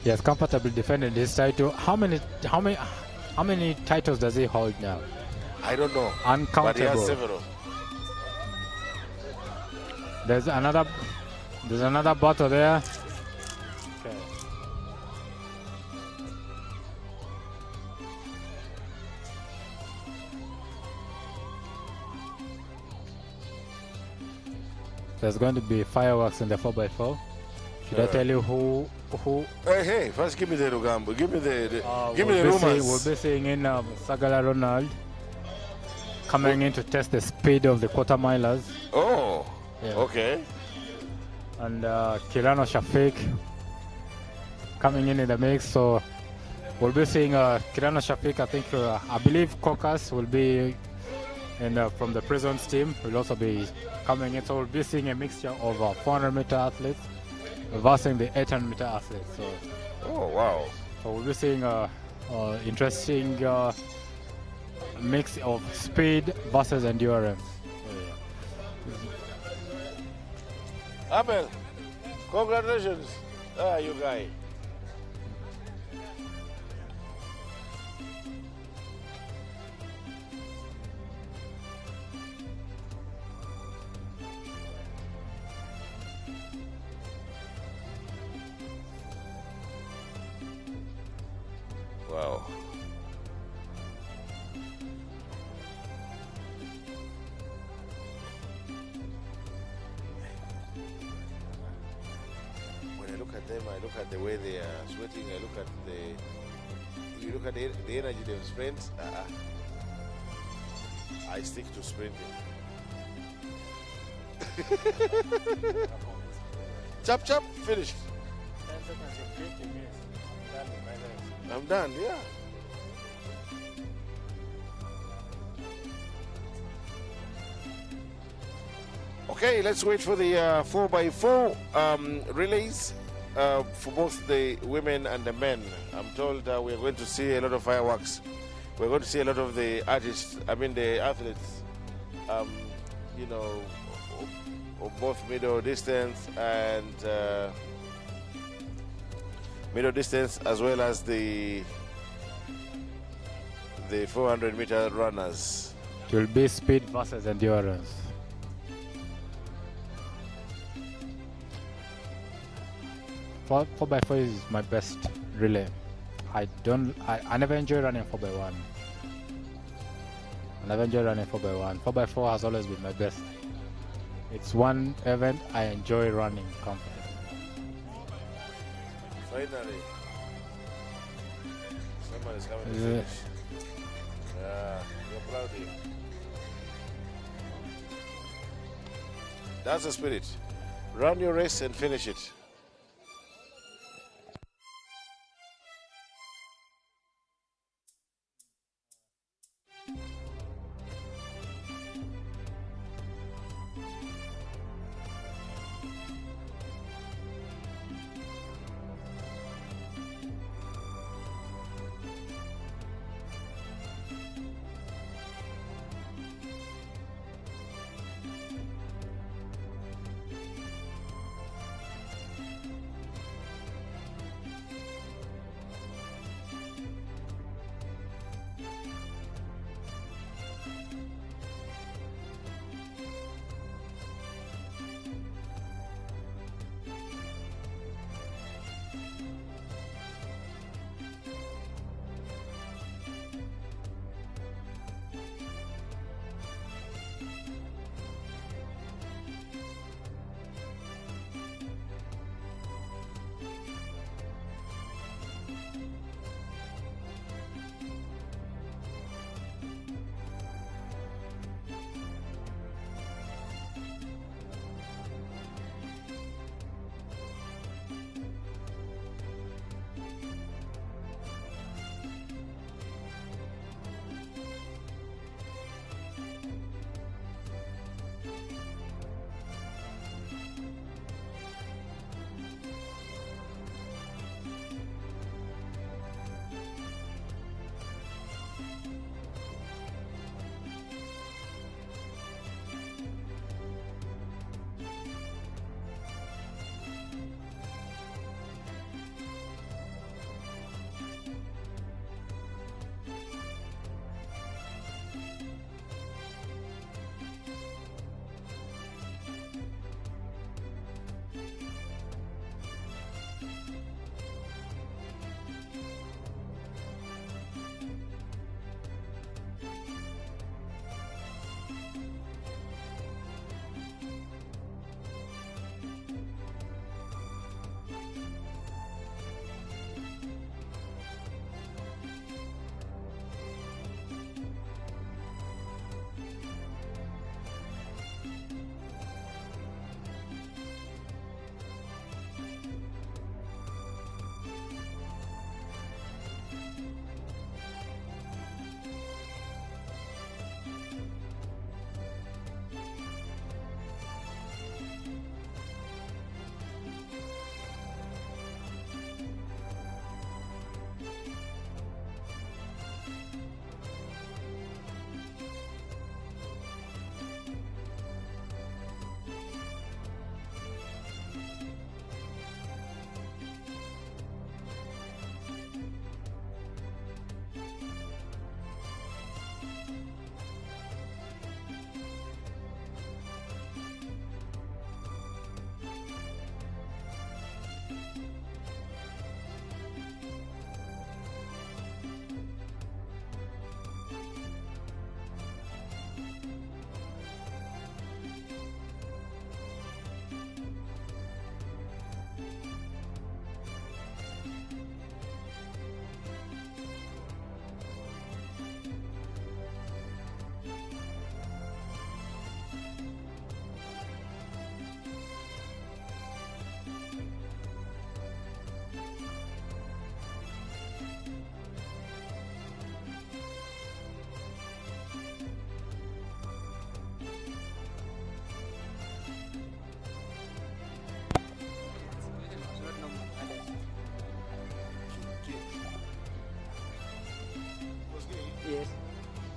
He has comfortably defended his title. How many titles does he hold now? I don't know. Uncountable. But he has several. There's another bottle there. Okay. There's going to be fireworks in the 4x4. Should I tell you who? Hey, first give me the Rugambo. Give me the rumors. We'll be seeing in Sagala Ronald coming in to test the speed of the quarter milers. Oh, yeah. Okay. And Kirano Shafiq coming in the mix. So we'll be seeing Kirano Shafiq. I believe Caucus will be from the Prisons team. Will also be coming in. So we'll be seeing a mixture of 400-meter athletes versus the 800-meter athletes. So, oh wow! So we'll be seeing interesting mix of speed versus endurance. Abel, congratulations, you guy. Wow. When I look at them, I look at the way they are sweating, I look at you look at the energy they've spent, I stick to sprinting. Chop chop, finished. 10 seconds, 50 minutes. Done with my legs. I'm done, yeah. Okay, let's wait for the 4x4 relays for both the women and the men. I'm told we're going to see a lot of fireworks. We're going to see a lot of the the athletes, you know, of both middle distance and middle distance, as well as the 400-meter runners. It will be speed versus endurance. Four by four is my best relay. I never enjoy running 4x1. I never enjoy running 4x1. 4x4 has always been my best. It's one event I enjoy running comfortably. Finally, someone is coming to finish. You're proud of him. That's the spirit. Run your race and finish it.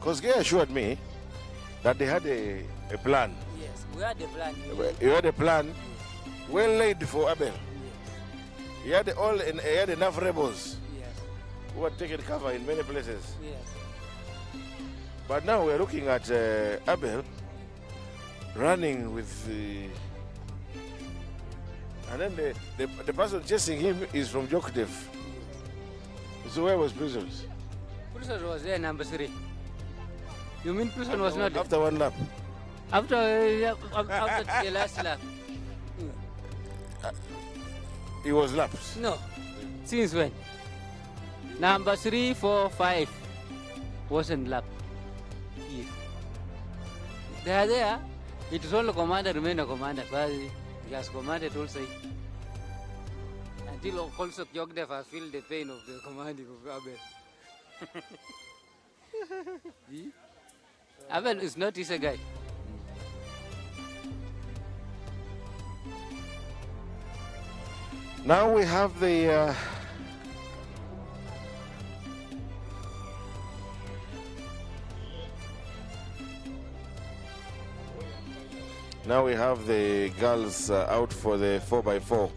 Because Gay assured me that they had a plan. Yes, we had a plan. You had a plan well laid for Abel. He had enough rebels who had taken cover in many places. Yes. But now we're looking at Abel running with and then the person chasing him is from Jokdev. So where was Prisons? Prison was there, number 3. You mean Prison was not there? After one lap? After the last lap. He was lapped? No. Since when? Number 3, 4, 5 wasn't lapped. Yes. They are there. It is only commander remain a commander, but he has commanded also. Until also Jogdev has felt the pain of the commanding of Abel. Abel is not easy guy. Now we have the now we have the girls out for the 4x4.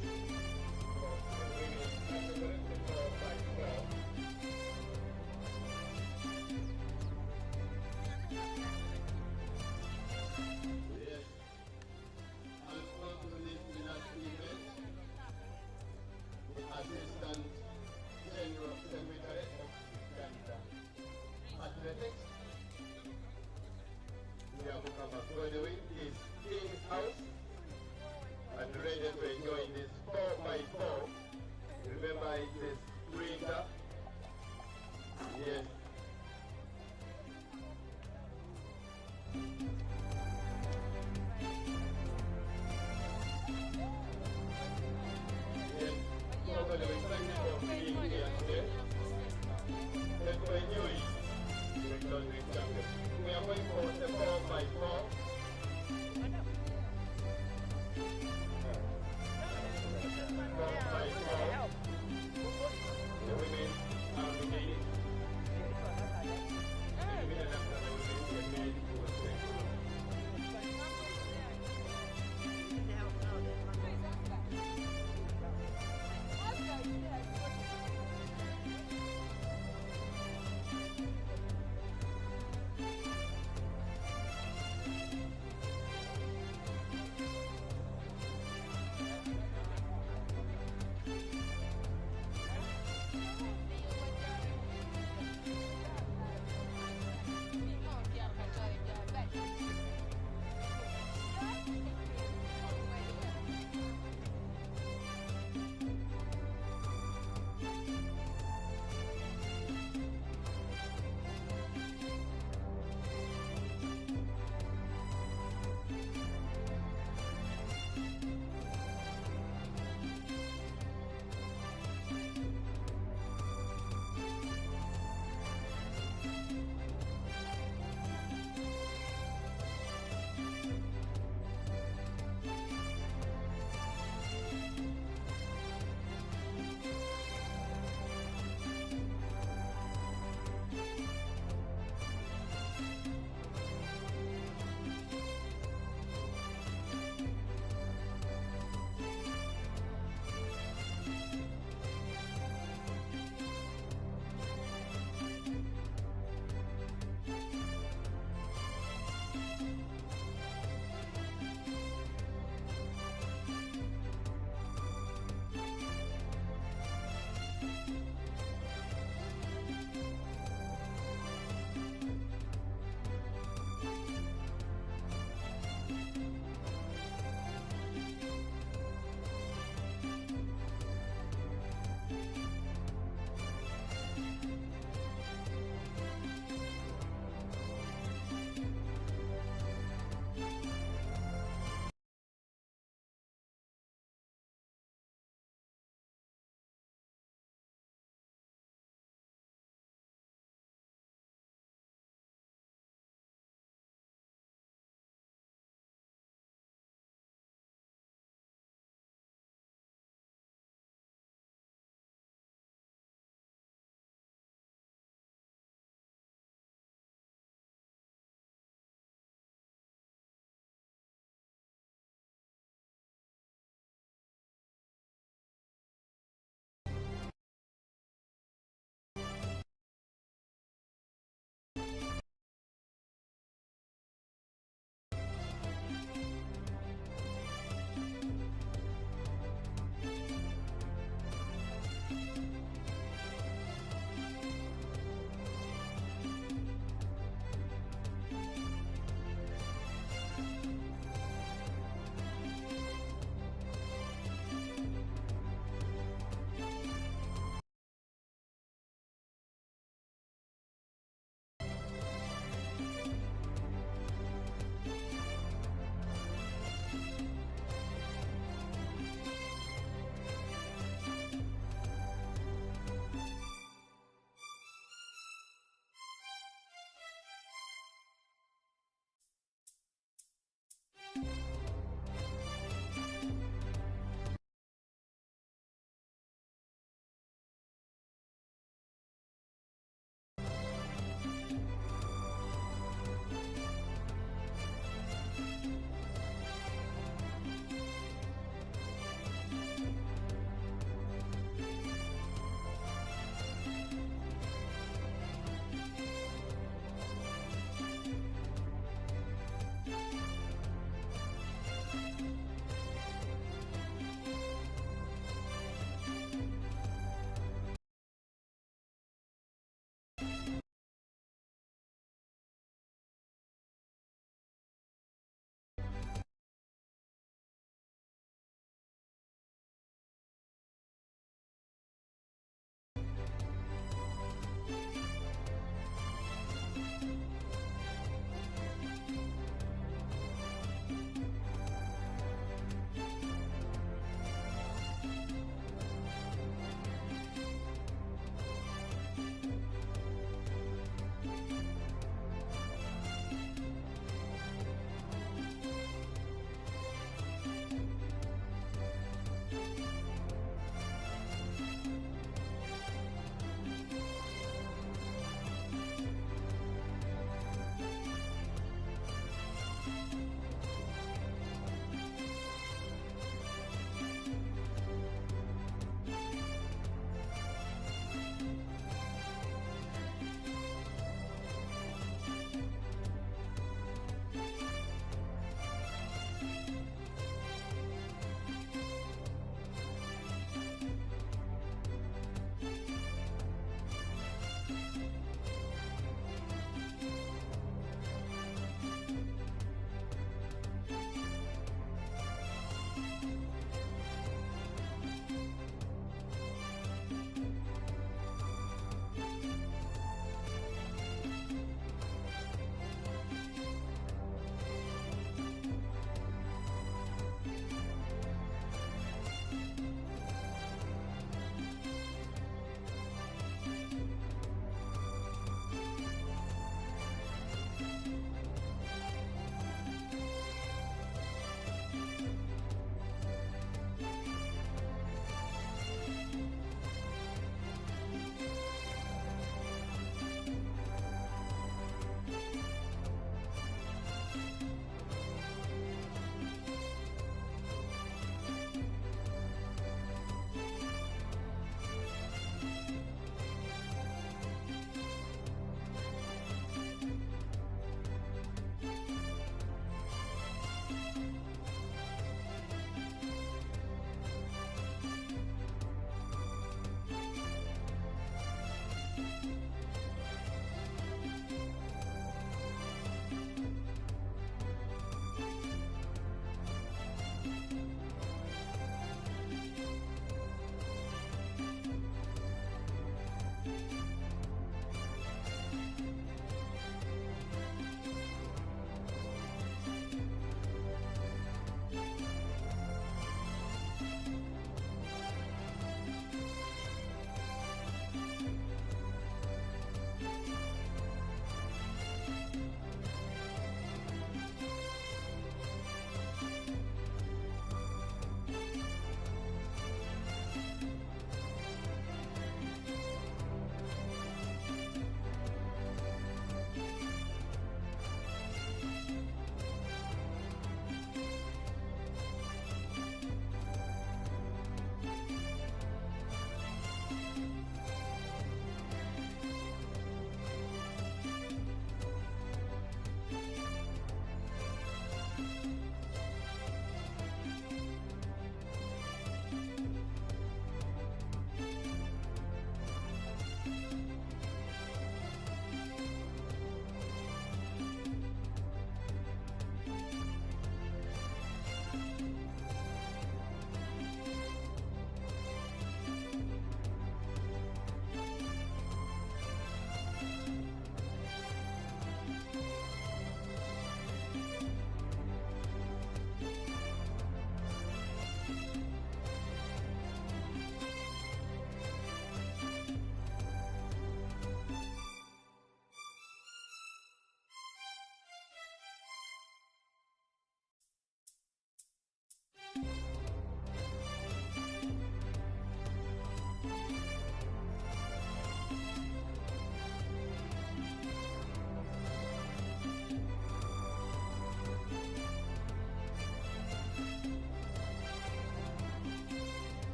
And ready to enjoy this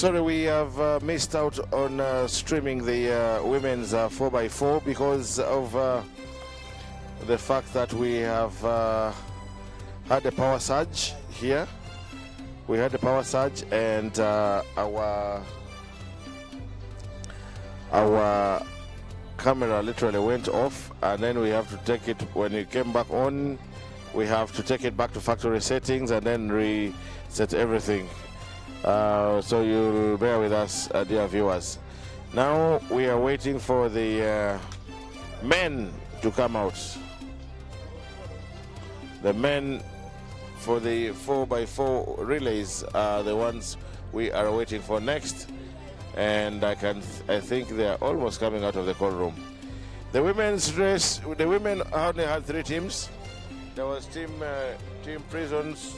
Sorry, we have missed out on streaming the women's 4x4 because of the fact that we have had a power surge here. We had a power surge and our camera literally went off, and then we have to take it, when it came back on, we have to take it back to factory settings and then reset everything. So you'll bear with us, dear viewers. Now we are waiting for the men to come out. The men for the 4x4 relays are the ones we are waiting for next, and I think they are almost coming out of the call room. The women's race, the women only had 3 teams. There was team Prisons,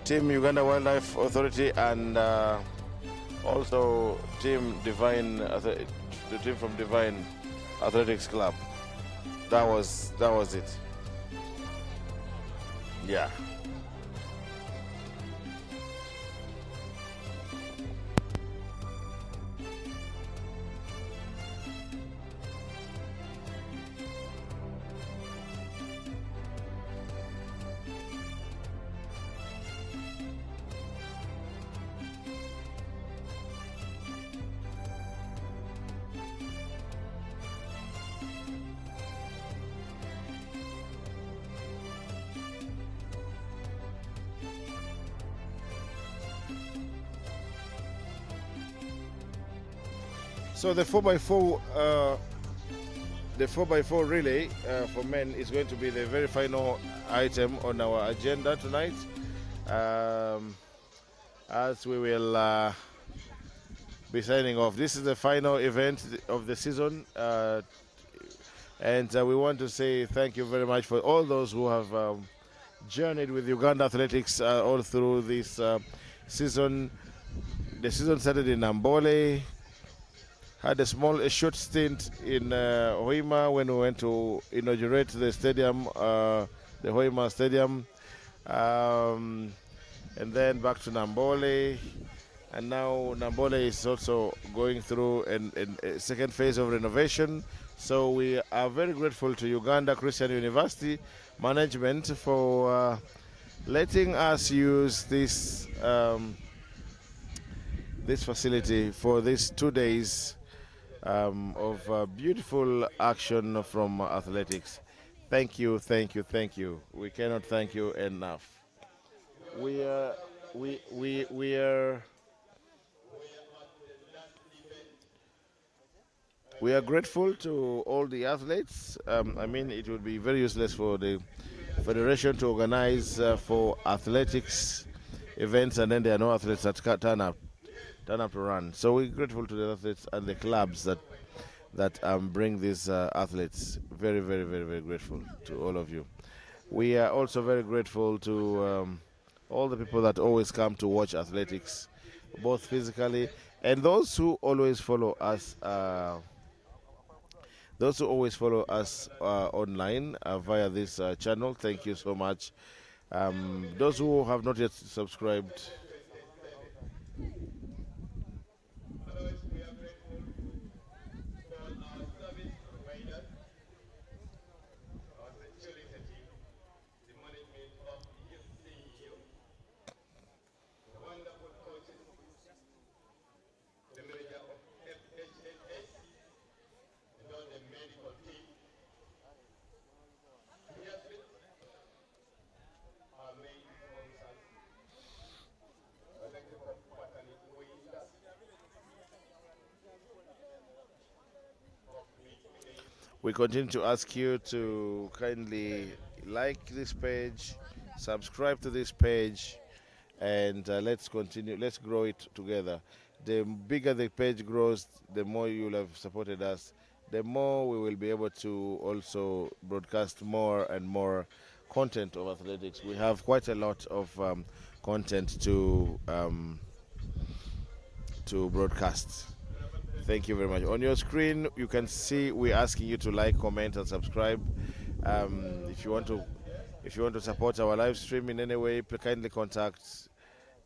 team Uganda Wildlife Authority, and also team Divine, the team from Divine Athletics Club. That was it. Yeah. So the 4x4 relay for men is going to be the very final item on our agenda tonight, as we will be signing off. This is the final event of the season, and we want to say thank you very much for all those who have journeyed with Uganda Athletics all through this season. The season started in Nambole, had a short stint in Hoima when we went to inaugurate the stadium, the Hoima Stadium, and then back to Nambole, and now Nambole is also going through a second phase of renovation. So we are very grateful to Uganda Christian University management for letting us use this this facility for these 2 days of beautiful action from athletics. Thank you, thank you, thank you. We cannot thank you enough. We are grateful to all the athletes. I mean, it would be very useless for the federation to organize for athletics events and then there are no athletes that turn up to run. So we're grateful to the athletes and the clubs that bring these athletes. Very, very, very, very grateful to all of you. We are also very grateful to all the people that always come to watch athletics, both physically and those who always follow us. Those who always follow us online via this channel. Thank you so much. Those who have not yet subscribed, we continue to ask you to kindly like this page, subscribe to this page, and let's continue. Let's grow it together. The bigger the page grows, the more you'll have supported us, the more we will be able to also broadcast more and more content of athletics. We have quite a lot of content to broadcast. Thank you very much. On your screen, you can see we're asking you to like, comment, and subscribe. If you want to support our live stream in any way, kindly contact.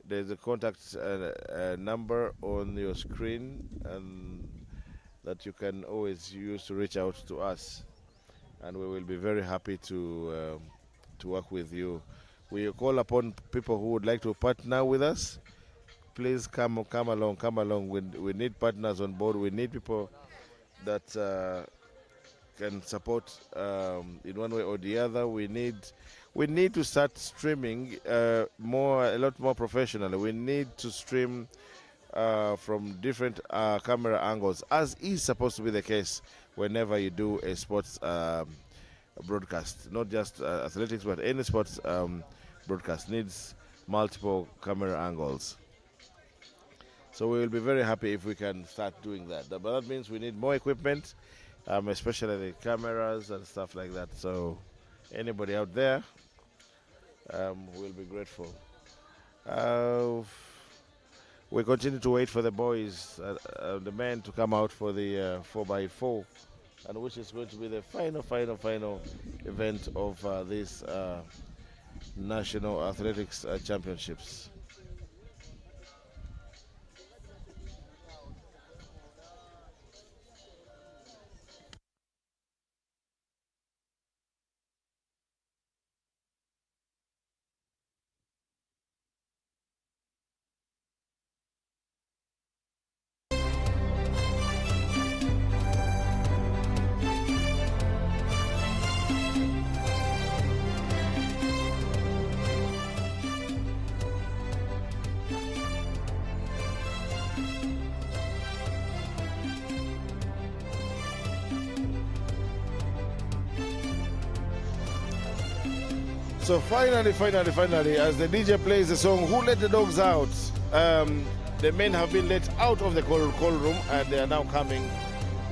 There's a contact number on your screen, and that you can always use to reach out to us, and we will be very happy to work with you. We call upon people who would like to partner with us. Please come along. We need partners on board. We need people that can support in one way or the other. We need to start streaming a lot more professionally. We need to stream from different camera angles, as is supposed to be the case whenever you do a sports broadcast. Not just athletics, but any sports broadcast needs multiple camera angles. So we will be very happy if we can start doing that. But that means we need more equipment, especially the cameras and stuff like that. So anybody out there will be grateful. We continue to wait for the boys, the men to come out for the 4x4, and which is going to be the final event of this National Athletics Championships. So finally, as the DJ plays the song "Who Let the Dogs Out," the men have been let out of the call room, and they are now coming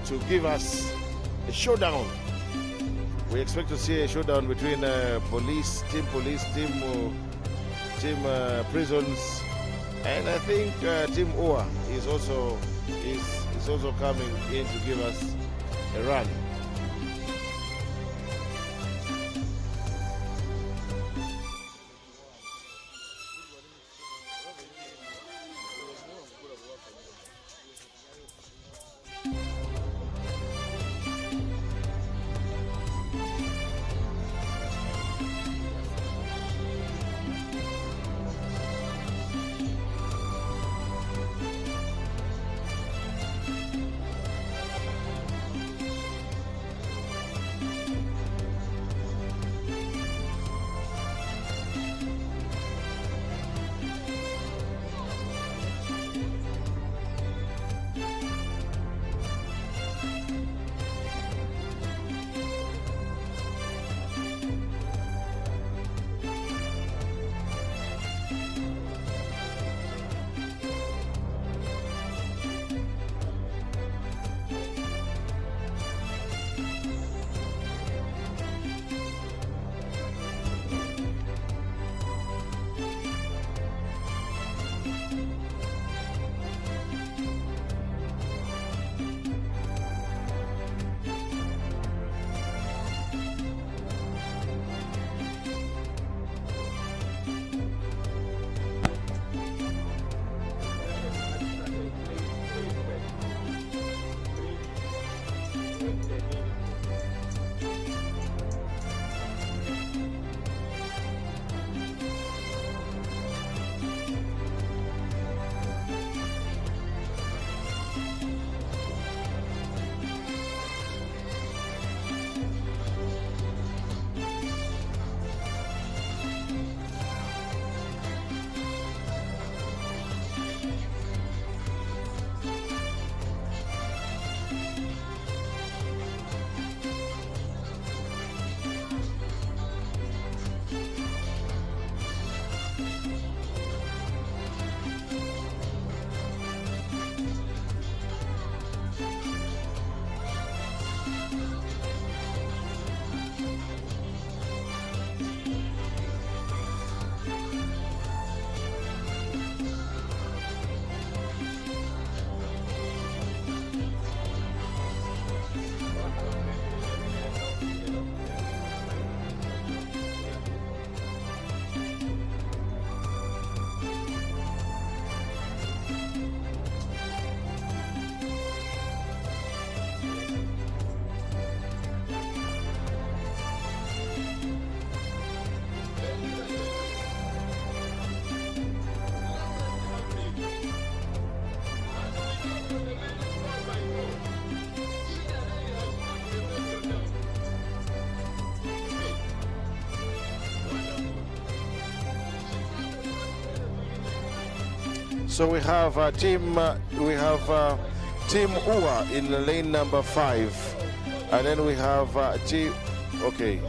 to give us a showdown. We expect to see a showdown between team prisons, and I think team OA is also coming in to give us a run. So we have team UA in lane number 5. And then we have G. Okay.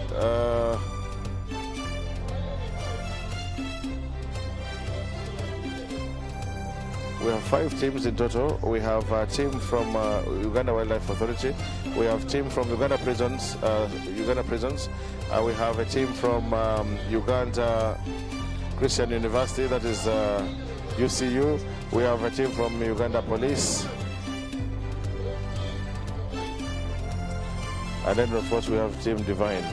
We have 5 teams in total. We have a team from Uganda Wildlife Authority. We have a team from Uganda Prisons. We have a team from Uganda Christian University, that is UCU. We have a team from Uganda Police. And then of course we have Team Divine.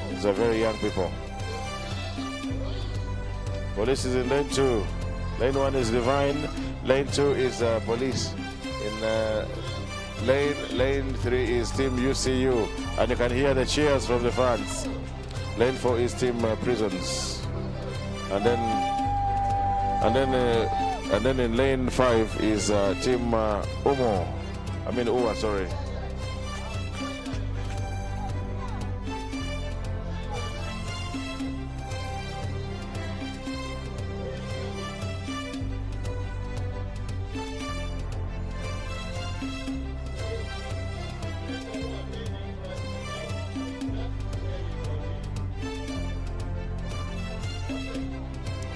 These are very young people. Police is in lane 2. Lane 1 is Divine. Lane 2 is Police. In lane 3 is Team UCU, and you can hear the cheers from the fans. Lane 4 is Team Prisons, and then in lane 5 is Team UWA, sorry.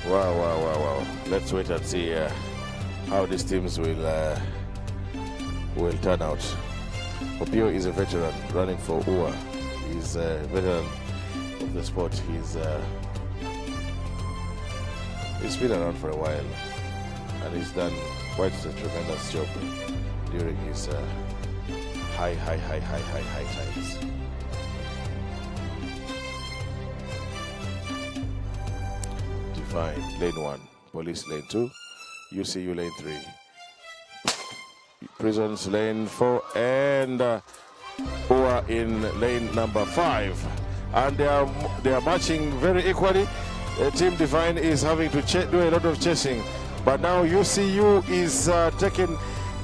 Wow. Let's wait and see how these teams will turn out. Opio is a veteran running for UWA. He's a veteran of the sport. He's been around for a while, and he's done quite a tremendous job during his high times. Divine, lane 1, Police lane 2, UCU lane 3, Prisons lane 4, and UWA in lane number 5. And they are marching very equally. Team Divine is having to do a lot of chasing, but now UCU is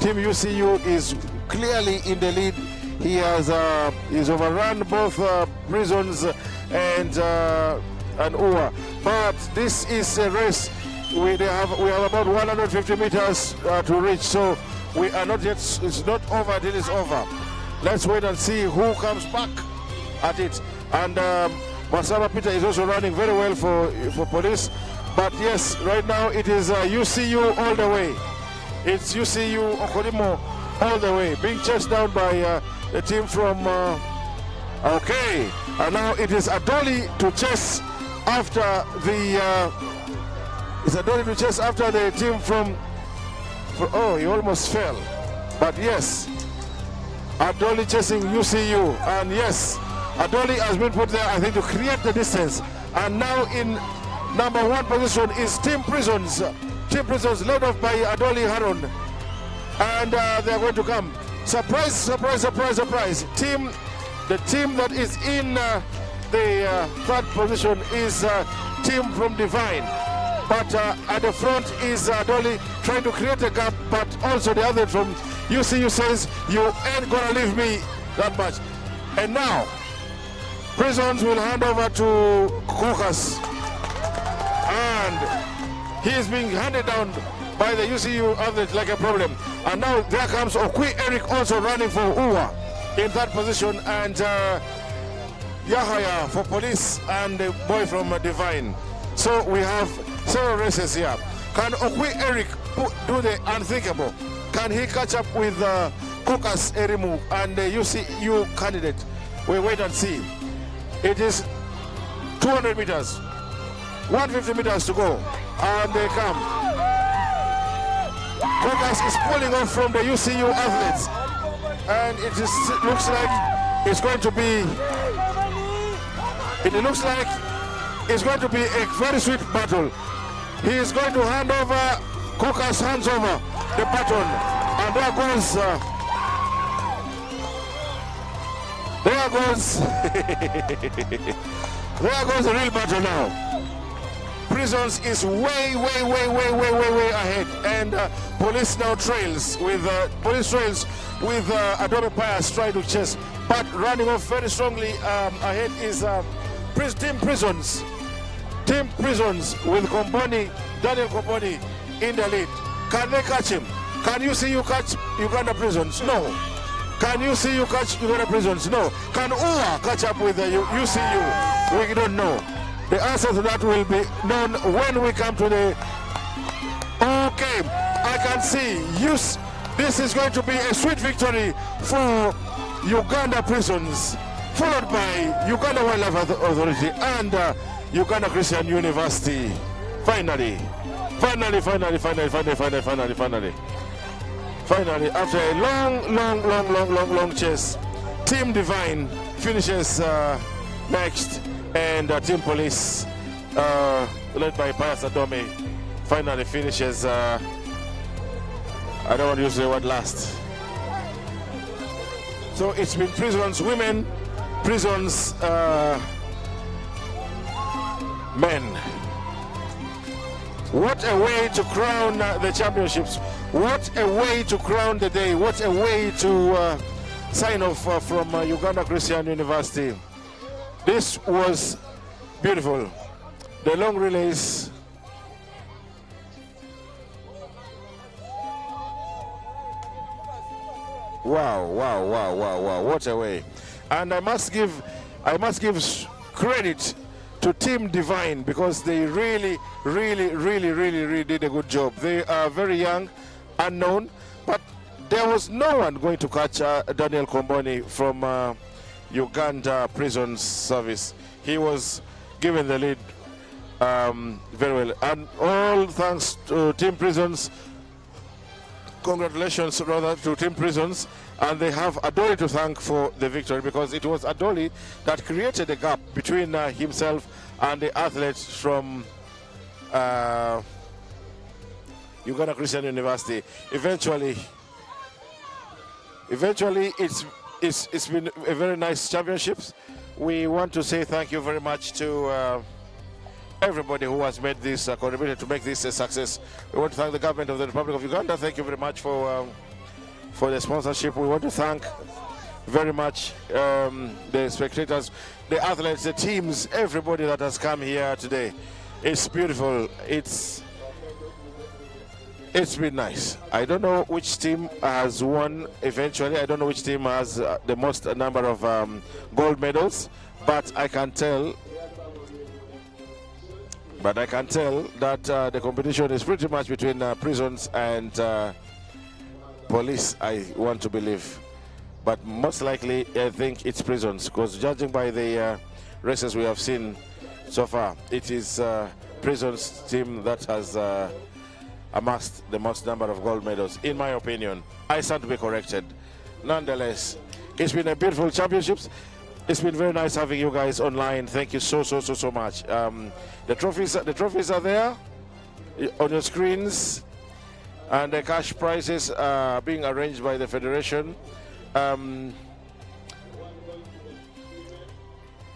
Team UCU is clearly in the lead. He has he's overrun both Prisons and UWA. But this is a race. We have about 150 meters to reach, so we are not yet. It's not over till it's over. Let's wait and see who comes back at it. And Masaba Peter is also running very well for Police. But yes, right now it is UCU all the way. It's UCU Okolimo all the way, being chased down by the team from. Okay, and now it is Adoli to chase after the. It's Adoli to chase after the team from. Oh, he almost fell, but yes, Adoli chasing UCU, and yes, Adoli has been put there, I think, to create the distance. And now in number 1 position is Team Prisons. Team Prisons led off by Adoli Haron. And they are going to come. Surprise, surprise, surprise, surprise. The team that is in the 3rd position is team from Divine. But at the front is Adoli trying to create a gap, but also the other from UCU says, you ain't gonna leave me that much. And now, Prisons will hand over to Caucus, and he is being handed down by the UCU athlete like a problem. And now there comes Okwi Eric also running for UWA in that position, and Yahaya for Police, and the boy from Divine. So we have several races here. Can Okwi Eric do the unthinkable? Can he catch up with Caucus Erimu and the UCU candidate? We wait and see. It is 200 meters, 150 meters to go, and they come. Caucus is pulling off from the UCU athletes, and it looks like it's going to be. It looks like it's going to be a very sweet battle. He is going to hand over. Caucus hands over the baton, and there goes. There goes the real battle now. Prisons is way ahead, and Police now trails with Adobe Pius trying to chase, but running off very strongly ahead is Team Prisons. Team Prisons with Daniel Komponi in the lead. Can they catch him? Can you see you catch Uganda Prisons? No. Can UCU catch Uganda Prisons? No. Can UA catch up with the UCU? We don't know. The answer to that will be known when we come to the... Okay, I can see. This is going to be a sweet victory for Uganda Prisons, followed by Uganda Wildlife Authority and Uganda Christian University. Finally, after a long chase, Team Divine finishes next, and Team Police, led by Pius Adome, finally finishes, I don't want to use the word last. So it's been Prisons women, Prisons men. What a way to crown the championships. What a way to crown the day. What a way to sign off from Uganda Christian University. This was beautiful. The long relays. Wow. What a way. And I must give credit to Team Divine, because they really did a good job. They are very young, unknown, but there was no one going to catch Daniel Komboni from Uganda Prison Service. He was given the lead very well. And all thanks to Team Prisons. Congratulations rather to Team Prisons, and they have Adoli to thank for the victory, because it was Adoli that created a gap between himself and the athletes from Uganda Christian University. Eventually it's been a very nice championships. We want to say thank you very much to everybody who has made this contributed to make this a success. We want to thank the government of the Republic of Uganda. Thank you very much for the sponsorship. We want to thank very much the spectators, the athletes, the teams, everybody that has come here today. It's beautiful. It's been nice. I don't know which team has won eventually. I don't know which team has the most number of gold medals, but I can tell that the competition is pretty much between Prisons and Police, I want to believe. But most likely, I think it's Prisons, because judging by the races we have seen so far, it is Prisons team that has amassed the most number of gold medals, in my opinion. I stand to be corrected. Nonetheless, it's been a beautiful championships. It's been very nice having you guys online. Thank you so much. The trophies are there on your screens, and the cash prizes are being arranged by the Federation.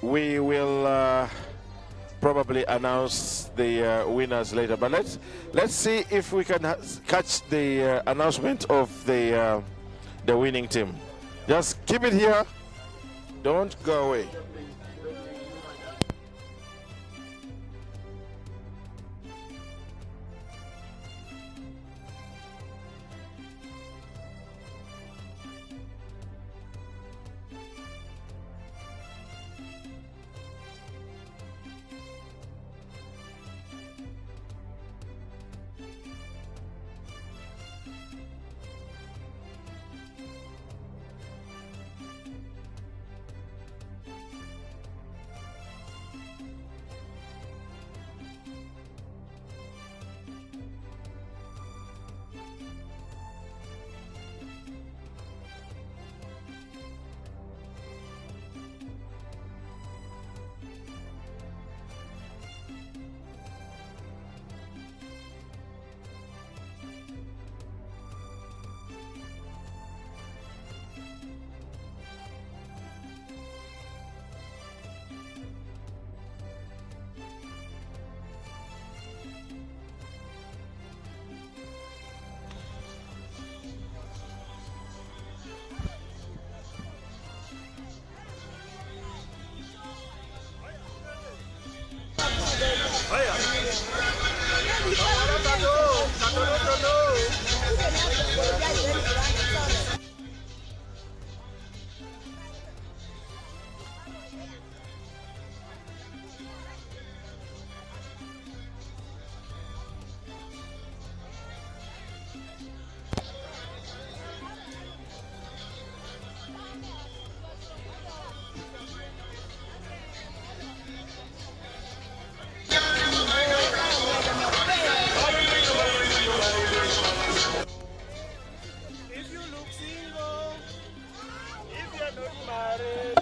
We will probably announce the winners later, but let's see if we can catch the announcement of the winning team. Just keep it here. Don't go away. If you look single, if you're not married.